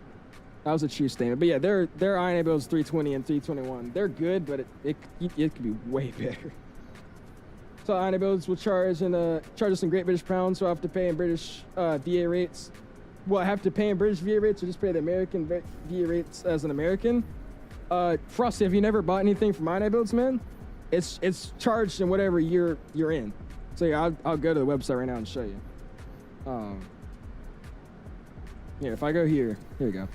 That was a true statement. But yeah, their INA builds 320 and 321. They're good, but it could be way better. So INA builds will charge us in Great British pounds, so I have to pay in British VA rates. Will I have to pay in British VA rates or just pay the American VA rates as an American? Frosty, have you never bought anything from Mine Builds, man? It's charged in whatever you're in. So yeah, I'll go to the website right now and show you. Yeah, if I go here you go.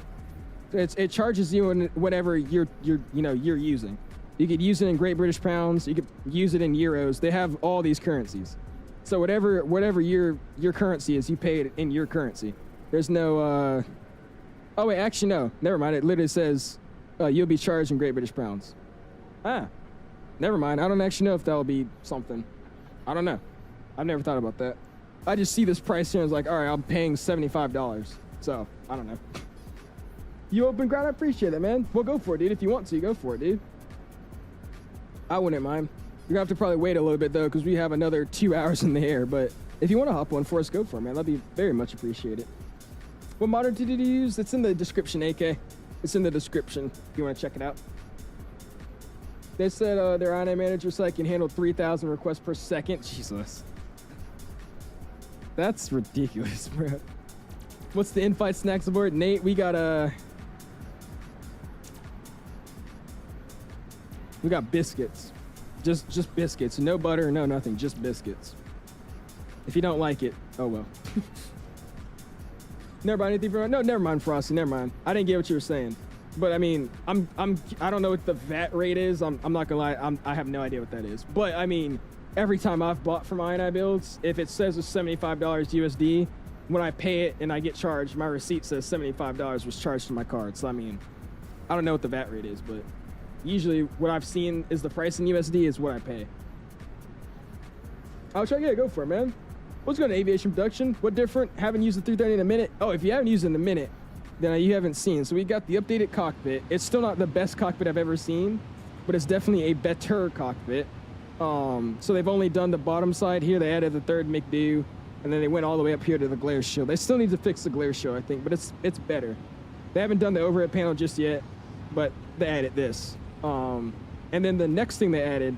It charges you in whatever you're using. You could use it in Great British Pounds. You could use it in euros. They have all these currencies. So whatever your currency is, you pay it in your currency. There's no. Oh wait, actually no. Never mind. It literally says you'll be charged in Great British Pounds. Ah, never mind. I don't actually know if that'll be something. I don't know. I've never thought about that. I just see this price here and it's like, all right, I'm paying $75. So I don't know. You open ground, I appreciate it, man. Well, go for it, dude. If you want to, go for it, dude. I wouldn't mind. You're gonna have to probably wait a little bit though, because we have another 2 hours in the air. But if you want to hop one for us, go for it, man. That'd be very much appreciated. What modder did you use? It's in the description, AK. It's in the description if you want to check it out. They said their INA manager site can handle 3,000 requests per second. Jesus. That's ridiculous, bro. What's the in-flight snacks aboard? Nate, we got biscuits. Just biscuits. No butter, no nothing. Just biscuits. If you don't like it, oh well. Never mind anything for no, never mind, Frosty. Never mind. I didn't get what you were saying. But I mean, I don't know what the VAT rate is. I'm not gonna lie. I have no idea what that is. But I mean, every time I've bought from INI Builds, if it says it's $75 USD, when I pay it and I get charged, my receipt says $75 was charged to my card. So I mean, I don't know what the VAT rate is, but usually what I've seen is the price in USD is what I pay. I'll try to go for it, man. What's going to aviation production? What different? Haven't used the 330 in a minute. Oh, if you haven't used it in a minute, then you haven't seen. So we got the updated cockpit. It's still not the best cockpit I've ever seen, but it's definitely a better cockpit. So they've only done the bottom side here. They added the third McDo, and then they went all the way up here to the glare shield. They still need to fix the glare shield, I think, but it's better. They haven't done the overhead panel just yet, but they added this. And then the next thing they added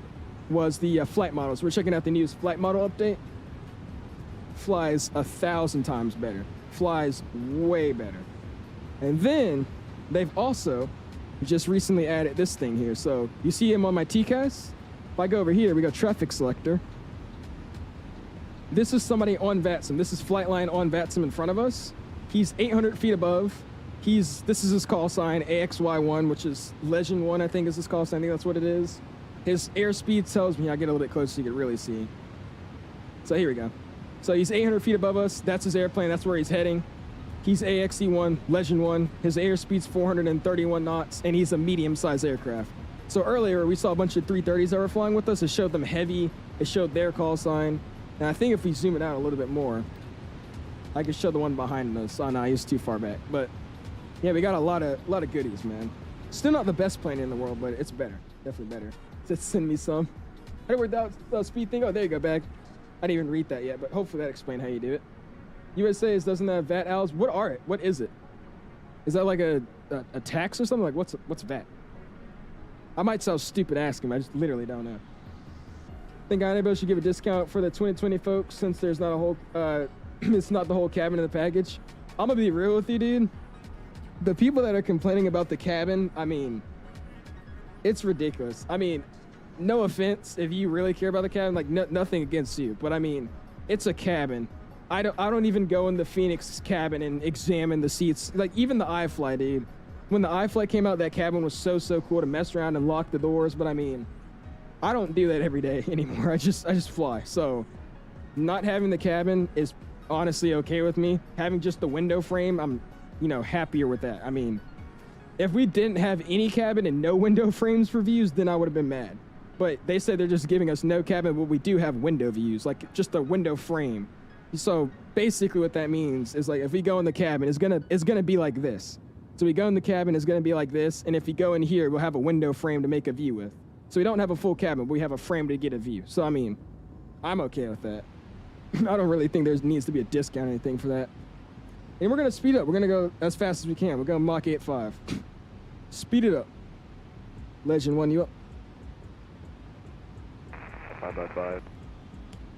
was the flight models. We're checking out the newest flight model update. Flies 1,000 times better. Flies way better. And then they've also just recently added this thing here. So you see him on my TCAS. If I go over here, we go traffic selector. This is somebody on VATSIM. This is Flightline on VATSIM in front of us. He's 800 feet above. This is his call sign, AXY1, which is Legend 1, I think is his call sign. I think that's what it is. His airspeed tells me, I get a little bit closer so you can really see. So here we go. So he's 800 feet above us. That's his airplane. That's where he's heading. He's AXE1, Legend 1. His airspeed's 431 knots, and he's a medium-sized aircraft. So earlier, we saw a bunch of 330s that were flying with us. It showed them heavy. It showed their call sign. And I think if we zoom it out a little bit more, I can show the one behind us. Oh, no, he's too far back. But yeah, we got a lot of goodies, man. Still not the best plane in the world, but it's better. Definitely better. Just send me some. I don't know where that speed thing. Oh, there you go, back. I didn't even read that yet, but hopefully that explains how you do it. USA doesn't have VAT owls. What are it? What is it? Is that like a tax or something? Like what's VAT? I might sound stupid asking, but I just literally don't know. I think INABO should give a discount for the 2020 folks since there's not a whole, it's not the whole cabin in the package. I'm gonna be real with you, dude. The people that are complaining about the cabin, I mean, it's ridiculous. I mean, no offense if you really care about the cabin, like nothing against you, but I mean, it's a cabin. I don't even go in the Phoenix cabin and examine the seats. Like even the iFly, dude. When the iFly came out, that cabin was so cool to mess around and lock the doors, but I mean, I don't do that every day anymore. I just fly. So not having the cabin is honestly okay with me. Having just the window frame, I'm, happier with that. I mean, if we didn't have any cabin and no window frames for views, then I would have been mad. But they said they're just giving us no cabin, but we do have window views, like just a window frame. So basically what that means is like if we go in the cabin, it's gonna be like this. So we go in the cabin, it's gonna be like this, and if you go in here, we'll have a window frame to make a view with. So we don't have a full cabin, but we have a frame to get a view. So I mean, I'm okay with that. I don't really think there needs to be a discount or anything for that. And we're gonna speed up. We're gonna go as fast as we can. We're gonna Mach 8.5. Speed it up. Legend 1, you up? 555.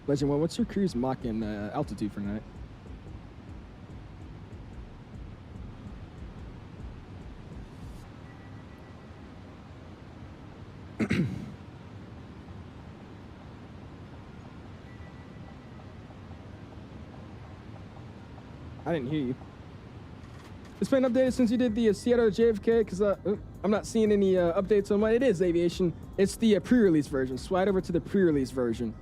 Legend 1, what's your cruise Mach and altitude for tonight? I didn't hear you. It's been updated since you did the Seattle to JFK, because I'm not seeing any updates on what it is, Aviation. It's the pre-release version. Slide over to the pre-release version.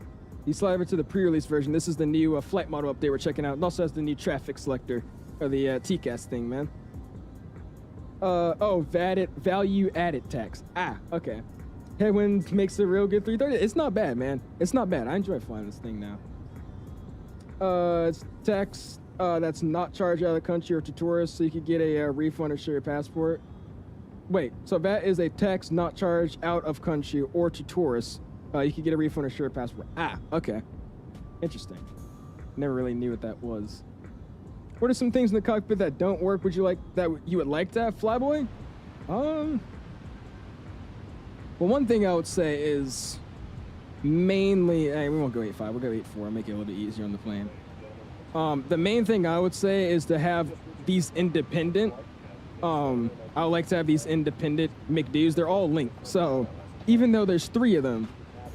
You slide over to the pre-release version. This is the new flight model update we're checking out. It also has the new traffic selector, or the TCAS thing, man. Oh, value added tax. Ah, okay. Headwind makes a real good 330. It's not bad, man. It's not bad. I enjoy flying this thing now. It's tax that's not charged out of the country or to tourists, so you could get a refund or share your passport. Wait, so that is a tax not charged out of country or to tourists. You could get a refund or share your passport. Ah, okay. Interesting. Never really knew what that was. What are some things in the cockpit that don't work? Would you like that you would like to have, Flyboy? Well, one thing I would say is mainly, we won't go 8.5, we'll go 8.4, make it a little bit easier on the plane. The main thing I would say is to have these independent, I would like to have these independent McDs. They're all linked. So even though there's 3 of them,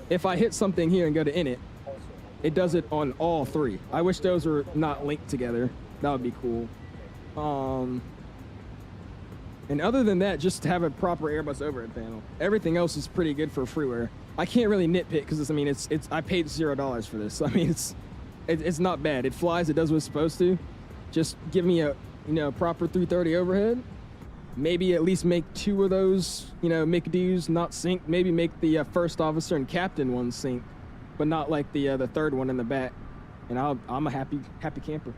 if I hit something here and go to init, it does it on all 3. I wish those were not linked together. That would be cool. And other than that, just have a proper Airbus overhead panel. Everything else is pretty good for freeware. I can't really nitpick because I mean, it's I paid $0 for this. I mean, it's not bad. It flies. It does what it's supposed to. Just give me a proper 330 overhead. Maybe at least make 2 of those McDs not sync. Maybe make the first officer and captain one sync, but not like the third one in the back. And I'm a happy camper.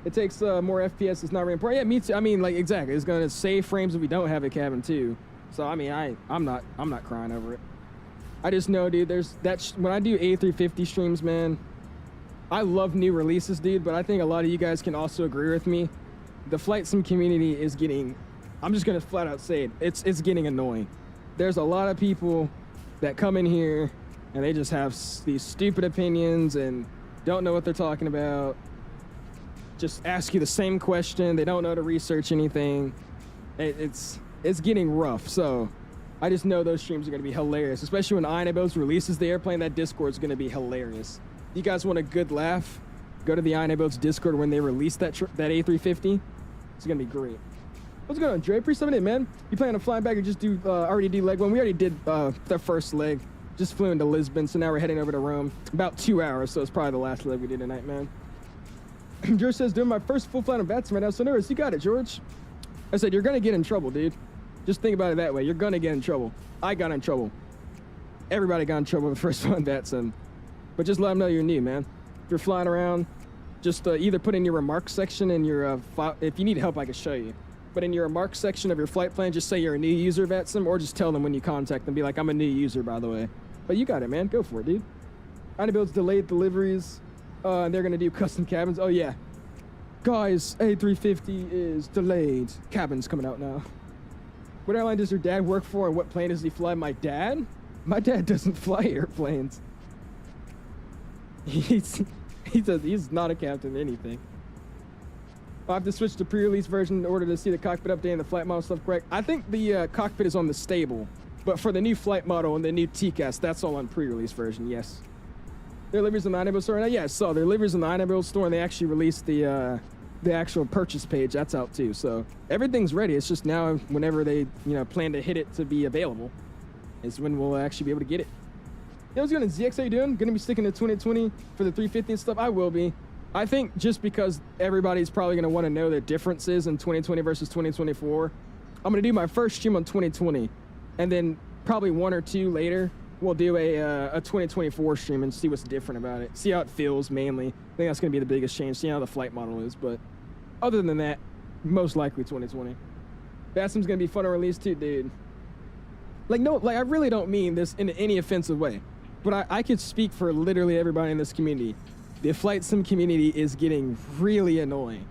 It takes more FPS. It's not really important. Yeah, me too. I mean, like exactly. It's gonna save frames if we don't have a cabin too. So I mean, I'm not crying over it. I just know, dude. When I do A350 streams, man. I love new releases, dude. But I think a lot of you guys can also agree with me. The flight sim community is getting. I'm just gonna flat out say it. It's getting annoying. There's a lot of people that come in here and they just have these stupid opinions and don't know what they're talking about. Just ask you the same question. They don't know to research anything. It's getting rough. So I just know those streams are going to be hilarious, especially when INABOS releases the airplane. That Discord is going to be hilarious. You guys want a good laugh? Go to the INABOS Discord when they release that A350. It's going to be great. What's going on, Dre? Pre-7 man. You planning on flying back or just already do leg one? We already did the first leg. Just flew into Lisbon, so now we're heading over to Rome. About 2 hours, so it's probably the last leg we did tonight, man. George says, doing my first full flight on VATSIM right now, so nervous. You got it, George. I said, you're going to get in trouble, dude. Just think about it that way. You're going to get in trouble. I got in trouble. Everybody got in trouble with the first flight on VATSIM. But just let them know you're new, man. If you're flying around, just either put in your remarks section in your file. If you need help, I can show you. But in your remarks section of your flight plan, just say you're a new user of VATSIM, or just tell them when you contact them, be like, I'm a new user, by the way. But you got it, man. Go for it, dude. INABOS delayed deliveries. And they're going to do custom cabins. Oh, yeah. Guys, A350 is delayed. Cabin's coming out now. What airline does your dad work for, and what plane does he fly? My dad? My dad doesn't fly airplanes. He's not a captain of anything. I'll have to switch to pre-release version in order to see the cockpit update and the flight model stuff correct. I think the cockpit is on the stable, but for the new flight model and the new TCAS, that's all on pre-release version, yes. Their deliveries in the INABOS store. Yeah, I saw their deliveries in the INABOS store, and they actually released the actual purchase page. That's out too. So everything's ready. It's just now whenever they plan to hit it to be available is when we'll actually be able to get it. Yeah, what's going on, ZX? How you doing? Gonna be sticking to 2020 for the 350 and stuff? I will be. I think just because everybody's probably gonna want to know the differences in 2020 versus 2024, I'm gonna do my first stream on 2020, and then probably 1 or 2 later. We'll do a 2024 stream and see what's different about it. See how it feels, mainly. I think that's going to be the biggest change. See how the flight model is. But other than that, most likely 2020. VATSIM's going to be fun to release too, dude. Like, no, like I really don't mean this in any offensive way. But I could speak for literally everybody in this community. The flight sim community is getting really annoying.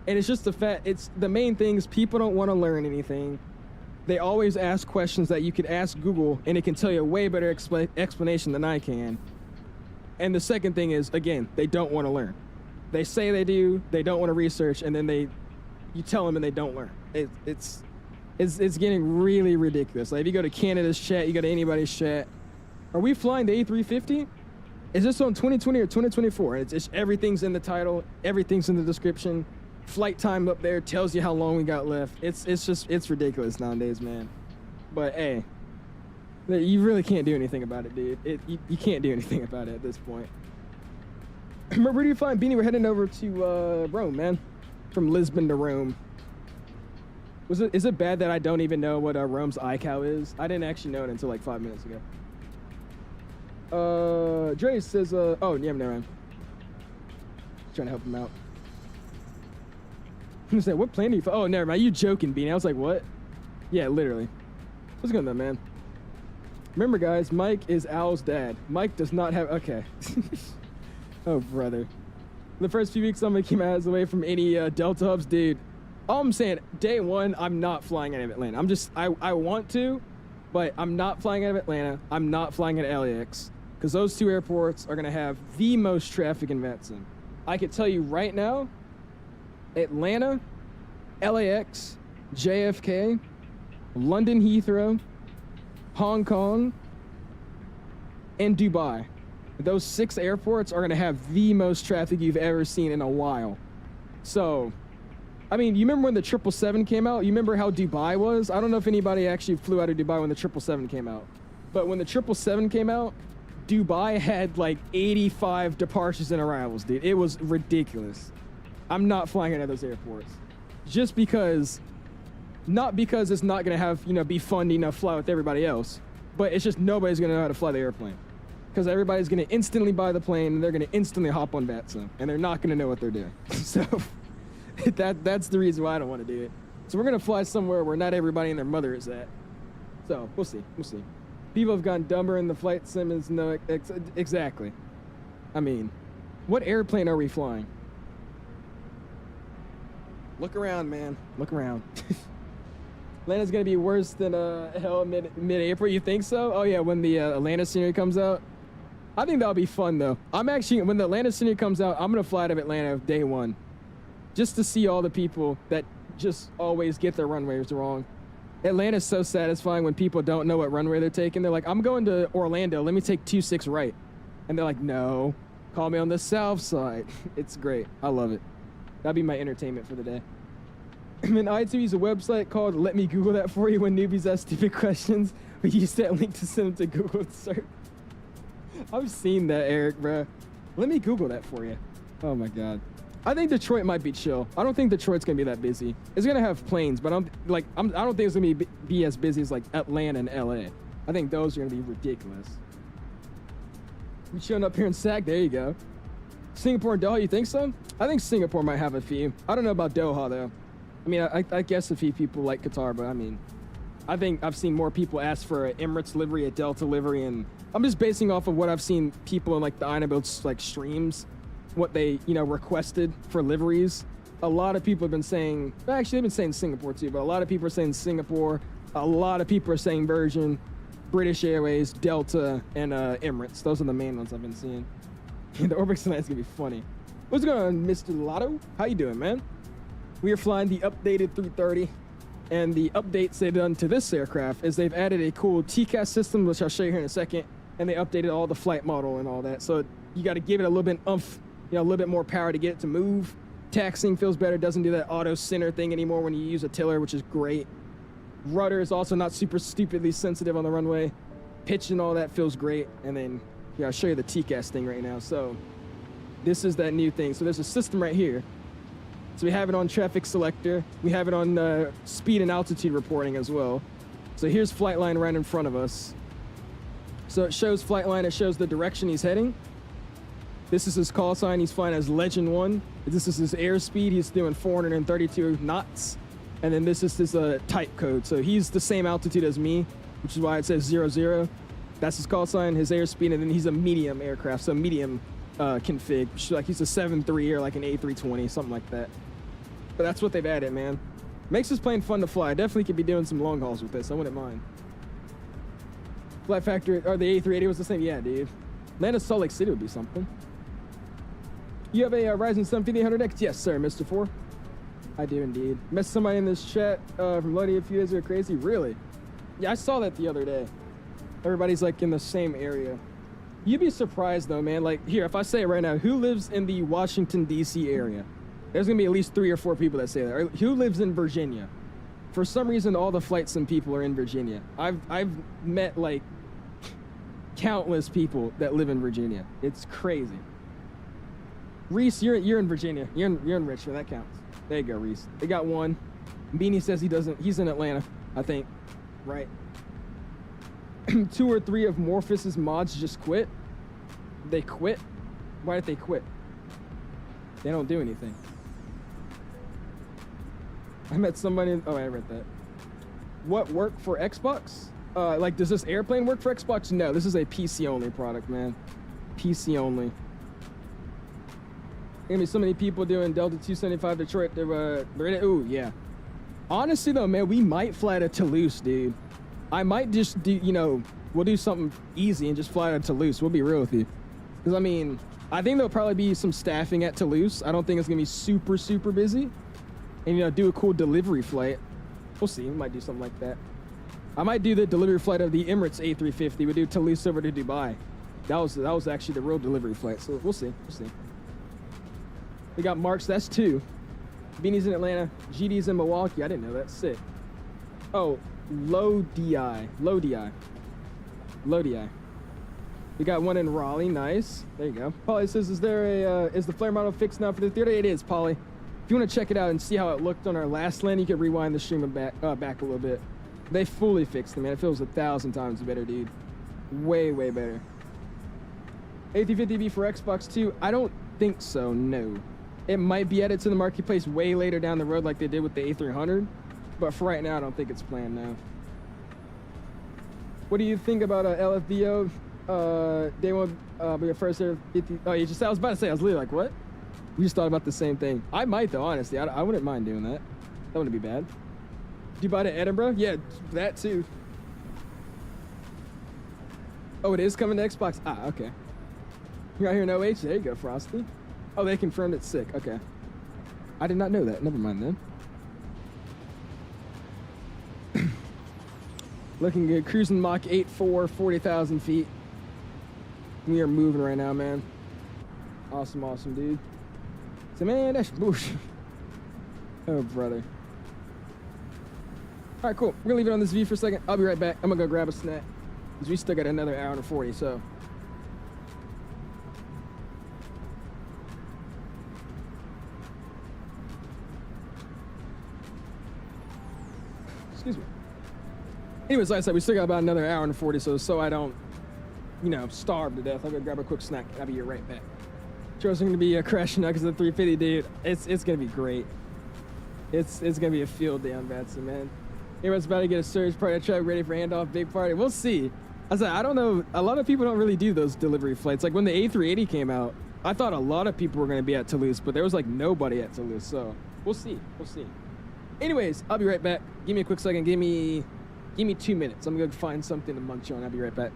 And it's just the fact, it's the main thing is people don't want to learn anything. They always ask questions that you could ask Google, and it can tell you a way better explanation than I can. And the second thing is, again, they don't want to learn. They say they do, they don't want to research, and then you tell them and they don't learn. It's getting really ridiculous. Like if you go to Canada's chat, you go to anybody's chat. Are we flying the A350? Is this on 2020 or 2024? And it's everything's in the title, everything's in the description. Flight time up there tells you how long we got left. It's ridiculous nowadays, man. But hey, you really can't do anything about it, dude. You can't do anything about it at this point. Where do you find Beanie? We're heading over to Rome, man. From Lisbon to Rome. Is it bad that I don't even know what Rome's 𝐕𝐿𝐼 is? I didn't actually know it until like 5 minutes ago. Dre says, oh, yeah, never mind. Trying to help him out. I'm saying, what plane are you Oh, never mind. You joking, Beanie? I was like, what? Yeah, literally. What's going on, man? Remember, guys, Mike is Al's dad. Mike does not have... Okay. Oh, brother. The first few weeks, I'm going to keep my eyes away from any Delta hubs, dude. All I'm saying, day one, I'm not flying out of Atlanta. I want to, but I'm not flying out of Atlanta. I'm not flying out of LAX, because those two airports are going to have the most traffic in VATSIM. I can tell you right now, Atlanta, LAX, JFK, London Heathrow, Hong Kong, and Dubai. Those 6 airports are going to have the most traffic you've ever seen in a while. So, I mean, you remember when the 777 came out? You remember how Dubai was? I don't know if anybody actually flew out of Dubai when the 777 came out. But when the 777 came out, Dubai had like 85 departures and arrivals, dude. It was ridiculous. I'm not flying out of those airports. Just because, not because it's not going to have, be fun to, fly with everybody else. But it's just nobody's going to know how to fly the airplane. Because everybody's going to instantly buy the plane and they're going to instantly hop on VATSIM. And they're not going to know what they're doing. So that's the reason why I don't want to do it. So we're going to fly somewhere where not everybody and their mother is at. So we'll see. We'll see. People have gone dumber in the flight sim is no... Exactly. I mean, what airplane are we flying? Look around, man. Look around. Atlanta's going to be worse than hell mid-April. You think so? Oh, yeah, when the Atlanta scenery comes out. I think that'll be fun, though. When the Atlanta scenery comes out, I'm going to fly out of Atlanta day one. Just to see all the people that just always get their runways wrong. Atlanta's so satisfying when people don't know what runway they're taking. They're like, I'm going to Orlando. Let me take 26 right. And they're like, no, call me on the south side. It's great. I love it. That'd be my entertainment for the day. And then I too use a website called Let Me Google That For You when newbies ask stupid questions. We use that link to send them to Google search. I've seen that, Eric, bro. Let me Google that for you. Oh my God. I think Detroit might be chill. I don't think Detroit's gonna be that busy. It's gonna have planes, but I don't think it's gonna be as busy as like Atlanta and LA. I think those are gonna be ridiculous. We showing up here in SAC. There you go. Singapore and Doha, you think so? I think Singapore might have a few. I don't know about Doha though. I mean, I guess a few people like Qatar, but I mean, I think I've seen more people ask for an Emirates livery, a Delta livery, and I'm just basing off of what I've seen people in like the iNobuilds like streams, what they, requested for liveries. A lot of people have been saying, actually they've been saying Singapore too, but a lot of people are saying Singapore. A lot of people are saying Virgin, British Airways, Delta, and Emirates. Those are the main ones I've been seeing. The Orbix tonight's gonna be funny. What's going on, Mr. Lotto? How you doing, man? We are flying the updated 330, and the updates they've done to this aircraft is they've added a cool TCAS system, which I'll show you here in a second, and they updated all the flight model and all that. So you got to give it a little bit oomph, a little bit more power to get it to move. Taxiing feels better, doesn't do that auto center thing anymore when you use a tiller, which is great. Rudder is also not super stupidly sensitive on the runway. Pitch and all that feels great. And then, I'll show you the TCAS thing right now. So this is that new thing. So there's a system right here. So we have it on traffic selector. We have it on speed and altitude reporting as well. So here's Flightline right in front of us. So it shows Flightline, it shows the direction he's heading. This is his call sign. He's flying as Legend 1. This is his airspeed. He's doing 432 knots. And then this is his type code. So he's the same altitude as me, which is why it says 00. That's his call sign, his airspeed, and then he's a medium aircraft, so medium config. Like he's a 7.3 or like an A320, something like that. But that's what they've added, man. Makes this plane fun to fly. Definitely could be doing some long hauls with this. I wouldn't mind. Flight factor, or the A380 was the same? Yeah, dude. Atlanta, Salt Lake City would be something. You have a Ryzen 7 5800X? Yes, sir, Mr. 4. I do indeed. Met somebody in this chat from Lodi a few days ago. Crazy, really? Yeah, I saw that the other day. Everybody's like in the same area. You'd be surprised though, man. Like here, if I say it right now, who lives in the Washington D.C. area? There's gonna be at least 3 or 4 people that say that. Or who lives in Virginia? For some reason, all the flight sim people are in Virginia. I've met like countless people that live in Virginia. It's crazy. Reese, you're in Virginia. You're in Richmond. That counts. There you go, Reese. They got one. Beanie says he doesn't. He's in Atlanta, I think. Right. 2 or 3 of Morpheus's mods just quit. They quit? Why did they quit? They don't do anything. I met somebody. Oh, I read that. What work for Xbox? Like, does this airplane work for Xbox? No, this is a PC only product, man. PC only. Gonna be so many people doing Delta 275 Detroit. They're in it. Ooh, yeah. Honestly, though, man, we might fly to Toulouse, dude. I might just do, you know, we'll do something easy and just fly to Toulouse. We'll be real with you. Because, I mean, I think there'll probably be some staffing at Toulouse. I don't think it's gonna be super, super busy. And, you know, do a cool delivery flight. We'll see. We might do something like that. I might do the delivery flight of the Emirates A350. We do Toulouse over to Dubai. That was actually the real delivery flight. So we'll see. We'll see. We got Marks. That's 2. Beanie's in Atlanta. GD's in Milwaukee. I didn't know that. Sick. Oh, 𝙑𝙊𝙇𝐼. We got one in Raleigh. Nice. There you go. Polly says, is the flare model fixed now for the theater? It is, Polly. If you want to check it out and see how it looked on our last land, you can rewind the stream back a little bit. They fully fixed it, man. It feels 1,000 times better, dude. Way, way better. A350B for Xbox 2? I don't think so, no. It might be added to the marketplace way later down the road like they did with the A300. But for right now, I don't think it's planned now. What do you think about LFBO? Day one, be your first air 50. Oh, I was about to say, I was literally like, what? We just thought about the same thing. I might though, honestly. I wouldn't mind doing that. That wouldn't be bad. Dubai to Edinburgh? Yeah, that too. Oh, it is coming to Xbox? Ah, okay. You're out here in OH? There you go, Frosty. Oh, they confirmed it's sick. Okay. I did not know that. Never mind then. Looking good. Cruising Mach 8.4, 40,000 feet. We are moving right now, man. Awesome, awesome, dude. So, man, that's bullshit. Oh, brother. All right, cool. We're gonna leave it on this V for a second. I'll be right back. I'm gonna go grab a snack because we still got another hour and 40. So. Excuse me. Anyways, like I said, we still got about another hour and 40. So I don't, you know, starve to death. I'm gonna grab a quick snack. I'll be here right back. Joe's gonna be crashing out because of the 350, dude. It's gonna be great. It's gonna be a field day on VATSIM, man. Everyone's about to get a surge party track ready for handoff, big party. We'll see. I said, I don't know. A lot of people don't really do those delivery flights. Like when the A380 came out, I thought a lot of people were going to be at Toulouse, but there was like nobody at Toulouse. So we'll see. We'll see. Anyways, I'll be right back. Give me a quick second. Give me 2 minutes. I'm going to go find something to munch on. I'll be right back.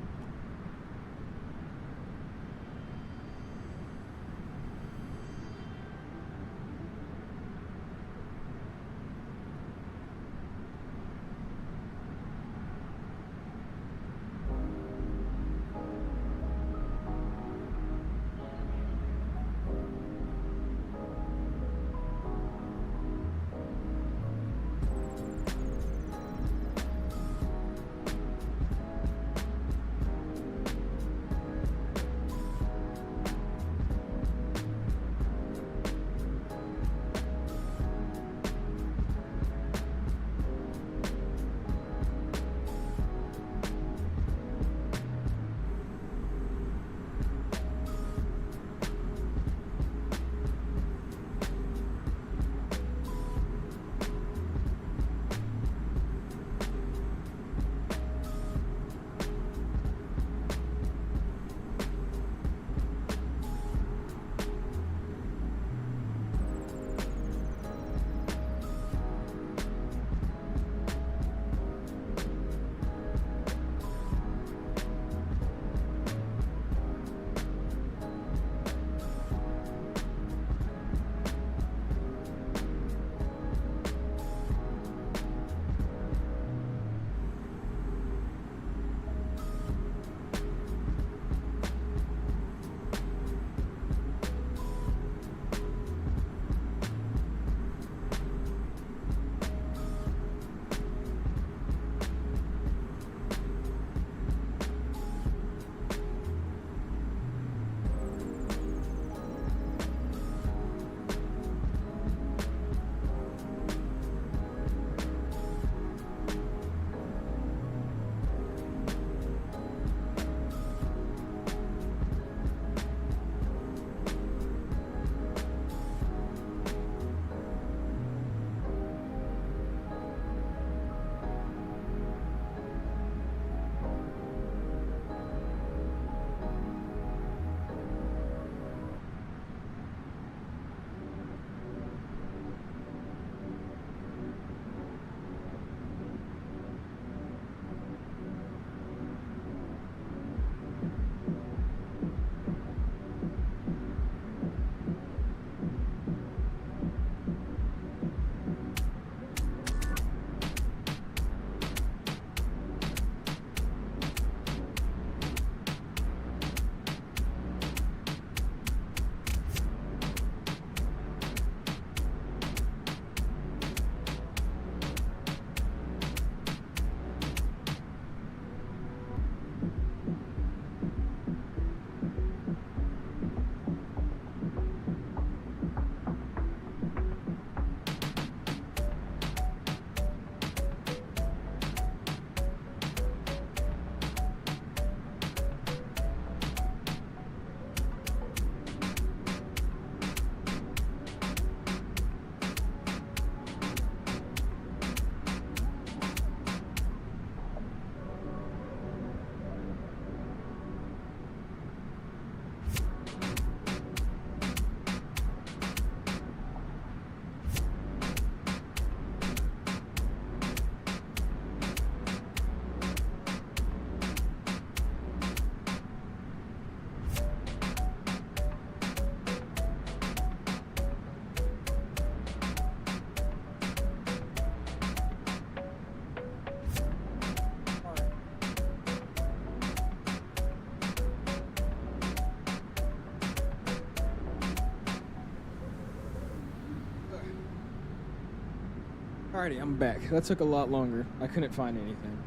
Alrighty, I'm back. That took a lot longer. I couldn't find anything.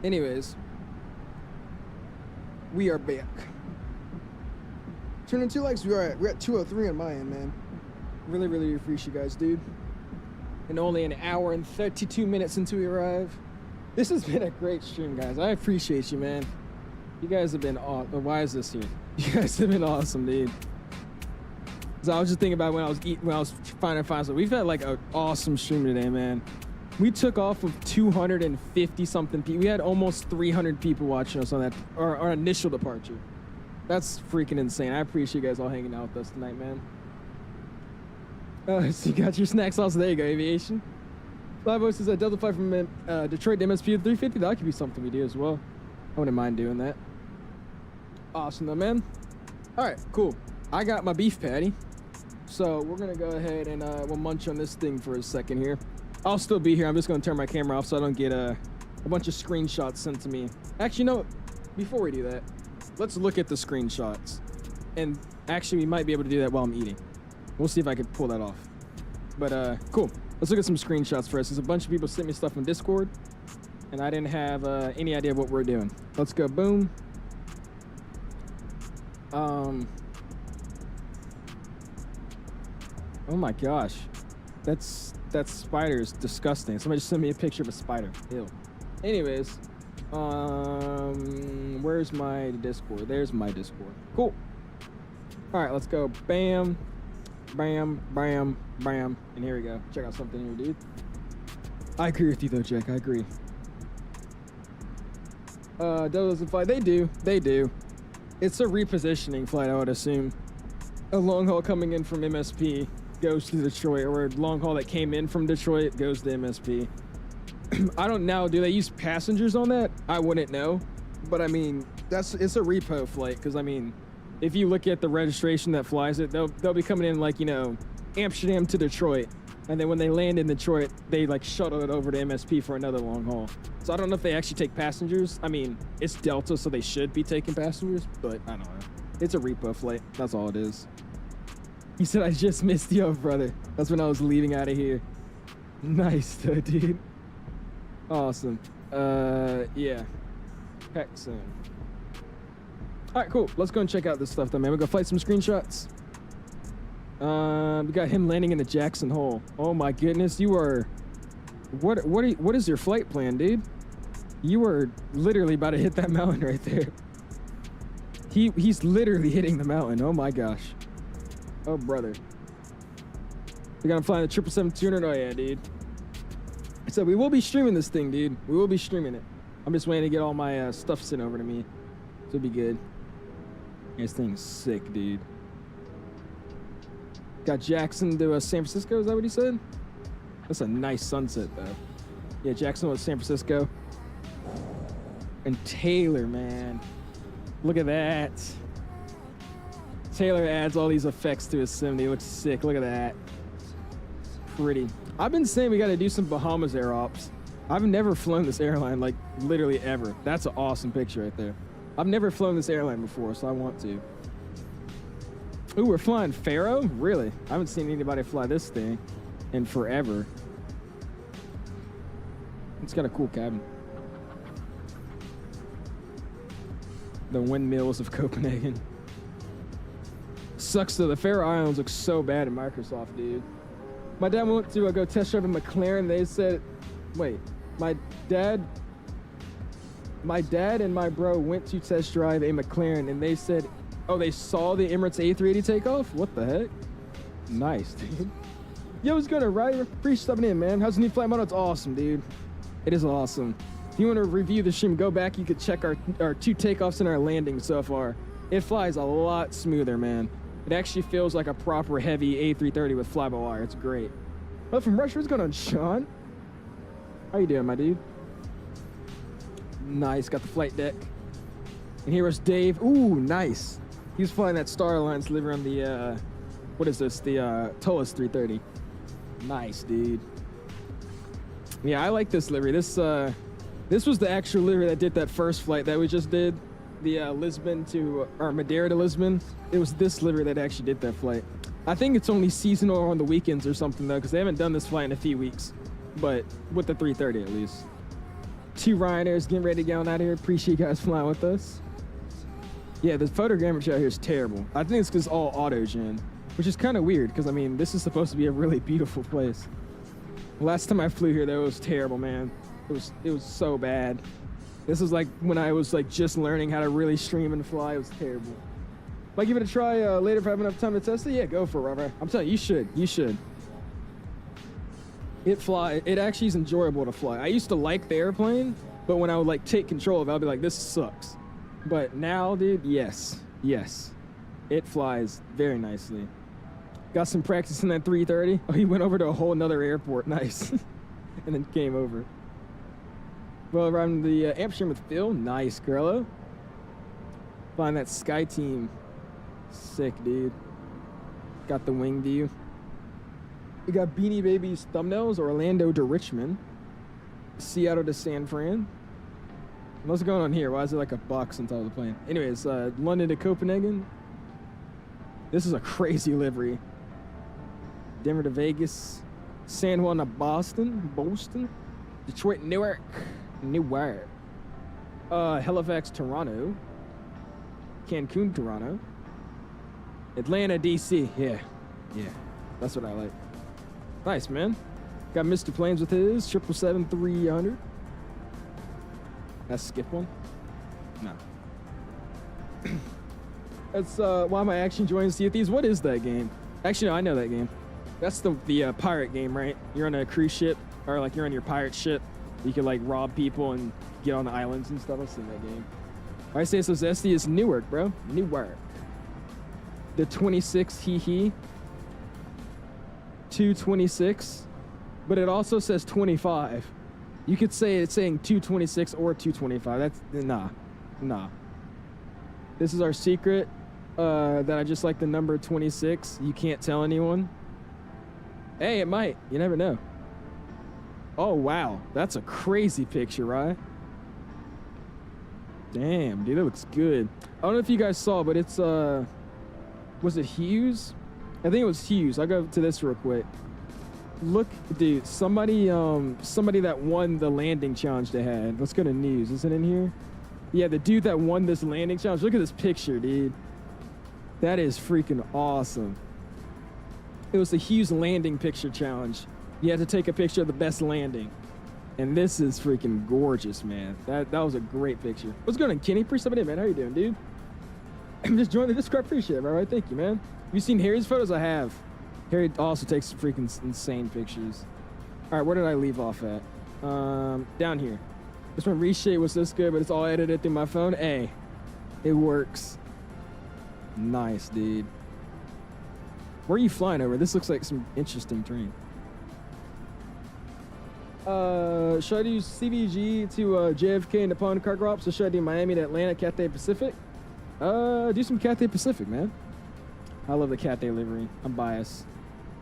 Anyways, we are back. Turning 2 likes, we're at 203 on my end, man. Really, really appreciate you guys, dude. And only an hour and 32 minutes until we arrive. This has been a great stream, guys. I appreciate you, man. You guys have been awesome. Why is this here? You guys have been awesome, dude. So I was just thinking about when I was trying to find something. We've had like an awesome stream today, man. We took off with 250 something people. We had almost 300 people watching us on that our initial departure. That's freaking insane. I appreciate you guys all hanging out with us tonight, man. So you got your snacks also. There you go, aviation. Flyboy says Delta flight from Detroit to MSP 350. That could be something we do as well. I wouldn't mind doing that. Awesome though, man. All right, cool. I got my beef patty. So we're gonna go ahead and we'll munch on this thing for a second here. I'll still be here. I'm just gonna turn my camera off so I don't get a bunch of screenshots sent to me. Actually, no, before we do that, let's look at the screenshots. And actually, we might be able to do that while I'm eating. We'll see if I can pull that off. But cool. Let's look at some screenshots first. There's a bunch of people sent me stuff on Discord, and I didn't have any idea what we're doing. Let's go. Boom. Oh my gosh, that spider is disgusting. Somebody just sent me a picture of a spider. Ew. Anyways, where's my Discord? There's my Discord. Cool. All right, let's go. Bam, bam, bam, bam, and here we go. Check out something here, dude. I agree with you though, Jack. I agree. Doesn't fly. They do. It's a repositioning flight, I would assume. A long haul coming in from MSP goes to Detroit, or a long haul that came in from Detroit goes to MSP. I don't know. Do they use passengers on that? I wouldn't know. But I mean, it's a repo flight, because I mean, if you look at the registration that flies it, they'll be coming in like, you know, Amsterdam to Detroit, and then when they land in Detroit, they like shuttle it over to MSP for another long haul. So I don't know if they actually take passengers. I mean, it's Delta, so they should be taking passengers, but I don't know. It's a repo flight. That's all it is. He said, I just missed you, brother. That's when I was leaving out of here. Nice, though, dude. Awesome. Yeah. Heck soon. All right, cool. Let's go and check out this stuff, though, man. We're gonna flight some screenshots. We got him landing in the Jackson Hole. Oh my goodness, you are. What is your flight plan, dude? You are literally about to hit that mountain right there. He's literally hitting the mountain. Oh my gosh. Oh brother. We got him flying the 777-200. Oh yeah, dude. So we will be streaming this thing, dude. We will be streaming it. I'm just waiting to get all my stuff sent over to me. So it'll be good. This thing's sick, dude. Got Jackson to San Francisco. Is that what he said? That's a nice sunset, though. Yeah, Jackson was San Francisco. And Taylor, man. Look at that. Taylor adds all these effects to his sim. He looks sick. Look at that. Pretty. I've been saying we got to do some Bahamas air ops. I've never flown this airline, like literally ever. That's an awesome picture right there. I've never flown this airline before, so I want to. Ooh, we're flying Faro? Really? I haven't seen anybody fly this thing in forever. It's got a cool cabin. The windmills of Copenhagen. Sucks though, the Faroe Islands look so bad in Microsoft, dude. My dad went to go test drive a McLaren. They said, wait, my dad and my bro went to test drive a McLaren, and they said, oh, they saw the Emirates A380 takeoff? What the heck? Nice, dude. Yo, what's good, Ryder? Appreciate stepping in, man. How's the new flight model? It's awesome, dude. It is awesome. If you want to review the stream, go back. You could check our 2 takeoffs and our landings so far. It flies a lot smoother, man. It actually feels like a proper heavy A330 with fly-by-wire. It's great. Well, from Russia, what's going on, Sean? How you doing, my dude? Nice. Got the flight deck. And here was Dave. Ooh, nice. He's flying that Star Alliance delivery on the, what is this? The TOLUS 330. Nice, dude. Yeah, I like this livery. This was the actual livery that did that first flight that we just did. The Lisbon to, or Madeira to Lisbon. It was this livery that actually did that flight. I think it's only seasonal on the weekends or something, though, because they haven't done this flight in a few weeks. but with the 330 at least. 2 Ryanairs getting ready to get on out of here. Appreciate you guys flying with us. Yeah, the photogrammetry out here is terrible. I think it's because all auto-gen, which is kind of weird because, I mean, this is supposed to be a really beautiful place. Last time I flew here, though, it was terrible, man. It was so bad. This was like when I was like just learning how to really stream and fly. It was terrible. Might give it a try later if I have enough time to test it. Yeah, go for it, Robert. I'm telling you, you should. It actually is enjoyable to fly. I used to like the airplane, but when I would like take control of it, I'd be like, this sucks. But now, dude, yes. It flies very nicely. Got some practice in that 330. Oh, he went over to a whole nother airport. Nice. And then came over. Well, around the Amsterdam with Phil. Nice, Carlo. Flying that Sky Team. Sick, dude. Got the wing view. We got Beanie Babies thumbnails. Orlando to Richmond. Seattle to San Fran. What's going on here? Why is it like a box on top of the plane? Anyways, London to Copenhagen. This is a crazy livery. Denver to Vegas. San Juan to Boston. Detroit, Newark. Halifax, Toronto. Cancun, Toronto. Atlanta, DC. Yeah. That's what I like. Nice, man. Got Mr. Planes with his 777-300. That's skip one? No. That's why am I actually enjoying Sea of Thieves? What is that game? Actually, no, I know that game. That's the pirate game, right? You're on a cruise ship, or like you're on your pirate ship. You can like rob people and get on the islands and stuff. I've seen that game. I say so. Zesty is Newark, bro. Newark. The 26 hee. 226, but it also says 25. You could say it's saying 226 or 225. That's nah. This is our secret. That I just like the number 26. You can't tell anyone. Hey, it might. You never know. Oh wow, that's a crazy picture, right? Damn, dude, that looks good. I don't know if you guys saw, but it's was it Hughes? I think it was Hughes. I'll go to this real quick. Look, dude, somebody that won the landing challenge they had. Let's go to news. Is it in here? Yeah, the dude that won this landing challenge. Look at this picture, dude. That is freaking awesome. It was the Hughes landing picture challenge. You had to take a picture of the best landing. And this is freaking gorgeous, man. That was a great picture. What's going on, Kenny? Appreciate it, man. How you doing, dude? I'm just joining the Discord. Appreciate it, all right? Thank you, man. Have you seen Harry's photos? I have. Harry also takes freaking insane pictures. All right, where did I leave off at? Down here. This one reshape was this good, but it's all edited through my phone. Hey, it works. Nice, dude. Where are you flying over? This looks like some interesting terrain. Should I do CVG to JFK and Nippon cargo ops, or should I do Miami to Atlanta, Cathay Pacific? Do some Cathay Pacific, man. I love the Cathay livery. I'm biased.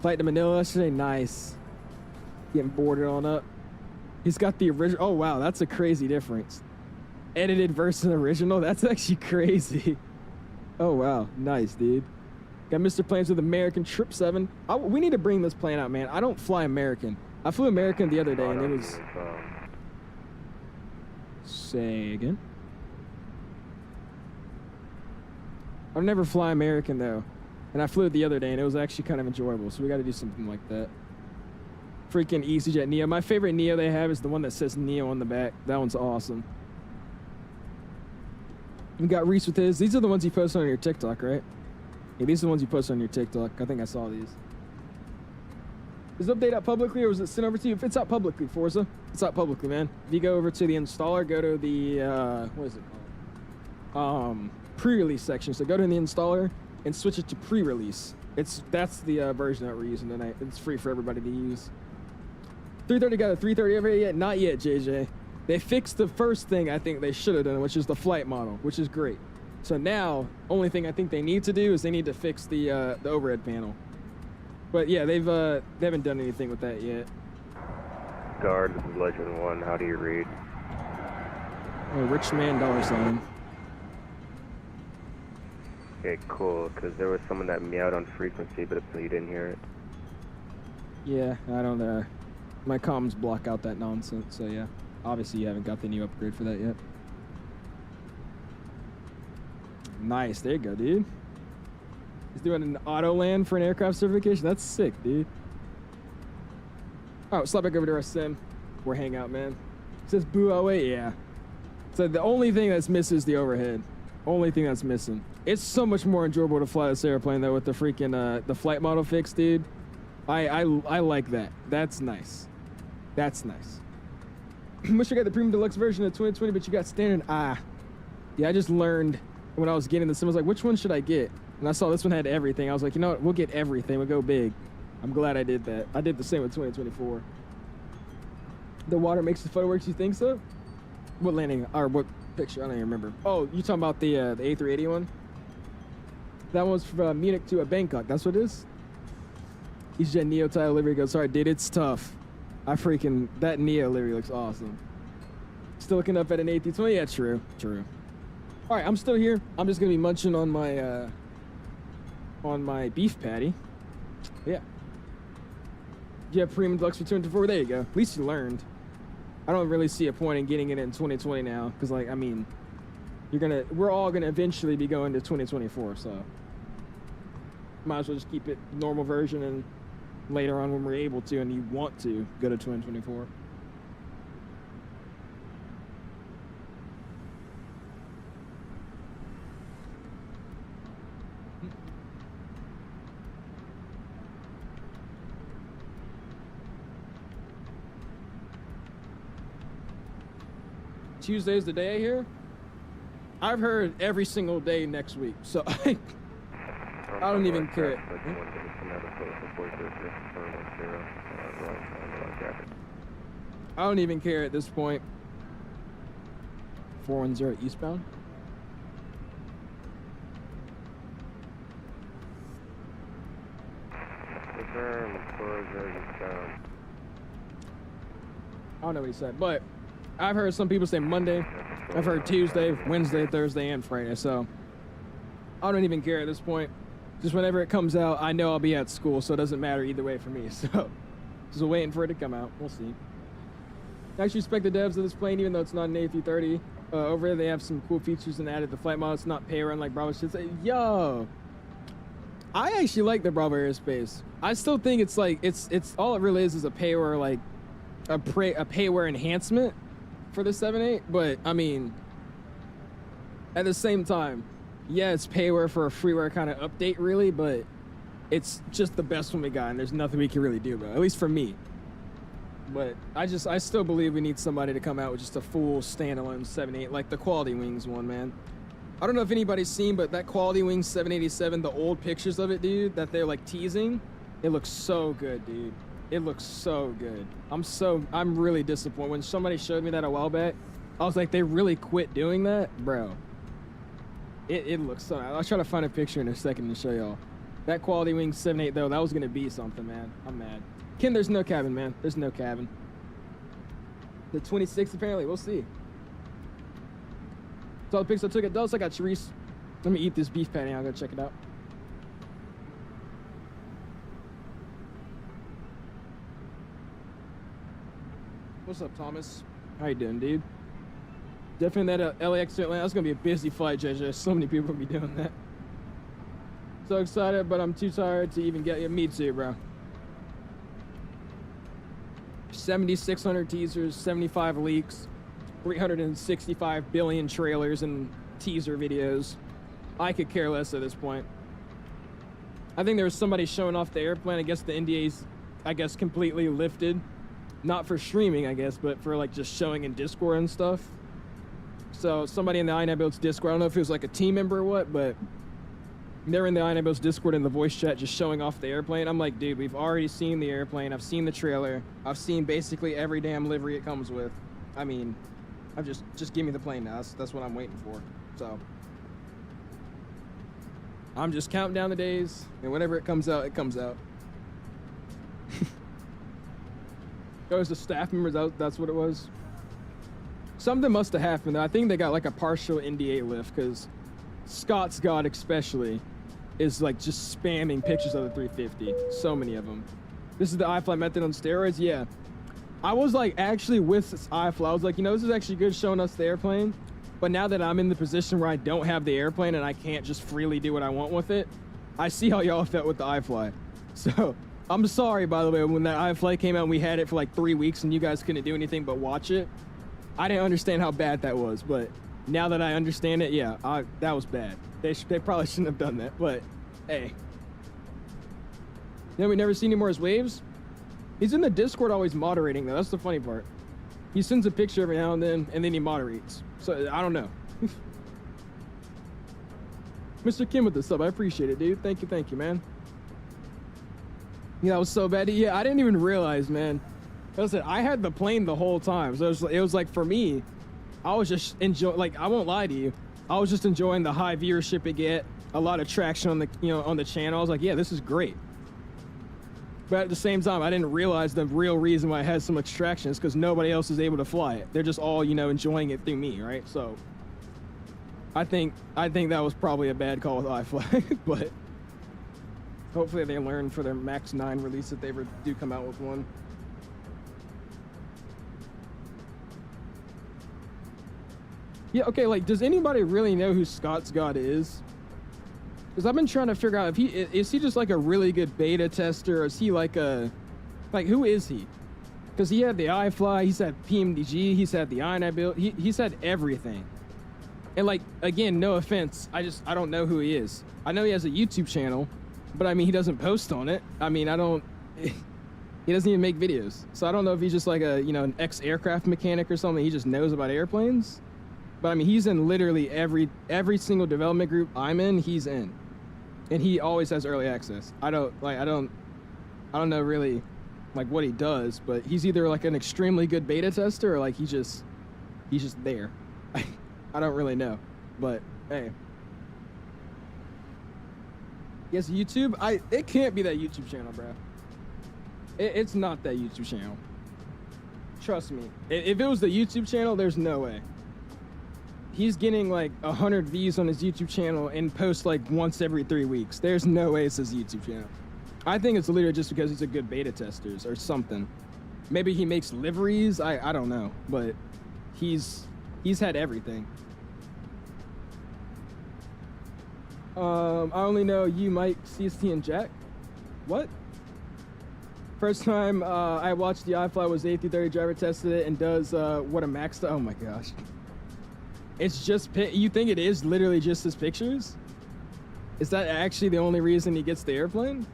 Flight to Manila yesterday, nice. Getting boarded on up. He's got the original. Oh, wow, that's a crazy difference. Edited versus original, that's actually crazy. Oh, wow, nice, dude. Got Mr. Planes with American Trip 7. We need to bring this plane out, man. I don't fly American. I flew American the other day, and it was... Say again? I've never fly American, though. And I flew it the other day, and it was actually kind of enjoyable, so we got to do something like that. Freaking EasyJet Neo. My favorite Neo they have is the one that says Neo on the back. That one's awesome. We got Reese with his. These are the ones you posted on your TikTok, right? Yeah, these are the ones you posted on your TikTok. I think I saw these. Is the update out publicly, or was it sent over to you? If it's out publicly, Forza, it's out publicly, man. If you go over to the installer, go to the, what is it called? Pre-release section. So go to the installer and switch it to pre-release. That's the version that we're using tonight. It's free for everybody to use. 330 got a 330 ever yet? Not yet, JJ. They fixed the first thing I think they should have done, which is the flight model, which is great. So now, only thing I think they need to do is they need to fix the overhead panel. But yeah, they haven't done anything with that yet. Guard, this is Legend 1. How do you read? Oh, rich man $. Okay, cool. Because there was someone that meowed on frequency, but you didn't hear it. Yeah, I don't My comms block out that nonsense, so yeah. Obviously, you haven't got the new upgrade for that yet. Nice, there you go, dude. He's doing an auto land for an aircraft certification. That's sick, dude. Oh, slap back over to our sim. We're hang out, man. It says 𝙑𝐿𝐼𝙔, yeah. So the only thing that's missing is the overhead. Only thing that's missing. It's so much more enjoyable to fly this airplane though with the freaking the flight model fix, dude. I like that. That's nice. That's nice. Wish I got the premium deluxe version of 2020, but you got standard. Yeah, I just learned when I was getting this. I was like, which one should I get? And I saw this one had everything. I was like, you know what? We'll get everything. We'll go big. I'm glad I did that. I did the same with 2024. The water makes the photo works. You think so? What landing or what picture? I don't even remember. Oh, you talking about the A380 one? That one's from Munich to Bangkok. That's what it is. EasyJet Neo tile livery goes. Sorry, dude, it's tough. That Neo livery looks awesome. Still looking up at an A320. Yeah, true. All right, I'm still here. I'm just gonna be munching on my beef patty. Yeah. You have premium deluxe for 204. There you go. At least you learned. I don't really see a point in getting it in 2020 now, because like, I mean, we're all gonna eventually be going to 2024, so might as well just keep it normal version, and later on when we're able to and you want to go to 2024. Tuesday's the day I hear. I've heard every single day next week, so I don't even care. I don't even care at this point. 410 eastbound. I don't know what he said, but I've heard some people say Monday. I've heard Tuesday, Wednesday, Thursday, and Friday, so I don't even care at this point. Just whenever it comes out, I know I'll be at school, so it doesn't matter either way for me. So just waiting for it to come out. We'll see. I actually respect the devs of this plane, even though it's not an A330. Over there, they have some cool features and added the flight model. It's not pay run like Bravo should say. Yo, I actually like the Bravo Aerospace. I still think it's like it's all it really is a payware, like a payware enhancement for the 7.8. But I mean, at the same time, yeah, it's payware for a freeware kind of update, really, but it's just the best one we got, and there's nothing we can really do about it, at least for me. But I still believe we need somebody to come out with just a full standalone 7.8, like the Quality Wings one, man. I don't know if anybody's seen, but that Quality Wings 787, the old pictures of it, dude, that they're like teasing, it looks so good, dude. It looks so good. I'm really disappointed. When somebody showed me that a while back, I was like, they really quit doing that? Bro. It looks so nice. I'll try to find a picture in a second to show y'all. That Quality Wing 7.8 though, that was gonna be something, man. I'm mad. Ken, there's no cabin, man. There's no cabin. The 26 apparently, we'll see. So all the pics I took at Dulles, I got Charisse. Let me eat this beef patty, I'll go check it out. What's up, Thomas? How you doing, dude? Definitely that LAX to Atlanta. That's gonna be a busy flight, JJ. So many people will be doing that. So excited, but I'm too tired to even get you. Me too, bro. 7,600 teasers, 75 leaks, 365 billion trailers and teaser videos. I could care less at this point. I think there was somebody showing off the airplane. I guess the NDA's, completely lifted. Not for streaming, I guess, but for like just showing in Discord and stuff. So somebody in the iNetBuilds Discord, I don't know if it was like a team member or what, but they're in the iNetBuilds Discord in the voice chat just showing off the airplane. I'm like, dude, we've already seen the airplane. I've seen the trailer. I've seen basically every damn livery it comes with. I mean, I've just give me the plane now. That's what I'm waiting for. So I'm just counting down the days, and whenever it comes out, it comes out. It was the staff members, that's what it was. Something must have happened. I think they got like a partial NDA lift, because Scott's God especially is like just spamming pictures of the 350. So many of them. This is the iFly method on steroids? Yeah. I was like actually with iFly, I was like, you know, this is actually good showing us the airplane. But now that I'm in the position where I don't have the airplane and I can't just freely do what I want with it, I see how y'all felt with the iFly. So I'm sorry, by the way, when that iFly came out and we had it for like 3 weeks and you guys couldn't do anything but watch it. I didn't understand how bad that was, but now that I understand it, yeah, that was bad. They probably shouldn't have done that, but hey. Then we never see any more of his waves. He's in the Discord always moderating though, that's the funny part. He sends a picture every now and then he moderates. So, I don't know. Mr. Kim with the sub, I appreciate it, dude. Thank you, man. Yeah, that was so bad. Yeah, I didn't even realize, man. Listen, I had the plane the whole time. So it was like, for me, I was just enjoying, like, I won't lie to you. I was just enjoying the high viewership it get, a lot of traction on the, you know, on the channel. I was like, yeah, this is great. But at the same time, I didn't realize the real reason why it had so much traction is because nobody else is able to fly it. They're just all, you know, enjoying it through me, right? So I think that was probably a bad call with iFly, but hopefully they learn for their Max 9 release if they ever do come out with one. Yeah, okay, like, does anybody really know who Scott's God is? Because I've been trying to figure out if is he just like a really good beta tester, or is he like who is he? Because he had the iFly, he's had PMDG, he's had the iron I built, he's had everything. And like, again, no offense, I don't know who he is. I know he has a YouTube channel, but I mean, he doesn't post on it. I mean, he doesn't even make videos. So I don't know if he's just like a, you know, an ex-aircraft mechanic or something, he just knows about airplanes. But I mean, he's in literally every single development group I'm in, he's in. And he always has early access. I don't know really like what he does, but he's either like an extremely good beta tester or like he's just there. I don't really know, but hey. Yes, YouTube. It can't be that YouTube channel, bro. It's not that YouTube channel. Trust me. If it was the YouTube channel, there's no way. He's getting like 100 views on his YouTube channel and posts like once every 3 weeks. There's no way it's his YouTube channel. I think it's literally just because he's a good beta tester or something. Maybe he makes liveries. I don't know, but he's had everything. I only know you, Mike, CST, and Jack. What? First time I watched the iFly was A330 driver tested it and does what a max. Oh my gosh. It's just, you think it is literally just his pictures? Is that actually the only reason he gets the airplane?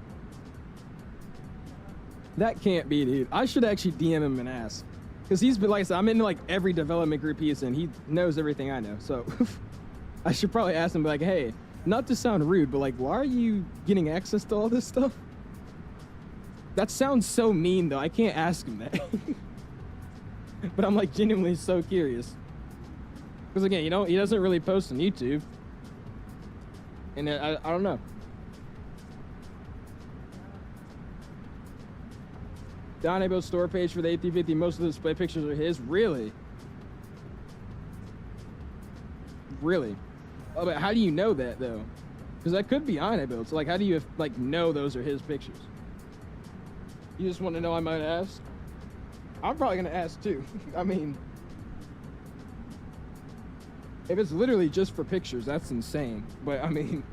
That can't be, dude. I should actually DM him and ask. Because he's been, like I said, I'm in like every development group he's in. He knows everything I know. So I should probably ask him, like, hey, not to sound rude, but like, why are you getting access to all this stuff? That sounds so mean though. I can't ask him that. But I'm like genuinely so curious. Because again, you know, he doesn't really post on YouTube. And I don't know. The Unable store page for the A350, most of the display pictures are his. Really? Really? Oh, but how do you know that though? Because that could be Unable. So like, how do you like know those are his pictures? You just want to know I might ask? I'm probably gonna ask too. I mean, if it's literally just for pictures, that's insane. But I mean,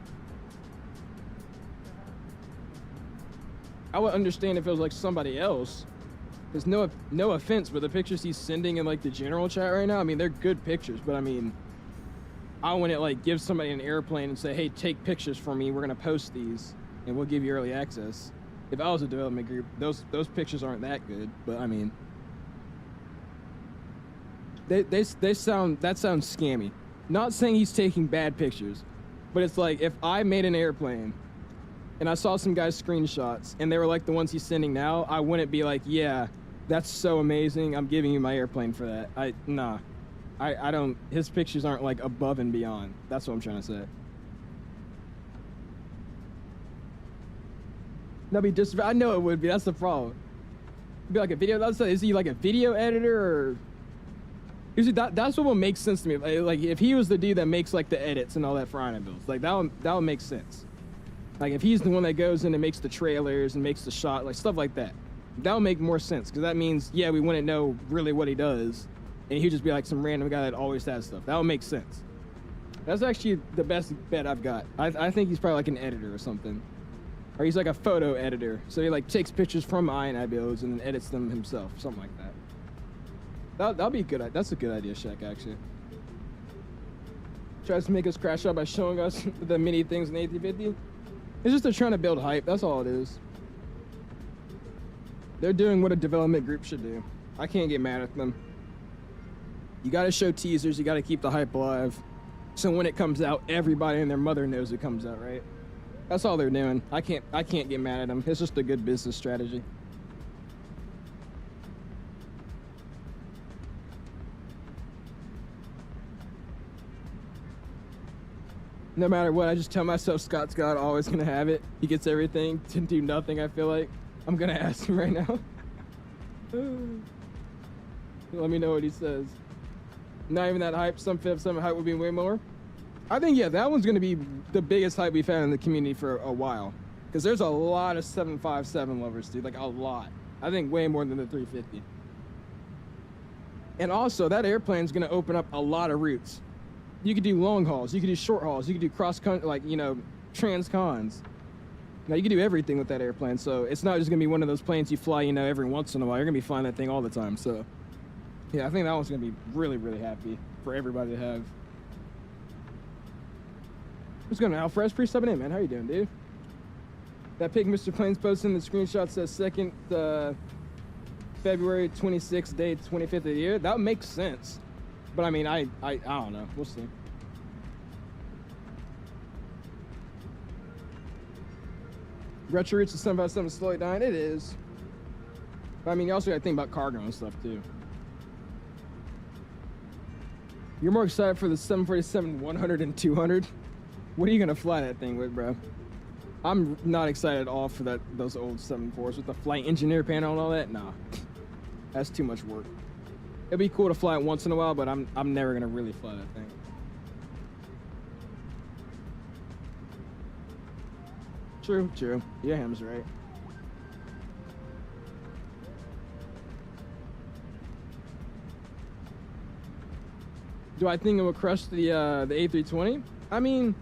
I would understand if it was like somebody else. There's no offense, but the pictures he's sending in like the general chat right now, I mean, they're good pictures, but I mean, I wouldn't like give somebody an airplane and say, hey, take pictures for me, we're gonna post these and we'll give you early access. If I was a development group, those pictures aren't that good, but I mean, that sounds scammy. Not saying he's taking bad pictures, but it's like if I made an airplane and I saw some guys' screenshots and they were like the ones he's sending now, I wouldn't be like, yeah, that's so amazing, I'm giving you my airplane for that. I don't, his pictures aren't like above and beyond. That's what I'm trying to say. That'd be just, I know it would be, that's the problem. It'd be like a video, is he like a video editor or? Usually that's what will make sense to me. Like if he was the dude that makes like the edits and all that for Iron builds, like that would make sense. Like if he's the one that goes in and makes the trailers and makes the shot, like stuff like that. That'll make more sense, because that means, yeah, we wouldn't know really what he does, and he'd just be like some random guy that always has stuff. That'll make sense. That's actually the best bet I've got. I think he's probably like an editor or something. Or he's like a photo editor. So he like takes pictures from INIBOs and then edits them himself, something like that. That'll be good. That's a good idea, Shaq, actually. Tries to make us crash out by showing us the many things in the A350. It's just they're trying to build hype. That's all it is. They're doing what a development group should do. I can't get mad at them. You gotta show teasers. You gotta keep the hype alive. So when it comes out, everybody and their mother knows it comes out, right? That's all they're doing. I can't get mad at them. It's just a good business strategy. No matter what, I just tell myself Scott's God always gonna have it. He gets everything to do nothing, I feel like. I'm gonna ask him right now. Let me know what he says. Not even that hype. Some hype would be way more. I think, yeah, that one's gonna be the biggest hype we've had in the community for a while. Because there's a lot of 757 lovers, dude. Like, a lot. I think way more than the 350. And also, that airplane's gonna open up a lot of routes. You could do long hauls, you could do short hauls, you could do cross country, like, you know, transcons. Now, you can do everything with that airplane, so it's not just gonna be one of those planes you fly, you know, every once in a while. You're gonna be flying that thing all the time, so. Yeah, I think that one's gonna be really, really happy for everybody to have. What's going on, Alfred? Pre-subbing in, man. How you doing, dude? That pic Mr. Plane's posting, the screenshot says 2nd February 26th, day 25th of the year. That makes sense. But I mean, I don't know. We'll see. Retro Roots is 757 slowly dying. It is. But I mean, you also gotta think about cargo and stuff too. You're more excited for the 747-100 and 200? What are you gonna fly that thing with, bro? I'm not excited at all for those old 74s with the flight engineer panel and all that. Nah, that's too much work. It'd be cool to fly it once in a while, but I'm never gonna really fly that thing. True. Yeah, Ham's right. Do I think it will crush the A320? I mean,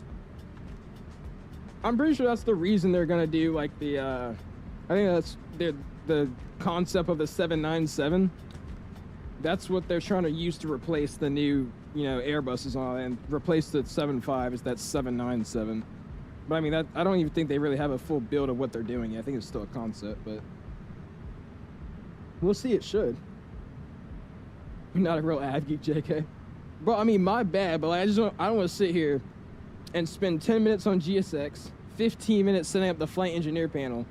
I'm pretty sure that's the reason they're gonna do like the I think that's the concept of the 797. That's what they're trying to use to replace the new, you know, Airbuses on, and replace the 75 is that 797. But I mean, that I don't even think they really have a full build of what they're doing yet. I think it's still a concept, but we'll see. It should. You're not a real ad geek, JK. Bro, I mean, my bad, but like, I don't want to sit here and spend 10 minutes on GSX, 15 minutes setting up the flight engineer panel,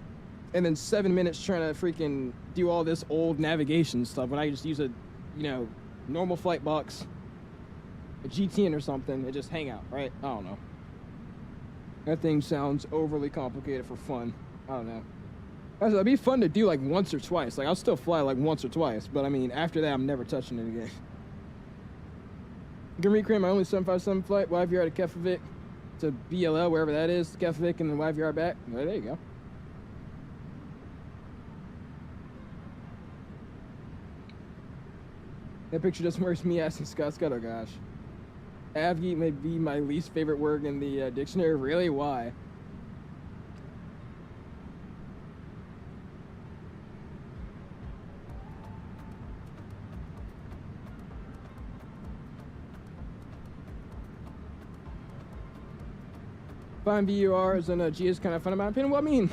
and then 7 minutes trying to freaking do all this old navigation stuff when I just use a, you know, normal flight box, a GTN or something, and just hang out, right? I don't know. That thing sounds overly complicated for fun. I don't know. It'd be fun to do like once or twice. Like, I'll still fly like once or twice, but I mean, after that, I'm never touching it again. You can recreate my only 757 flight, YVR to 𝐔𝐿 to BLL, wherever that is, 𝐔𝐿 and then YVR back. Oh, there you go. That picture just works me asking Scott, oh gosh. Avgeek may be my least favorite word in the dictionary. Really? Why? Fine VURs and G is kind of fun in my opinion. Well, I mean,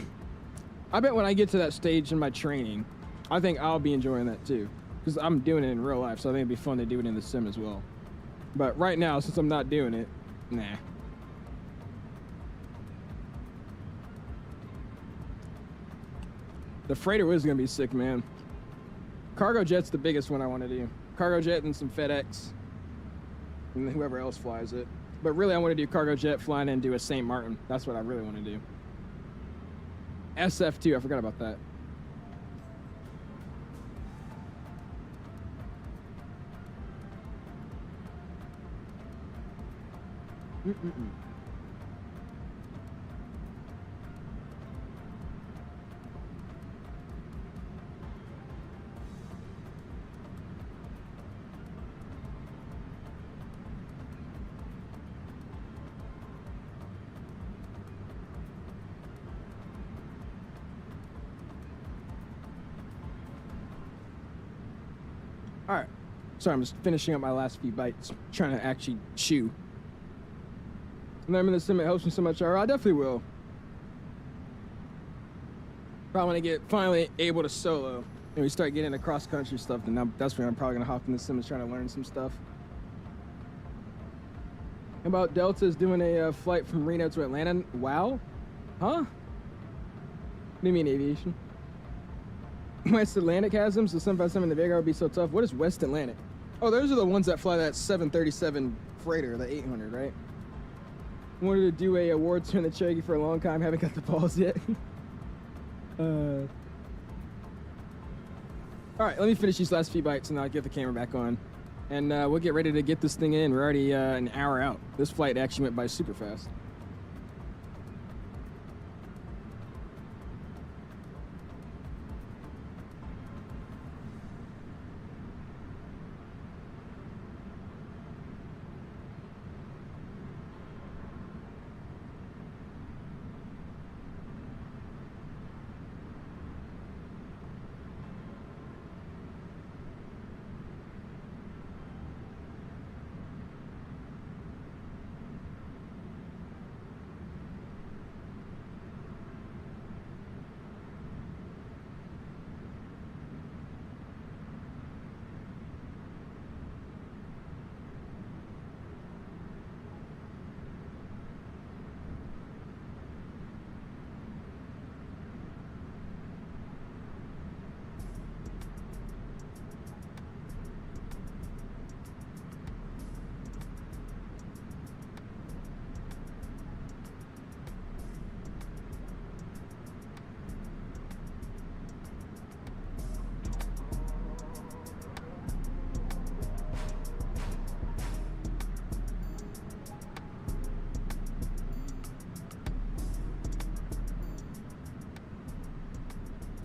I bet when I get to that stage in my training, I think I'll be enjoying that too. Because I'm doing it in real life, so I think it'd be fun to do it in the sim as well. But right now, since I'm not doing it, nah. The freighter is gonna be sick, man. Cargo jet's the biggest one I want to do. Cargo jet and some FedEx, and then whoever else flies it. But really, I want to do cargo jet flying and do a St. Martin. That's what I really want to do. SF2, I forgot about that. All right. Sorry, I'm just finishing up my last few bites, trying to actually chew. And then I'm in the sim, it helps me so much. I definitely will. Probably when I get finally able to solo and we start getting into cross-country stuff, then that's when I'm probably gonna hop in the sim and try to learn some stuff. How about Delta's doing a flight from Reno to Atlanta? Wow. Huh? What do you mean aviation? West Atlantic has them, so 757 in the Vega would be so tough. What is West Atlantic? Oh, those are the ones that fly that 737 freighter, the 800, right? Wanted to do a award tour in the Cherokee for a long time, haven't got the balls yet. All right, let me finish these last few bites and I'll get the camera back on. And we'll get ready to get this thing in. We're already an hour out. This flight actually went by super fast.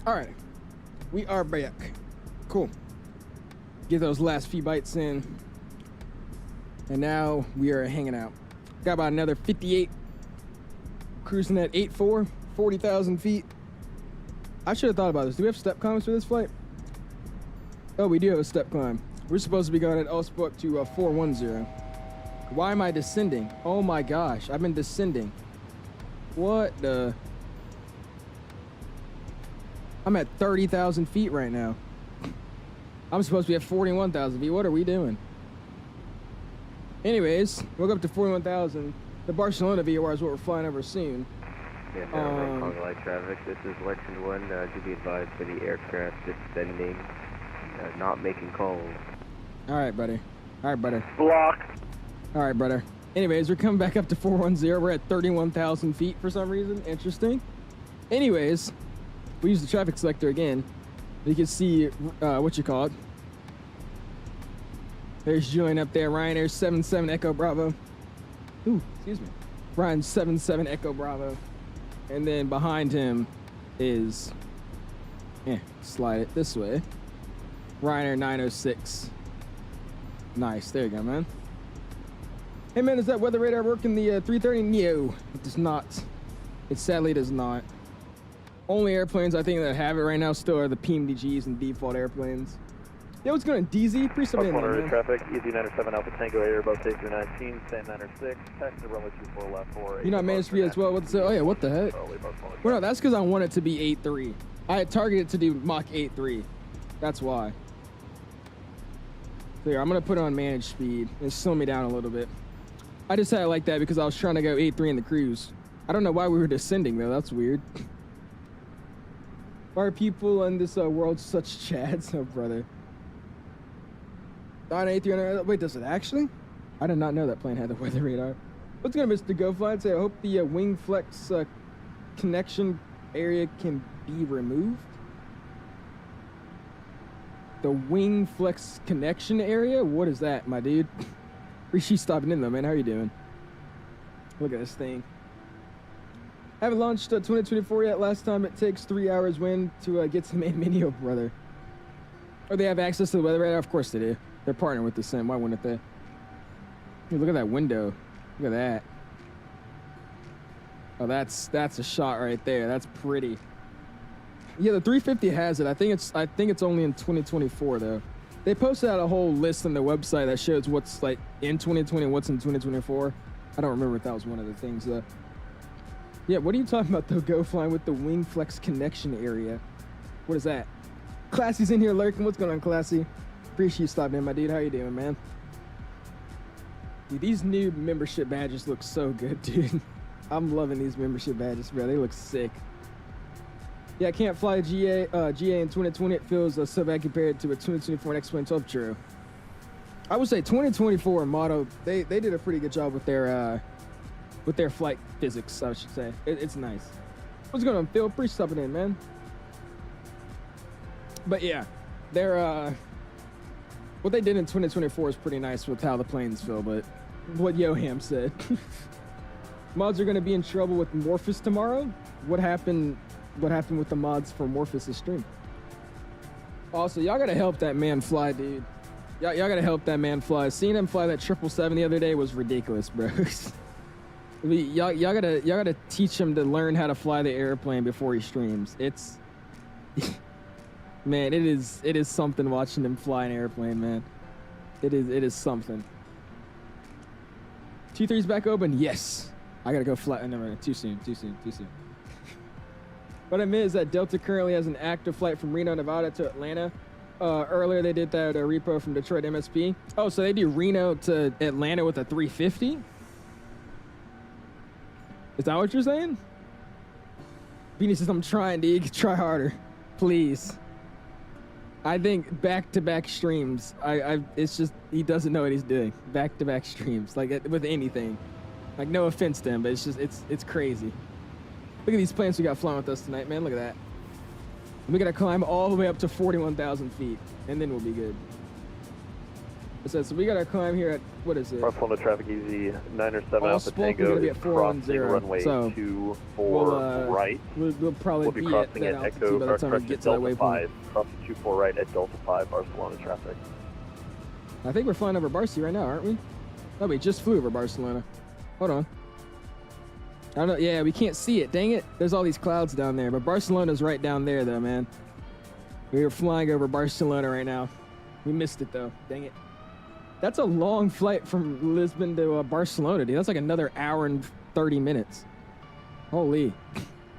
All right, we are back. Cool. Get those last few bites in. And now we are hanging out. Got about another 58. Cruising at 8.4, 40,000 feet. I should have thought about this. Do we have step climbs for this flight? Oh, we do have a step climb. We're supposed to be going at Ulsbook to 410. Why am I descending? Oh my gosh, I've been descending. What the? I'm at 30,000 feet right now. I'm supposed to be at 41,000 feet. What are we doing? Anyways, we'll go up to 41,000. The Barcelona VOR is what we're flying over soon. Yeah, Hong Kong light traffic. This is Legend 1. To be advised for the aircraft descending, not making calls. All right, buddy. All right, brother. Block. All right, brother. Anyways, we're coming back up to 410. We're at 31,000 feet for some reason. Interesting. Anyways, we use the traffic selector again. You can see what you call it. There's Julian up there. Ryanair 77 Echo Bravo. Ooh, excuse me. Ryan 77 Echo Bravo. And then behind him is, slide it this way. Ryanair 906. Nice, there you go, man. Hey man, does that weather radar work in the A330neo? It does not. It sadly does not. Only airplanes I think that have it right now still are the PMDGs and default airplanes. Yo, what's going on, DZ? Appreciate it, man. Traffic, EZ97 Alpha Tango Airbus A319, Sand 906, taxi to runway 24 left 4. You're not managed to be as well. What's oh yeah, what the heck? Well, no, that's because I want it to be 8.3. I had targeted to do Mach 8.3. That's why. So here, I'm gonna put it on managed speed and slow me down a little bit. I just had it like that because I was trying to go 8.3 in the cruise. I don't know why we were descending though. That's weird. Why are people in this world such chads? Oh, brother. Wait, does it actually? I did not know that plane had the weather radar. What's gonna miss the go flight? Say, I hope the wing flex connection area can be removed. The wing flex connection area? What is that, my dude? Appreciate stopping in though, man. How are you doing? Look at this thing. Haven't launched 2024 yet. Last time it takes 3 hours wind to get to main menu, brother. Oh, they have access to the weather radar? Of course they do. They're partnering with the sim. Why wouldn't they? Hey, look at that window. Look at that. Oh, that's a shot right there. That's pretty. Yeah, the 350 has it. I think it's only in 2024 though. They posted out a whole list on their website that shows what's like in 2020 and what's in 2024. I don't remember if that was one of the things though. Yeah, what are you talking about though? Go flying with the wing flex connection area. What is that? Classy's in here lurking. What's going on, Classy? Appreciate you stopping in, my dude. How you doing, man? Dude, these new membership badges look so good, dude. I'm loving these membership badges, bro. They look sick. Yeah, I can't fly GA in 2020. It feels so bad compared to a 2024 next plane 12. True. I would say 2024 Motto, they did a pretty good job with their flight physics, I should say. It's nice. What's going on, Phil? Appreciate stopping in, man. But yeah, they're what they did in 2024 is pretty nice with how the planes feel. But what Yoham said, mods are going to be in trouble with Morphus tomorrow. What happened with the mods for Morphus' stream? Also, y'all gotta help that man fly, dude. Y'all gotta help that man fly. Seeing him fly that 777 the other day was ridiculous, bro. Y'all gotta teach him to learn how to fly the airplane before he streams. It's man, it is something watching him fly an airplane, man. It is something. 23's back open. Yes, I gotta go fly. Never. Too soon. What I meant is that Delta currently has an active flight from Reno, Nevada to Atlanta. Earlier they did that repo from Detroit MSP. Oh, so they do Reno to Atlanta with a 350? Is that what you're saying? Beanie says, I'm trying, dude. Try harder. Please. I think back-to-back streams, it's just, he doesn't know what he's doing. Back-to-back streams, like with anything. Like, no offense to him, but it's just, it's crazy. Look at these planes we got flying with us tonight, man. Look at that. We gotta climb all the way up to 41,000 feet, and then we'll be good. So we gotta climb here at, what is it? Barcelona traffic easy, 9 or 7 Alpha Tango is crossing runway 24 right. We'll probably be crossing at Echo, by the time we get to that Delta waypoint. 5, crossing 24 right at Delta 5, Barcelona traffic. I think we're flying over Barcy right now, aren't we? Oh, we just flew over Barcelona. Hold on. I don't know. Yeah, we can't see it. Dang it. There's all these clouds down there, but Barcelona's right down there, though, man. We are flying over Barcelona right now. We missed it, though. Dang it. That's a long flight from Lisbon to Barcelona, dude. That's like another hour and 30 minutes. Holy.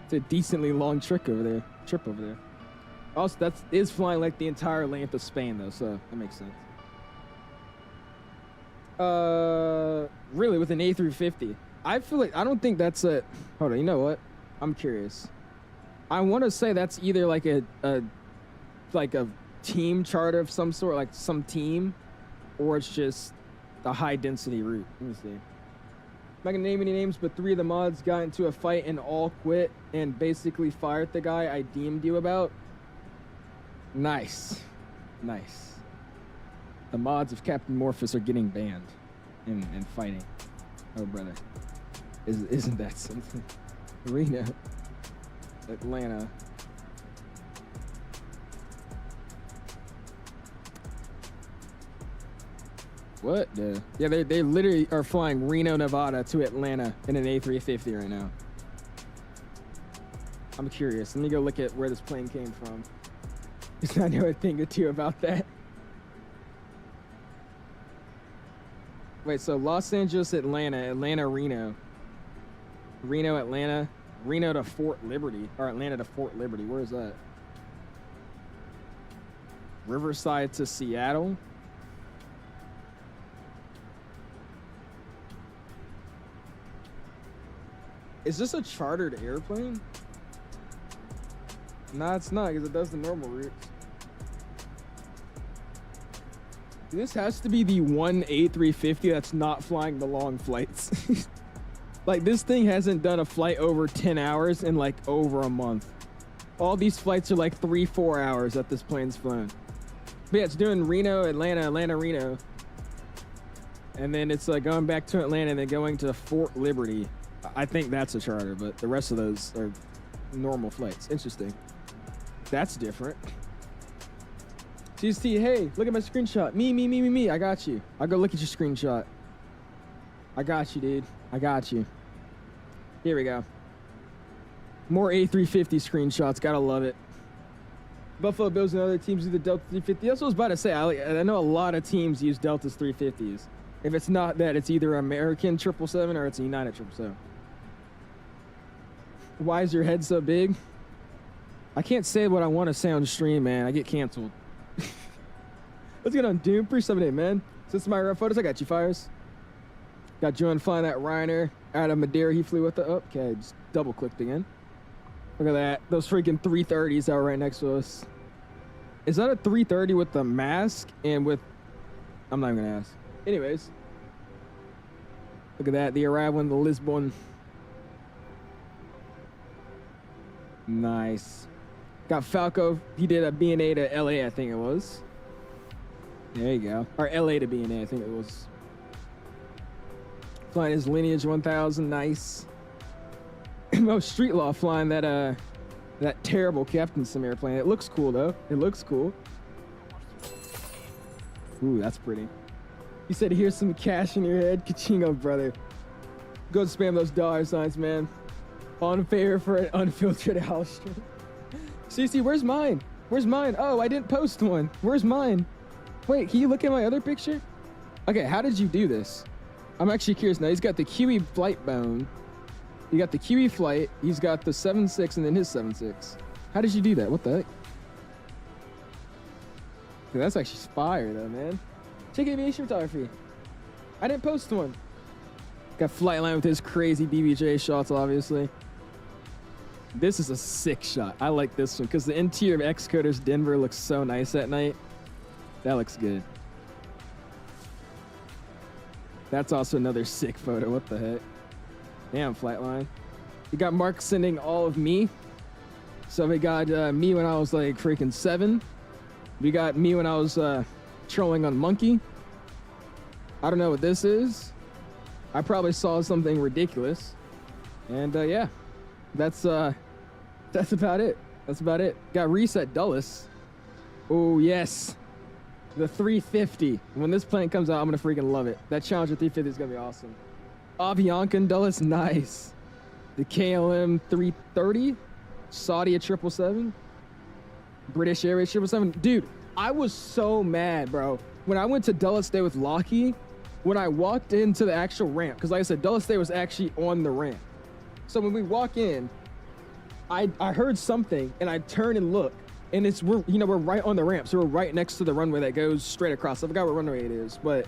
It's a decently long trip over there. Also, that is flying like the entire length of Spain, though, so that makes sense. Really, with an A350. I feel like, I don't think that's a, hold on, you know what? I'm curious. I want to say that's either like a team charter of some sort, like some team, or it's just a high density route. Let me see. I'm not gonna name any names, but 3 of the mods got into a fight and all quit and basically fired the guy I deemed you about. Nice. The mods of Captain Morphus are getting banned and fighting. Oh, brother. Isn't that something? Reno, Atlanta. What the? Yeah, they literally are flying Reno, Nevada to Atlanta in an A350 right now. I'm curious. Let me go look at where this plane came from. Because I know a thing or two about that. Wait, so Los Angeles, Atlanta, Reno. Reno, Atlanta, Reno to Fort Liberty, or Atlanta to Fort Liberty. Where is that? Riverside to Seattle. Is this a chartered airplane? Nah, it's not, because it does the normal routes. This has to be the one A350 that's not flying the long flights. Like, this thing hasn't done a flight over 10 hours in like over a month. All these flights are like 3-4 hours that this plane's flown. But yeah, it's doing Reno, Atlanta, Reno. And then it's like going back to Atlanta and then going to Fort Liberty. I think that's a charter, but the rest of those are normal flights. Interesting. That's different. GST, hey, look at my screenshot. Me. I got you. I'll go look at your screenshot. I got you, dude. I got you. Here we go. More A350 screenshots. Gotta love it. Buffalo Bills and other teams use the Delta 350. That's what I was about to say. I know a lot of teams use Delta's 350s. If it's not that, it's either American 777 or it's a United 777. Why is your head so big? I can't say what I want to say on stream, man. I get canceled. Let's get on Doom. Appreciate it, man. Since my rough photos, I got you, Fires. Got John flying that Ryanair out of Madeira. He flew with the... Oh, okay, just double clicked again. Look at that. Those freaking 330s out right next to us. Is that a 330 with the mask and with... I'm not even going to ask. Anyways. Look at that. The arrival in the Lisbon. Nice. Got Falco. He did a B&A to LA, I think it was. There you go. Or LA to B&A, I think it was. Flying his Lineage 1000. Nice. Oh, Street Law flying that terrible Captain Sim airplane. It looks cool though. It looks cool. Ooh, that's pretty. He said, "Here's some cash in your head, Kachingo, brother." Go spam those dollar signs, man. On favor for an unfiltered house stream. CC, where's mine? Where's mine? Oh, I didn't post one. Where's mine? Wait, can you look at my other picture? Okay, how did you do this? I'm actually curious now. He's got the Kiwi flight bone. You got the Kiwi flight. He's got the 7.6 and then his 7.6. How did you do that? What the heck? Dude, that's actually fire though, man. Check aviation photography. I didn't post one. Got Flightline with his crazy BBJ shots, obviously. This is a sick shot. I like this one because the interior of Xcoder's Denver looks so nice at night. That looks good. That's also another sick photo. What the heck? Damn, Flightline. We got Mark sending all of me. So we got me when I was like freaking 7. We got me when I was trolling on Monkey. I don't know what this is. I probably saw something ridiculous. And yeah, that's about it. That's about it. Got Reset Dulles. Oh, yes. The 350. When this plane comes out, I'm going to freaking love it. That Challenger 350 is going to be awesome. Avianca Dulles, nice. The KLM 330. Saudi at 777. British Airways 777. Dude, I was so mad, bro. When I went to Dulles Day with Lockheed, when I walked into the actual ramp, because like I said, Dulles Day was actually on the ramp. So when we walk in, I heard something, and I turn and look, and we're right on the ramp, so we're right next to the runway that goes straight across. I forgot what runway it is, but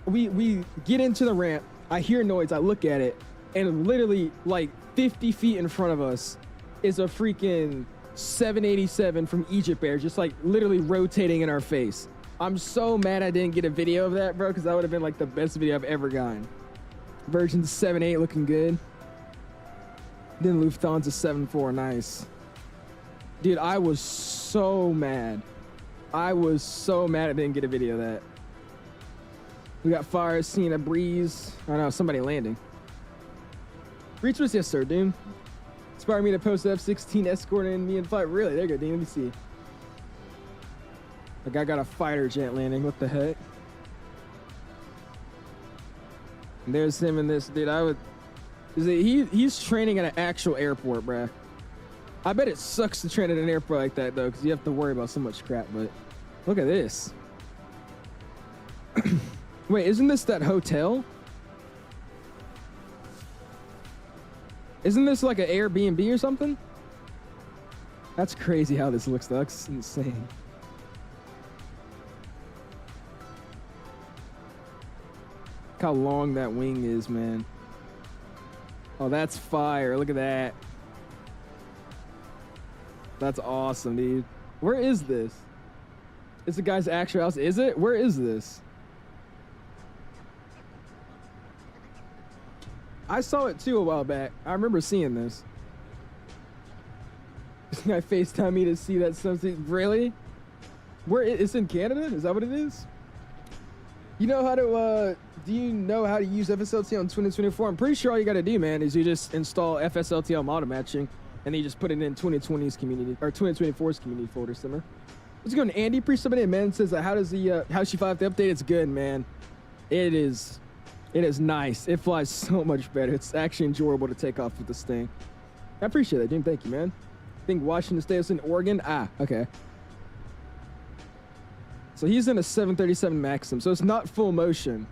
we get into the ramp. I hear noise. I look at it, and literally like 50 feet in front of us is a freaking 787 from Egypt Air, just like literally rotating in our face. I'm so mad I didn't get a video of that, bro, because that would have been like the best video I've ever gotten. Version 7.8 looking good. Then Lufthansa 7.4, nice. Dude, I was so mad. I was so mad I didn't get a video of that. We got Fire, seeing a breeze. Oh no, somebody landing. Reach was, yes sir, Doom. Inspired me to post the F-16 escorting me in flight. Really? There you go, Doom. Let me see. The guy got a fighter jet landing. What the heck? And there's him in this, dude. He's training at an actual airport, bruh. I bet it sucks to train at an airport like that, though, because you have to worry about so much crap, but look at this. Wait, isn't this that hotel? Isn't this like an Airbnb or something? That's crazy how this looks. That looks insane. Look how long that wing is, man. Oh, that's fire. Look at that. That's awesome, dude. Where is this? It's the guy's actual house. Is it? Where is this? I saw it too a while back. I remember seeing this. This guy FaceTime me to see that something. Really? Where? It's in Canada? Is that what it is? You know how to, do you know how to use FSLT on 2024? I'm pretty sure all you gotta do, man, is you just install FSLTL model matching, and then you just put it in 2020's community, or 2024's community folder somewhere. Let's go. Andy pre-submitted, man, says, how's she fly the update? It's good, man. It is nice. It flies so much better. It's actually enjoyable to take off with this thing. I appreciate that, Jim. Thank you, man. I think Washington State was in Oregon. Ah, okay. So he's in a 737 Maxim, so it's not full motion.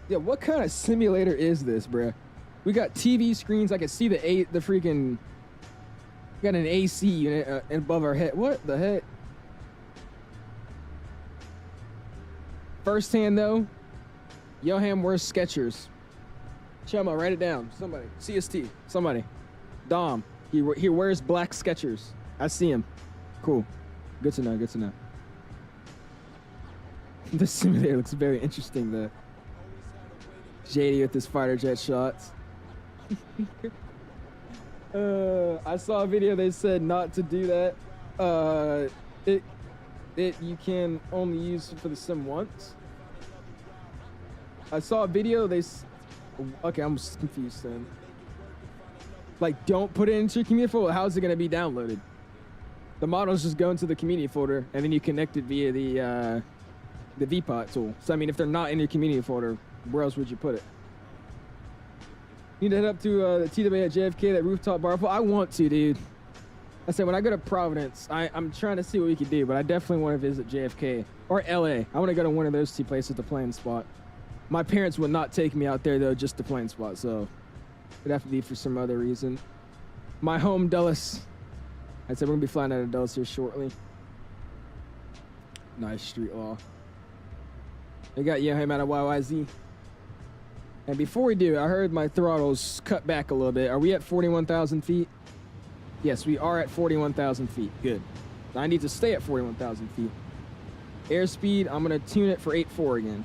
Yeah, what kind of simulator is this, bruh? We got TV screens. I can see the freaking... Got an AC unit above our head. What the heck? First hand, though, Johan wears Skechers. Chuma, write it down. Somebody. CST. Somebody. Dom. He wears black Skechers. I see him. Cool. Good to know. Good to know. This simulator looks very interesting, though. JD with his fighter jet shots. I saw a video. They said not to do that. You can only use for the sim once. I saw a video. Okay, I'm just confused then. Like, don't put it into your community folder. How's it gonna be downloaded? The models just go into the community folder, and then you connect it via the VPOT tool. So I mean, if they're not in your community folder, where else would you put it? You need to head up to the TWA at JFK, that rooftop bar. I want to, dude. I said when I go to Providence, I'm trying to see what we could do, but I definitely want to visit JFK or LA. I want to go to one of those two places to plane spot. My parents would not take me out there though, just to plane spot, so it'd have to be for some other reason. My home, Dulles. I said we're gonna be flying out of Dulles here shortly. Nice street law. They got him out of YYZ. And before we do, I heard my throttles cut back a little bit. Are we at 41,000 feet? Yes, we are at 41,000 feet. Good. I need to stay at 41,000 feet. Airspeed, I'm going to tune it for 8.4 again.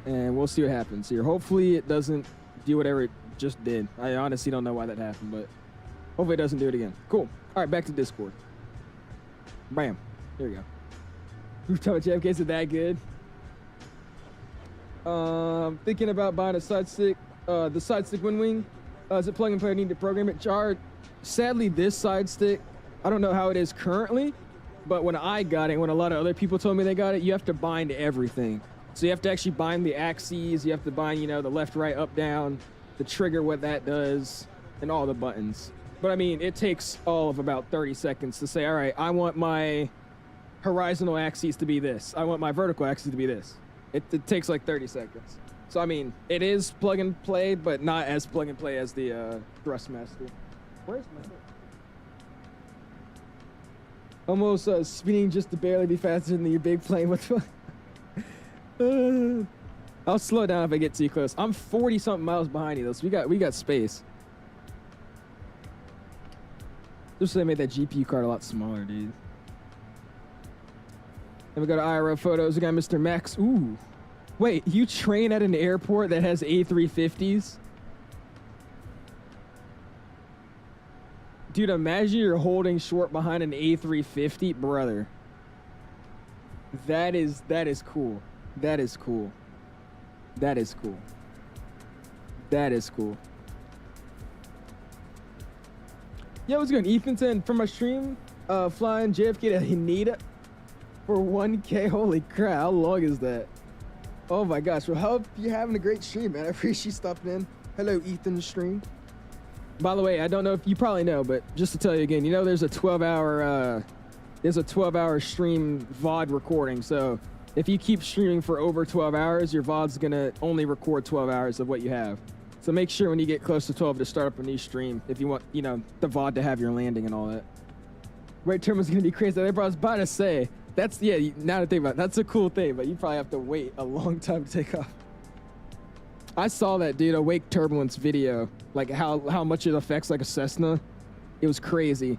And we'll see what happens here. Hopefully it doesn't do whatever it just did. I honestly don't know why that happened, but hopefully it doesn't do it again. Cool. All right, back to Discord. Bam. There we go. Rooftop at JFK, is it that good? Thinking about buying a side stick, the side stick WINWING. Is it plug and play? I need to program it. Jar, sadly, this side stick, I don't know how it is currently, but when I got it, when a lot of other people told me they got it, you have to bind everything. So you have to actually bind the axes, you have to bind, the left, right, up, down, the trigger, what that does, and all the buttons. But I mean, it takes all of about 30 seconds to say, all right, I want my horizontal axes to be this. I want my vertical axis to be this. It takes like 30 seconds. So, I mean, it is plug and play, but not as plug and play as the Thrustmaster. Where's my book? Almost spinning just to barely be faster than your big plane. What the I'll slow down if I get too close. I'm 40-something miles behind you, though, so we got space. Just so they made that GPU card a lot smaller, dude. Then we go to IRO photos. We got Mr. Max. Ooh. Wait, you train at an airport that has A350s? Dude, imagine you're holding short behind an A350, brother. That is cool. That is cool. That is cool. That is cool. Yo, what's good? Ethan said from my stream, flying JFK to Haneda for 1K. Holy crap, how long is that? Oh my gosh, well, hope you're having a great stream, man. I appreciate you stopping in. Hello, Ethan stream. By the way, I don't know if you probably know, but just to tell you again, there's a 12-hour stream VOD recording. So if you keep streaming for over 12 hours, your VOD's gonna only record 12 hours of what you have. So make sure when you get close to 12 to start up a new stream if you want, the VOD to have your landing and all that. Wait, terminal's gonna be crazy. I was about to say, that's, yeah, now to think about it, that's a cool thing, but you probably have to wait a long time to take off. I saw that, dude, a wake turbulence video, like how much it affects like a Cessna. It was crazy.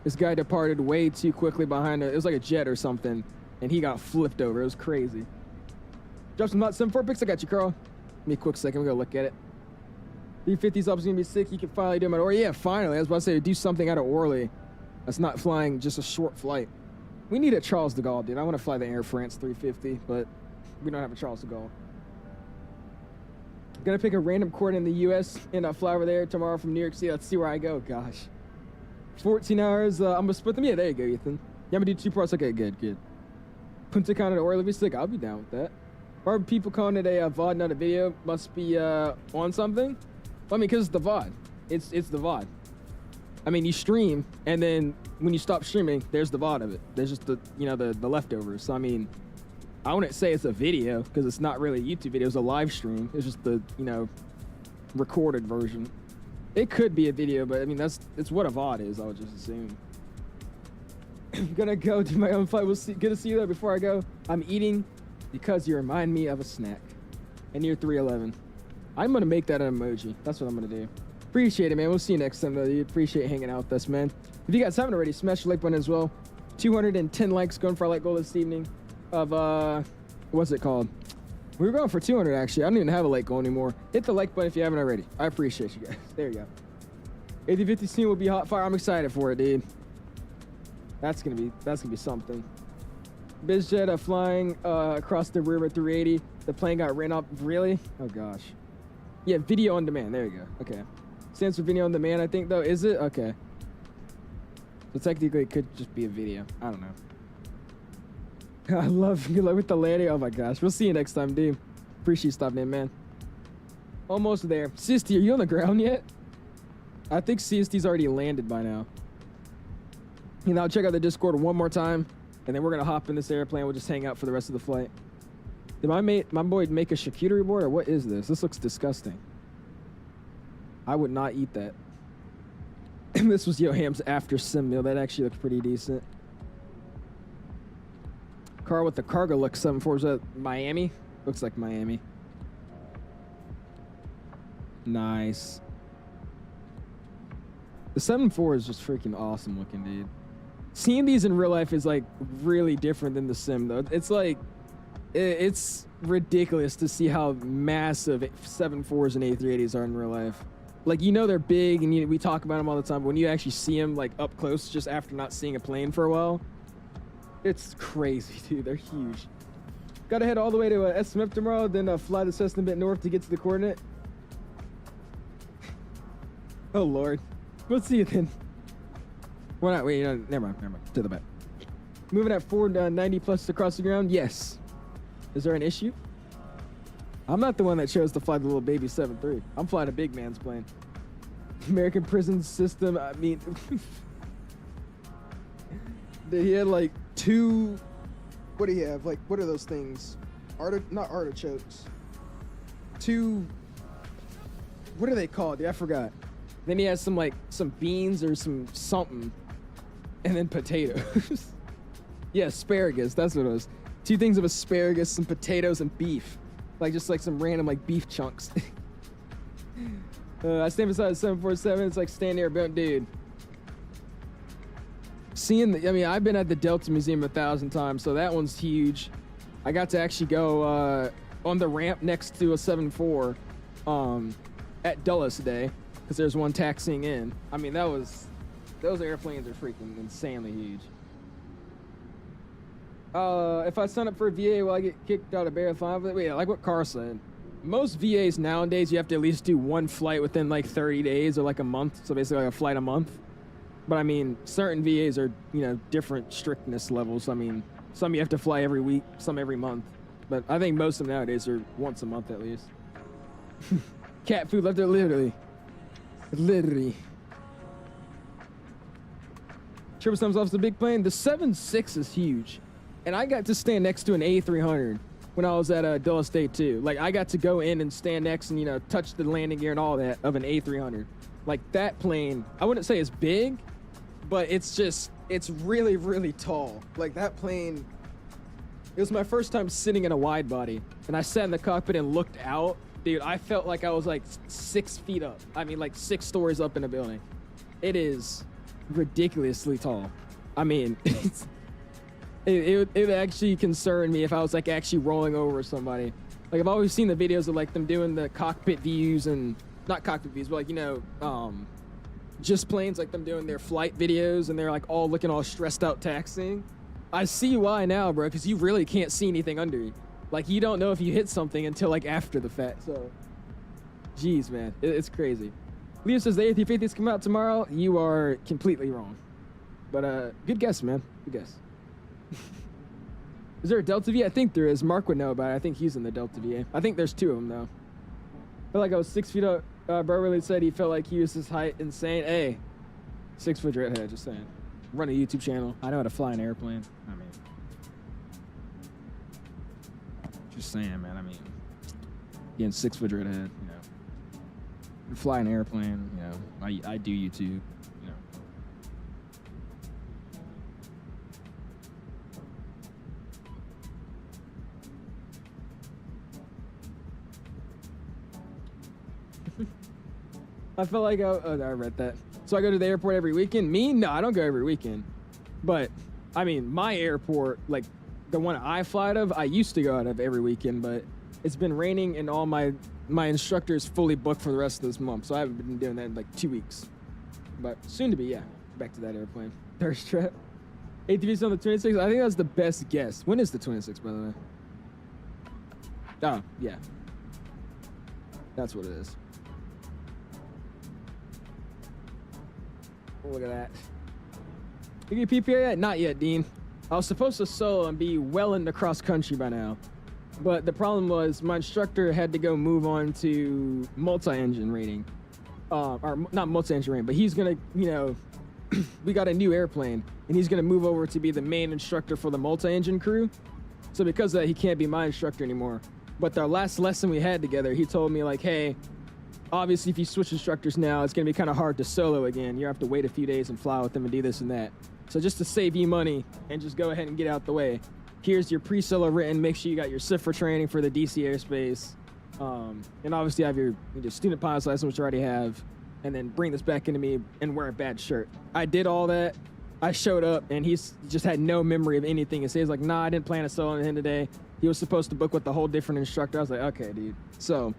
This guy departed way too quickly behind it was like a jet or something, and he got flipped over. It was crazy. Drop some hot 7-4 pics. I got you, Carl. Give me a quick second. We're gonna look at it. 350's up is gonna be sick. You can finally do them at Orly. Yeah, finally. I was about to say, do something out of Orly. That's not flying just a short flight. We need a Charles de Gaulle, dude. I want to fly the Air France 350, but we don't have a Charles de Gaulle. Gonna pick a random coordinate in the U.S. and fly over there tomorrow from New York City. Let's see where I go. Gosh. 14 hours. I'm gonna split them. Yeah, there you go, Ethan. Yeah, I'm gonna do 2 parts. Okay, good. Punta Cana to Orly be sick. I'll be down with that. Or people calling it a VOD, not a video, must be on something. Well, I mean, because it's the VOD. It's the VOD. I mean, you stream, and then when you stop streaming, there's the VOD of it. There's just the, you know, the leftovers. So, I mean, I wouldn't say it's a video because it's not really a YouTube video. It's a live stream. It's just the, you know, recorded version. It could be a video, but I mean, it's what a VOD is, I would just assume. I'm gonna go do my own flight. Good to see you there. Before I go, I'm eating because you remind me of a snack. And you're 311. I'm gonna make that an emoji. That's what I'm gonna do. Appreciate it, man. We'll see you next time, though. You appreciate hanging out with us, man. If you guys haven't already, smash the like button as well. 210 likes going for our like goal this evening of, what's it called? We were going for 200, actually. I don't even have a like goal anymore. Hit the like button if you haven't already. I appreciate you guys. There you go. A350 scene will be hot fire. I'm excited for it, dude. That's gonna be something. BizJet flying across the river at 380. The plane got ran up. Really? Oh gosh. Yeah, video on demand. There you go. Okay. Stands for video on demand, I think, though. Is it? Okay. So technically, it could just be a video. I don't know. I love you with the landing. Oh my gosh. We'll see you next time, dude. Appreciate you stopping in, man. Almost there. CST, are you on the ground yet? I think CST's already landed by now. You know, I'll check out the Discord one more time, and then we're gonna hop in this airplane. We'll just hang out for the rest of the flight. Did my boy make a charcuterie board, or what is this? This looks disgusting. I would not eat that. This was Yoham's after sim meal. That actually looked pretty decent. Car with the cargo look 74. Is that Miami? Looks like Miami. Nice. The 7.4 is just freaking awesome looking, dude. Seeing these in real life is like really different than the sim, though. It's like, it's ridiculous to see how massive 7.4s and A380s are in real life. Like, you know, they're big and we talk about them all the time, but when you actually see them like up close just after not seeing a plane for a while, it's crazy, dude. They're huge. Gotta head all the way to SMF tomorrow, then fly the Cessna a bit north to get to the coordinate. Oh, Lord. We'll see you then. Well, not, wait, never mind. To the back. Moving at 490 plus across the ground? Yes. Is there an issue? I'm not the one that chose to fly the little baby 7.3. I'm flying a big man's plane. American prison system, I mean... he had like 2... What do you have? Like, what are those things? Not artichokes. 2... What are they called? I forgot. Then he has some beans or something. And then potatoes. Yeah, asparagus. That's what it was. 2 things of asparagus, some potatoes, and beef. Like, just like some random like beef chunks. I stand beside the 747. It's like standing there about, dude. Seeing I mean, I've been at the Delta Museum 1,000 times, so that one's huge. I got to actually go on the ramp next to a 7.4 at Dulles today, because there's one taxiing in. I mean, those airplanes are freaking insanely huge. If I sign up for a VA, will I get kicked out of Bear 5? Wait, like what Carl said. Most VAs nowadays, you have to at least do 1 flight within like 30 days or like a month. So basically like a flight a month. But I mean, certain VAs are, you know, different strictness levels. I mean, some you have to fly every week, some every month. But I think most of them nowadays are once a month at least. Cat food left there, literally. Triple thumbs off the big plane. The 7.6 is huge. And I got to stand next to an A300 when I was at Dulles State too. Like, I got to go in and stand next and, you know, touch the landing gear and all that of an A300. Like, that plane, I wouldn't say it's big, but it's really, really tall. Like, that plane, it was my first time sitting in a wide body. And I sat in the cockpit and looked out. Dude, I felt like I was like 6 feet up. I mean, like 6 stories up in a building. It is ridiculously tall. I mean, it would actually concern me if I was like actually rolling over somebody. Like, I've always seen the videos of like them doing the cockpit views, and not cockpit views, but like, you know, just planes, like them doing their flight videos and they're like all looking all stressed out taxiing. I see why now, bro, because you really can't see anything under you. Like, you don't know if you hit something until like after the fact. So, jeez, man, it's crazy. Leo says the A350s come out tomorrow. You are completely wrong. But good guess, man. Good guess. Is there a Delta V? I think there is. Mark would know about it. I think he's in the Delta VA. I think there's 2 of them, though. I felt like I was 6 feet up. Bro really said he felt like he was his height insane. Hey, 6-foot redhead, just saying. Run a YouTube channel. I know how to fly an airplane. I mean, just saying, man. I mean, again, 6-foot redhead, you know. Fly an airplane, you know. I do YouTube, you know. I felt like I read that. So I go to the airport every weekend. Me? No, I don't go every weekend. But, I mean, my airport, like the one I fly out of, I used to go out of every weekend, but it's been raining and all my instructor is fully booked for the rest of this month. So I haven't been doing that in like 2 weeks. But soon to be, yeah. Back to that airplane. Thirst trap. ATV's on the 26th. I think that's the best guess. When is the 26th, by the way? Oh, yeah. That's what it is. Look at that. You get PPA yet? Not yet, Dean. I was supposed to solo and be well into cross country by now. But the problem was my instructor had to go move on to multi-engine rating. Or not multi-engine rating, but he's going to, you know, we got a new airplane and he's going to move over to be the main instructor for the multi-engine crew. So because of that, he can't be my instructor anymore. But the last lesson we had together, he told me like, hey, obviously, if you switch instructors now, it's going to be kind of hard to solo again. You have to wait a few days and fly with them and do this and that. So just to save you money and just go ahead and get out the way, here's your pre-solo written. Make sure you got your CIFRA training for the DC airspace. And obviously, have your student pilot's license, which you already have. And then bring this back into me and wear a bad shirt. I did all that. I showed up, and he's just had no memory of anything. He says, like, nah, I didn't plan to solo him today. He was supposed to book with a whole different instructor. I was like, okay, dude. So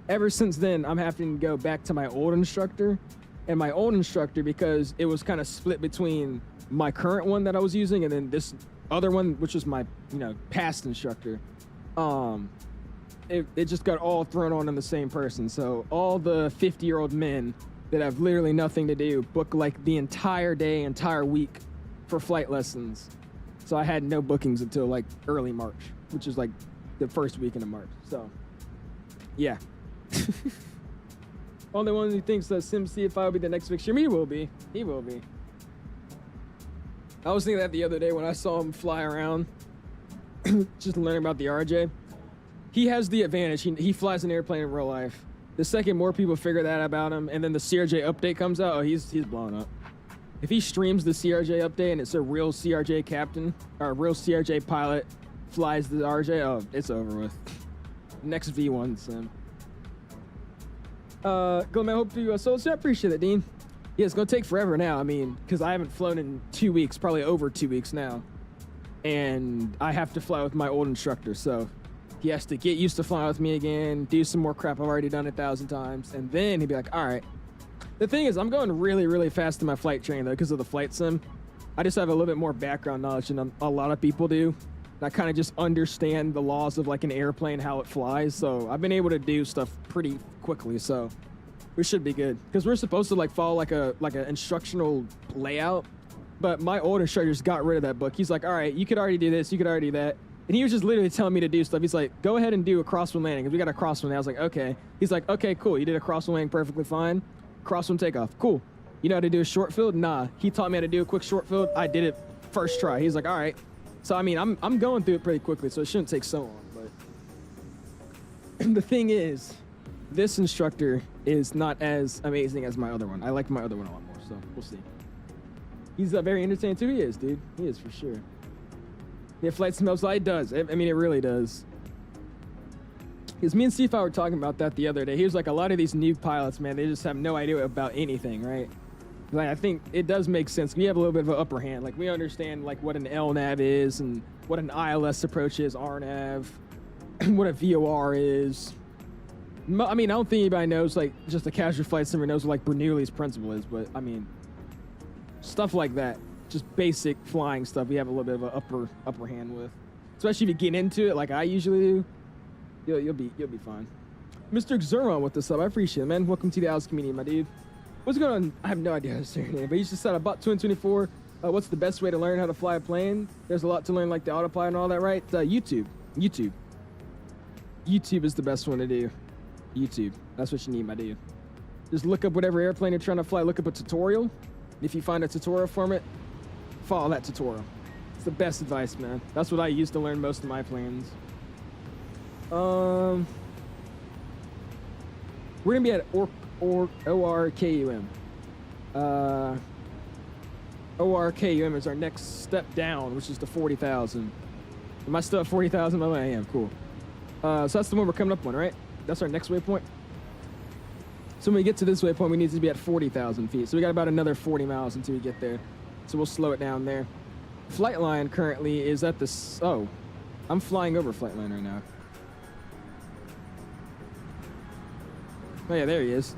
ever since then, I'm having to go back to my old instructor. And my old instructor, because it was kind of split between my current one that I was using and then this other one, which was my, you know, past instructor. It just got all thrown on in the same person. So all the 50-year-old men that have literally nothing to do book like the entire day, entire week for flight lessons. So I had no bookings until like early March, which is like the first weekend of March. So yeah. Only one who thinks that SimCFI will be the next fixture. He will be. He will be. I was thinking that the other day when I saw him fly around, just learning about the RJ. He has the advantage. He flies an airplane in real life. The second more people figure that about him, and then the CRJ update comes out, oh, he's blowing up. If he streams the CRJ update and it's a real CRJ captain or a real CRJ pilot flies the RJ, oh, it's over with. Next V1 sim. Go man, hope you so I appreciate that, Dean. Yeah, it's gonna take forever now. I mean, because I haven't flown in 2 weeks, probably over 2 weeks now, and I have to fly with my old instructor, so he has to get used to flying with me again, do some more crap I've already done 1,000 times, and then he'd be like, all right. The thing is, I'm going really, really fast in my flight training though, because of the flight sim. I just have a little bit more background knowledge than a lot of people do. I kind of just understand the laws of like an airplane, how it flies. So I've been able to do stuff pretty quickly. So we should be good because we're supposed to like follow like an instructional layout. But my old instructor just got rid of that book. He's like, all right, you could already do this. You could already do that. And he was just literally telling me to do stuff. He's like, go ahead and do a crosswind landing. Because we got a crosswind. I was like, okay. He's like, okay, cool. You did a crosswind landing perfectly fine. Crosswind takeoff. Cool. You know how to do a short field? Nah. He taught me how to do a quick short field. I did it first try. He's like, all right. So, I mean, I'm going through it pretty quickly, so it shouldn't take so long. But the thing is, this instructor is not as amazing as my other one. I like my other one a lot more, so we'll see. He's very entertaining too. He is, dude. He is for sure. Yeah, flight smells like it does. I mean, it really does. Because me and CFI were talking about that the other day. He was like, a lot of these new pilots, man, they just have no idea about anything, right? Like, I think it does make sense. We have a little bit of an upper hand. Like, we understand, like, what an LNAV is and what an ILS approach is, RNAV, what a VOR is. I mean, I don't think anybody knows, like, just a casual flight simmer knows what, like, Bernoulli's principle is. But, I mean, stuff like that, just basic flying stuff, we have a little bit of an upper hand with. Especially if you get into it like I usually do, you'll be fine. Mr. Xerma with this up. I appreciate it, man. Welcome to the Alice community, my dude. What's going on? I have no idea how to say your name, but you just said about 224. What's the best way to learn how to fly a plane? There's a lot to learn, like the autopilot and all that, right? YouTube is the best one to do. YouTube. That's what you need, my dude. Just look up whatever airplane you're trying to fly. Look up a tutorial, If you find a tutorial from it, follow that tutorial. It's the best advice, man. That's what I used to learn most of my planes. We're gonna be at ORKUM. ORKUM is our next step down, which is to 40,000. Am I still at 40,000? Oh, I am. Cool. So that's the one we're coming up on, right? That's our next waypoint. So when we get to this waypoint, we need to be at 40,000 feet. So we got about another 40 miles until we get there. So we'll slow it down there. Flight line currently is at this. Oh, I'm flying over flight line right now. Oh yeah, there he is.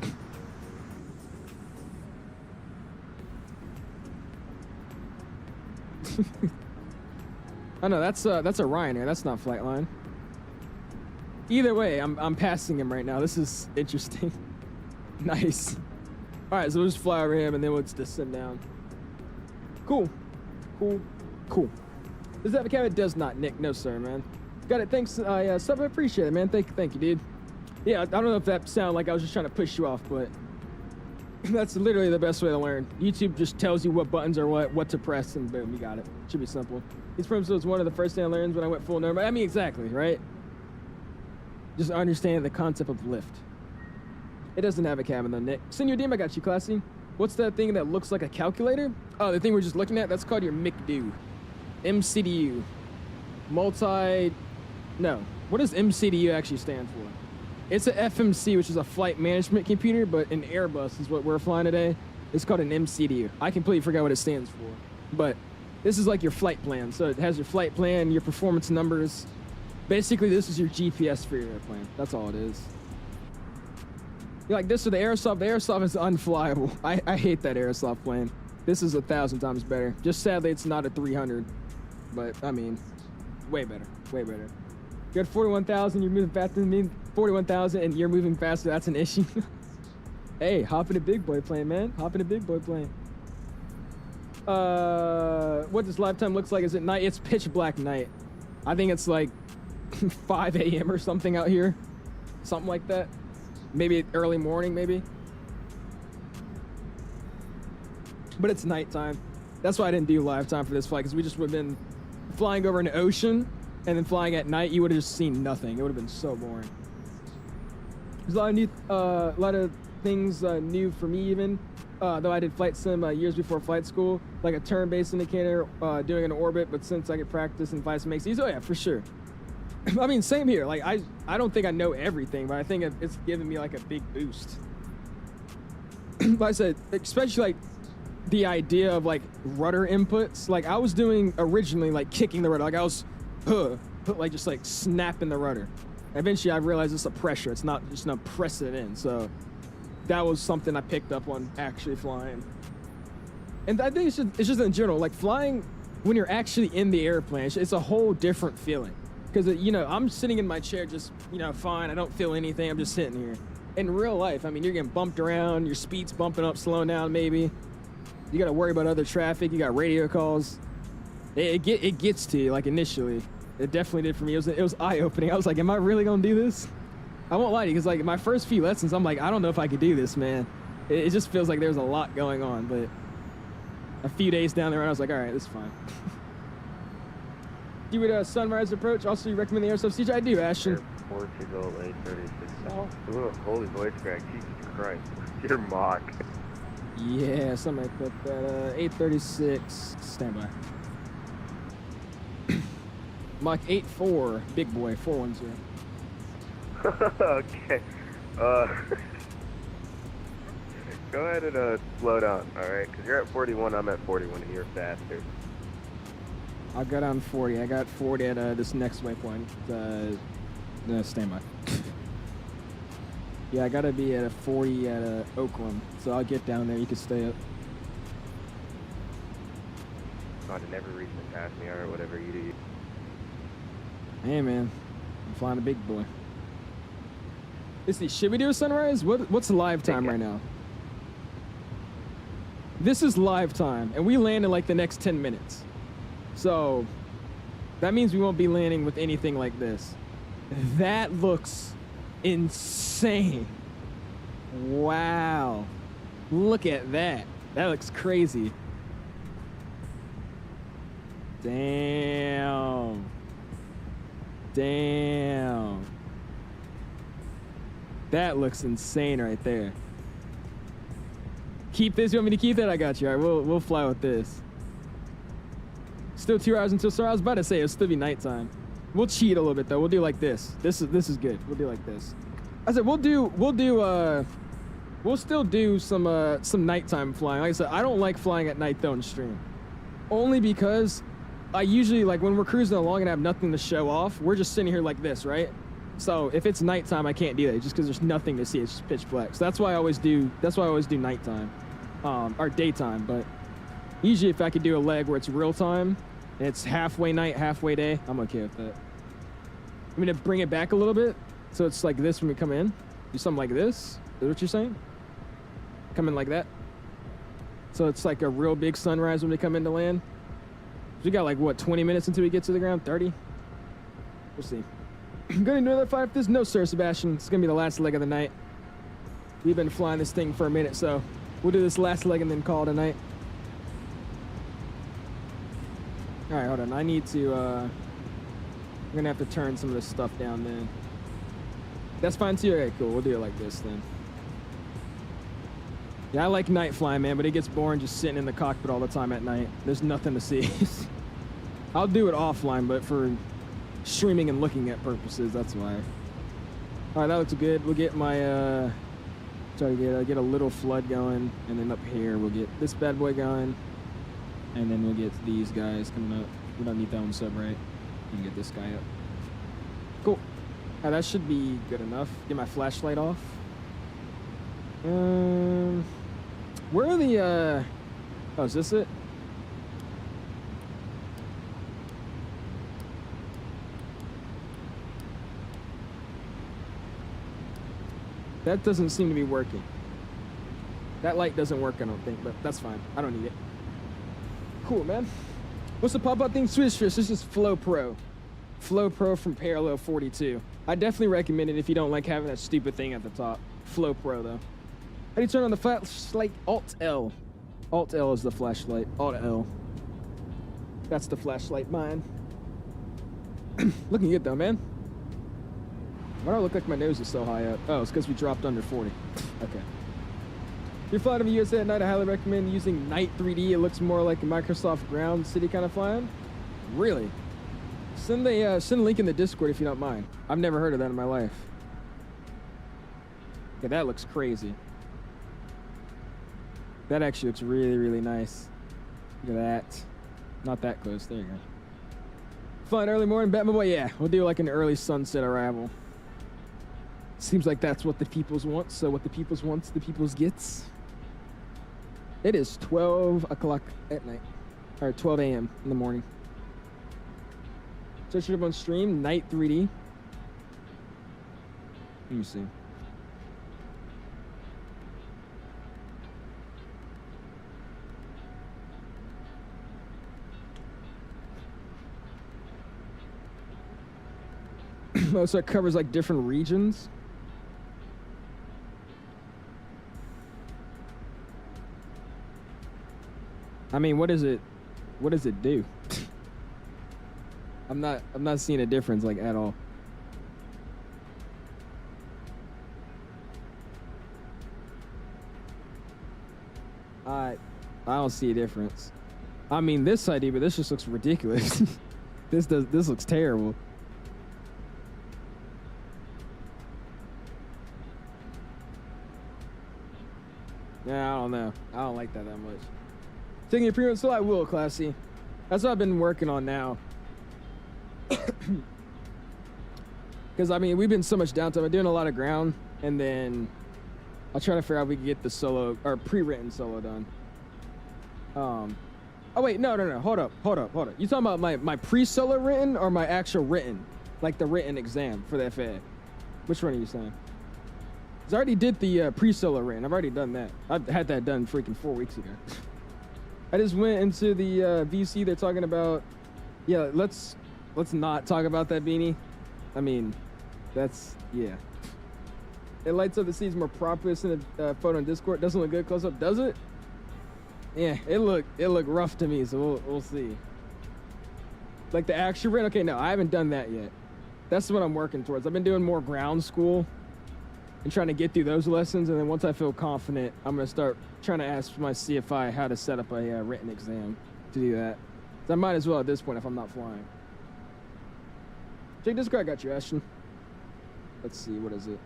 Oh no, that's a Ryanair. That's not flight line. Either way, I'm passing him right now. This is interesting. Nice. All right, so we'll just fly over him and then we'll just descend down. Cool. Does that have a cabin? It does not, Nick. No, sir, man. Got it. Thanks. I appreciate it, man. Thank you, dude. Yeah, I don't know if that sounded like I was just trying to push you off, but that's literally the best way to learn. YouTube just tells you what buttons are what to press, and boom, you got it. Should be simple. These programs was one of the first things I learned when I went full nerd. I mean, exactly, right? Just understand the concept of lift. It doesn't have a cabin though, Nick. Senior DM, I got you, classy. What's that thing that looks like a calculator? Oh, the thing we're just looking at? That's called your MCDU. MCDU. No. What does MCDU actually stand for? It's a FMC, which is a flight management computer, but an Airbus is what we're flying today. It's called an MCDU. I completely forgot what it stands for. But this is like your flight plan. So it has your flight plan, your performance numbers. Basically, this is your GPS for your airplane. That's all it is. You're like, this or the Aerosoft? The Aerosoft is unflyable. I hate that Aerosoft plane. This is 1,000 times better. Just sadly, it's not a 300. But, I mean, way better. Way better. You got 41,000, you're moving faster than me. 41,000 and you're moving faster, that's an issue. Hey, hop in a big boy plane, man. Hop in a big boy plane. What this lifetime looks like is at night. It's pitch black night. I think it's like 5 a.m. or something out here. Something like that. Maybe early morning, maybe. But it's nighttime. That's why I didn't do live time for this flight, because we just would have been flying over an ocean and then flying at night. You would have just seen nothing. It would have been so boring. There's a lot of things new for me even. Though I did flight sim years before flight school, like a turn-based indicator, doing an orbit, but since I could practice and flight sim makes it easy. Oh yeah, for sure. I mean, same here. Like I don't think I know everything, but I think it's given me like a big boost. Like I said, especially like the idea of like rudder inputs. Like I was doing originally like kicking the rudder. Like I was like just like snapping the rudder. Eventually I realized it's a pressure. It's not just not pressing it in. So that was something I picked up on actually flying. And I think it's just in general, like flying when you're actually in the airplane, it's a whole different feeling. Because, you know, I'm sitting in my chair just, you know, fine. I don't feel anything. I'm just sitting here. In real life, I mean, you're getting bumped around. Your speed's bumping up, slowing down maybe. You got to worry about other traffic. You got radio calls. It gets to you, like, initially. It definitely did for me. It was eye-opening. I was like, am I really going to do this? I won't lie to you, because, like, my first few lessons, I'm like, I don't know if I could do this, man. It just feels like there's a lot going on. But a few days down the road, I was like, all right, this is fine. You would sunrise approach. Also, you recommend the Airsoft CJ? I do, Ashton. Portugal A36. Oh, holy voice crack. Jesus Christ. Your Mach. Yeah, something like that. 836. Standby. Mach 84. Big boy. 410. Okay. Go ahead and slow down, alright? Because you're at 41, I'm at 41, and you're faster. I got on 40. I got 40 at this next waypoint. Standby. Yeah, I gotta be at a 40 at Oakland, so I'll get down there. You can stay up. God, it never reached to pass me or whatever you do. Hey man, I'm flying a big boy. Let's see, should we do a sunrise? What's live time right now? This is live time, and we land in like the next 10 minutes. So that means we won't be landing with anything like this. That looks insane. Wow. Look at that. That looks crazy. Damn. Damn. That looks insane right there. Keep this. You want me to keep that? I got you. All right, we'll fly with this. Still 2 hours until sunrise. I was about to say it'll still be nighttime. We'll cheat a little bit though. We'll do like this. This is good. We'll do like this. I said we'll still do some nighttime flying. Like I said, I don't like flying at night though in stream. Only because I usually, like when we're cruising along and have nothing to show off, we're just sitting here like this, right? So if it's nighttime, I can't do that just because there's nothing to see. It's just pitch black. So that's why I always do nighttime, or daytime. But usually if I could do a leg where it's real time, and it's halfway night, halfway day, I'm okay with that. I'm gonna bring it back a little bit. So it's like this when we come in. Do something like this. Is that what you're saying? Come in like that. So it's like a real big sunrise when we come into land. We got like, what, 20 minutes until we get to the ground? 30? We'll see. Gonna do another flight. There's no Sir Sebastian. It's gonna be the last leg of the night. We've been flying this thing for a minute, so we'll do this last leg and then call it a night. All right, hold on. I need to, I'm gonna have to turn some of this stuff down then. That's fine too? Okay, cool. We'll do it like this then. Yeah, I like night flying, man, but it gets boring just sitting in the cockpit all the time at night. There's nothing to see. I'll do it offline, but for streaming and looking at purposes, that's why. All right, that looks good. We'll get my, try to get a little flood going, and then up here we'll get this bad boy going, and then we'll get these guys coming up. We don't need that one sub, right? We can get this guy up. Cool. All right, that should be good enough. Get my flashlight off. Where are the, oh, is this it? That doesn't seem to be working. That light doesn't work, I don't think, but that's fine. I don't need it. Cool, man. What's the pop-up thing? Swedish Fish. This is Flow Pro. Flow Pro from Parallel 42. I definitely recommend it if you don't like having that stupid thing at the top. Flow Pro, though. How do you turn on the flashlight? Alt-L. Alt-L is the flashlight. Alt-L. That's the flashlight, mine. Looking good, though, man. Why do I look like my nose is so high up? Oh, it's because we dropped under 40. Okay. If you're flying over USA at night, I highly recommend using Night 3D. It looks more like a Microsoft Ground City kind of flying. Really? Send a link in the Discord if you don't mind. I've never heard of that in my life. Okay, that looks crazy. That actually looks really, really nice. Look at that. Not that close. There you go. Flying early morning, Batman boy. Yeah, we'll do like an early sunset arrival. Seems like that's what the peoples want. So what the peoples wants, the peoples gets. It is 12 o'clock at night, or 12 a.m. in the morning. Search it up on stream. Night 3D. Let me see. Oh, so it covers like different regions. I mean, what does it do? I'm not seeing a difference like at all. I don't see a difference. I mean, this idea, but this just looks ridiculous. This looks terrible. Yeah, I don't know. I don't like that much. Taking a premium, so I will, Classy. That's what I've been working on now. Because, I mean, we've been so much downtime. I'm doing a lot of ground, and then I'll try to figure out if we can get the solo, or pre-written solo done. Oh, wait, no. Hold up. You talking about my pre-solo written or my actual written? Like the written exam for the FAA? Which one are you saying? Because I already did the pre-solo written. I've already done that. I've had that done freaking 4 weeks ago. I just went into the VC. They're talking about, yeah, let's not talk about that, Beanie. I mean, that's, yeah. It lights up the seats more proper in a photo on Discord. Doesn't look good close up, does it? Yeah, it looked rough to me, so we'll see. Like the actual run, okay, no, I haven't done that yet. That's what I'm working towards. I've been doing more ground school and trying to get through those lessons, and then once I feel confident, I'm gonna start trying to ask my CFI how to set up a written exam to do that. So I might as well at this point if I'm not flying. Jake, this guy got you, Ashton. Let's see, what is it?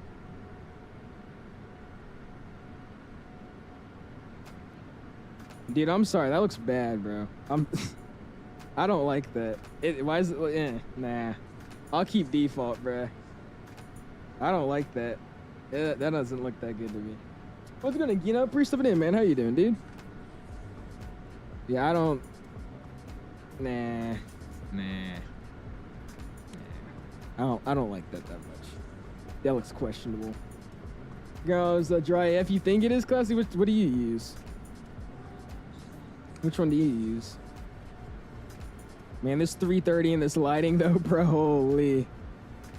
Dude, I'm sorry, that looks bad, bro. I don't like that. Why is it, nah. I'll keep default, bro. I don't like that. That doesn't look that good to me. What's gonna, pre stepping in, man. How you doing, dude? Yeah, I don't. Nah. I don't like that much. That looks questionable. Girls, dry F. You think it is classy? What do you use? Which one do you use? Man, this 330 and this lighting though, bro. Holy,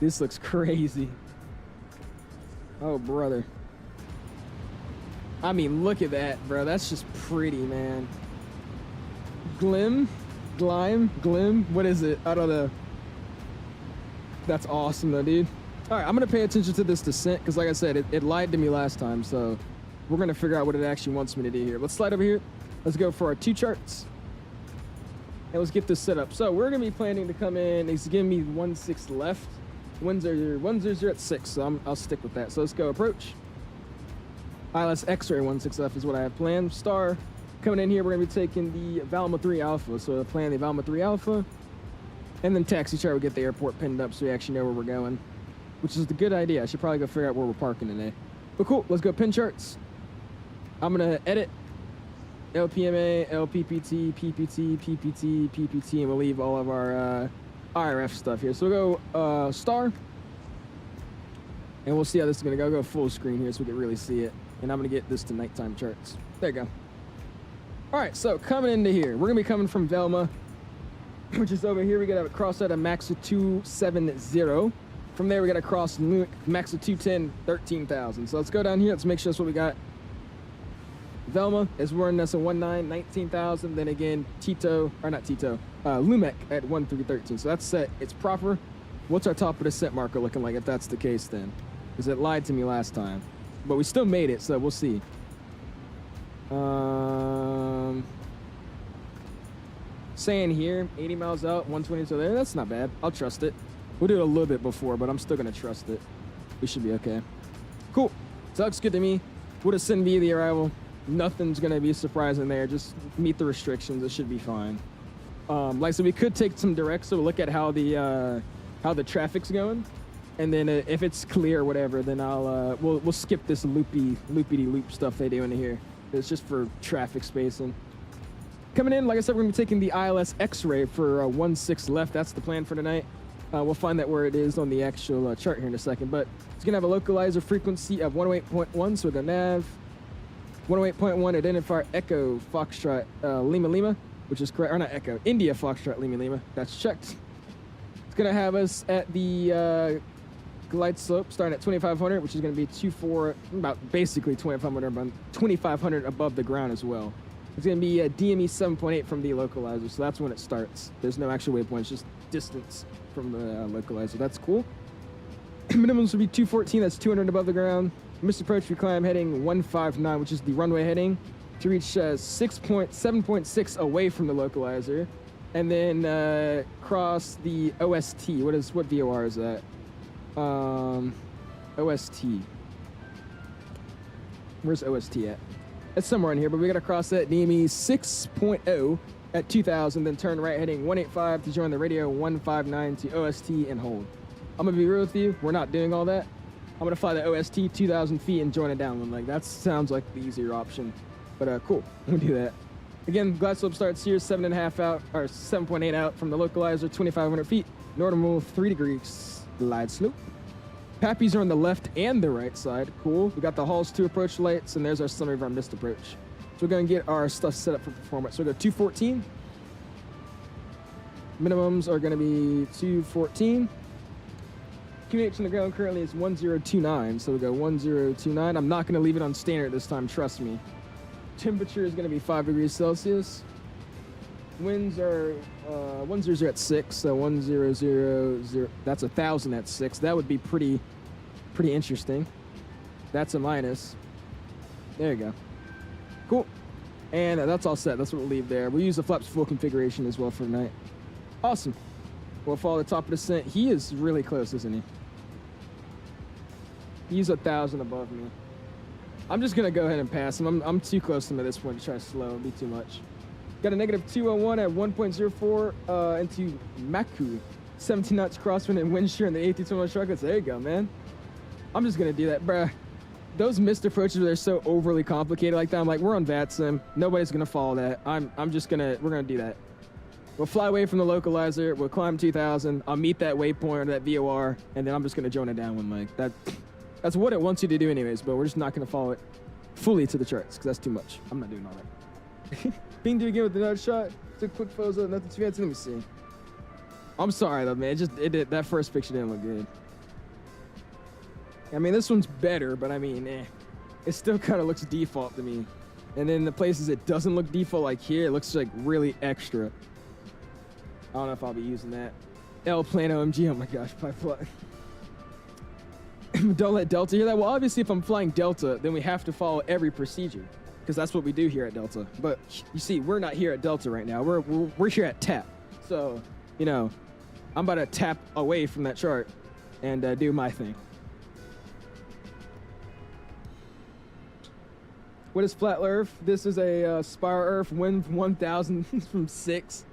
this looks crazy. Oh, brother. I mean, look at that, bro. That's just pretty, man. Glimm? What is it? I don't know. That's awesome, though, dude. All right, I'm going to pay attention to this descent because, like I said, it lied to me last time. So we're going to figure out what it actually wants me to do here. Let's slide over here. Let's go for our 2 charts. And let's get this set up. So we're going to be planning to come in. It's giving me 1-6 left. Winds are at 6, so I'll stick with that. So let's go approach. ILS X-ray 1-6 left is what I have planned. Star coming in here. We're going to be taking the 𝐕𝐿3 Alpha. So plan the 𝐕𝐿3 Alpha. And then taxi chart will get the airport pinned up so we actually know where we're going, which is a good idea. I should probably go figure out where we're parking today. But cool, let's go pin charts. I'm going to edit LPMA, LPPT, PPT, and we'll leave all of our IRF stuff here. So we'll go star, and we'll see how this is going to go. Go full screen here so we can really see it. And I'm going to get this to nighttime charts. There you go. All right, so coming into here, we're going to be coming from Velma, which is over here. We got to cross at a max of 270. From there, we got to cross max of 210, 13,000. So let's go down here. Let's make sure that's what we got. Velma is running us a 19, 19,000. Then again, Lumec at 1313. So that's set. It's proper. What's our top of the set marker looking like if that's the case then? Because it lied to me last time. But we still made it, so we'll see. Saying here, 80 miles out, 120 to there. That's not bad. I'll trust it. We'll do it a little bit before, but I'm still going to trust it. We should be okay. Cool. So looks good to me. We'll just send via the arrival. Nothing's going to be surprising there. Just meet the restrictions. It should be fine. Like I said, we could take some directs, so we'll look at how the traffic's going. And then if it's clear or whatever, then we'll skip this loopy-de-loop stuff they do in here. It's just for traffic spacing. Coming in, like I said, we're going to be taking the ILS X-ray for 1-6 left. That's the plan for tonight. We'll find that where it is on the actual chart here in a second. But it's going to have a localizer frequency of 108.1, so we'll go nav. 108.1, identifier Echo Foxtrot Lima Lima, which is correct. Or not Echo, India Foxtrot Lima Lima. That's checked. It's going to have us at the glide slope starting at 2,500, which is going to be about basically 2,500 above the ground as well. It's going to be a DME 7.8 from the localizer, so that's when it starts. There's no actual waypoint, it's just distance from the localizer. That's cool. Minimums will be 214, that's 200 above the ground. Missed approach, we climb heading 159, which is the runway heading, to reach 7.6 away from the localizer, and then cross the OST. What VOR is that? OST. Where's OST at? It's somewhere in here, but we got to cross that DME 6.0 at 2,000, then turn right heading 185 to join the radio 159 to OST and hold. I'm going to be real with you. We're not doing all that. I'm going to fly the OST 2,000 feet and join a downwind leg. That sounds like the easier option, but cool. We'll do that. Again, glide slope starts here, 7.5 out, or 7.8 out from the localizer, 2,500 feet. Normal 3 degrees glide slope. Pappies are on the left and the right side. Cool. We got the Halls 2 approach lights, and there's our summary of our missed approach. So we're going to get our stuff set up for performance. So we'll go 214. Minimums are going to be 214. QH on the ground currently is 1029, so we'll go 1029. I'm not going to leave it on standard this time, trust me. Temperature is going to be 5 degrees Celsius. Winds are 100 at 6, so 1000. That's 1,000 at 6. That would be pretty interesting. That's a minus. There you go. Cool. And that's all set. That's what we'll leave there. We'll use the flaps full configuration as well for tonight. Awesome. We'll follow the top of descent. He is really close, isn't he? He's 1,000 above me. I'm just gonna go ahead and pass him. I'm too close to him at this point to try to slow. It'd be too much. Got a negative 201 at 1.04 into Maku. 17 knots crosswind and wind shear in the A330neo shortcuts. There you go, man. I'm just gonna do that, bruh. Those missed approaches where they're so overly complicated like that. I'm like, we're on VATSIM. Nobody's gonna follow that. We're gonna do that. We'll fly away from the localizer. We'll climb 2,000. I'll meet that waypoint or that VOR, and then I'm just gonna join a downwind leg. That's what it wants you to do anyways, but we're just not gonna follow it fully to the charts because that's too much. I'm not doing all that. Ping do again with the node shot. Took quick photos of nothing too fancy. Let me see. I'm sorry though, man. That first picture didn't look good. I mean, this one's better, but I mean, it still kind of looks default to me. And then the places it doesn't look default, like here, it looks like really extra. I don't know if I'll be using that. L plan OMG. Oh my gosh, pipeline. Don't let Delta hear that. Well, obviously, if I'm flying Delta, then we have to follow every procedure because that's what we do here at Delta. But you see, we're not here at Delta right now. We're here at TAP. So, you know, I'm about to tap away from that chart and do my thing. What is flat LIRF? This is a spiral ERF, wind 1,000 from 6.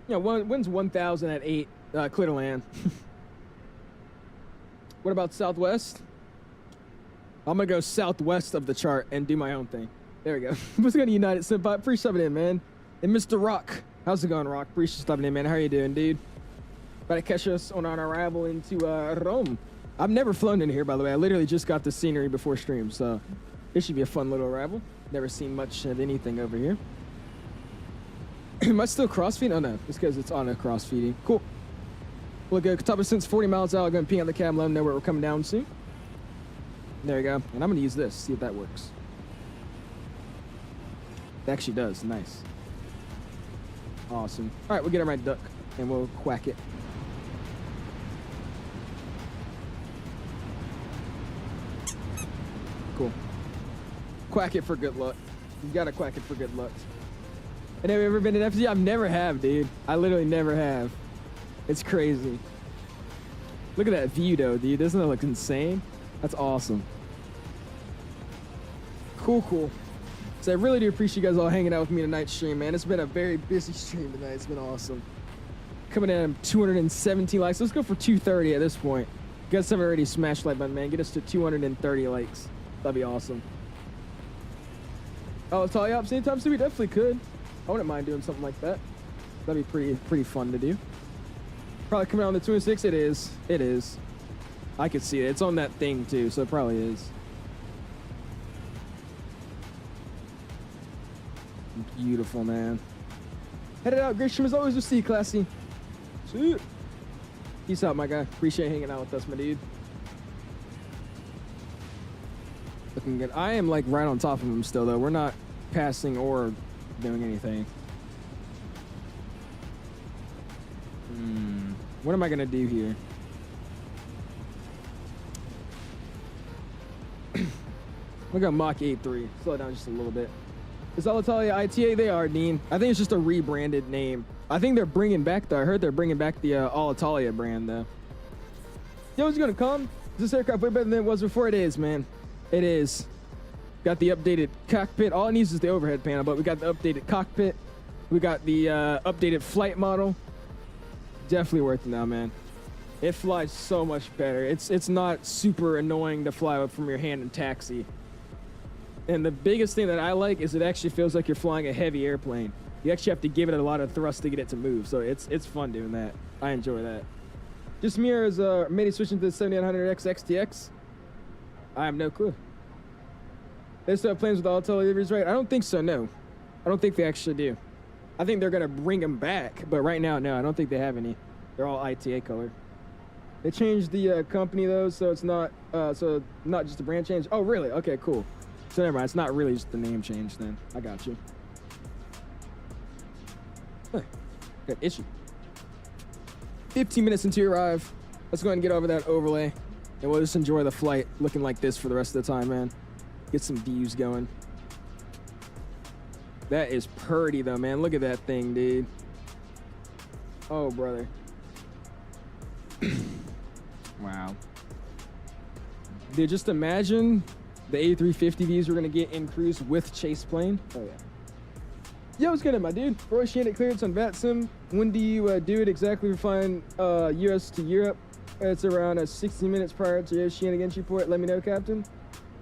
You know, wind's 1,000 at 8, clear to land. What about Southwest? I'm gonna go southwest of the chart and do my own thing. There we go. What's gonna unite it, Senpai? Appreciate stopping in, man. And Mr. Rock. How's it going, Rock? Appreciate stopping in, man. How are you doing, dude? About to catch us on our arrival into Rome. I've never flown in here, by the way. I literally just got the scenery before stream, so this should be a fun little arrival. Never seen much of anything over here. Am I still crossfeeding? Oh, no. It's because it's auto crossfeeding. Cool. We'll go top of since 40 miles out. I'm going to ping on the cab, let them know where we're coming down soon. There you go. And I'm going to use this, see if that works. It actually does. Nice. Awesome. All right, we'll get our right duck, and we'll quack it. Cool. Quack it for good luck. You got to quack it for good luck. And have you ever been in FZ? I've never have, dude. I literally never have. It's crazy. Look at that view, though, dude. Doesn't that look insane? That's awesome. Cool, cool. So I really do appreciate you guys all hanging out with me tonight stream, man. It's been a very busy stream tonight. It's been awesome. Coming in at 217 likes. Let's go for 230 at this point. You guys haven't already smashed like button, man. Get us to 230 likes. That'd be awesome. Oh, it's all you up same time, so we definitely could. I wouldn't mind doing something like that. That'd be pretty fun to do. Probably coming out on the 26. It is. It is. I could see it. It's on that thing too, so it probably is. Beautiful, man. Headed out. Great stream as always. We'll see you, classy. Sweet. Peace out, my guy. Appreciate hanging out with us, my dude. Looking good. I am like right on top of him still, though. We're not passing or doing anything. What am I gonna do here? We're gonna Mach 8.3. Slow it down just a little bit. Is Alitalia ITA? They are, Dean. I think it's just a rebranded name. I think they're bringing back I heard they're bringing back the Alitalia brand, though. Yo, it's gonna come. Is this aircraft way better than it was before? It is, man. It is. Got the updated cockpit. All it needs is the overhead panel, but we got the updated cockpit. We got the updated flight model. Definitely worth it now, man. It flies so much better. It's not super annoying to fly from your hand and taxi. And the biggest thing that I like is it actually feels like you're flying a heavy airplane. You actually have to give it a lot of thrust to get it to move, so it's fun doing that. I enjoy that. Just me as maybe switching to the 7900X XTX. I have no clue. They still have plans with all deliveries, right? I don't think so, no. I don't think they actually do. I think they're going to bring them back, but right now, no, I don't think they have any. They're all ITA color. They changed the company, though, so it's not not just a brand change. Oh, really? Okay, cool. So never mind, it's not really just the name change then. I got you. Huh. Got issue. 15 minutes until you arrive. Let's go ahead and get over that overlay. And we'll just enjoy the flight looking like this for the rest of the time, man. Get some views going. That is pretty though, man. Look at that thing, dude. Oh, brother. Wow. Dude, just imagine the A350 views we're gonna get in Cruz with chase plane. Oh yeah. Yo, what's good, my dude? For Oceanic clearance on VATSIM. When do you do it exactly for flying US to Europe? It's around 60 minutes prior to Oceanic entry port. Let me know, Captain.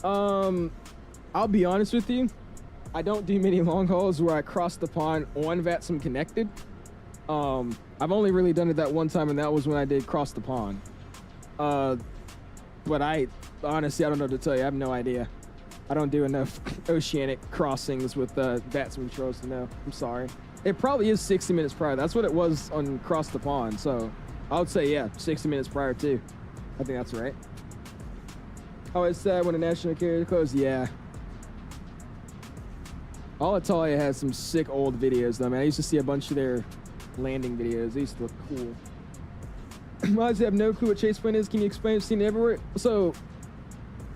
I'll be honest with you. I don't do many long hauls where I cross the pond on VATSIM connected. I've only really done it that one time, and that was when I did cross the pond. But honestly, I don't know what to tell you. I have no idea. I don't do enough oceanic crossings with VATSIM controls to know. I'm sorry. It probably is 60 minutes prior. That's what it was on Cross the Pond. So I would say, yeah, 60 minutes prior too. I think that's right. Oh, it's sad when a national carrier closed. Yeah. Alitalia has some sick old videos though, man. I used to see a bunch of their landing videos. They used to look cool. I have no clue what chase plane is. Can you explain? I've seen it everywhere. So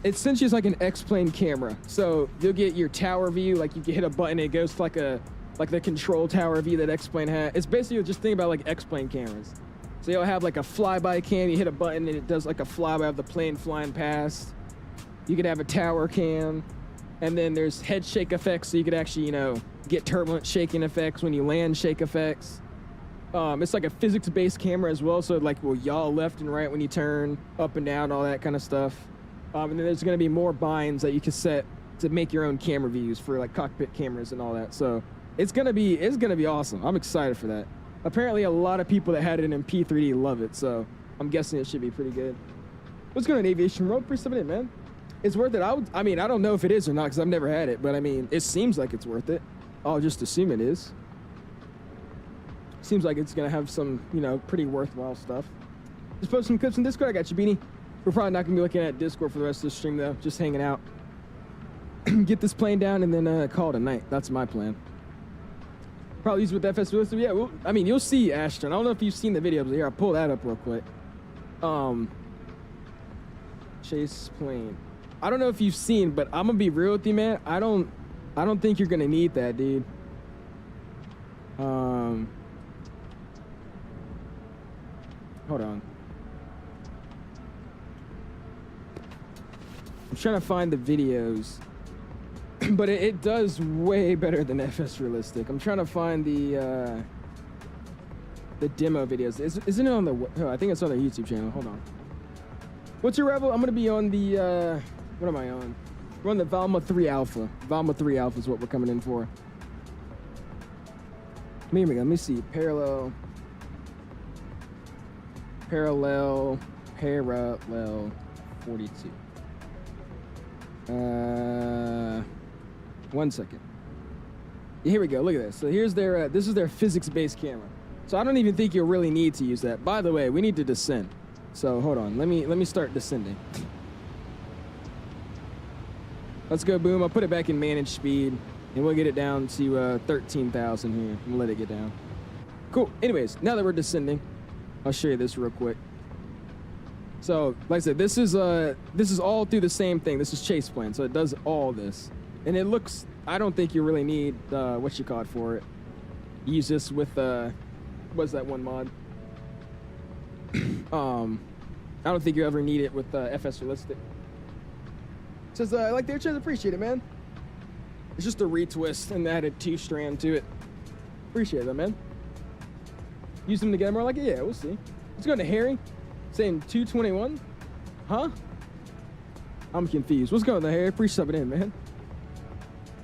it's essentially just like an X-plane camera. So you'll get your tower view, like you can hit a button, it goes to like the control tower view that X-plane has. It's basically just think about like X-plane cameras. So you'll have like a flyby cam, you hit a button and it does like a flyby of the plane flying past. You could have a tower cam, and then there's head shake effects, so you could actually, you know, get turbulent shaking effects when you land, shake effects. It's like a physics-based camera as well, so it like will yaw left and right when you turn, up and down, all that kind of stuff. And then there's going to be more binds that you can set to make your own camera views for like cockpit cameras and all that. So it's gonna be awesome. I'm excited for that. Apparently, a lot of people that had it in P3D love it, so I'm guessing it should be pretty good. What's going on, Aviation Road? Pretty in, man. It's worth it. I mean, I don't know if it is or not because I've never had it, but I mean, it seems like it's worth it. I'll just assume it is. Seems like it's gonna have some, you know, pretty worthwhile stuff. Just post some clips in Discord. I got you, Beanie. We're probably not gonna be looking at Discord for the rest of the stream though. Just hanging out. Get this plane down and then call it a night. That's my plan. Probably use with FS Willis. Yeah, well, I mean, you'll see Ashton. I don't know if you've seen the video, but here, I'll pull that up real quick. Chase plane. I don't know if you've seen, but I'm gonna be real with you, man. I don't think you're gonna need that, dude. Hold on. I'm trying to find the videos, but it does way better than FS Realistic. I'm trying to find the demo videos. Isn't it on the? Oh, I think it's on their YouTube channel. Hold on. What's your Rebel? I'm gonna be on the. What am I on? We're on the 𝙑𝐿 3 Alpha. 𝙑𝐿 3 Alpha is what we're coming in for. Here we go. Let me see. Parallel 42. 1 second. Here we go. Look at this. So here's their. This is their physics-based camera. So I don't even think you'll really need to use that. By the way, we need to descend. So hold on. Let me start descending. Let's go, boom. I'll put it back in managed speed, and we'll get it down to 13,000 here. We'll let it get down. Cool. Anyways, now that we're descending, I'll show you this real quick. So, like I said, this is all through the same thing. This is chase plane, so it does all this, and it looks. I don't think you really need what you call it for it. Use this with what's that one mod? I don't think you ever need it with FS Realistic. Says like their chairs, appreciate it, man. It's just a retwist and added 2-strand to it. Appreciate that, man. Use them together more like it? Yeah, we'll see. Let's go to Harry. Saying 221? Huh? I'm confused. What's going on, Harry? Appreciate it in, man.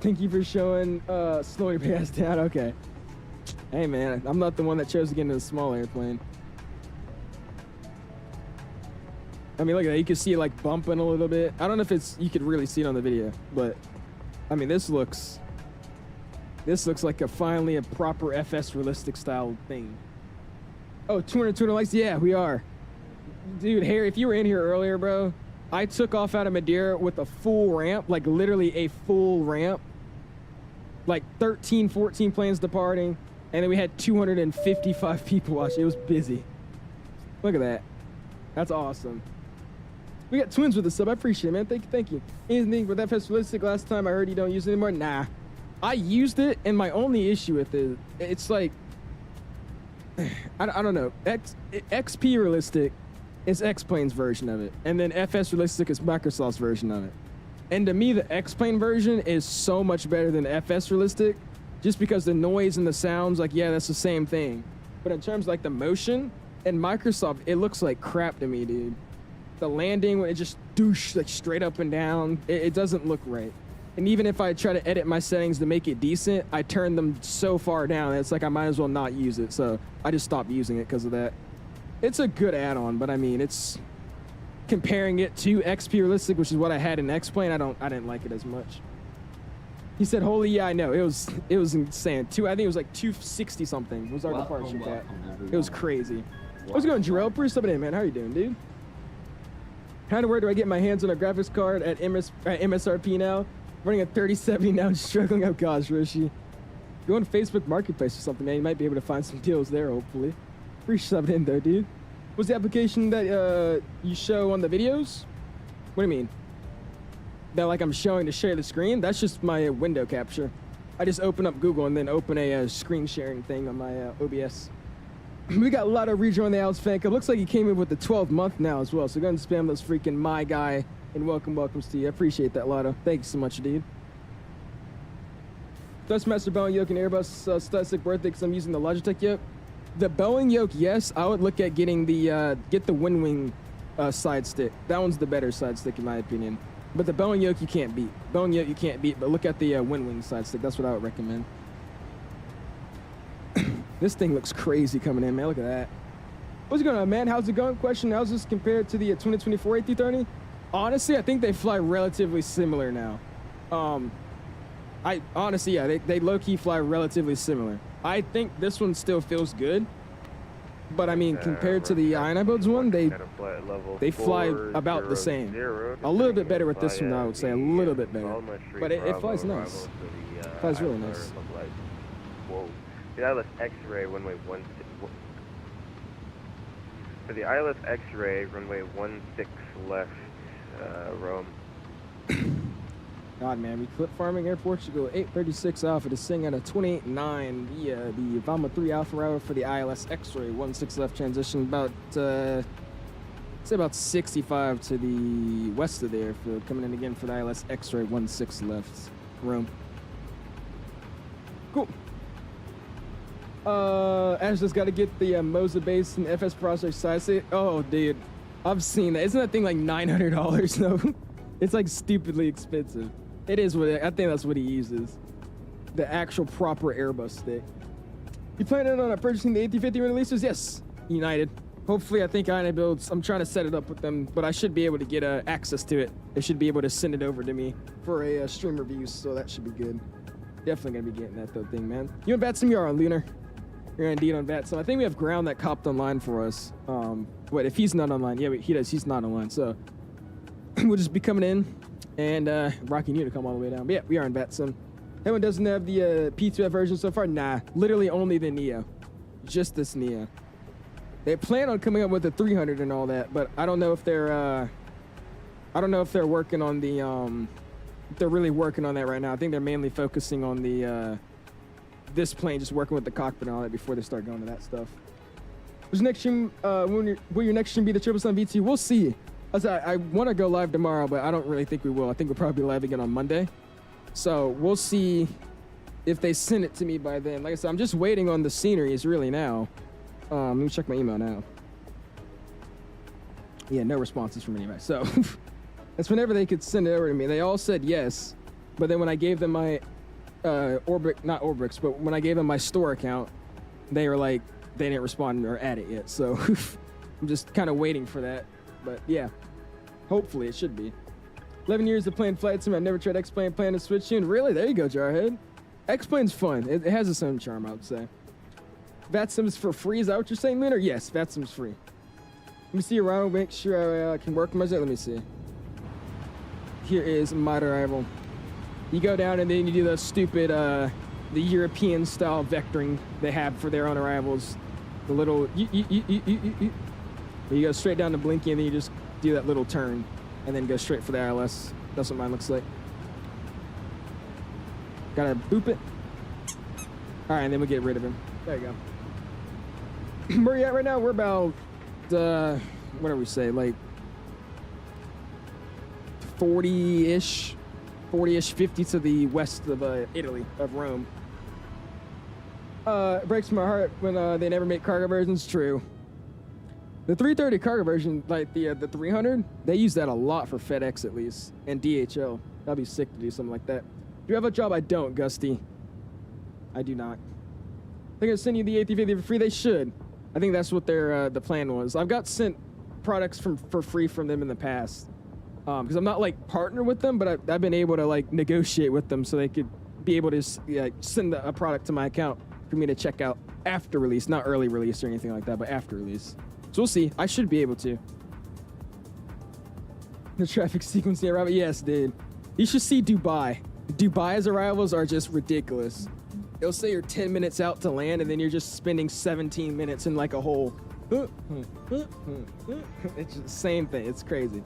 Thank you for showing slowing your pass down. Okay. Hey, man, I'm not the one that chose to get into the small airplane. I mean, look at that. You can see it like bumping a little bit. I don't know if you could really see it on the video, but I mean, this looks like finally a proper FS Realistic style thing. Oh, 200 likes. Yeah, we are. Dude, Harry, if you were in here earlier, bro, I took off out of Madeira with a full ramp, like literally a full ramp. Like 13, 14 planes departing. And then we had 255 people watching. It was busy. Look at that. That's awesome. We got Twins with the sub. I appreciate it, man. Thank you. Anything with FS Realistic last time I heard you don't use it anymore? Nah. I used it, and my only issue with it, it's like, I don't know. XP Realistic is X-Plane's version of it. And then FS Realistic is Microsoft's version of it. And to me, the X-Plane version is so much better than FS Realistic, just because the noise and the sounds, like, yeah, that's the same thing. But in terms of, like, the motion, and Microsoft, it looks like crap to me, dude. The landing, when it just douche, like, straight up and down, it doesn't look right. And even if I try to edit my settings to make it decent, I turn them so far down, it's like I might as well not use it. So I just stopped using it because of that. It's a good add-on, but I mean, it's comparing it to XP Realistic, which is what I had in X-Plane, I didn't like it as much. He said, holy, yeah, I know. It was insane. I think it was like 260 something was our departure cap. It was crazy. How's it going, Jarrell? Bruce, up in, man. How are you doing, dude? How where do I get my hands on a graphics card at MSRP now? Running a 3070 now and struggling. Oh gosh, Rishi. Go on Facebook Marketplace or something, man. You might be able to find some deals there, hopefully. Appreciate it in there, dude. What's the application that you show on the videos? What do you mean? That like I'm showing to share the screen? That's just my window capture. I just open up Google and then open a screen sharing thing on my OBS. We got a lot of rejoin the Alex fan club. Looks like he came in with the 12th month now as well. So go ahead and spam those freaking my guy and welcomes to you. I appreciate that, Lotto. Thank you so much, dude. Thrustmaster, Boeing yoke, and Airbus static birthday because I'm using the Logitech yoke. The Boeing yoke, yes. I would look at getting the get the WINWING side stick. That one's the better side stick in my opinion. But the Boeing yoke you can't beat. Boeing yoke you can't beat. But look at the WINWING side stick. That's what I would recommend. This thing looks crazy coming in, man. Look at that. What's going on, man? How's it going? Question, how's this compared to the 2024 A330? Honestly, I think they fly relatively similar now. Honestly, yeah, they low-key fly relatively similar. I think this one still feels good. But I mean, compared to the INIBODS one, they fly about the same. A little bit better with this one, I would say. A little bit better. But it flies nice. It flies really nice. The ILS X-ray runway 16. For the ILS X-ray runway 16 left, Rome. God, man, we clip farming Air Portugal 836 Alpha to sing at a 28.9 via the Vama 3 Alpha router for the ILS X-ray 16 left transition about say about 65 to the west of the airfield, coming in again for the ILS X-ray 16 left. Rome. Cool. Ashley's got to get the Moza base and FS Project side stick. Oh, dude, I've seen that. Isn't that thing like $900 though? It's like stupidly expensive. It is what I think that's what he uses. The actual proper Airbus stick. You planning on purchasing the A350 releases? Yes, United. Hopefully, I think INIBODS. I'm trying to set it up with them, but I should be able to get access to it. They should be able to send it over to me for a stream review, so that should be good. Definitely gonna be getting that though thing, man. You and VATSIM, you're on Lunar. You're indeed on VATSIM. I think we have Ground that copped online for us. Wait, if he's not online, yeah, wait, he does. He's not online, so we'll just be coming in and rocking you to come all the way down. But yeah, we are on VATSIM. Headwind doesn't have the P2F version so far. Nah, literally only the Neo, just this Neo. They plan on coming up with the 300 and all that, but I don't know if they're working on the they're really working on that right now. I think they're mainly focusing on the this plane, just working with the cockpit and all that before they start going to that stuff. What's next stream? Will your next stream be the 777 VT? We'll see. I want to go live tomorrow, but I don't really think we will. I think we'll probably be live again on Monday. So we'll see if they send it to me by then. Like I said, I'm just waiting on the sceneries really now. Let me check my email now. Yeah, no responses from anybody. So that's whenever they could send it over to me. They all said yes, but then when I gave them my not Orbix, but when I gave them my store account, they were like, they didn't respond or add it yet. So I'm just kind of waiting for that. But yeah, hopefully it should be. 11 years of playing flight sim. I never tried X-Plane. Plan to switch soon. Really? There you go, Jarhead. X-Plane's fun. It has its own charm, I would say. VATSIM's for free. Is that what you're saying, Lunar? Yes, VATSIM's free. Let me see around. Make sure I can work my. Let me see. here is my arrival. You go down and then you do the stupid, the European style vectoring they have for their own arrivals. The little, you go straight down to Blinky and then you just do that little turn and then go straight for the ILS. That's what mine looks like. Gotta boop it. All right, and then we get rid of him. There you go. Where are you at right now? We're about, what do we say, like 40-ish, 50 to the west of Italy, of Rome. It breaks my heart when they never make cargo versions. True. The 330 cargo version, like the 300, they use that a lot for FedEx at least, and DHL. That'd be sick to do something like that. Do you have a job? I don't, Gusty. I do not. They're gonna send you the A350 for free. They should. I think that's what their the plan was. I've got sent products for free from them in the past, because I'm not like partner with them, but I've been able to like negotiate with them so they could be able to send a product to my account for me to check out after release, not early release or anything like that, but after release. So we'll see. I should be able to. The traffic sequence near arrival. Yes, dude. You should see Dubai. Dubai's arrivals are just ridiculous. It'll say you're 10 minutes out to land, and then you're just spending 17 minutes in like a hole. It's just the same thing. It's crazy.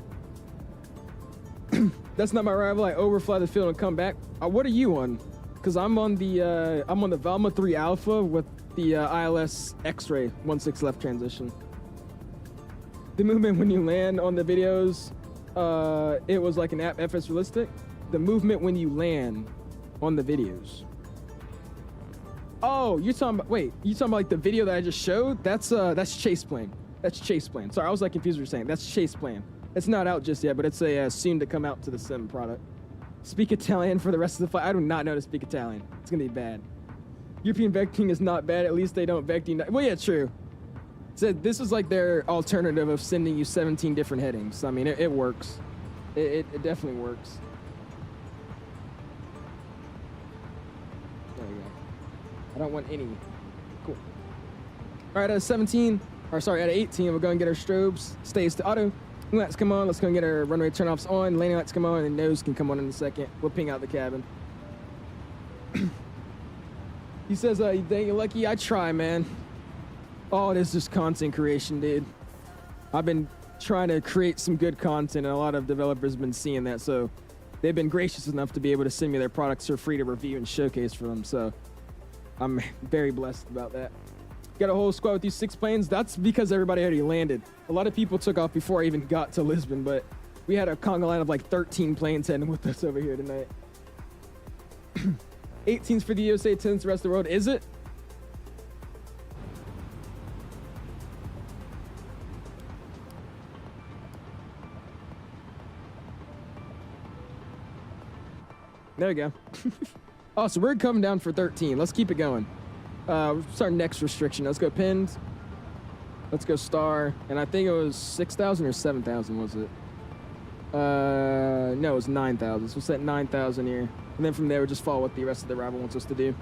That's not my arrival. I overfly the field and come back. What are you on? Because I'm on the Valma 3 Alpha with the ILS X-ray 16 left transition. The movement when you land on the videos, it was like an FS realistic. The movement when you land on the videos. Oh, you're talking about, wait, you talking about like the video that I just showed? That's Chase Plane. That's Chase Plane. Sorry, I was like confused what you're saying. That's Chase Plane. It's not out just yet, but it's a soon to come out to the sim product. Speak Italian for the rest of the flight. I do not know to speak Italian. It's gonna be bad. European vectoring is not bad. At least they don't vector. Well, yeah, true. So this is like their alternative of sending you 17 different headings. I mean, it works. It definitely works. There you go. I don't want any. Cool. All right, out of 17, or sorry, out of 18, we're going to get our strobes. Stays to auto. Lights come on. Let's go and get our runway turnoffs on. Landing lights come on, and nose can come on in a second. We'll ping out the cabin. He says, you think you're lucky? I try, man. Oh, it is just content creation, dude. I've been trying to create some good content, and a lot of developers have been seeing that, so they've been gracious enough to be able to send me their products for free to review and showcase for them, so I'm very blessed about that. Got a whole squad with these 6 planes. That's because everybody already landed. A lot of people took off before I even got to Lisbon, but we had a conga line of like 13 planes heading with us over here tonight. 18's for the USA, 10's the rest of the world. Is it? There we go. Oh, so we're coming down for 13. Let's keep it going. What's our next restriction? Let's go pinned. Let's go star. And I think it was 6,000 or 7,000, was it? No, it was 9,000. So we'll set 9,000 here. And then from there, we'll just follow what the rest of the rival wants us to do.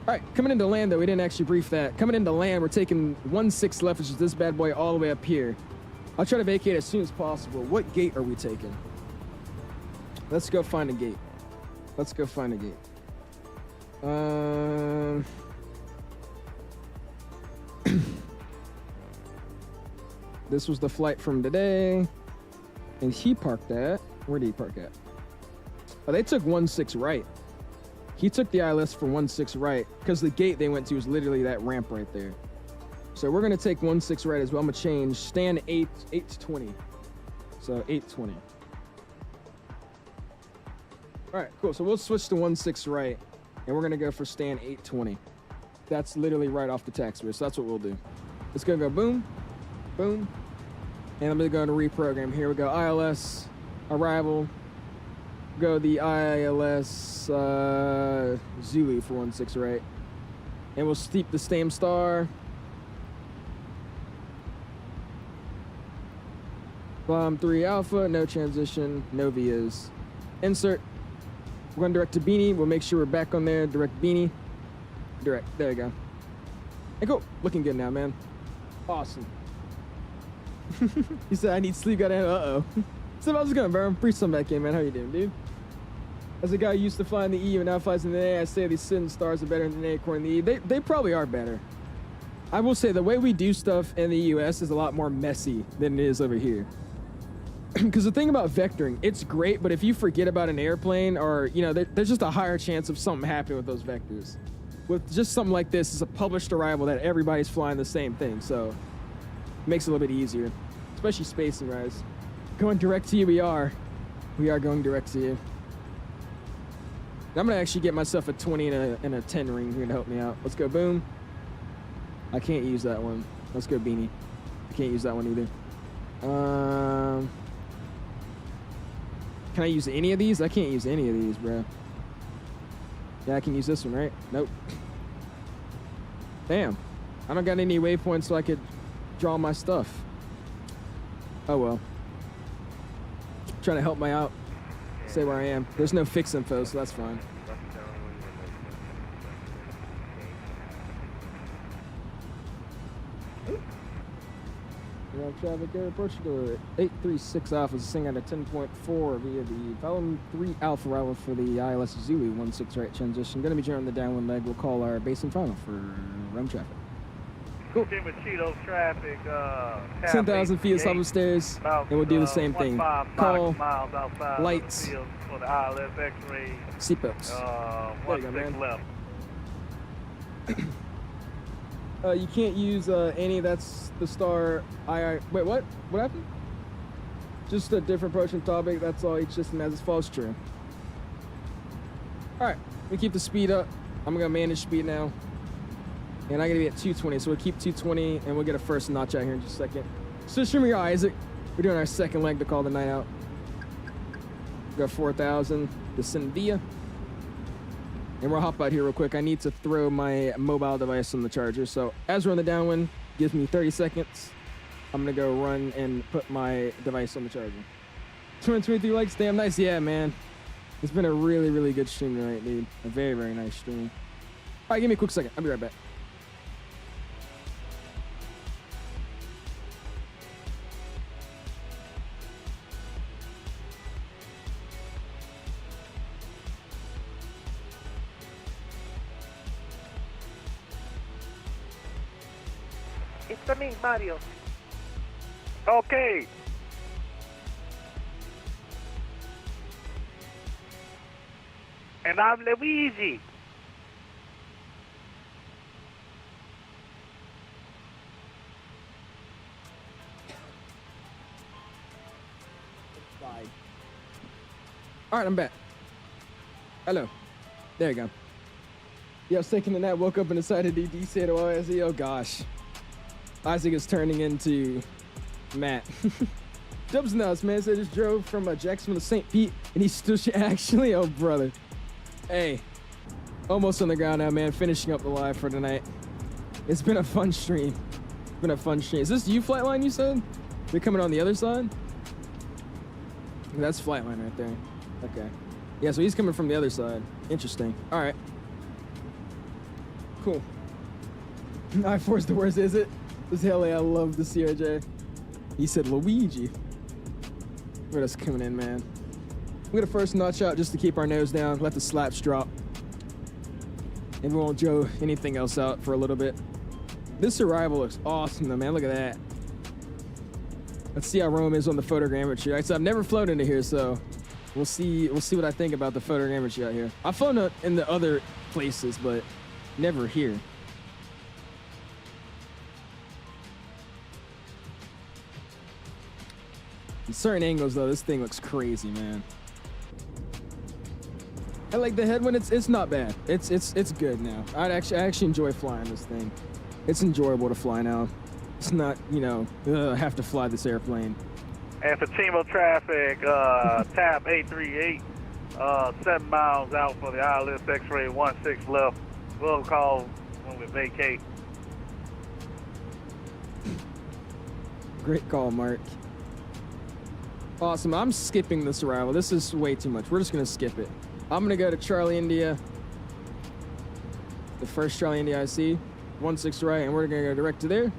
All right, coming into land, though, we didn't actually brief that. Coming into land, we're taking 16 left, which is this bad boy all the way up here. I'll try to vacate as soon as possible. What gate are we taking? Let's go find a gate. Let's go find a gate. This was the flight from today. And he parked at, where did he park at? Oh, they took 16 right. He took the ILS for 16 right because the gate they went to was literally that ramp right there. So we're gonna take 16 right as well. I'm gonna change stand 820. So 820. All right, cool. So we'll switch to 16 right, and we're gonna go for stand 820. That's literally right off the taxiway, so that's what we'll do. It's gonna go boom, boom, and I'm gonna go to reprogram. Here we go, ILS, arrival, go the ILS Zulu for 16 right, and we'll steep the same star. Bomb 3 Alpha, no transition, no VIAs. Insert. We're going direct to Beanie. We'll make sure we're back on there. Direct Beanie. Direct. There you go. Hey, cool. Looking good now, man. Awesome. He said, I need sleep. Gotta. Uh-oh. So I was going, bro. Free some back in, man. How you doing, dude? As a guy who used to fly in the E and now flies in the A, I say these Sin stars are better than the A according to the E. They probably are better. I will say the way we do stuff in the US is a lot more messy than it is over here. Because the thing about vectoring, it's great, but if you forget about an airplane or, you know, there's just a higher chance of something happening with those vectors. With just something like this, it's a published arrival that everybody's flying the same thing, so it makes it a little bit easier, especially spacing wise. Going direct to you, we are going direct to you. I'm gonna actually get myself a 20 and a 10 ring here to help me out. Let's go, boom. I can't use that one. Let's go, beanie. I can't use that one either. Can I use any of these? I can't use any of these, bro. Yeah, I can use this one, right? Nope. Damn. I don't got any waypoints so I could draw my stuff. Oh well. Trying to help me out. Say where I am. There's no fix info, so that's fine. Traffic Air Portugal 836 Alpha is sing at a 10.4 via the volume 3 Alpha arrival for the ILS Zulu 16 right transition. Going to be during the downwind leg. We'll call our base and final for Rome traffic. Cool. Traffic, 10,000 feet up upstairs, and we'll do the same thing. Call, lights, for the ILS X-ray. seatbelts. There you go, man. Left. You can't use any. That's the star. Wait, what? What happened? Just a different approach and topic. That's all each system has. It's false true. All right, we keep the speed up. I'm gonna manage speed now, and I'm gonna be at 220. So we'll keep 220, and we'll get a first notch out here in just a second. So show me your Isaac. We're doing our second leg to call the night out. We got 4,000 to send via. And we'll hop out here real quick. I need to throw my mobile device on the charger. So as we're on the downwind, gives me 30 seconds. I'm gonna go run and put my device on the charger. 223 likes, damn nice. Yeah, man. It's been a really, really good stream tonight, dude. A very, very nice stream. All right, give me a quick second. I'll be right back. It's me, Mario. Okay. And I'm Luigi. All right, I'm back. Hello. There you go. Yeah, I was taking a nap, woke up and decided to do DC at OSE. Oh gosh. Isaac is turning into Matt. Dubs nuts, man. So I just drove from Jacksonville to St. Pete, and he's still actually, oh brother. Hey, almost on the ground now, man. Finishing up the live for tonight. It's been a fun stream. It's been a fun stream. Is this you, Flightline? You said you're coming on the other side. That's Flightline right there. Okay. Yeah, so he's coming from the other side. Interesting. All right. Cool. I-4's the worst, is it? This hell yeah, I love the CRJ. He said Luigi. Look at us coming in, man. We got a first notch out just to keep our nose down, let the slaps drop. And we won't Joe anything else out for a little bit. This arrival looks awesome though, man. Look at that. Let's see how Rome is on the photogrammetry. All right, so I've never flown into here, so we'll see what I think about the photogrammetry out here. I've flown in the other places, but never here. In certain angles though, this thing looks crazy, man. I like the headwind. It's not bad. It's good now. I actually enjoy flying this thing. It's enjoyable to fly now. It's not, you know, I have to fly this airplane. And for Timo traffic, tab 838, 7 miles out for the ILS X-ray 16 left. We'll call when we vacate. Great call, Mark. Awesome. I'm skipping this arrival. This is way too much. We're just going to skip it. I'm going to go to Charlie India. The first Charlie India I see. 16 right, and we're going to go direct to there.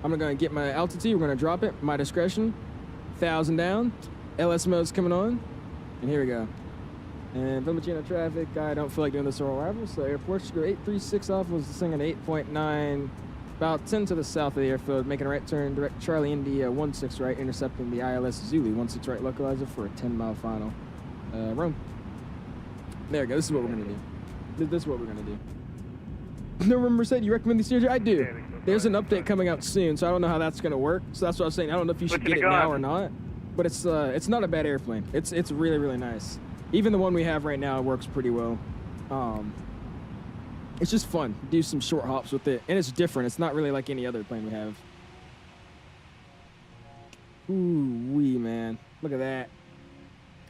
I'm going to get my altitude. We're going to drop it. My discretion. 1,000 down. LS mode's coming on. And here we go. And Fiumicino traffic, I don't feel like doing this on arrival, so airport should go 836 off, was singing 8.9, about 10 to the south of the airfield, making a right turn, direct Charlie India 16 right, intercepting the ILS Zulu 16 right localizer for a 10-mile final. Rome. There we go, this is what we're gonna do. This is what we're gonna do. No, remember said you recommend the CRJ? I do. There's an update coming out soon, so I don't know how that's gonna work. So that's what I was saying, I don't know if you should get it now or not, but it's not a bad airplane. It's really, really nice. Even the one we have right now works pretty well. It's just fun. Do some short hops with it. And it's different. It's not really like any other plane we have. Ooh-wee, man. Look at that.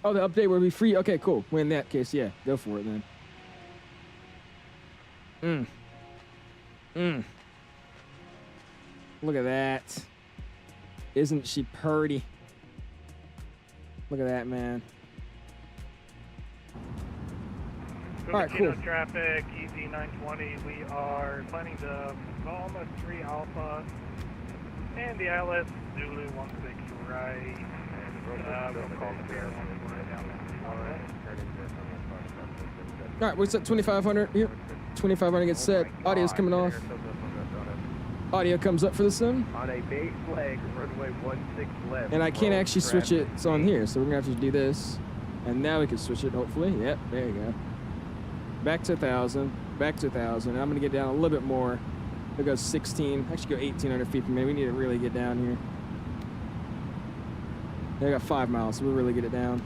Oh, the update will be free? Okay, cool. Well, in that case, yeah. Go for it, then. Look at that. Isn't she purty? Look at that, man. All right, cool. Traffic, EZ 920. We are planning to Lima 3 Alpha and the ILS Zulu 16 right. We'll call the bear 14 down. All right, we're set 2500 here. 2500 gets set. Audio's coming off. Audio comes up for the sim. On a base flag, runway 16 left. And I can't actually switch it. It's on here, so we're gonna have to do this. And now we can switch it, hopefully. Yep, there you go. Back to 1,000, back to 1,000. And I'm gonna get down a little bit more. We'll go 16, actually go 1,800 feet per minute. We need to really get down here. I got 5 miles, so we'll really get it down.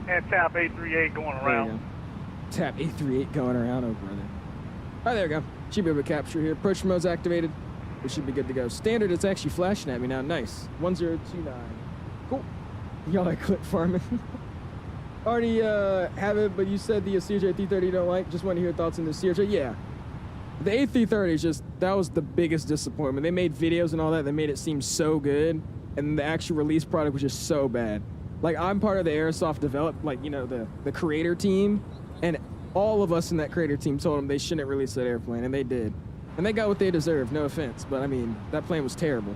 And tap 838 going around. Tap 838 going around over there. All right, there we go. Should be able to capture here. Approach mode's activated. We should be good to go. Standard, it's actually flashing at me now. Nice. 1029. Cool. Y'all like clip farming. Already have it, but you said the CRJ 330 you don't like. Just want to hear your thoughts on the CRJ. Yeah. The A330 is just, that was the biggest disappointment. They made videos and all that. They made it seem so good. And the actual release product was just so bad. Like, I'm part of the Airsoft like, you know, the creator team. And all of us in that creator team told them they shouldn't release that airplane, and they did. And they got what they deserved, no offense. But, I mean, that plane was terrible.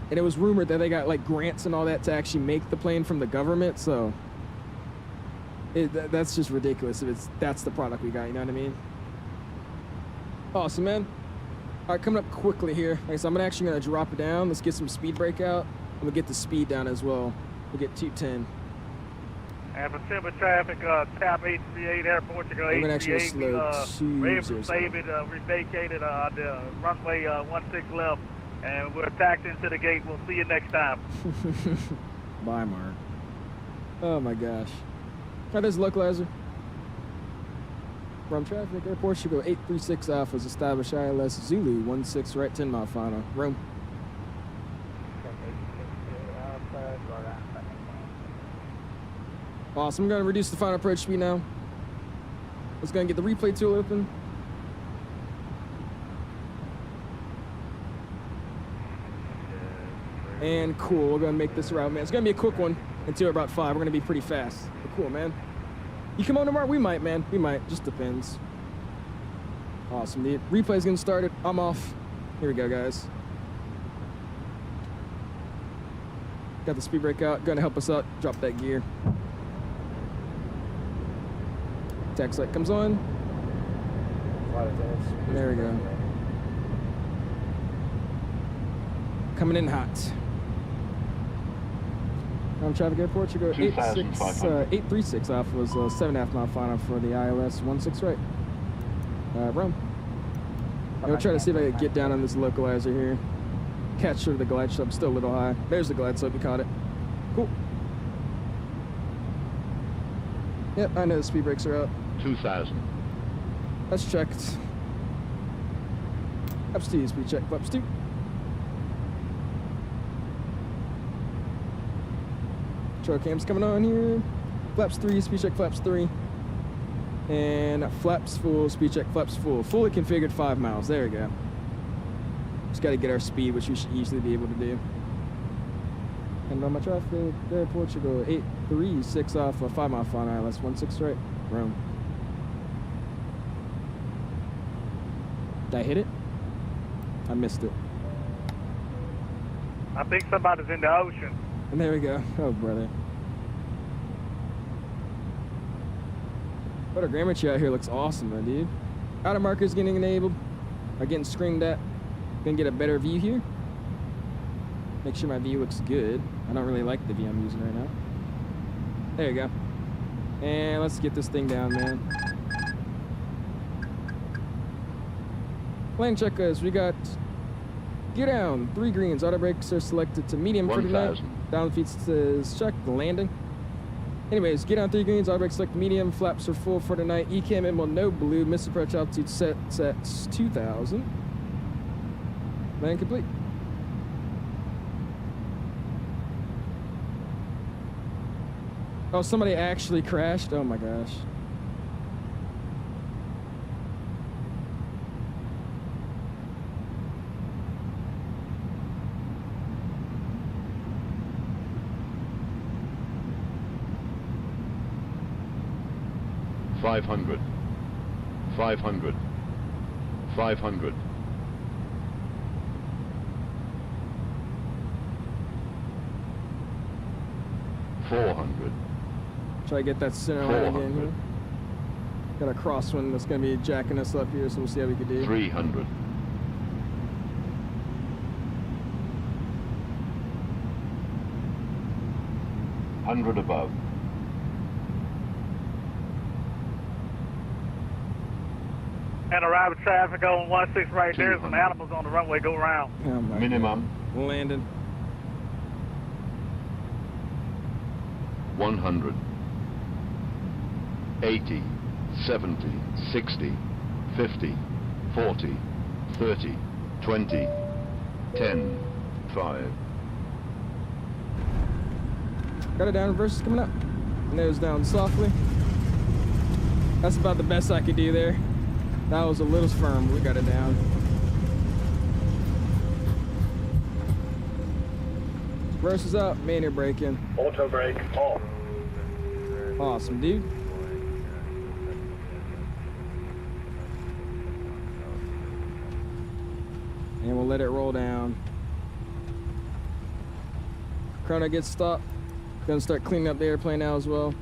And it was rumored that they got, like, grants and all that to actually make the plane from the government, so... that's just ridiculous if that's the product we got, you know what I mean? Awesome, man. All right, coming up quickly here. Okay, so I'm actually going to drop it down. Let's get some speed breakout. And we'll get the speed down as well. We'll get 210. And Pacific traffic, tap 838, Air Portugal 838. We vacated the runway 16 left, and we're attacked into the gate. We'll see you next time. Bye, Mark. Oh, my gosh. All right, there's the localizer. From traffic, Air Portugal 836 Alpha was established ILS Zulu 16 right, 10-mile final. Rome. Awesome. I'm going to reduce the final approach speed now. Let's go and get the replay tool open. And cool. We're going to make this route, man. It's going to be a quick one until about 5. We're going to be pretty fast. But cool, man. You come on tomorrow? We might, man. We might. Just depends. Awesome. The replay's getting started. I'm off. Here we go, guys. Got the speed brake out. Going to help us out. Drop that gear. Tax light comes on. There we go. Coming in hot. On traffic Air Portugal 836 Alpha was 7.5 mile final for the ILS 16 right. Rome. I'll try to see if I can get down on this localizer here. Catch sort of the glide slope, still a little high. There's the glide slope, we caught it. Cool. Yep, I know the speed brakes are out. 2,000. That's checked. Flaps 2, speed check, flaps 2. Control cam's coming on here. Flaps 3, speed check, flaps 3. And flaps full, speed check, flaps full. Fully configured 5 miles, there we go. Just gotta get our speed, which we should easily be able to do. And on my traffic, there, Portugal 836 off a 5 mile final ILS 16 right. Rome. Did I hit it? I missed it. I think somebody's in the ocean. And there we go. Oh, brother. Photogrammetry out here looks awesome, though, dude. Outer markers getting enabled. Are getting screamed at. Gonna get a better view here. Make sure my view looks good. I don't really like the view I'm using right now. There you go. And let's get this thing down, man. Plane checkers, we got gear down, 3 greens. Auto brakes are selected to medium for tonight. Down feet says check, landing. Anyways, gear down 3 greens, auto brakes select medium, flaps are full for tonight. ECAM will no blue, missed approach altitude set 2,000. Land complete. Oh, somebody actually crashed? Oh my gosh. $500. 400. Try to get that center line again here. Got a crosswind that's going to be jacking us up here, so we'll see how we can do. 300. 100 above. And arriving traffic on 16 right there. Some animals on the runway. Go around. Oh my Minimum. God. Landing. 100. 80, 70, 60, 50, 40, 30, 20, 10, 5. Got it down, reverse is coming up. Nose down softly. That's about the best I could do there. That was a little firm, but we got it down. Reverse is up, manual braking. Auto brake off. Awesome, dude. And we'll let it roll down. Chrono gets stopped. Gonna start cleaning up the airplane now as well.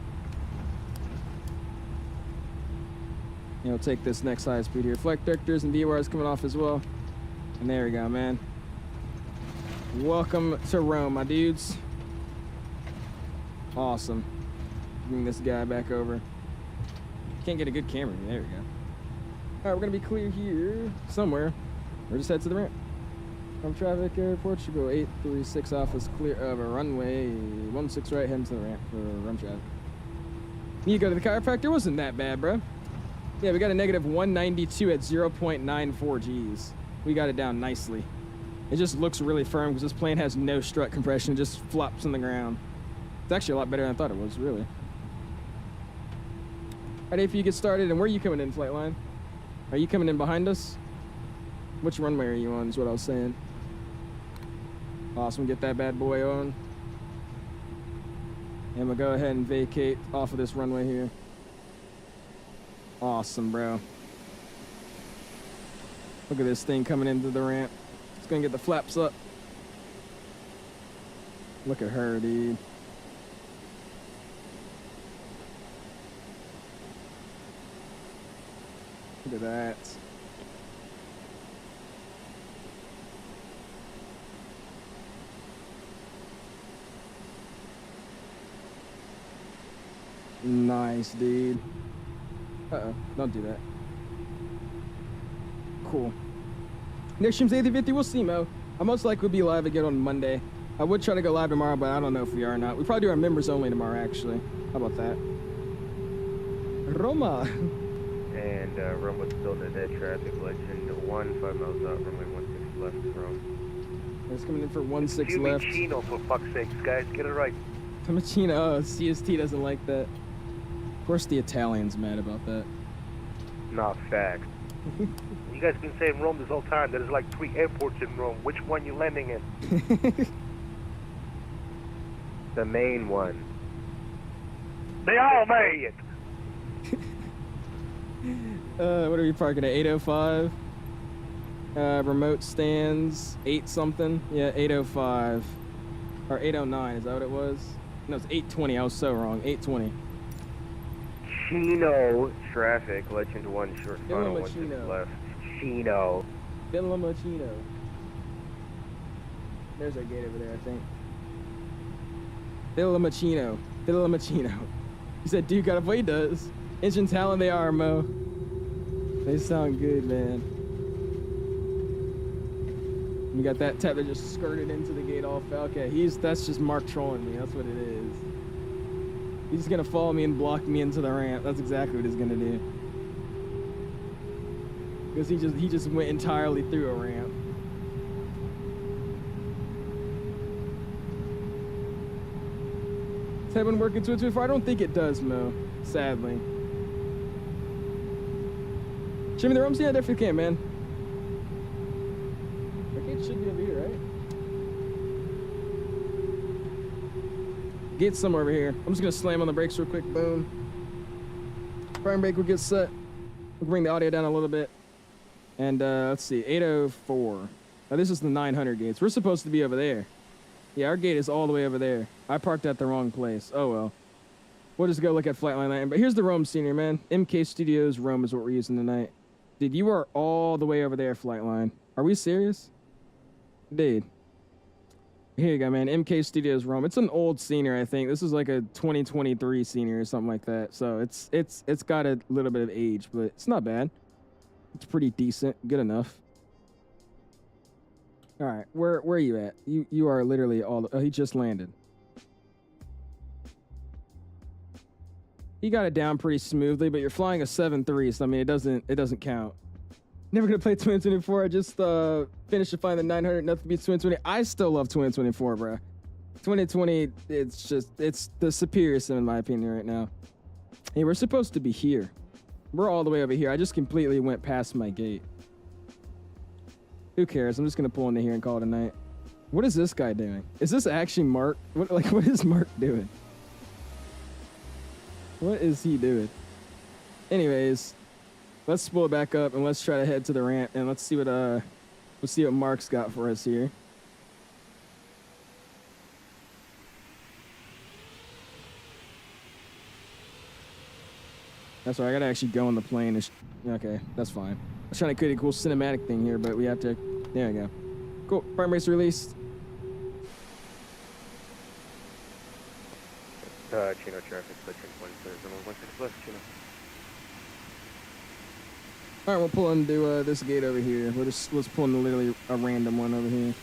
And we'll take this next high speed here. Flight directors and DORs coming off as well. And there we go, man. Welcome to Rome, my dudes. Awesome. Bring this guy back over. Can't get a good camera. There we go. All right, we're gonna be clear here somewhere. We're just head to the ramp. From traffic, Air Portugal 836 Alpha's clear of a runway 16 right, heading to the ramp for run traffic. You go to the chiropractor? Wasn't that bad, bro. Yeah, we got a negative 192 at 0.94 Gs. We got it down nicely. It just looks really firm because this plane has no strut compression. It just flops on the ground. It's actually a lot better than I thought it was, really. All right, if you get started, and where are you coming in, flight line? Are you coming in behind us? Which runway are you on is what I was saying. Awesome, get that bad boy on. And we'll go ahead and vacate off of this runway here. Awesome, bro. Look at this thing coming into the ramp. It's gonna get the flaps up. Look at her, dude. Look at that. Nice, dude. Uh-oh, don't do that. Cool. Next stream's A350, we'll see, Mo. I most likely will be live again on Monday. I would try to go live tomorrow, but I don't know if we are or not. We probably do our members only tomorrow, actually. How about that? Roma. And Roma's still in the dead traffic. Legend 1, 5 miles out, runway 16 left from. It's coming in for 16 left. Fiumicino, for fuck's sakes, guys. Get it right. Fiumicino, oh, CST doesn't like that. Of course the Italian's mad about that. Not fact. You guys been saying Rome this whole time. There's like 3 airports in Rome. Which one you landing in? The main one. They all made it. What are we parking at? 805. Remote stands 8 something. Yeah, 805. Or 809, is that what it was? No, it's 820. I was so wrong. 820. Chino traffic, Legend 1, short final, 1 just left. Chino. Fiumicino. There's our gate over there, I think. Fiumicino. He said, dude, got a play does. Engine talent they are, Mo. They sound good, man. You got that tap that just skirted into the gate off. Okay, that's just Mark trolling me. That's what it is. He's gonna follow me and block me into the ramp. That's exactly what he's gonna do. Because he just went entirely through a ramp. Has that been working 224? I don't think it does, Mo. Sadly. Jimmy, the room's, yeah, definitely can, man. Okay, it should be over here, right? Get somewhere over here. I'm just gonna slam on the brakes real quick. Boom. Prime brake will get set. We'll bring the audio down a little bit. And let's see, 804. Now this is the 900 gates. We're supposed to be over there. Yeah, our gate is all the way over there. I parked at the wrong place. Oh well. We'll just go look at Flightline 9. But here's the Rome scenery, man. MK Studios Rome is what we're using tonight. Dude, you are all the way over there, Flightline. Are we serious? Dude. Here you go, man. MK Studios Rome. It's an old scenery, I think. This is like a 2023 scenery or something like that. So it's got a little bit of age, but it's not bad. It's pretty decent. Good enough. All right, where are you at? You are literally all. Oh, he just landed. He got it down pretty smoothly, but you're flying a 7.3, so I mean it doesn't count. Never gonna play 2024. I just finished flying the 900. Nothing beats 2020. I still love 2024, bro. 2020, it's the superior sim in my opinion right now. Hey, we're supposed to be here. We're all the way over here. I just completely went past my gate. Who cares? I'm just gonna pull into here and call it a night. What is this guy doing? Is this actually Mark? What is Mark doing? What is he doing? Anyways, let's spool it back up and let's try to head to the ramp and let's see what Mark's got for us here. That's right. I gotta actually go on the plane. Okay, that's fine. I was trying to create a cool cinematic thing here, but we have to. There we go. Cool. Prime race released. Chino traffic, section 1 left, Chino. All right, we'll pull into this gate over here. Let's pull into literally a random one over here.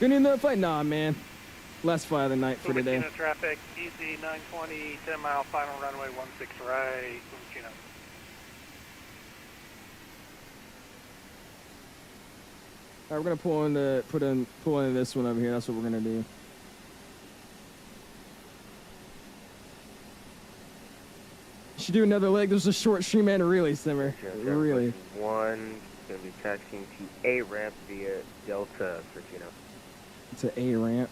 Gonna need another flight? Nah, man. Last flight of the night for today. Pushback traffic, EC 920, 10 mile final runway 16 right, Pushback. All right, we're gonna pull into this one over here. That's what we're gonna do. Should do another leg. There's a short stream and really simmer. Really. One gonna be taxiing to A ramp via Delta for Chino. It's an A ramp.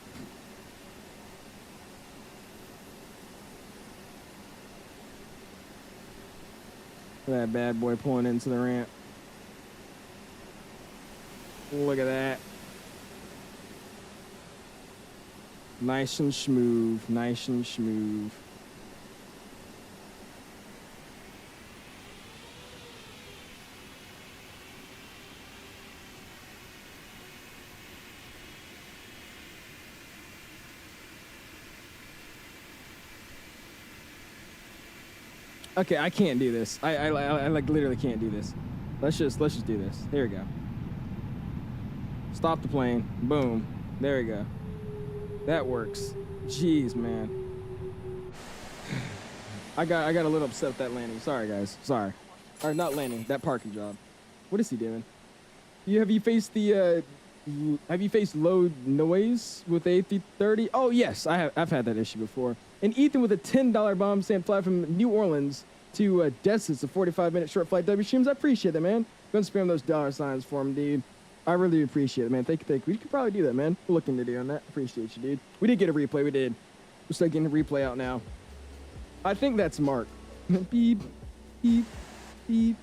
Look at that bad boy pulling into the ramp. Look at that. Nice and smooth. Nice and smooth. Okay, I can't do this. I like literally can't do this. Let's just do this. Here we go. Stop the plane. Boom. There we go. That works. Jeez, man. I got a little upset with that landing. Sorry, guys. Sorry. Or not landing. That parking job. What is he doing? Have you faced low noise with the A330? Oh yes, I've had that issue before. And Ethan with a $10 bomb sand flight from New Orleans to Destin. It's a 45-minute short flight. W streams, I appreciate that, man. Go and spam those dollar signs for him, dude. I really appreciate it, man. Thank you. We could probably do that, man. We're looking to do on that. Appreciate you, dude. We did get a replay. We did. We're still getting a replay out now. I think that's Mark. Beep, beep, beep.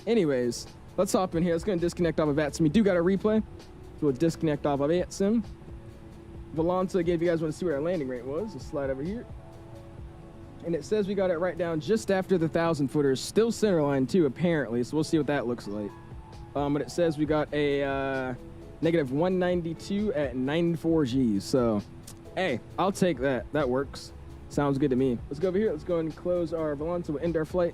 Anyways, let's hop in here. Let's go and disconnect off of VATSIM. We do got a replay. So we'll disconnect off of VATSIM. Volanta again, if you guys want to see what our landing rate was, let's slide over here. And it says we got it right down just after the 1,000-footers. Still centerline too, apparently. So we'll see what that looks like. But it says we got a negative 192 at 94 Gs. So, hey, I'll take that. That works. Sounds good to me. Let's go over here. Let's go ahead and close our Volanta. We'll end our flight.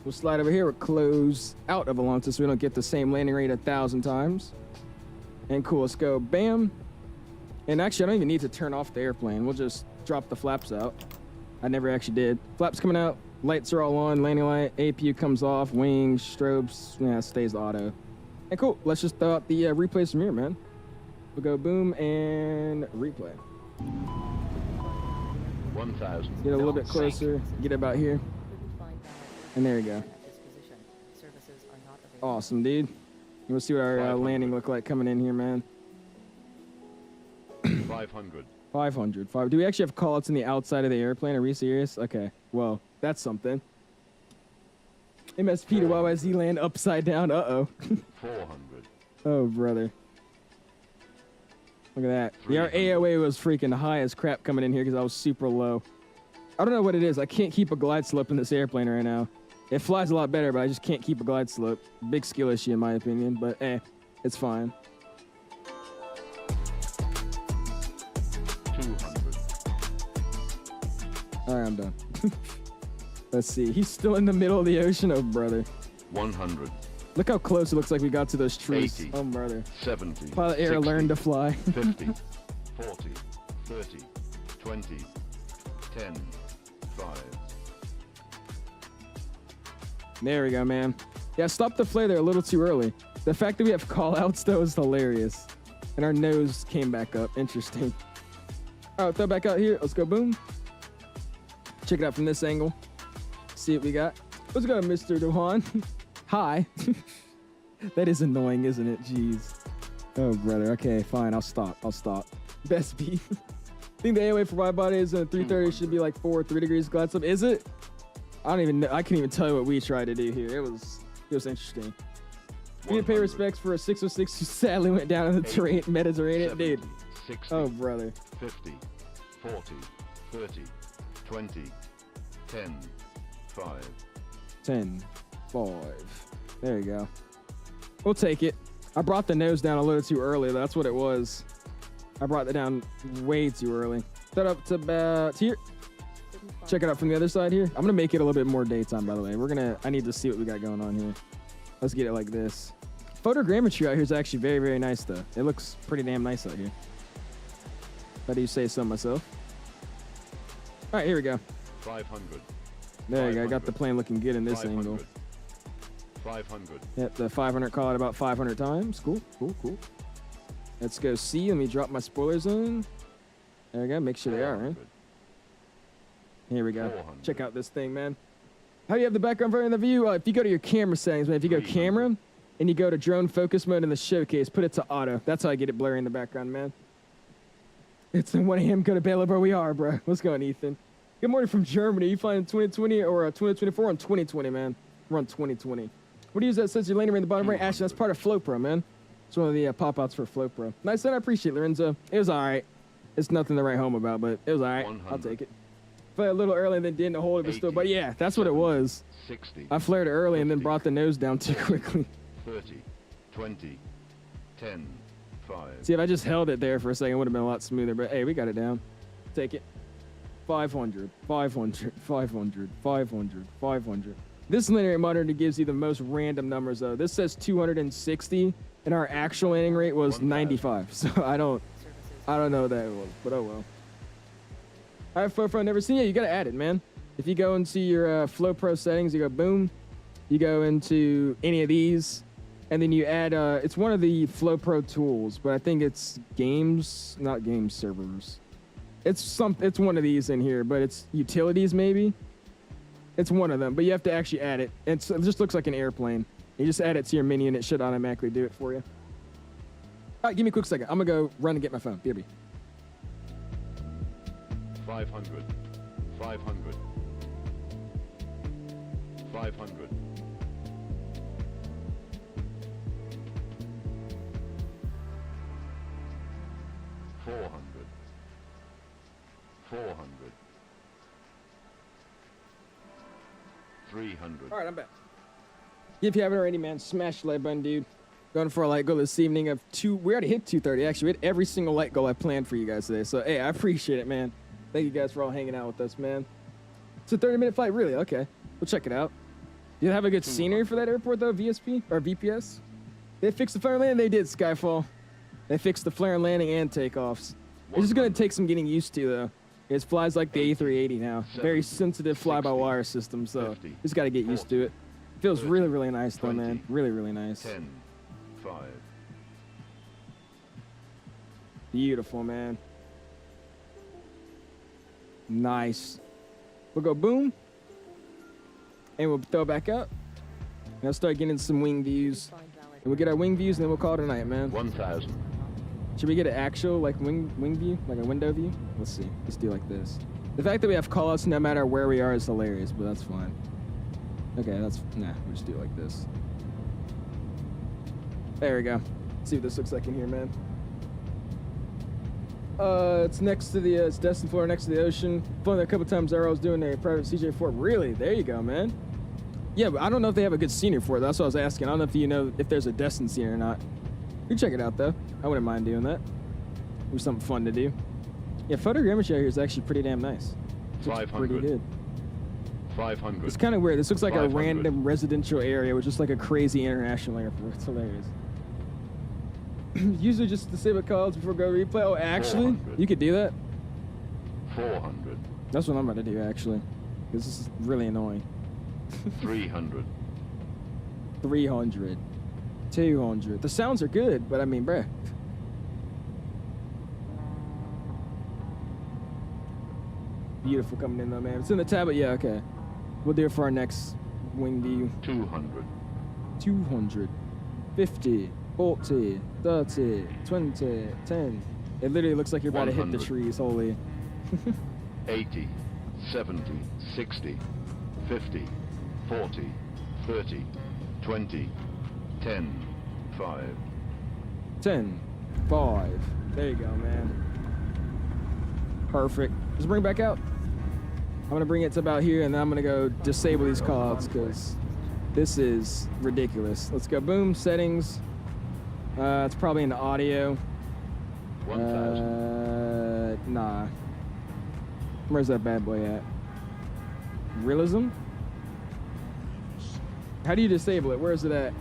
We'll slide over here. We'll close out of Volanta so we don't get the same landing rate 1,000 times. And cool. Let's go. Bam. And actually, I don't even need to turn off the airplane. We'll just drop the flaps out. I never actually did. Flaps coming out. Lights are all on. Landing light. APU comes off. Wings, strobes. Yeah, stays auto. And cool. Let's just throw out the replays from here, man. We'll go boom and replay. 1,000. Get a little bit closer. Get about here. And there you go. Awesome, dude. We'll see what our landing look like coming in here, man. 500. 500. Do we actually have call-outs in the outside of the airplane? Are we serious? Okay. Well, that's something. MSP to YYZ land upside down. Uh-oh. 400. Oh, brother. Look at that. Our AOA was freaking high as crap coming in here because I was super low. I don't know what it is. I can't keep a glide slope in this airplane right now. It flies a lot better, but I just can't keep a glide slope. Big skill issue in my opinion, but it's fine. 200. All right, I'm done. Let's see. He's still in the middle of the ocean. Oh, brother. 100. Look how close it looks like we got to those trees. 80, oh, brother. 70. Pilot Air 60, learned to fly. 50, 40, 30, 20, 10, 5. There we go, man. Yeah, stop the flare there a little too early. The fact that we have call-outs, though, is hilarious. And our nose came back up. Interesting. All right, throw back out here. Let's go boom. Check it out from this angle. See what we got. Let's go, Mr. 𝙑𝙗. Hi. That is annoying, isn't it? Jeez. Oh, brother. Okay, fine. I'll stop. Best be. I think the AOA for wide body is 330 should be like 3 degrees glide slope. Is it? I don't even know. I can't even tell you what we tried to do here. It was interesting. We need to pay respects for a 606 who sadly went down in the Mediterranean. 70, dude. 60, oh, brother. 50, 40, 30, 20, 10, 5. 10, 5. There you go. We'll take it. I brought the nose down a little too early. That's what it was. I brought it down way too early. Set up to about here. Check it out from the other side here. I'm going to make it a little bit more daytime, by the way. I need to see what we got going on here. Let's get it like this. Photogrammetry out here is actually very, very nice, though. It looks pretty damn nice out here. How do you say so myself? All right, here we go. 500. There you go. I got the plane looking good in this 500. angle. 500. Yep, the 500 call out about 500 times. Cool. Let's go see. Let me drop my spoilers in. There we go. Make sure they are, right? Here we go. 400. Check out this thing, man. How do you have the background in the view? If you go to your camera settings, man, if you go camera and you go to drone focus mode in the showcase, put it to auto. That's how I get it blurry in the background, man. It's 1 a.m. Go to bed, bro. We are, bro. What's going on, Ethan? Good morning from Germany. You flying 2020 or 2024 on 2020, man? We're on 2020. What do you use that says your landing right in the bottom right? Actually, that's part of FlowPro, man. It's one of the pop-outs for FlowPro. Nice, and I appreciate it, Lorenzo. It was all right. It's nothing to write home about, but it was all right. 100. I'll take it. Flared a little early and then didn't hold it, but 80, still. But yeah, that's what it was. 60. I flared it early 50, and then brought the nose down too quickly. 30, 20, 10, 5. See, if I just held it there for a second, it would have been a lot smoother. But hey, we got it down. Take it. 500, 500, 500, 500, 500. This linear monitor gives you the most random numbers, though. This says 260, and our actual landing rate was 95. So I don't know what that was, but oh well. All right, FlowPro, never seen it. You got to add it, man. If you go into your FlowPro settings, you go boom. You go into any of these, and then you add, it's one of the FlowPro tools, but I think it's games, not game servers. It's one of these in here, but it's utilities maybe. It's one of them, but you have to actually add it. It just looks like an airplane. You just add it to your menu, and it should automatically do it for you. All right, give me a quick second. I'm going to go run and get my phone. BRB. 500. 500. 500. 400. 300. All right, I'm back. If you haven't already, man, smash the like button, dude. Going for a light goal this evening of we already hit 230. Actually, we hit every single light goal I planned for you guys today. So, hey, I appreciate it, man. Thank you guys for all hanging out with us, man. It's a 30-minute flight, really? Okay. We'll check it out. Do you have a good scenery for that airport, though, VSP or VPS? They fixed the flare and landing? They did, Skyfall. They fixed the flare and landing and takeoffs. It's just going to take some getting used to, though. It flies like the A380 now. Very sensitive fly-by-wire system, so just got to get used to it. Feels really, really nice, though, man. Really, really nice. 10, 5. Beautiful, man. Nice. We'll go boom. And we'll throw back up. And I'll start getting some wing views. And we'll get our wing views, and then we'll call it a night, man. 1,000. Should we get an actual, like, wing view? Like a window view? Let's see. Let's do like this. The fact that we have callouts no matter where we are is hilarious, but that's fine. Okay, nah, we'll just do it like this. There we go. Let's see what this looks like in here, man. It's next to the, it's destined for next to the ocean. Flown there a couple times there. I was doing a private CJ4. Really? There you go, man. Yeah, but I don't know if they have a good scenery for it. That's what I was asking. I don't know if you know if there's a destined scenery or not. You check it out, though. I wouldn't mind doing that. It was something fun to do. Yeah, photogrammetry out here is actually pretty damn nice. It looks pretty good. 500. It's kind of weird. This looks like a random residential area with just like a crazy international airport. It's hilarious. Usually just disable calls before go replay. Oh, actually, you could do that. 400. That's what I'm about to do, actually. This is really annoying. 300. 300. 200. The sounds are good, but I mean, bruh. Beautiful coming in though, man. It's in the tablet. Yeah, okay. We'll do it for our next wing view. 200. 200. 50. 40. 30. 20. 10. It literally looks like you're about 100. To hit the trees. Holy. 80. 70. 60. 50. 40. 30. 20. 10. 5. 10. 5. There you go, man. Perfect. Just bring it back out. I'm going to bring it to about here, and then I'm going to go disable these callouts because this is ridiculous. Let's go. Boom. Settings. It's probably in the audio. 1,000. Nah. Where's that bad boy at? Realism? How do you disable it? Where is it at?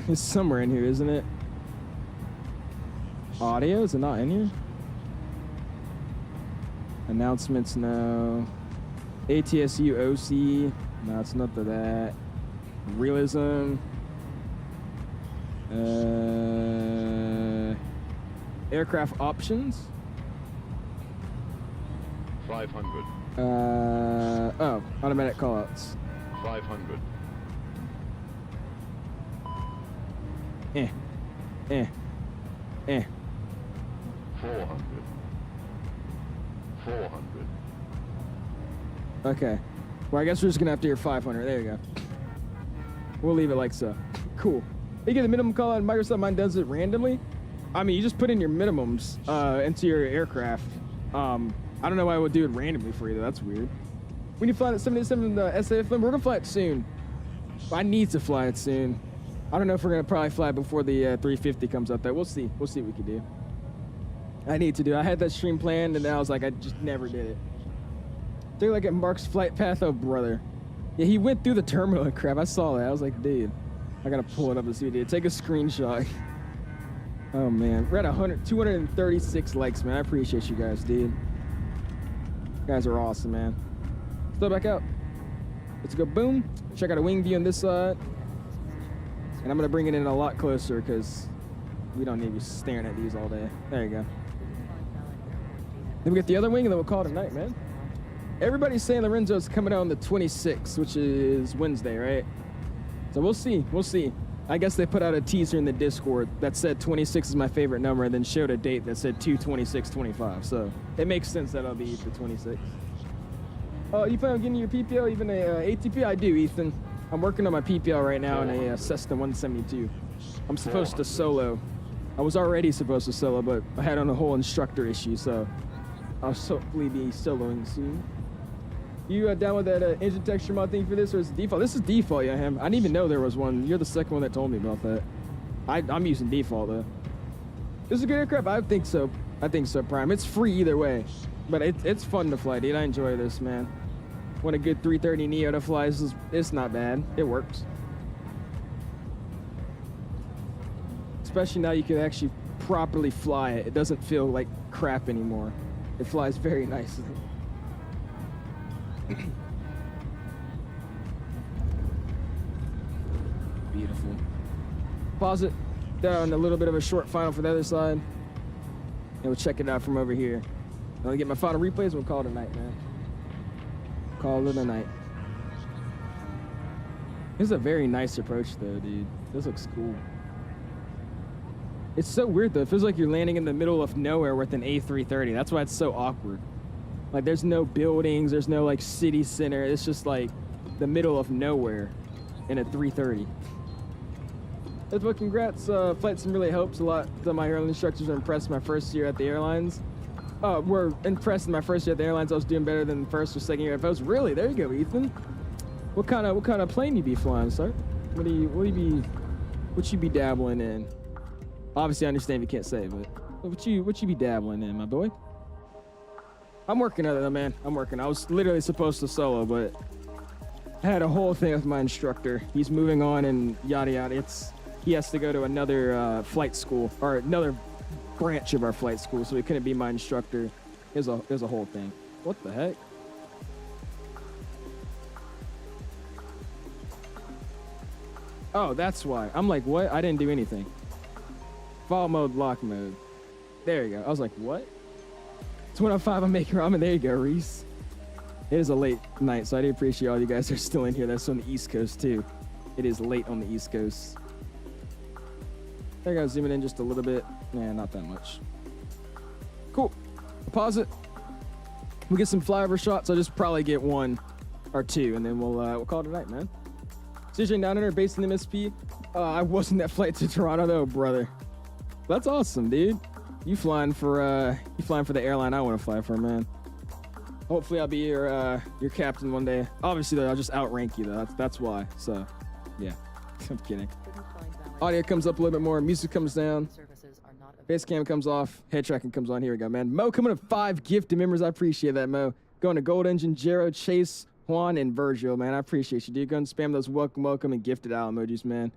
It's somewhere in here, isn't it? Audio? Is it not in here? Announcements, no. ATSU OC. No, it's not that. Realism. Aircraft options. 500. Oh, automatic callouts. 500. 400. 400. Okay. Well, I guess we're just gonna have to hear 500. There you go. We'll leave it like so. Cool. You get the minimum call out, Microsoft mine does it randomly. I mean, you just put in your minimums into your aircraft. I don't know why I would do it randomly for you, though. That's weird. When you fly at 787 SAF, we're gonna fly it soon. I need to fly it soon. I don't know if we're gonna probably fly before the 350 comes out there. We'll see. We'll see what we can do. I need to do. I had that stream planned, and then I was like, I just never did it. Take a look at Mark's flight path. Oh, brother. Yeah, he went through the terminal and crap. I saw that. I was like, dude, I gotta pull it up and see what he did. Take a screenshot. Oh, man. We're at 236 likes, man. I appreciate you guys, dude. You guys are awesome, man. Let's throw back out. Let's go boom. Check out a wing view on this side. And I'm gonna bring it in a lot closer because we don't need to be staring at these all day. There you go. Then we get the other wing, and then we'll call it a night, man. Everybody's saying Lorenzo's coming out on the 26th, which is Wednesday, right? So we'll see. We'll see. I guess they put out a teaser in the Discord that said 26 is my favorite number, and then showed a date that said 2/26/25. So it makes sense that I'll be the 26th. Oh, you plan on getting your PPL, even a ATP? I do, Ethan. I'm working on my PPL right now in a Cessna 172. I'm supposed to solo. I was already supposed to solo, but I had on a whole instructor issue, so I'll hopefully be soloing soon. You download that engine texture mod thing for this, or is it default? This is default, yeah, Ham. I didn't even know there was one. You're the second one that told me about that. I'm using default, though. This is a good aircraft? I think so. I think so, Prime. It's free either way. But it's fun to fly, dude. I enjoy this, man. Want a good 330neo to fly. It's not bad. It works. Especially now you can actually properly fly it. It doesn't feel like crap anymore. It flies very nicely. Beautiful. Pause it. Down a little bit of a short final for the other side. And we'll check it out from over here. I'll get my final replays and we'll call it a night, man. Call it a night. This is a very nice approach though, dude. This looks cool. It's so weird though. It feels like you're landing in the middle of nowhere with an A330. That's why it's so awkward. Like there's no buildings, there's no like city center. It's just like the middle of nowhere in a 330. That's what, congrats. Flight Sim really helps a lot. My airline instructors were impressed my first year at the airlines. Were impressed in my first year at the airlines. I was doing better than the first or second year at FOs. Really? There you go, Ethan. What kind of plane you be flying, sir? What you be dabbling in? Obviously, I understand if you can't say, but what you be dabbling in, my boy? I'm working on it, though, man. I'm working. I was literally supposed to solo, but I had a whole thing with my instructor. He's moving on and yada yada. He has to go to another flight school or another branch of our flight school, so he couldn't be my instructor. There's a whole thing. What the heck? Oh, that's why. I'm like, what? I didn't do anything. Fall mode, lock mode. There you go. I was like, what? It's 1:05. I'm making ramen. There you go, Reese. It is a late night, so I do appreciate all you guys are still in here. That's on the East Coast too. It is late on the East Coast. There you go. Zooming in just a little bit. Yeah, not that much. Cool. I'll pause it. We'll get some flyover shots. I'll just probably get one or two, and then we'll call it a night, man. CJ down there, based in MSP. I wasn't that flight to Toronto though, brother. That's awesome, dude. You flying for the airline I want to fly for, man. Hopefully I'll be your captain one day. Obviously though, I'll just outrank you though. That's why. So, yeah. I'm kidding. Audio comes up a little bit more. Music comes down. Base cam comes off. Head tracking comes on. Here we go, man. Mo coming to 5 gifted members. I appreciate that, Mo. Going to Gold Engine, Jero, Chase, Juan, and Virgil, man. I appreciate you, dude. Go and spam those welcome and gifted out emojis, man.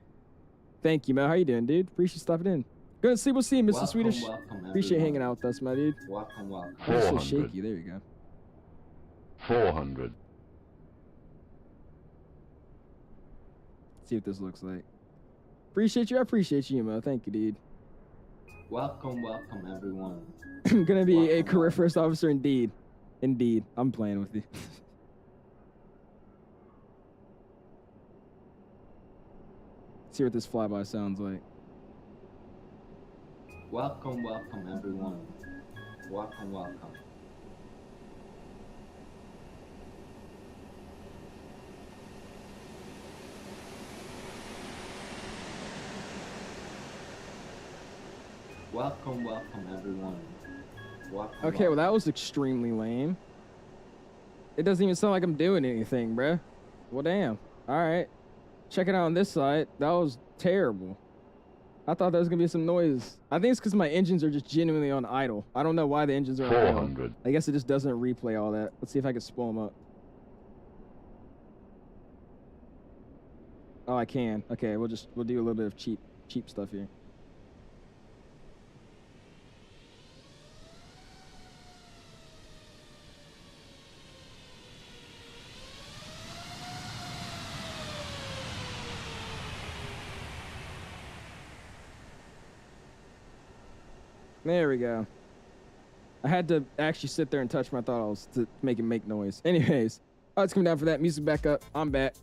Thank you, Mo. How you doing, dude? Appreciate you stopping in. Go and see. We'll see you, Mr. Swedish. Appreciate hanging out with us, my dude. Welcome. That's so shaky. There you go. 400. See what this looks like. Appreciate you. I appreciate you, Mo. Thank you, dude. Welcome, everyone. Gonna be a career first officer, indeed. Indeed. I'm playing with you. See what this flyby sounds like. Welcome, everyone. Welcome. Welcome, everyone. Okay, well, that was extremely lame. It doesn't even sound like I'm doing anything, bruh. Well, damn. All right. Check it out on this side. That was terrible. I thought there was going to be some noise. I think it's because my engines are just genuinely on idle. I don't know why the engines are on idle. 400. I guess it just doesn't replay all that. Let's see if I can spoil them up. Oh, I can. Okay, we'll do a little bit of cheap stuff here. There we go. I had to actually sit there and touch my throttles to make it make noise. Anyways, let's come down for that. Music back up. I'm back.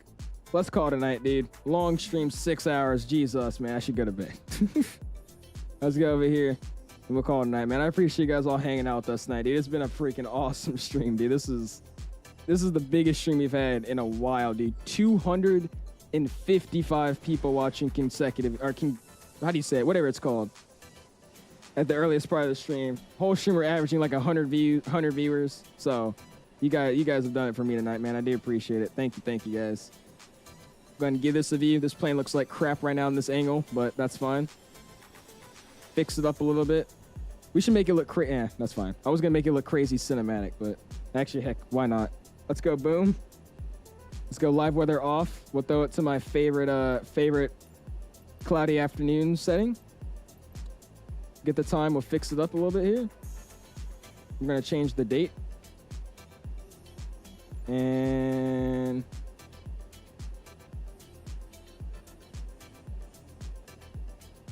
Let's call it a night, dude. Long stream, 6 hours. Jesus, man, I should go to bed. Let's go over here and we'll call it a night, man. I appreciate you guys all hanging out with us tonight, dude. It's been a freaking awesome stream, dude. This is the biggest stream we've had in a while, dude. 255 people watching consecutive, or how do you say it? Whatever it's called. At the earliest part of the stream. Whole stream we're averaging like 100 viewers. So You guys have done it for me tonight, man. I do appreciate it. Thank you guys. Go ahead and give this a view. This plane looks like crap right now in this angle, but that's fine. Fix it up a little bit. We should make it look crazy. Yeah, that's fine. I was gonna make it look crazy cinematic, but actually, heck, why not? Let's go, boom. Let's go live weather off. We'll throw it to my favorite cloudy afternoon setting. Get the time. We'll fix it up a little bit here. I'm gonna change the date. And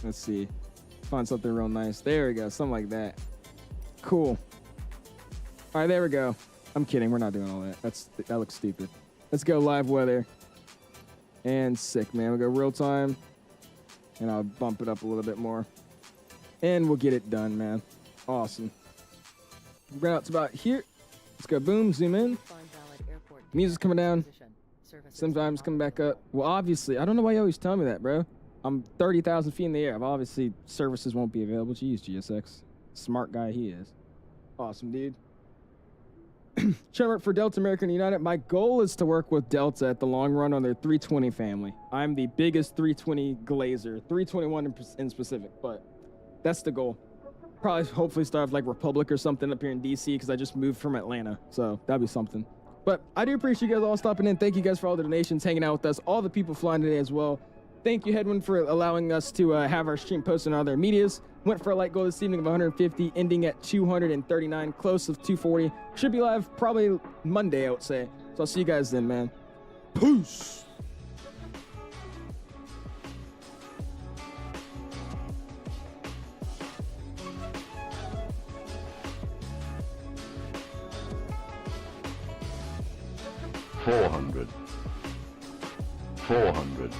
let's see. Find something real nice. There we go. Something like that. Cool. All right, there we go. I'm kidding. We're not doing all that. That looks stupid. Let's go live weather. And sick, man. We'll go real time. And I'll bump it up a little bit more. And we'll get it done, man. Awesome. We're out to about here. Let's go boom, zoom in. Music's coming down. Sometimes coming back up. Well, obviously, I don't know why you always tell me that, bro. I'm 30,000 feet in the air. Obviously, services won't be available to use GSX. Smart guy he is. Awesome, dude. Trying to work for Delta American United. My goal is to work with Delta at the long run on their 320 family. I'm the biggest 320 glazer, 321 in specific, but that's the goal. Probably, hopefully start like Republic or something up here in DC because I just moved from Atlanta, so that'd be something. But I do appreciate you guys all stopping in. Thank you guys for all the donations, hanging out with us, all the people flying today as well. Thank you, Headwind, for allowing us to have our stream posted on other medias. Went for a light goal this evening of 150, ending at 239, close of 240. Should be live probably Monday, I would say. So I'll see you guys then, man. Peace. $400. $400.